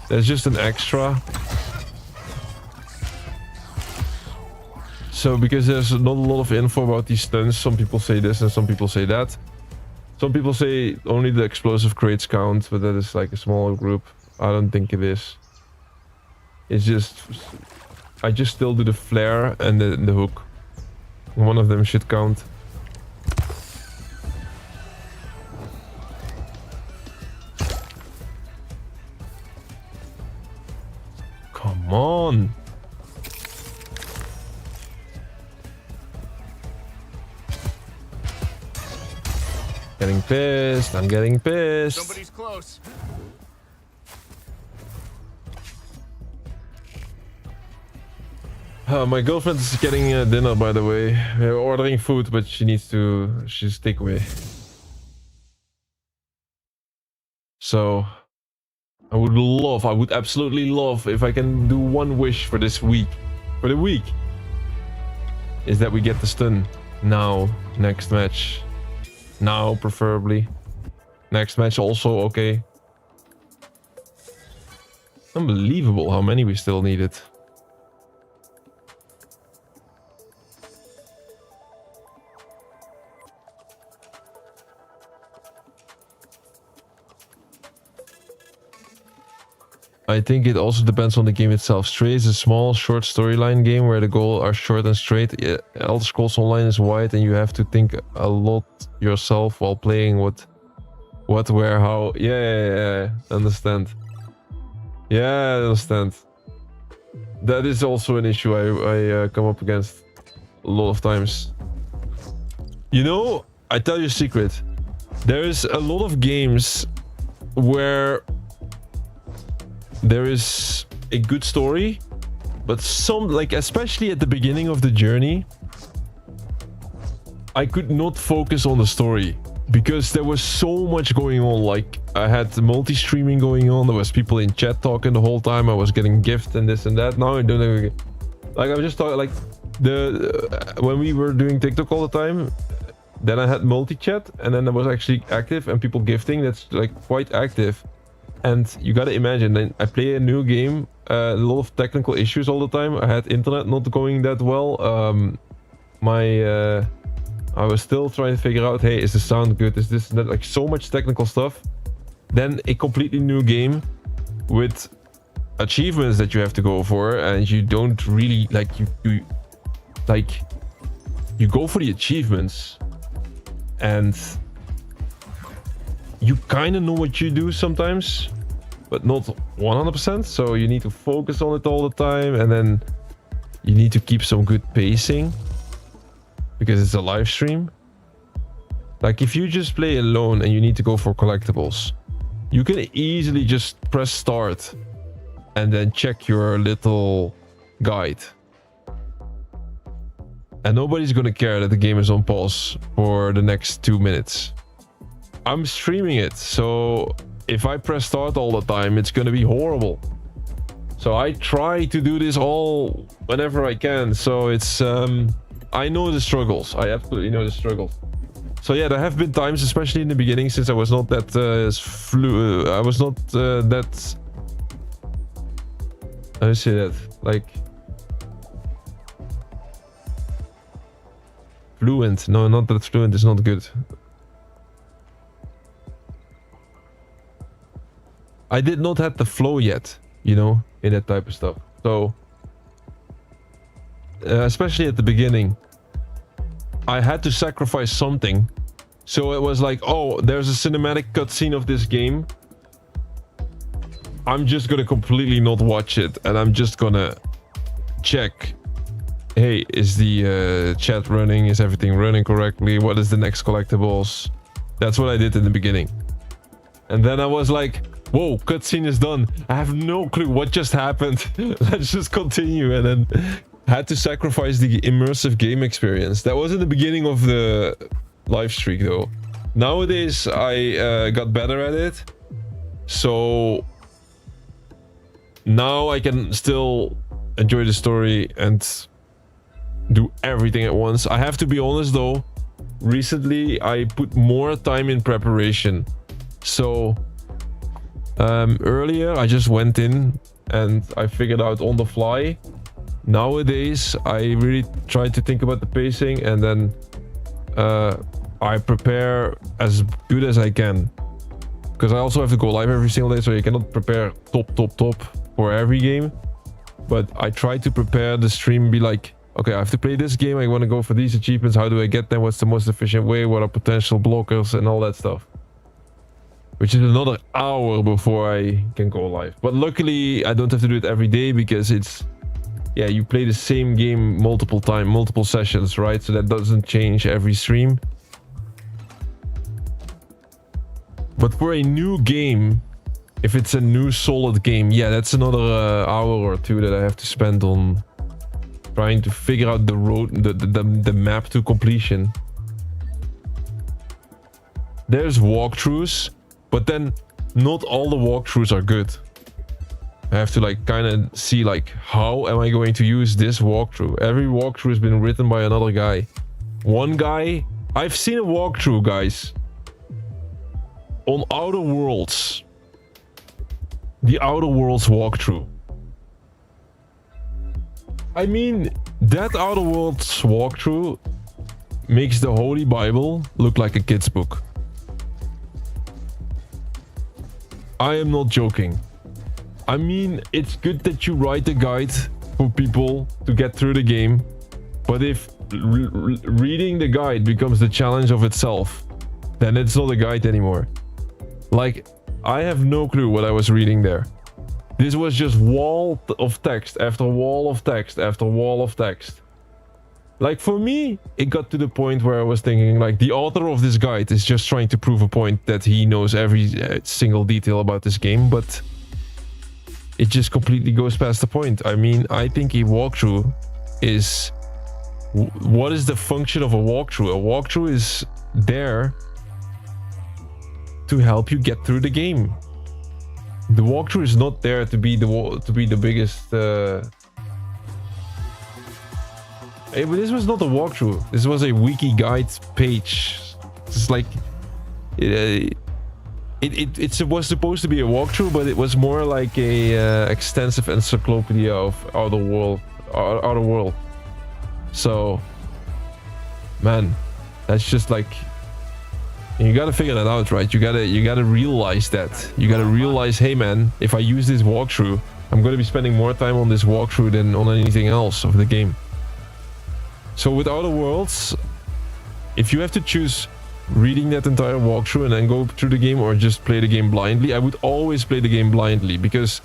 There's just an extra. So, because there's not a lot of info about these stuns, some people say this and some people say that. Some people say only the explosive crates count, but that is like a smaller group. I don't think it is. It's just... I just still do the flare and the hook. One of them should count. Come on! Getting pissed, I'm getting pissed. Somebody's close. My girlfriend is getting dinner, by the way. We're ordering food, but she's takeaway. So, I would absolutely love if I can do one wish for this week. For the week. Is that we get the stun. Now, next match. Now, preferably. Next match also, okay. Unbelievable how many we still needed. I think it also depends on the game itself. Stray is a small, short storyline game where the goals are short and straight. Elder Scrolls Online is wide and you have to think a lot yourself while playing what, where, how. Yeah. Understand. Yeah, I understand. That is also an issue I come up against a lot of times. You know, I tell you a secret. There is a lot of games where there is a good story, but some, like especially at the beginning of the journey, I could not focus on the story because there was so much going on. Like I had multi-streaming going on, there was people in chat talking the whole time, I was getting gifts and this and that. Now I don't know, like I was just talking like when we were doing TikTok all the time, then I had multi-chat and then I was actually active and people gifting, that's like quite active. And you gotta imagine, then I play a new game, a lot of technical issues all the time. I had internet not going that well. I was still trying to figure out, hey, is the sound good? Is this and that? Like so much technical stuff. Then a completely new game with achievements that you have to go for, and you don't really like you go for the achievements, and you kind of know what you do sometimes, but not 100%. So you need to focus on it all the time, and then you need to keep some good pacing because it's a live stream. Like if you just play alone and you need to go for collectibles, you can easily just press start and then check your little guide. And nobody's gonna care that the game is on pause for the next 2 minutes. I'm streaming it, so if I press start all the time, it's gonna be horrible. So I try to do this all whenever I can. So it's I know the struggles. I absolutely know the struggles. So yeah, there have been times, especially in the beginning, since I was not that I was not that, how do you say that, like fluent. No, not that fluent is not good. I did not have the flow yet, you know, in that type of stuff. So especially at the beginning, I had to sacrifice something. So it was like, oh, there's a cinematic cutscene of this game. I'm just gonna completely not watch it, and I'm just gonna check, hey, is the chat running? Is everything running correctly? What is the next collectibles? That's what I did in the beginning. And then I was like, whoa, cutscene is done. I have no clue what just happened. Let's just continue. And then had to sacrifice the immersive game experience. That was in the beginning of the live streak though. Nowadays I got better at it. So now I can still enjoy the story and do everything at once. I have to be honest though, recently I put more time in preparation. So earlier I just went in and I figured out on the fly. Nowadays I really try to think about the pacing, and then I prepare as good as I can, because I also have to go live every single day, so you cannot prepare top for every game. But I try to prepare the stream, be like, okay, I have to play this game, I want to go for these achievements, how do I get them, what's the most efficient way, what are potential blockers and all that stuff. Which is another hour before I can go live. But luckily I don't have to do it every day, because it's, yeah, you play the same game multiple times, multiple sessions, right? So that doesn't change every stream. But for a new game, if it's a new solid game, yeah, that's another hour or two that I have to spend on trying to figure out the road, the map to completion. There's walkthroughs, but then not all the walkthroughs are good. I have to like kind of see like, how am I going to use this walkthrough? Every walkthrough has been written by another guy. One guy, I've seen a walkthrough, guys, on Outer Worlds. The Outer Worlds walkthrough. I mean, that Outer Worlds walkthrough makes the Holy Bible look like a kid's book. I am not joking. I mean, it's good that you write a guide for people to get through the game, but if reading the guide becomes the challenge of itself, then it's not a guide anymore. Like, I have no clue what I was reading there. This was just wall of text after wall of text after wall of text. Like, for me, it got to the point where I was thinking, like, the author of this guide is just trying to prove a point that he knows every single detail about this game, but it just completely goes past the point. I mean, I think a walkthrough is... What is the function of a walkthrough? A walkthrough is there to help you get through the game. The walkthrough is not there to be the biggest... Hey, but this was not a walkthrough. This was a wiki guide page. It's like... It was supposed to be a walkthrough, but it was more like a extensive encyclopedia of Outer World. So, man, that's just like, you gotta figure that out, right? You gotta realize that. You gotta realize, hey man, if I use this walkthrough, I'm gonna be spending more time on this walkthrough than on anything else of the game. So with Outer Worlds, if you have to choose reading that entire walkthrough and then go through the game, or just play the game blindly, I would always play the game blindly, because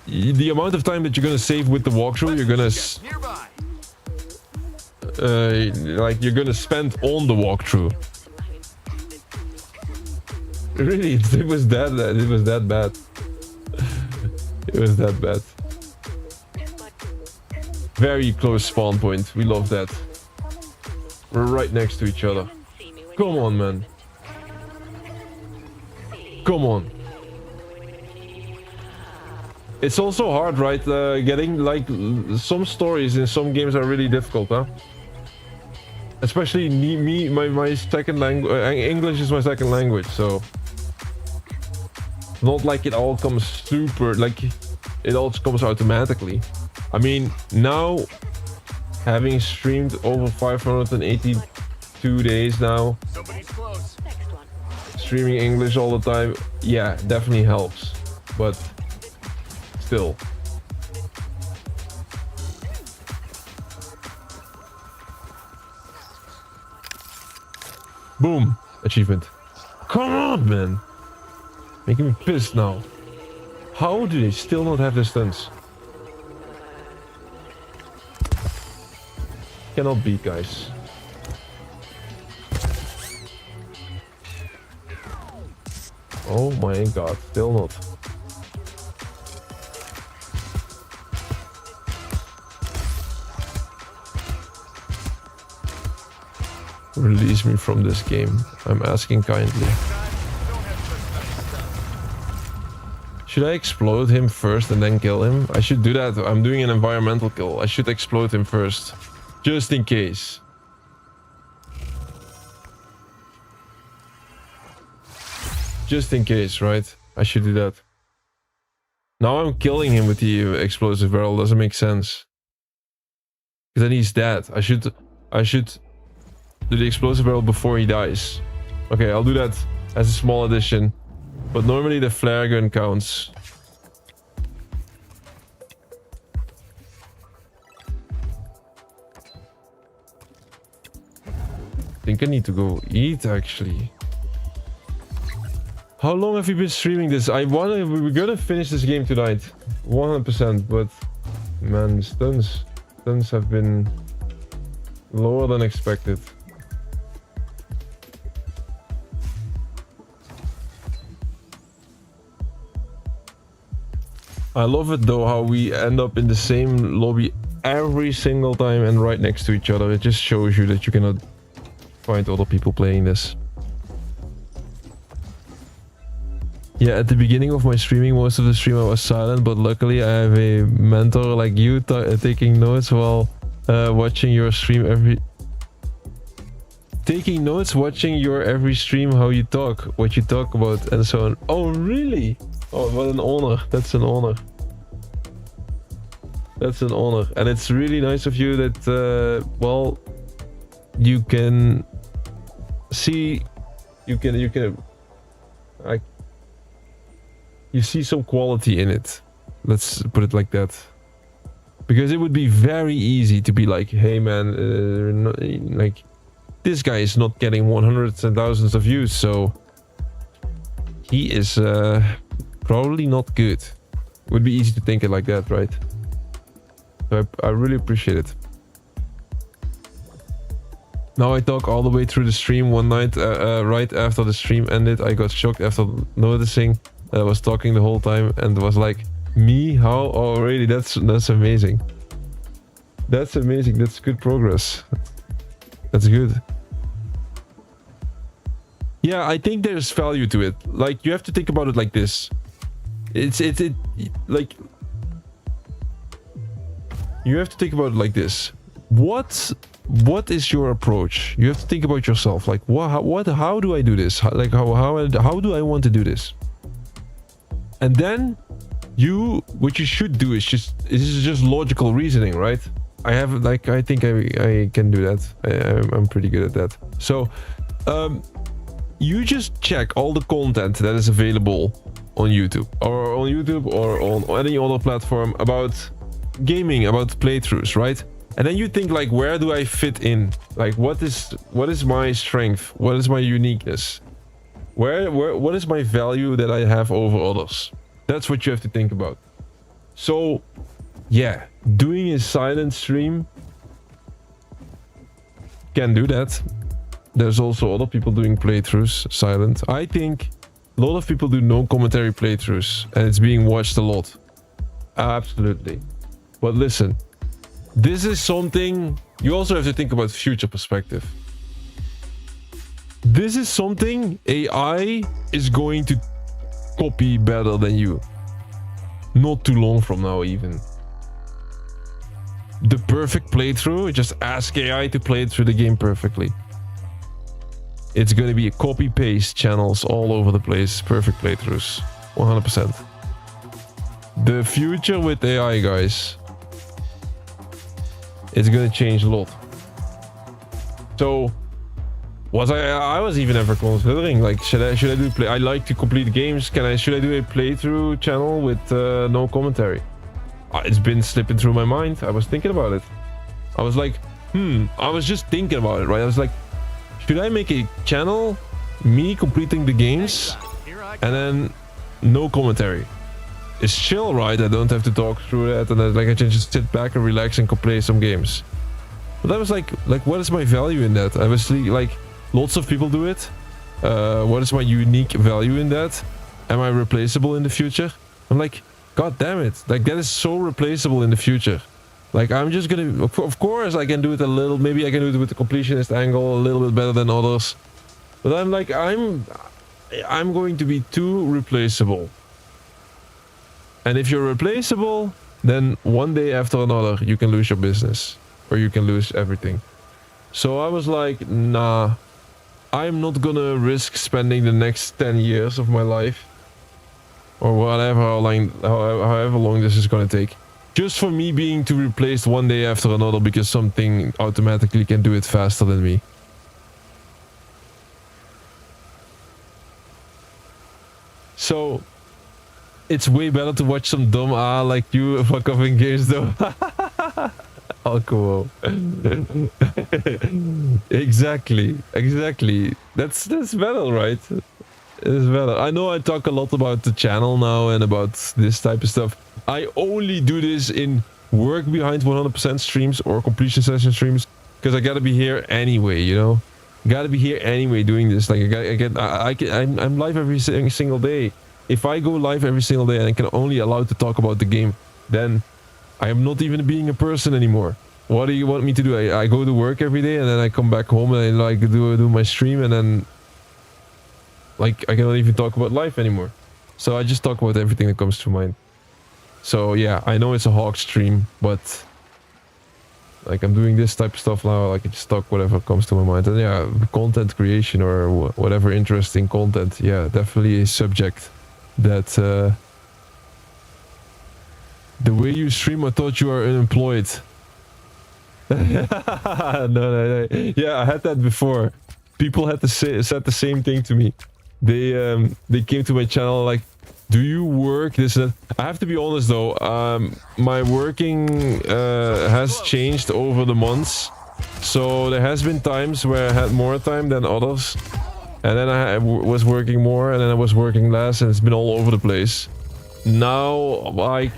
the amount of time that you're gonna save with the walkthrough, you're gonna you're gonna spend on the walkthrough. Really, it was that bad. It was that bad. Very close spawn point. We love that. We're right next to each other. Come on, man. Come on. It's also hard, right? Getting, like, some stories in some games are really difficult, huh? Especially my second language. English is my second language, so... Not like it all comes super... Like, it all comes automatically. I mean, now... Having streamed over 582 days now, Somebody's close. Next one. streaming English all the time, yeah, definitely helps. but still. Boom! Achievement. Come on, man! Making me pissed now. How do they still not have their stunts? Cannot beat, guys. Oh my god, still not. Release me from this game. I'm asking kindly. Should I explode him first and then kill him? I should do that. I'm doing an environmental kill. I should explode him first. Just in case. Just in case, right? I should do that. Now I'm killing him with the explosive barrel. Doesn't make sense. Because then he's dead. I should do the explosive barrel before he dies. Okay, I'll do that as a small addition. But normally the flare gun counts. I think I need to go eat, actually. How long have you been streaming this? We're gonna finish this game tonight. 100%, but... Man, stuns have been... lower than expected. I love it though how we end up in the same lobby every single time and right next to each other. It just shows you that you cannot find other people playing this. Yeah, at the beginning of my streaming, most of the stream I was silent, but luckily I have a mentor like you taking notes while watching your stream watching your every stream, how you talk, what you talk about, and so on. Oh, really? Oh, what an honor. That's an honor. That's an honor. And it's really nice of you that, well, you can see, you see some quality in it. Let's put it like that. Because it would be very easy to be like, hey man, like, this guy is not getting hundreds and thousands of views, so he is probably not good. Would be easy to think it like that, right? So I really appreciate it. Now I talk all the way through the stream. One night, right after the stream ended, I got shocked after noticing that I was talking the whole time and was like, me? How? Oh, really? That's amazing. That's amazing. That's good progress. That's good. Yeah, I think there's value to it. Like, you have to think about it like this. Like, you have to think about it like this. What is your approach? You have to think about yourself. Like, how do I do this? Like, how do I want to do this? And then what you should do is this is just logical reasoning, right? I think I can do that. I'm pretty good at that. So, you just check all the content that is available on YouTube or on any other platform about gaming, about playthroughs, right? And then you think, like, where do I fit in? Like, what is my strength? What is my uniqueness? What is my value that I have over others? That's what you have to think about. So, yeah, doing a silent stream can do that. There's also other people doing playthroughs silent. I think a lot of people do no commentary playthroughs and it's being watched a lot. Absolutely. But listen, this is something you also have to think about future perspective. This is something AI is going to copy better than you. Not too long from now even. The perfect playthrough, just ask AI to play through the game perfectly. It's going to be a copy-paste channels all over the place. Perfect playthroughs. 100%. The future with AI, guys. It's going to change a lot. So, I was even ever considering like should I do play, I like to complete games, should I do a playthrough channel with no commentary? It's been slipping through my mind. I was thinking about it. I was like, I was just thinking about it, right? I was like, should I make a channel me completing the games and then no commentary? It's chill, right? I don't have to talk through that, and I can just sit back and relax and play some games. But I was like what is my value in that? Obviously, like, lots of people do it. What is my unique value in that? Am I replaceable in the future? I'm like, god damn it, like that is so replaceable in the future. Like, I'm just gonna, of course I can do it a little, maybe I can do it with the completionist angle a little bit better than others, but I'm like, I'm going to be too replaceable. And if you're replaceable, then one day after another you can lose your business, or you can lose everything. So I was like, nah, I'm not gonna risk spending the next 10 years of my life, or whatever, however long this is gonna take, just for me being to replaced one day after another because something automatically can do it faster than me. So it's way better to watch some dumb like you fuck up in games though. Alcohol. Exactly. That's better, right? It's better. I know I talk a lot about the channel now and about this type of stuff. I only do this in work behind 100% streams or completion session streams because I gotta be here anyway, you know? Gotta be here anyway doing this. Like, I'm live every single day. If I go live every single day and I can only allowed to talk about the game, then I am not even being a person anymore. What do you want me to do? I go to work every day and then I come back home and I like do my stream, and then like I cannot even talk about life anymore. So I just talk about everything that comes to mind. So yeah, I know it's a Hawk stream, but like I'm doing this type of stuff now. Like I just talk whatever comes to my mind. And yeah, content creation or whatever interesting content. Yeah, definitely a subject that the way you stream, I thought you are unemployed. No. Yeah, I had that before. People had to said the same thing to me. They came to my channel like, do you work this and that? I have to be honest though, my working has changed over the months. So there has been times where I had more time than others, and then I was working more, and then I was working less, and it's been all over the place. Now, like,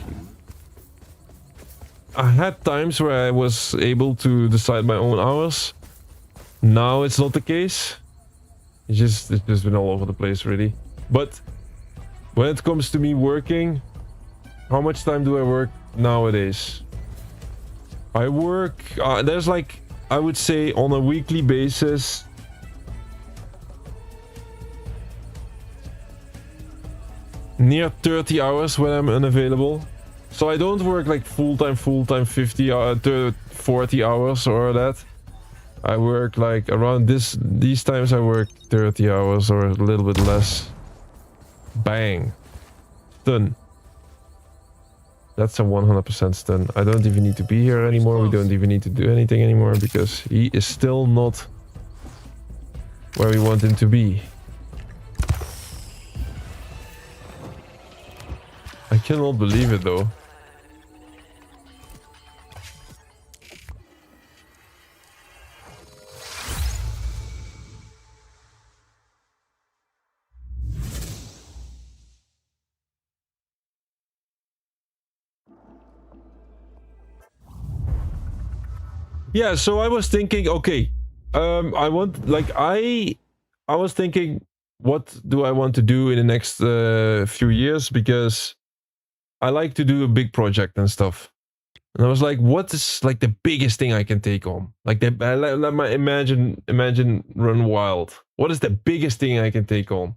I had times where I was able to decide my own hours. Now it's not the case. It's just been all over the place, really. But when it comes to me working, how much time do I work nowadays? I work, there's like, I would say on a weekly basis, near 30 hours when I'm unavailable. So I don't work like full-time 50 40 hours or that. I work like around these times I work 30 hours or a little bit less. Bang. Done. That's a 100% stun. I don't even need to be here anymore. We don't even need to do anything anymore because he is still not where we want him to be. I cannot believe it though. Yeah, so I was thinking, okay, I was thinking, what do I want to do in the next few years? Because I like to do a big project and stuff. And I was like, what is like the biggest thing I can take on? Like, let me imagine Run Wild. What is the biggest thing I can take on?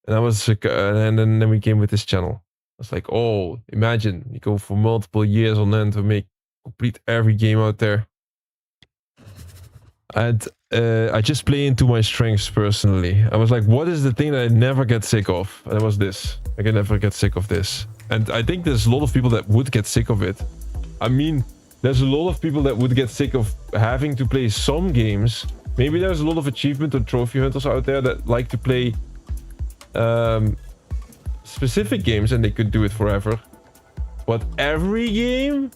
And I was, and then we came with this channel. I was like, oh, imagine you go for multiple years on end to complete every game out there. And I just play into my strengths personally. I was like, what is the thing that I never get sick of? And it was this. I can never get sick of this. And I think there's a lot of people that would get sick of it. I mean, there's a lot of people that would get sick of having to play some games Maybe there's a lot of achievement or trophy hunters out there that like to play specific games and they could do it forever. But every game,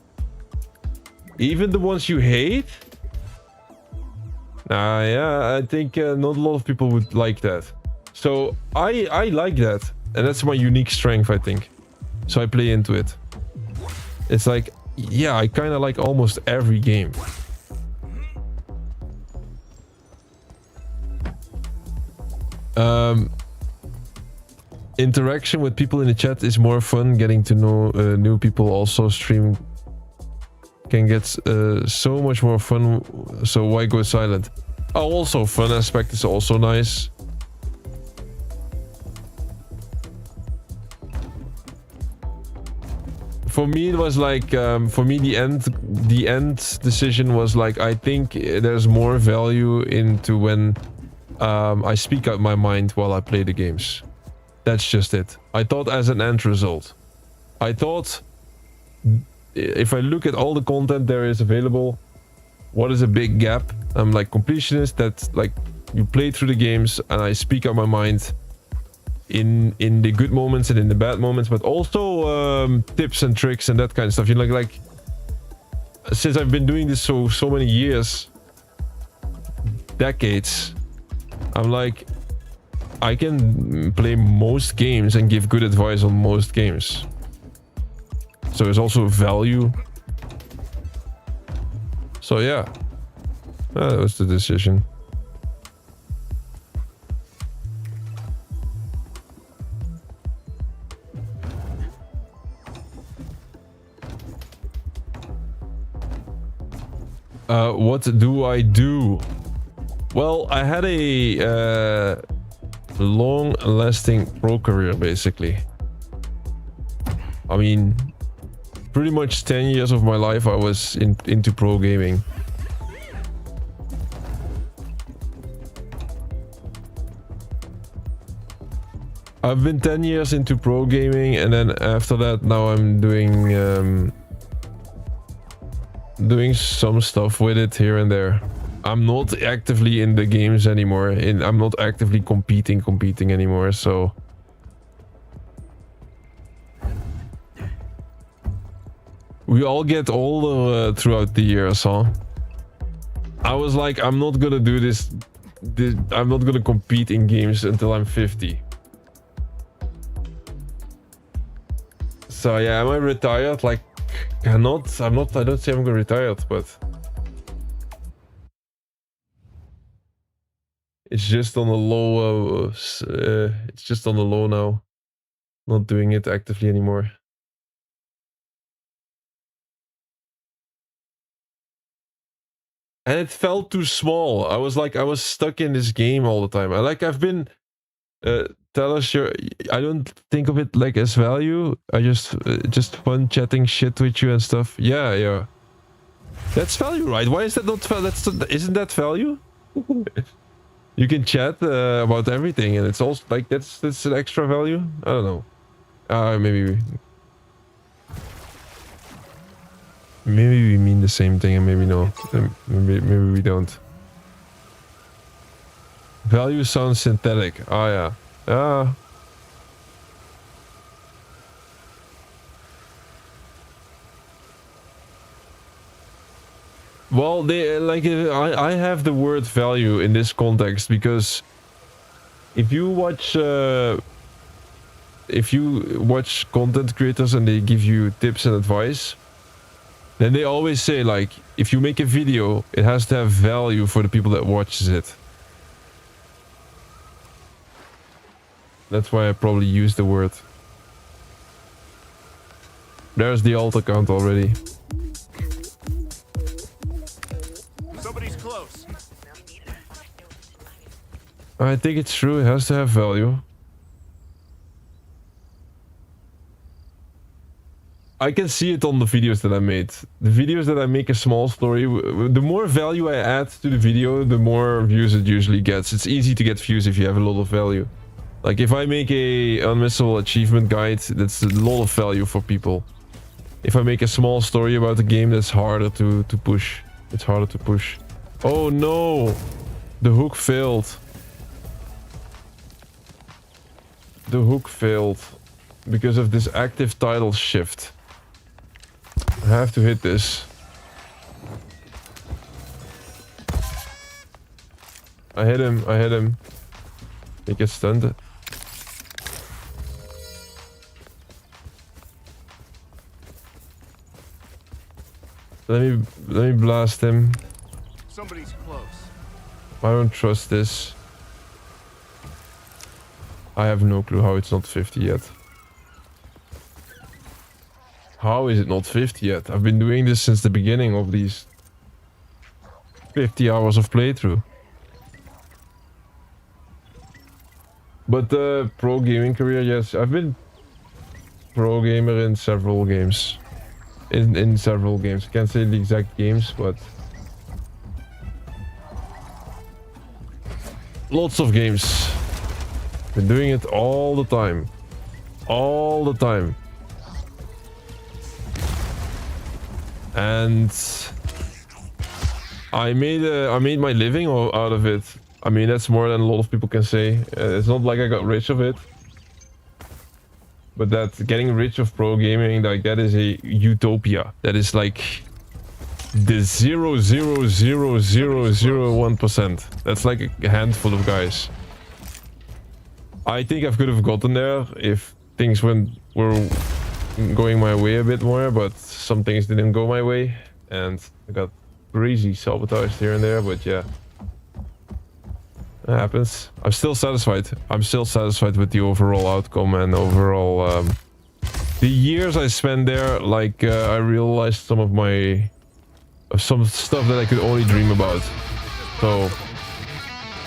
even the ones you hate, yeah, I think not a lot of people would like that. So I like that, and that's my unique strength, I think. So I play into it. It's like, yeah, I kind of like almost every game. Interaction with people in the chat is more fun. Getting to know new people also. Stream can get so much more fun. So why go silent? Oh, also fun aspect is also nice. For me, it was like, for me, the end decision was like, I think there's more value into when I speak out my mind while I play the games. That's just it. I thought as an end result. I thought if I look at all the content there is available, what is a big gap? I'm like completionist, that like you play through the games and I speak out my mind in the good moments and in the bad moments, but also tips and tricks and that kind of stuff. You know, like since I've been doing this so many years, decades, I'm like, I can play most games and give good advice on most games. So there's also value. So yeah, that was the decision. What do I do? Well, I had a long-lasting pro career, basically. I mean, pretty much 10 years of my life I was into pro gaming. I've been 10 years into pro gaming, and then after that, now I'm doing some stuff with it here and there. I'm not actively in the games anymore. I'm not actively competing anymore, so we all get older throughout the years, huh? I was like, I'm not gonna do this. I'm not gonna compete in games until I'm 50. So yeah, am I retired? Like, I'm not. I don't say I'm gonna retire, but it's just on a low. It's just on the low now. Not doing it actively anymore. And it felt too small. I was like, I was stuck in this game all the time. I've been. Tell us your. I don't think of it like as value. I just fun chatting shit with you and stuff. Yeah. That's value, right? Why is that not value? Isn't that value? You can chat about everything, and it's also like that's an extra value. I don't know. Maybe we mean the same thing, and maybe no. Maybe we don't. Value sounds synthetic. Oh yeah. Well, they like I have the word value in this context because if you watch content creators and they give you tips and advice, then they always say like, if you make a video, it has to have value for the people that watches it. That's why I probably use the word. There's the alt account already. Somebody's close. I think it's true, it has to have value. I can see it on the videos that I made. The videos that I make a small story, the more value I add to the video, the more views it usually gets. It's easy to get views if you have a lot of value. Like if I make a unmissable achievement guide, that's a lot of value for people. If I make a small story about the game, that's harder to push. It's harder to push. Oh no! The hook failed. The hook failed because of this active tidal shift. I have to hit this. I hit him, I hit him. He gets stunned. Let me blast him. Somebody's close. I don't trust this. I have no clue how it's not 50 yet. How is it not 50 yet? I've been doing this since the beginning of these 50 hours of playthrough. But the pro gaming career, yes, I've been pro gamer in several games. In several games. I can't say the exact games, but lots of games. Been doing it all the time. All the time. And I made my living out of it. I mean, that's more than a lot of people can say. It's not like I got rich of it. But that getting rich of pro gaming, like, that is a utopia. That is like the 0.00001%. That's like a handful of guys. I think I could have gotten there if things were going my way a bit more, but some things didn't go my way, and I got crazy sabotaged here and there. But yeah, it happens. I'm still satisfied. I'm still satisfied with the overall outcome and overall the years I spent there. Like I realized some stuff that I could only dream about. So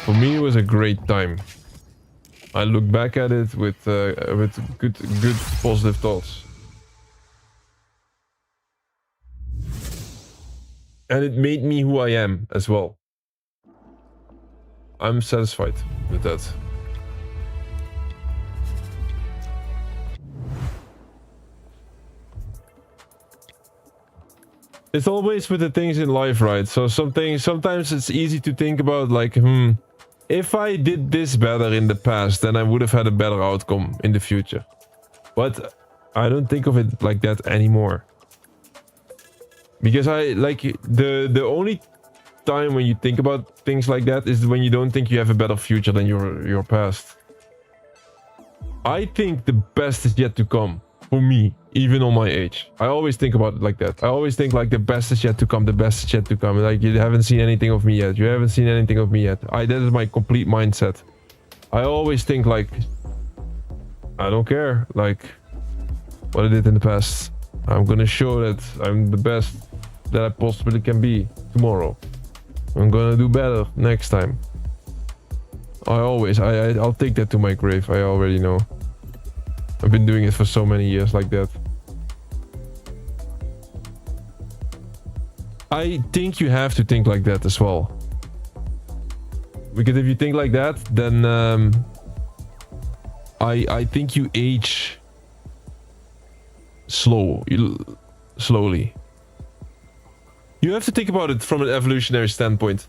for me, it was a great time. I look back at it with good positive thoughts. And it made me who I am as well. I'm satisfied with that. It's always with the things in life, right? So sometimes it's easy to think about like, if I did this better in the past, then I would have had a better outcome in the future. But I don't think of it like that anymore. Because the only time when you think about things like that is when you don't think you have a better future than your past. I think the best is yet to come for me, even on my age. I always think about it like that. I always think like the best is yet to come, the best is yet to come. Like, you haven't seen anything of me yet. You haven't seen anything of me yet. That is my complete mindset. I always think like, I don't care like what I did in the past. I'm gonna show that I'm the best that I possibly can be tomorrow. I'm gonna do better next time. I'll take that to my grave. I already know. I've been doing it for so many years like that. I think you have to think like that as well. Because if you think like that, then I think you age slowly. You have to think about it from an evolutionary standpoint.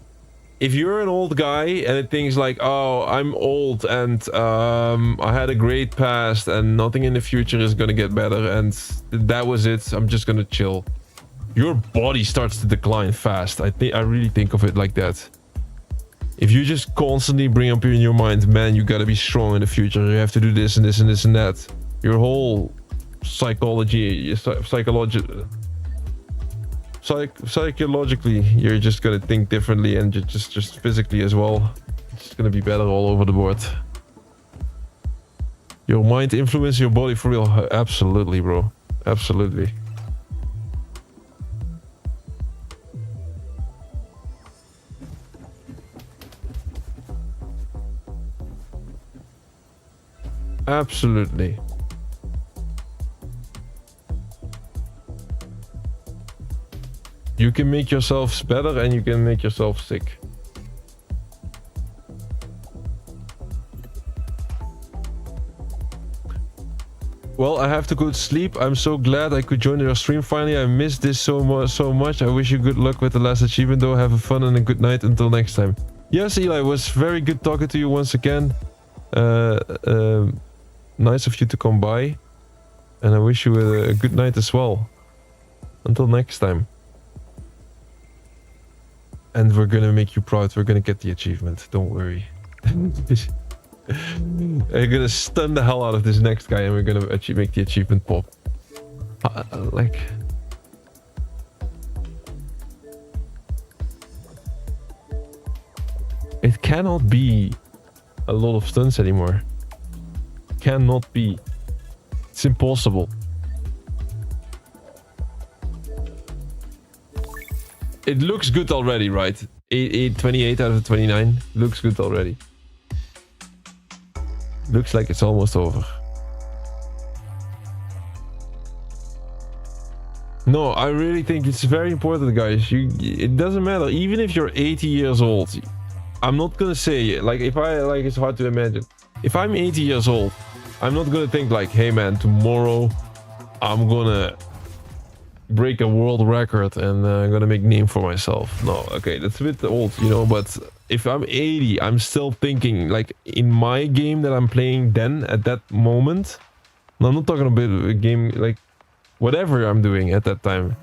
If you're an old guy and it thinks like, oh, I'm old and I had a great past and nothing in the future is gonna get better and that was it, I'm just gonna chill. Your body starts to decline fast. I really think of it like that. If you just constantly bring up in your mind, man, you gotta be strong in the future. You have to do this and this and this and that. Your whole psychologically, you're just gonna think differently, and just physically as well. It's just gonna be better all over the board. Your mind influences your body for real. Absolutely, bro. Absolutely. Absolutely. You can make yourself better and you can make yourself sick. Well, I have to go to sleep. I'm so glad I could join your stream finally. I missed this so much. I wish you good luck with the last achievement though. Have a fun and a good night until next time. Yes, Eli, it was very good talking to you once again. Nice of you to come by. And I wish you a good night as well. Until next time. And we're gonna make you proud. We're gonna get the achievement. Don't worry. We're gonna stun the hell out of this next guy and we're gonna make the achievement pop. Like... It cannot be a lot of stunts anymore. Cannot be. It's impossible. It looks good already, right? 28 out of 29. Looks good already. Looks like it's almost over. No, I really think it's very important, guys. It doesn't matter. Even if you're 80 years old. I'm not gonna say, like, if I, like, it's hard to imagine. If I'm 80 years old, I'm not gonna think like, hey man, tomorrow I'm gonna break a world record and I'm gonna make a name for myself. No, okay, that's a bit old, you know, but if I'm 80, I'm still thinking, like, in my game that I'm playing then, at that moment. No, I'm not talking about a game, like, whatever I'm doing at that time.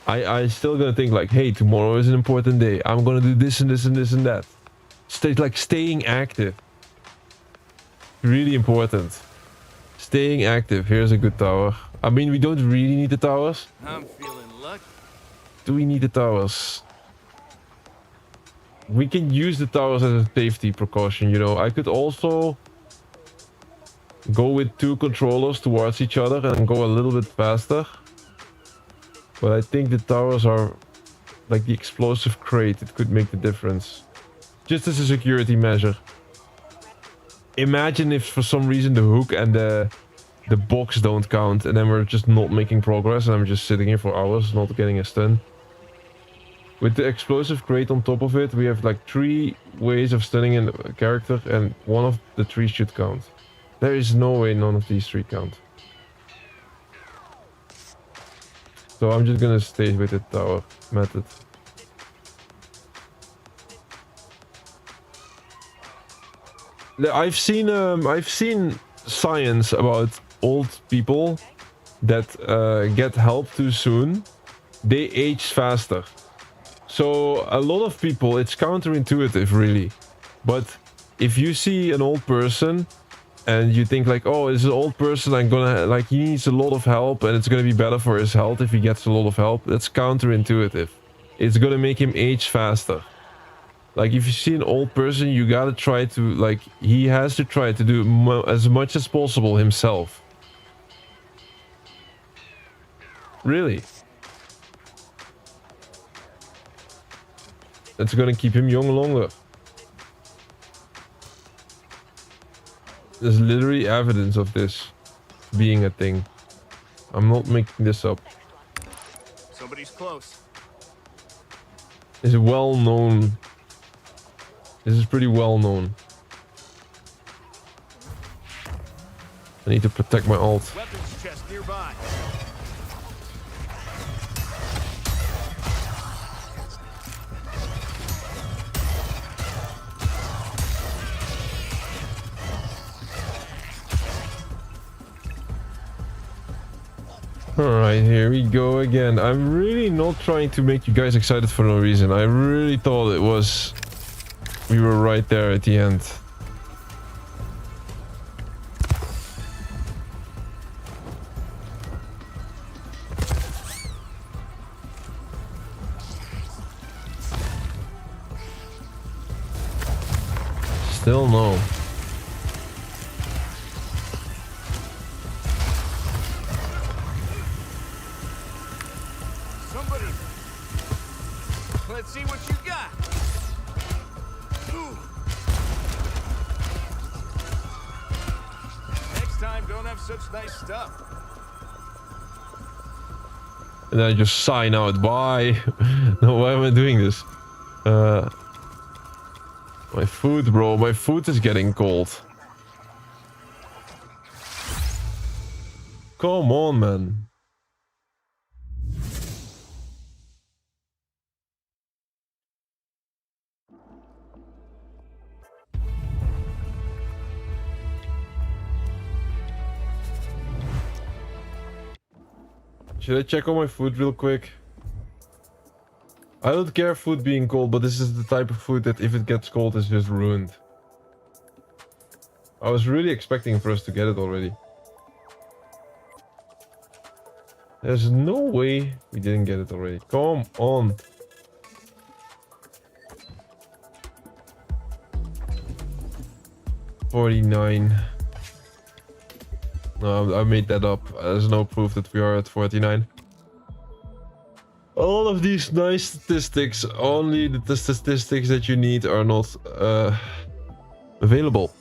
I still gonna think like, hey, tomorrow is an important day. I'm gonna do this and this and this and that. Like staying active. Really important. Staying active. Here's a good tower. I mean, we don't really need the towers. I'm feeling lucky. Do we need the towers? We can use the towers as a safety precaution, you know. I could also go with 2 controllers towards each other and go a little bit faster. But I think the towers are like the explosive crate. It could make the difference. Just as a security measure. Imagine if for some reason the hook and the box don't count. And then we're just not making progress. And I'm just sitting here for hours not getting a stun. With the explosive crate on top of it, we have like 3 ways of stunning a character. And one of the 3 should count. There is no way none of these 3 count. So I'm just gonna stay with the tower method. I've seen science about old people that get help too soon. They age faster. So a lot of people, it's counterintuitive really. But if you see an old person and you think like, oh, this is an old person, I'm gonna, like, he needs a lot of help and it's gonna be better for his health if he gets a lot of help. That's counterintuitive. It's gonna make him age faster. Like, if you see an old person, you gotta try to, like, he has to try to do as much as possible himself. Really. That's gonna keep him young longer. There's literally evidence of this being a thing. I'm not making this up. Somebody's close. It's well known. This is pretty well known. I need to protect my ult. Weapons chest nearby. Alright, here we go again. I'm really not trying to make you guys excited for no reason. I really thought it was... We were right there at the end. Still no. Somebody. Let's see what you got. Ooh. Next time, don't have such nice stuff. And then I just sign out. Bye. No, why am I doing this? My food, bro. My food is getting cold. Come on, man. Should I check on my food real quick? I don't care food being cold, but this is the type of food that if it gets cold, it's just ruined. I was really expecting for us to get it already. There's no way we didn't get it already. Come on. $49. No, I made that up. There's no proof that we are at 49. All of these nice statistics, only the statistics that you need are not available.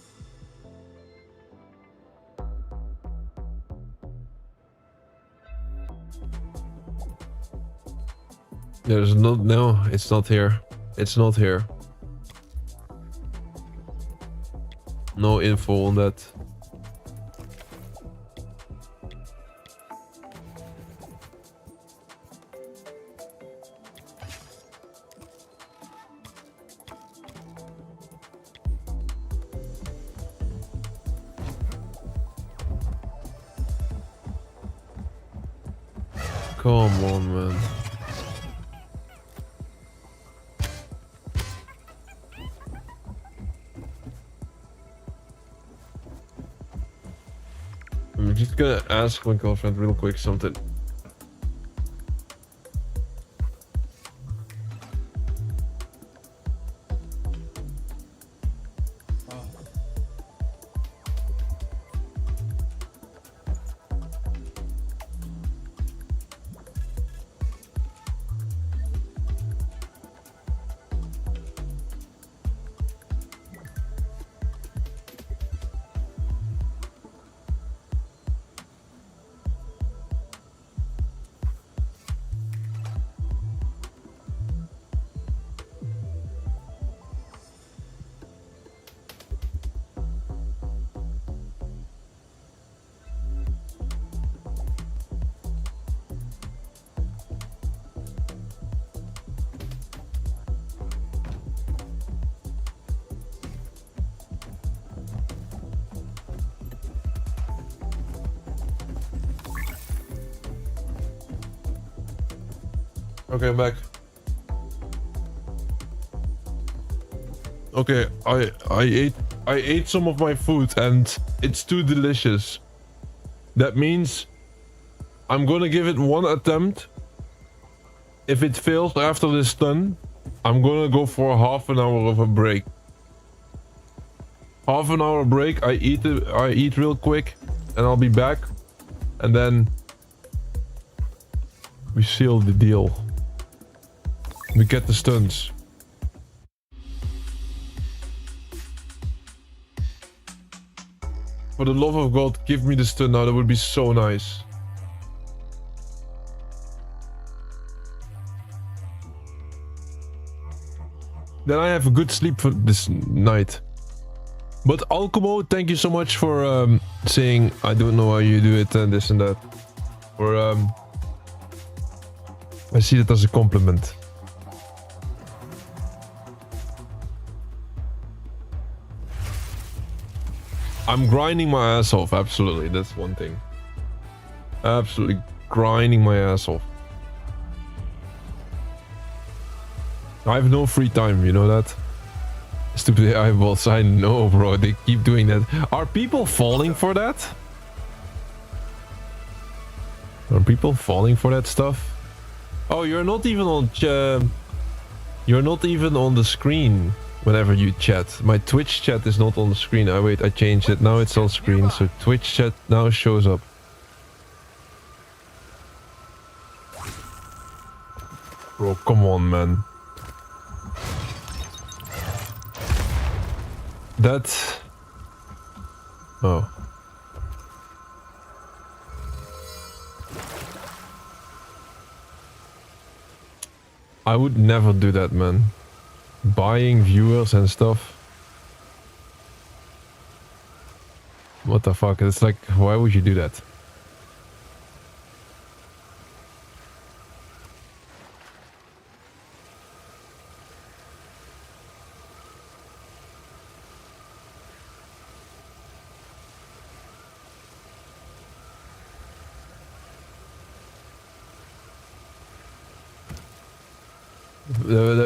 There's no, it's not here. It's not here. No info on that. Come on, man. I'm just gonna ask my girlfriend real quick something. Okay, I'm back. Okay, I ate some of my food and it's too delicious. That means I'm gonna give it one attempt. If it fails after this stun, I'm gonna go for half an hour of a break. Half an hour break, I eat real quick and I'll be back. And then we seal the deal. We get the stuns. For the love of God, give me the stun now. That would be so nice. Then I have a good sleep for this night. But Alcomo, thank you so much for saying I don't know how you do it and this and that. Or I see that as a compliment. I'm grinding my ass off, absolutely. That's one thing. Absolutely grinding my ass off. I have no free time, you know that? Stupid eyeballs, I know, bro. They keep doing that. Are people falling for that? Are people falling for that stuff? Oh, you're not even on you're not even on the screen whenever you chat. My Twitch chat is not on the screen. Wait, I changed it. Now it's on screen. So Twitch chat now shows up. Bro, come on, man. That... Oh. I would never do that, man. Buying viewers and stuff. What the fuck? It's like, why would you do that?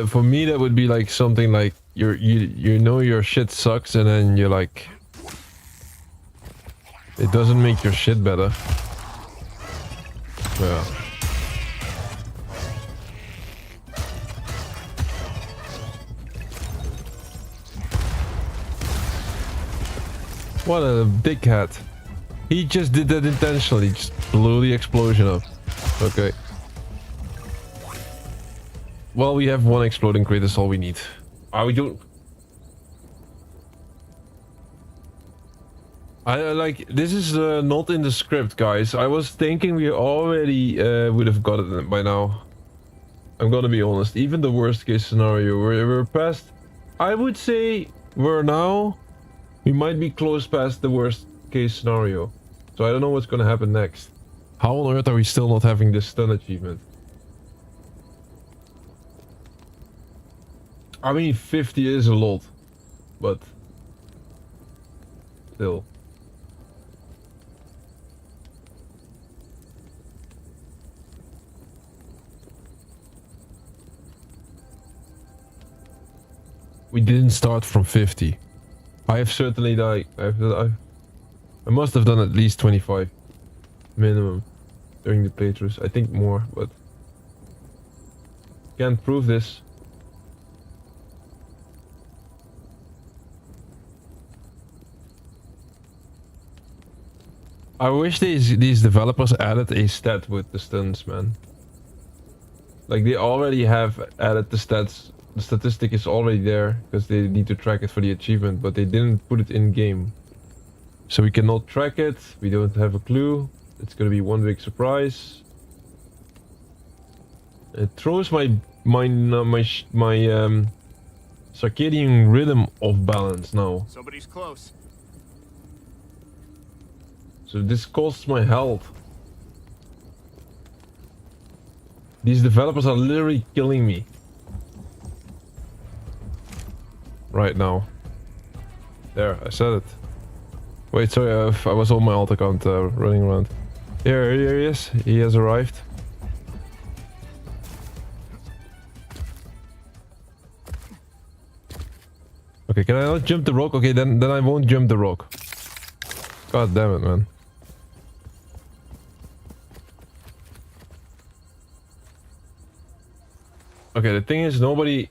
For me, that would be like something like you know your shit sucks, and then you're like, it doesn't make your shit better. Yeah. What a dickhead. He just did that intentionally, just blew the explosion up. Okay. Well, we have one exploding crate, that's all we need. We don't... I like, this is not in the script, guys. I was thinking we already would have got it by now. I'm gonna be honest, even the worst case scenario, we're past... I would say we're now... We might be close past the worst case scenario. So I don't know what's gonna happen next. How on earth are we still not having this stun achievement? I mean, 50 is a lot, but still. We didn't start from 50. I have certainly died. I must have done at least 25 minimum during the playthroughs. I think more, but can't prove this. I wish these developers added a stat with the stuns, man. Like, they already have added the stats. The statistic is already there because they need to track it for the achievement, but they didn't put it in game. So we cannot track it. We don't have a clue. It's gonna be one big surprise. It throws my circadian rhythm off balance now. Somebody's close. So this costs my health. These developers are literally killing me right now. There, I said it. Wait, sorry, I was on my alt account running around. Here he is. He has arrived. Okay, can I not jump the rock? Okay, then I won't jump the rock. God damn it, man. Okay, the thing is, nobody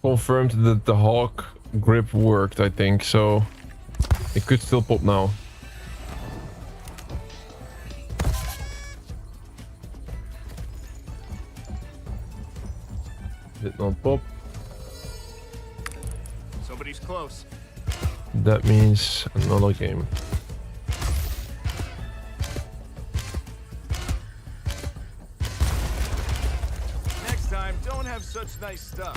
confirmed that the Hawk grip worked, I think, so it could still pop now. Did not pop. Somebody's close. That means another game. Next time, don't have such nice stuff.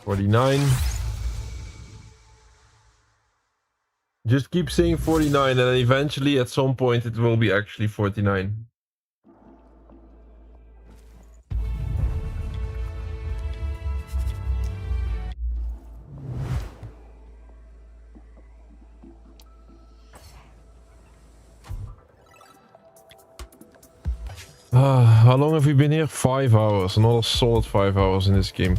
49. Just keep saying 49 and then eventually at some point it will be actually 49. How long have we been here? 5 hours. Another solid 5 hours in this game.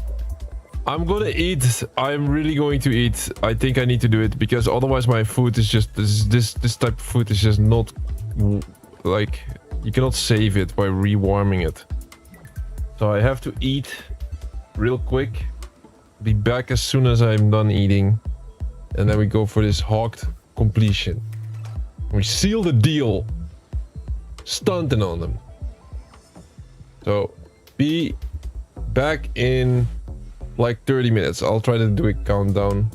I'm gonna eat. I'm really going to eat. I think I need to do it because otherwise my food is just this type of food is just not like you cannot save it by rewarming it. So I have to eat real quick. Be back as soon as I'm done eating, and then we go for this Hawked completion. We seal the deal. Stunting on them. So be back in like 30 minutes. I'll try to do a countdown.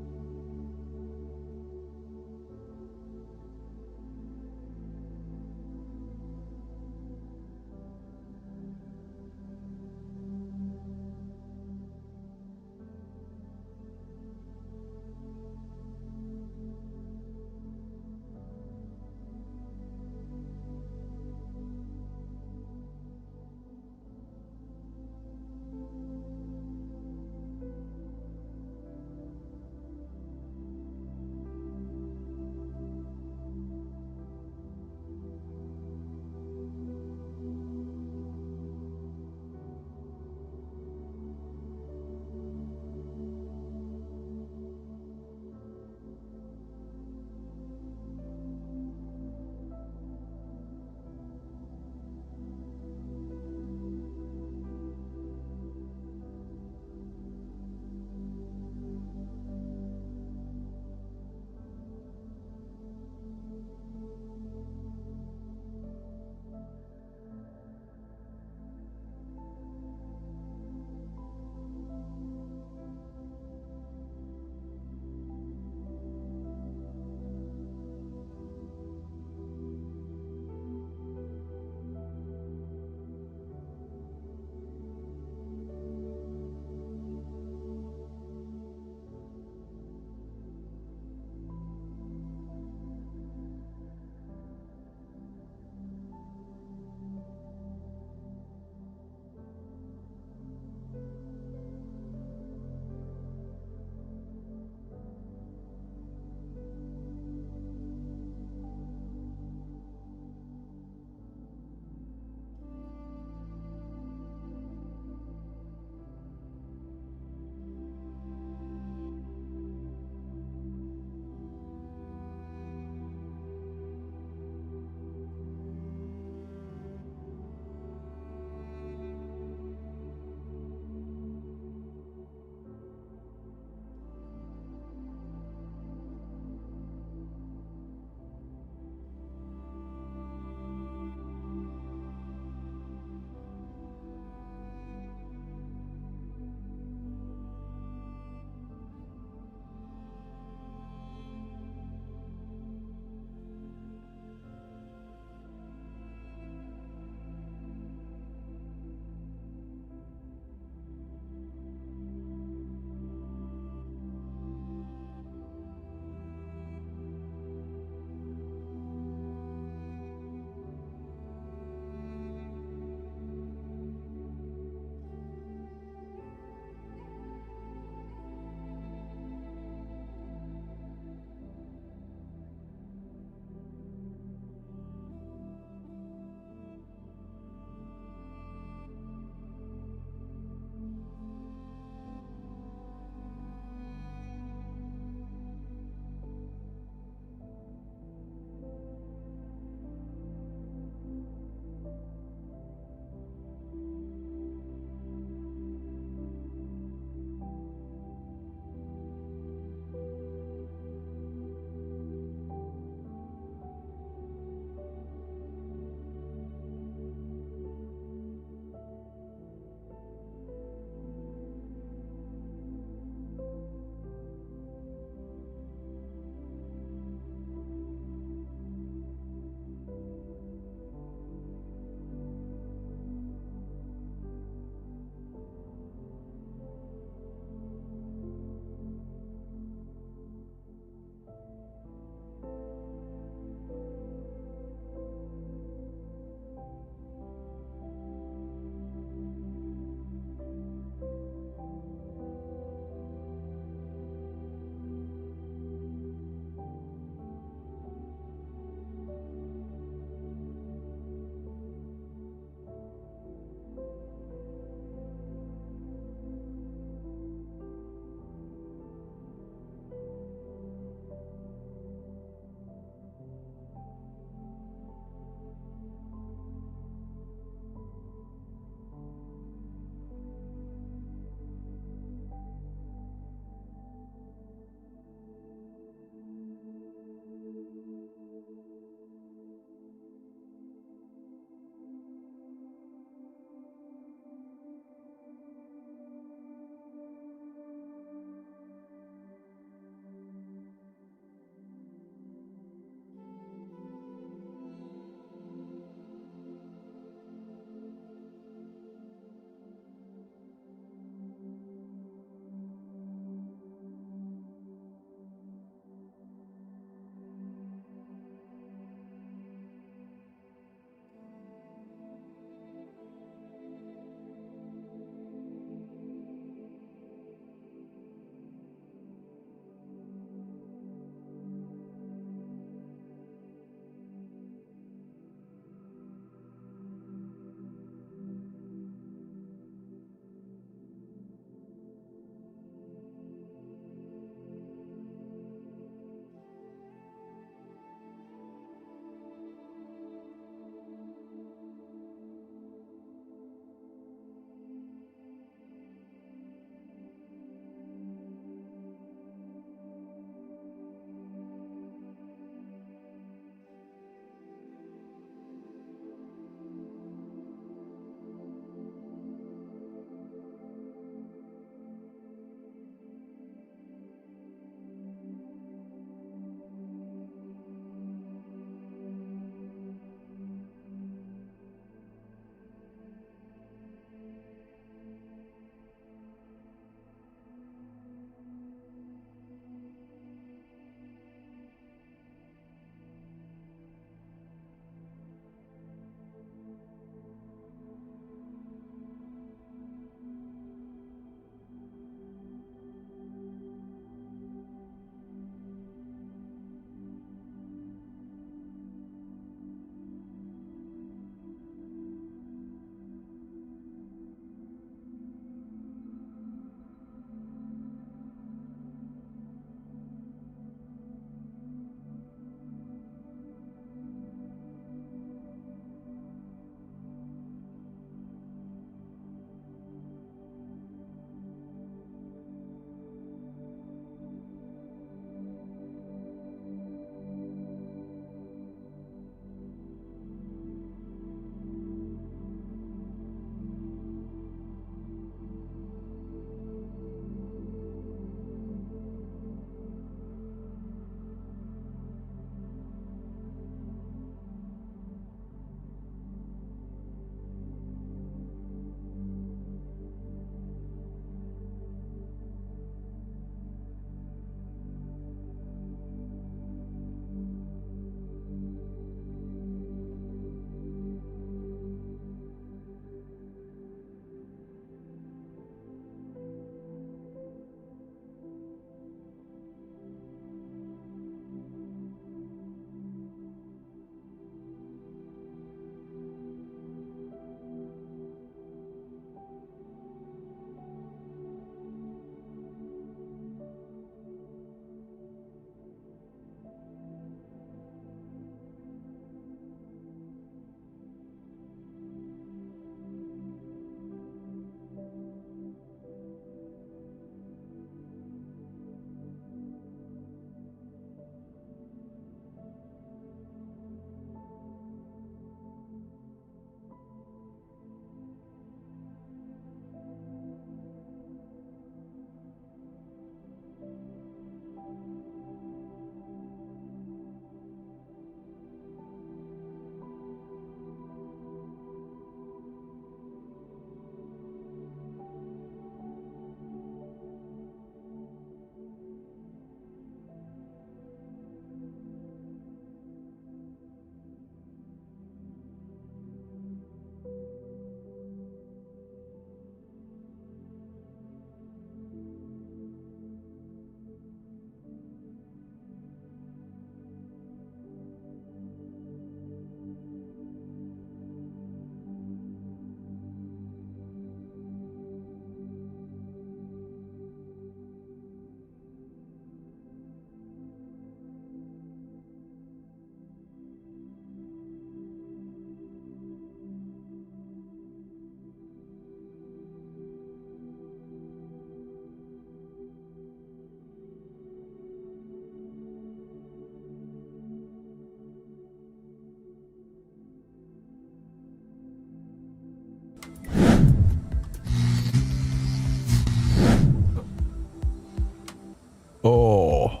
Oh.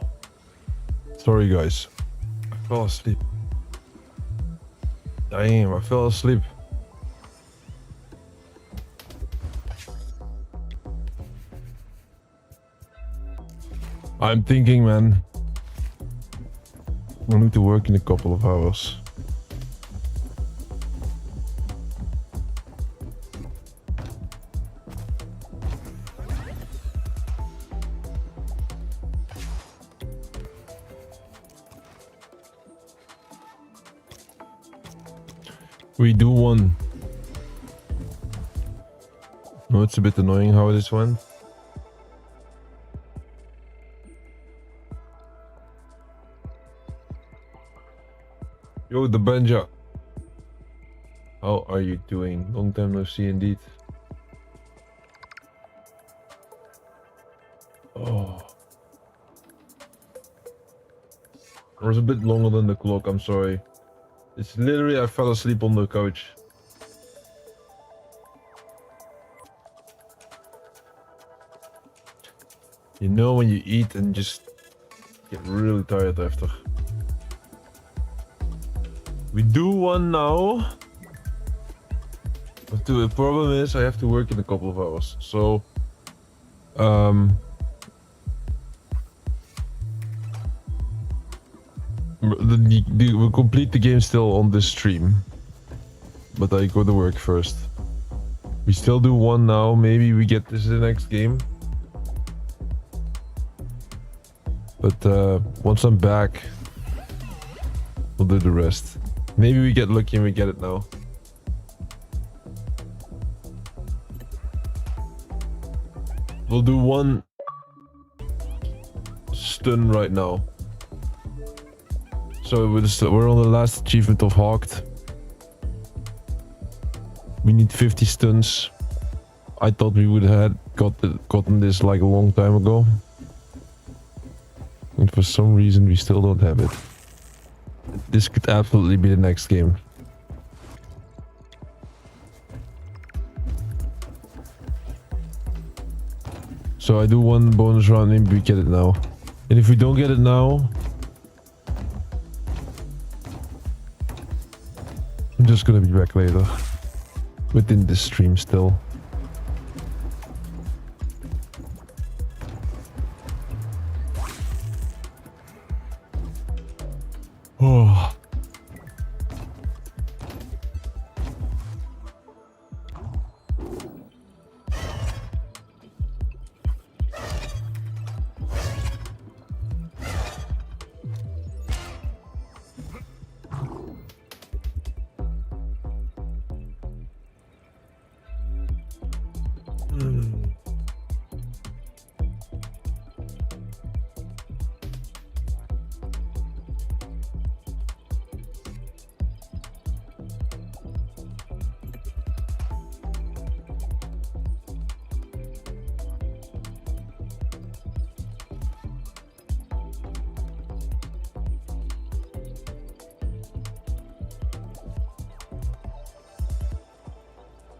Sorry, guys. I fell asleep. Damn, I fell asleep. I'm thinking, man. I need to work in a couple of hours. We do one. No, it's a bit annoying how this went. Yo, the Banja. How are you doing? Long time no see indeed. Oh. It was a bit longer than the clock, I'm sorry. It's literally I fell asleep on the couch. You know when you eat and just get really tired after. We do one now. But the problem is I have to work in a couple of hours. So we'll complete the game still on this stream. But I go to work first. We still do one now. Maybe we get this in the next game. But once I'm back, we'll do the rest. Maybe we get lucky and we get it now. We'll do one stun right now. So we're on the last achievement of HAWKED. We need 50 stuns. I thought we would have gotten this like a long time ago. And for some reason we still don't have it. This could absolutely be the next game. So I do one bonus round, maybe we get it now. And if we don't get it now, I'm just gonna be back later. Within this stream still. Oh.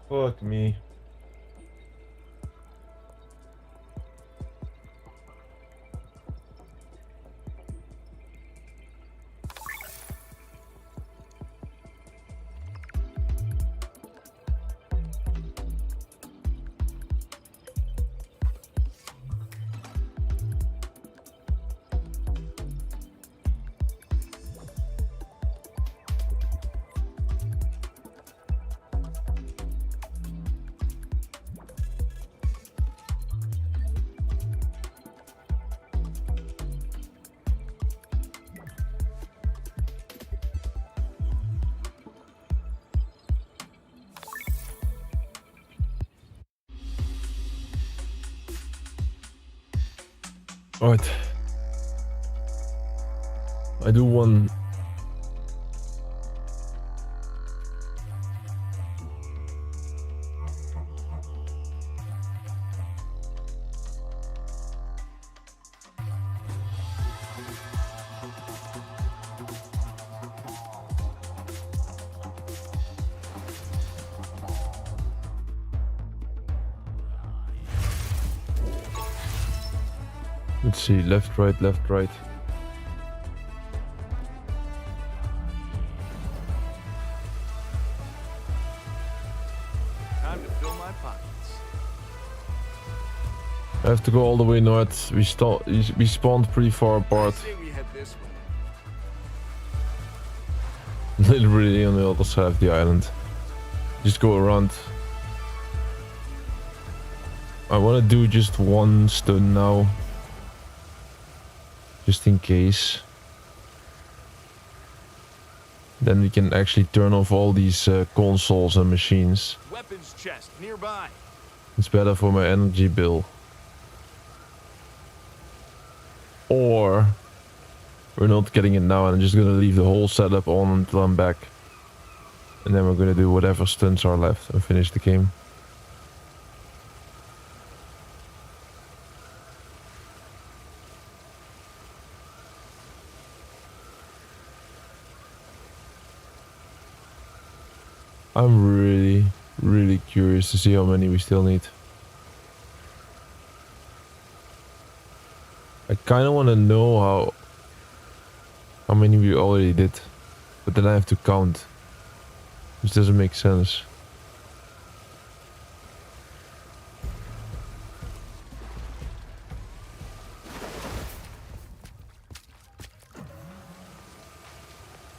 Fuck me. Alright. I do one. Let's see, left, right, left, right. Time to fill my pockets. I have to go all the way north. We spawned pretty far apart. Say we head this way. Literally on the other side of the island. Just go around. I want to do just one stun now. Just in case. Then we can actually turn off all these consoles and machines. Weapons chest nearby. It's better for my energy bill. Or we're not getting it now and I'm just gonna leave the whole setup on until I'm back. And then we're gonna do whatever stunts are left and finish the game. I'm really curious to see how many we still need. I kind of want to know how many we already did, but then I have to count, which doesn't make sense.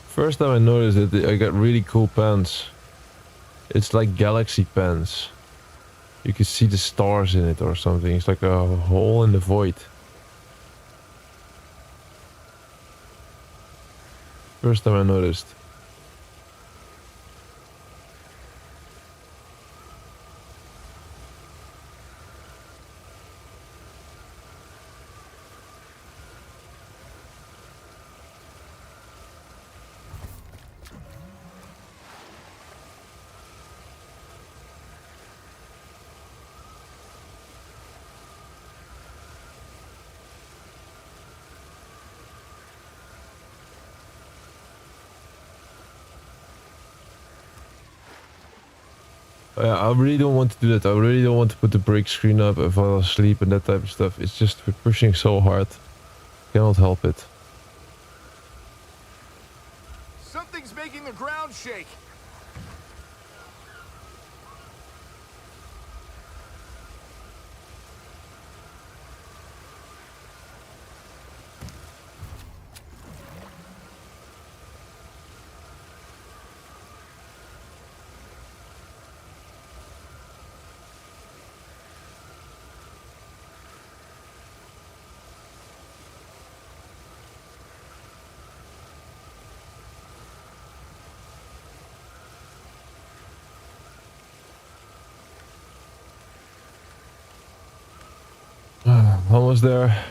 First time I noticed that I got really cool pants. It's like galaxy pants. You can see the stars in it or something. It's like a hole in the void. First time I noticed. I really don't want to do that. I really don't want to put the break screen up if I fall asleep and that type of stuff. It's just we're pushing so hard. Cannot help it. Something's making the ground shake. Almost there.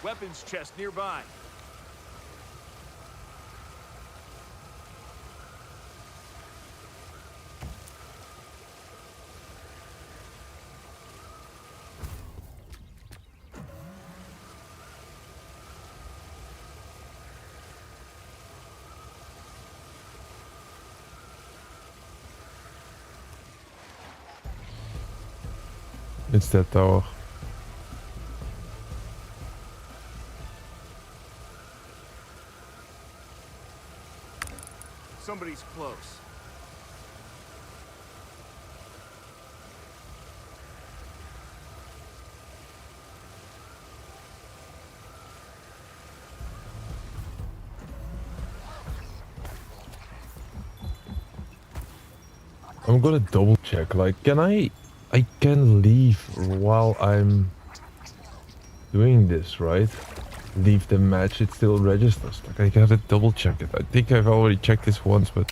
Weapons chest nearby. It's that tower. Somebody's close. I'm gonna double check. Like, I can leave while I'm doing this, right? Leave the match, it still registers. Like, I gotta double check it. I think I've already checked this once, but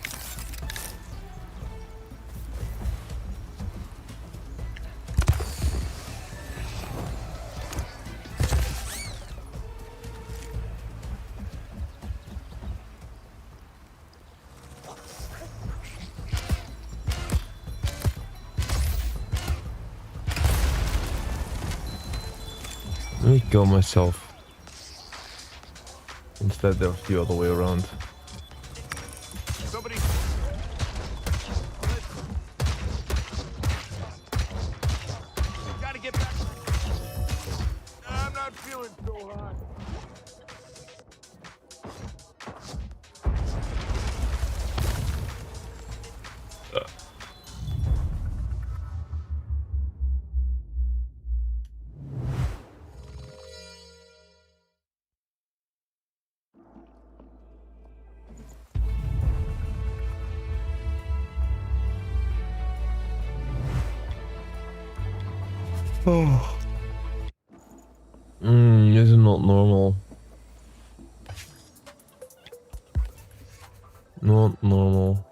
Let me kill myself. Instead of the other way around. Somebody. Gotta get back. I'm not feeling so hot. Oh. This is not normal. Not normal.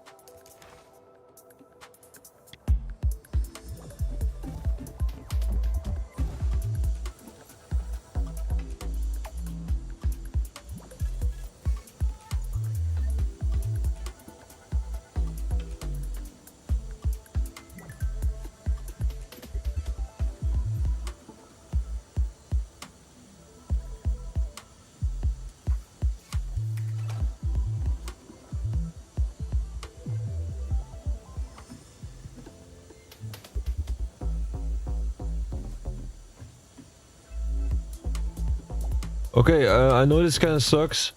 Okay, I know this kind of sucks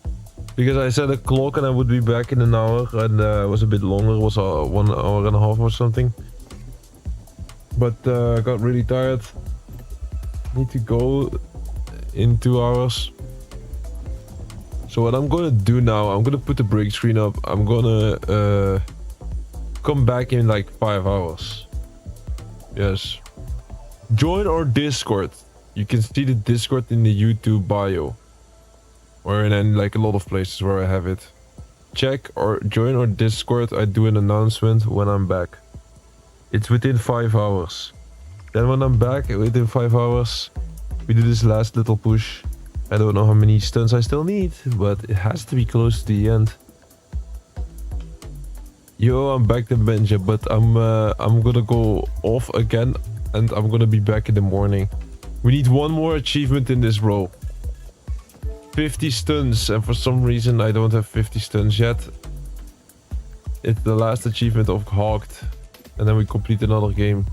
because I set a clock and I would be back in an hour, and it was a bit longer. It was 1 hour and a half or something. But I got really tired. Need to go in 2 hours. So what I'm gonna do now, I'm gonna put the break screen up. I'm gonna come back in like 5 hours. Yes. Join our Discord. You can see the Discord in the YouTube bio. Or in like a lot of places where I have it. Check or join our Discord. I do an announcement when I'm back. It's within 5 hours. Then when I'm back within 5 hours, we do this last little push. I don't know how many stuns I still need, but it has to be close to the end. Yo, I'm back to Benja, but I'm gonna go off again, and I'm gonna be back in the morning. We need one more achievement in this row. 50 stuns, and for some reason I don't have 50 stuns yet. It's the last achievement of HAWKED, and then we complete another game.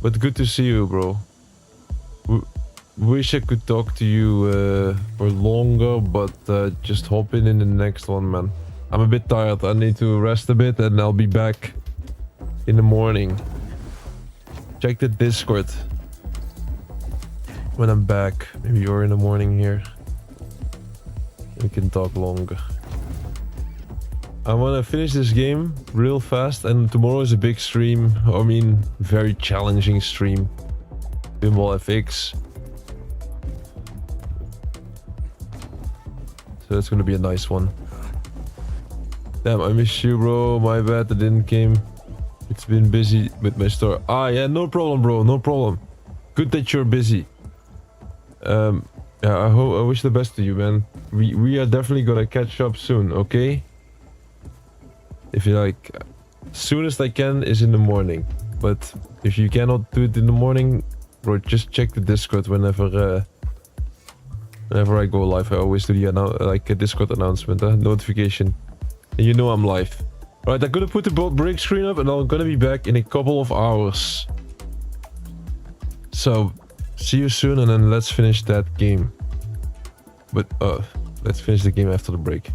But good to see you, bro. Wish I could talk to you for longer, but just hop in the next one, man. I'm a bit tired. I need to rest a bit, and I'll be back in the morning. Check the Discord when I'm back. Maybe you're in the morning here. We can talk longer. I want to finish this game real fast, and tomorrow is a big stream. I mean, very challenging stream. Pinball FX. So that's gonna be a nice one. Damn, I miss you, bro. My bad I didn't came. It's been busy with my store. Ah, yeah, no problem, bro. No problem. Good that you're busy. Yeah, I wish the best to you, man. We are definitely gonna catch up soon, okay? If you like, soonest I can is in the morning. But if you cannot do it in the morning, bro, just check the Discord whenever I go live. I always do the like a Discord announcement, notification, and you know I'm live. Alright, I'm gonna put the break screen up, and I'm gonna be back in a couple of hours. So, see you soon, and then let's finish that game. But let's finish the game after the break.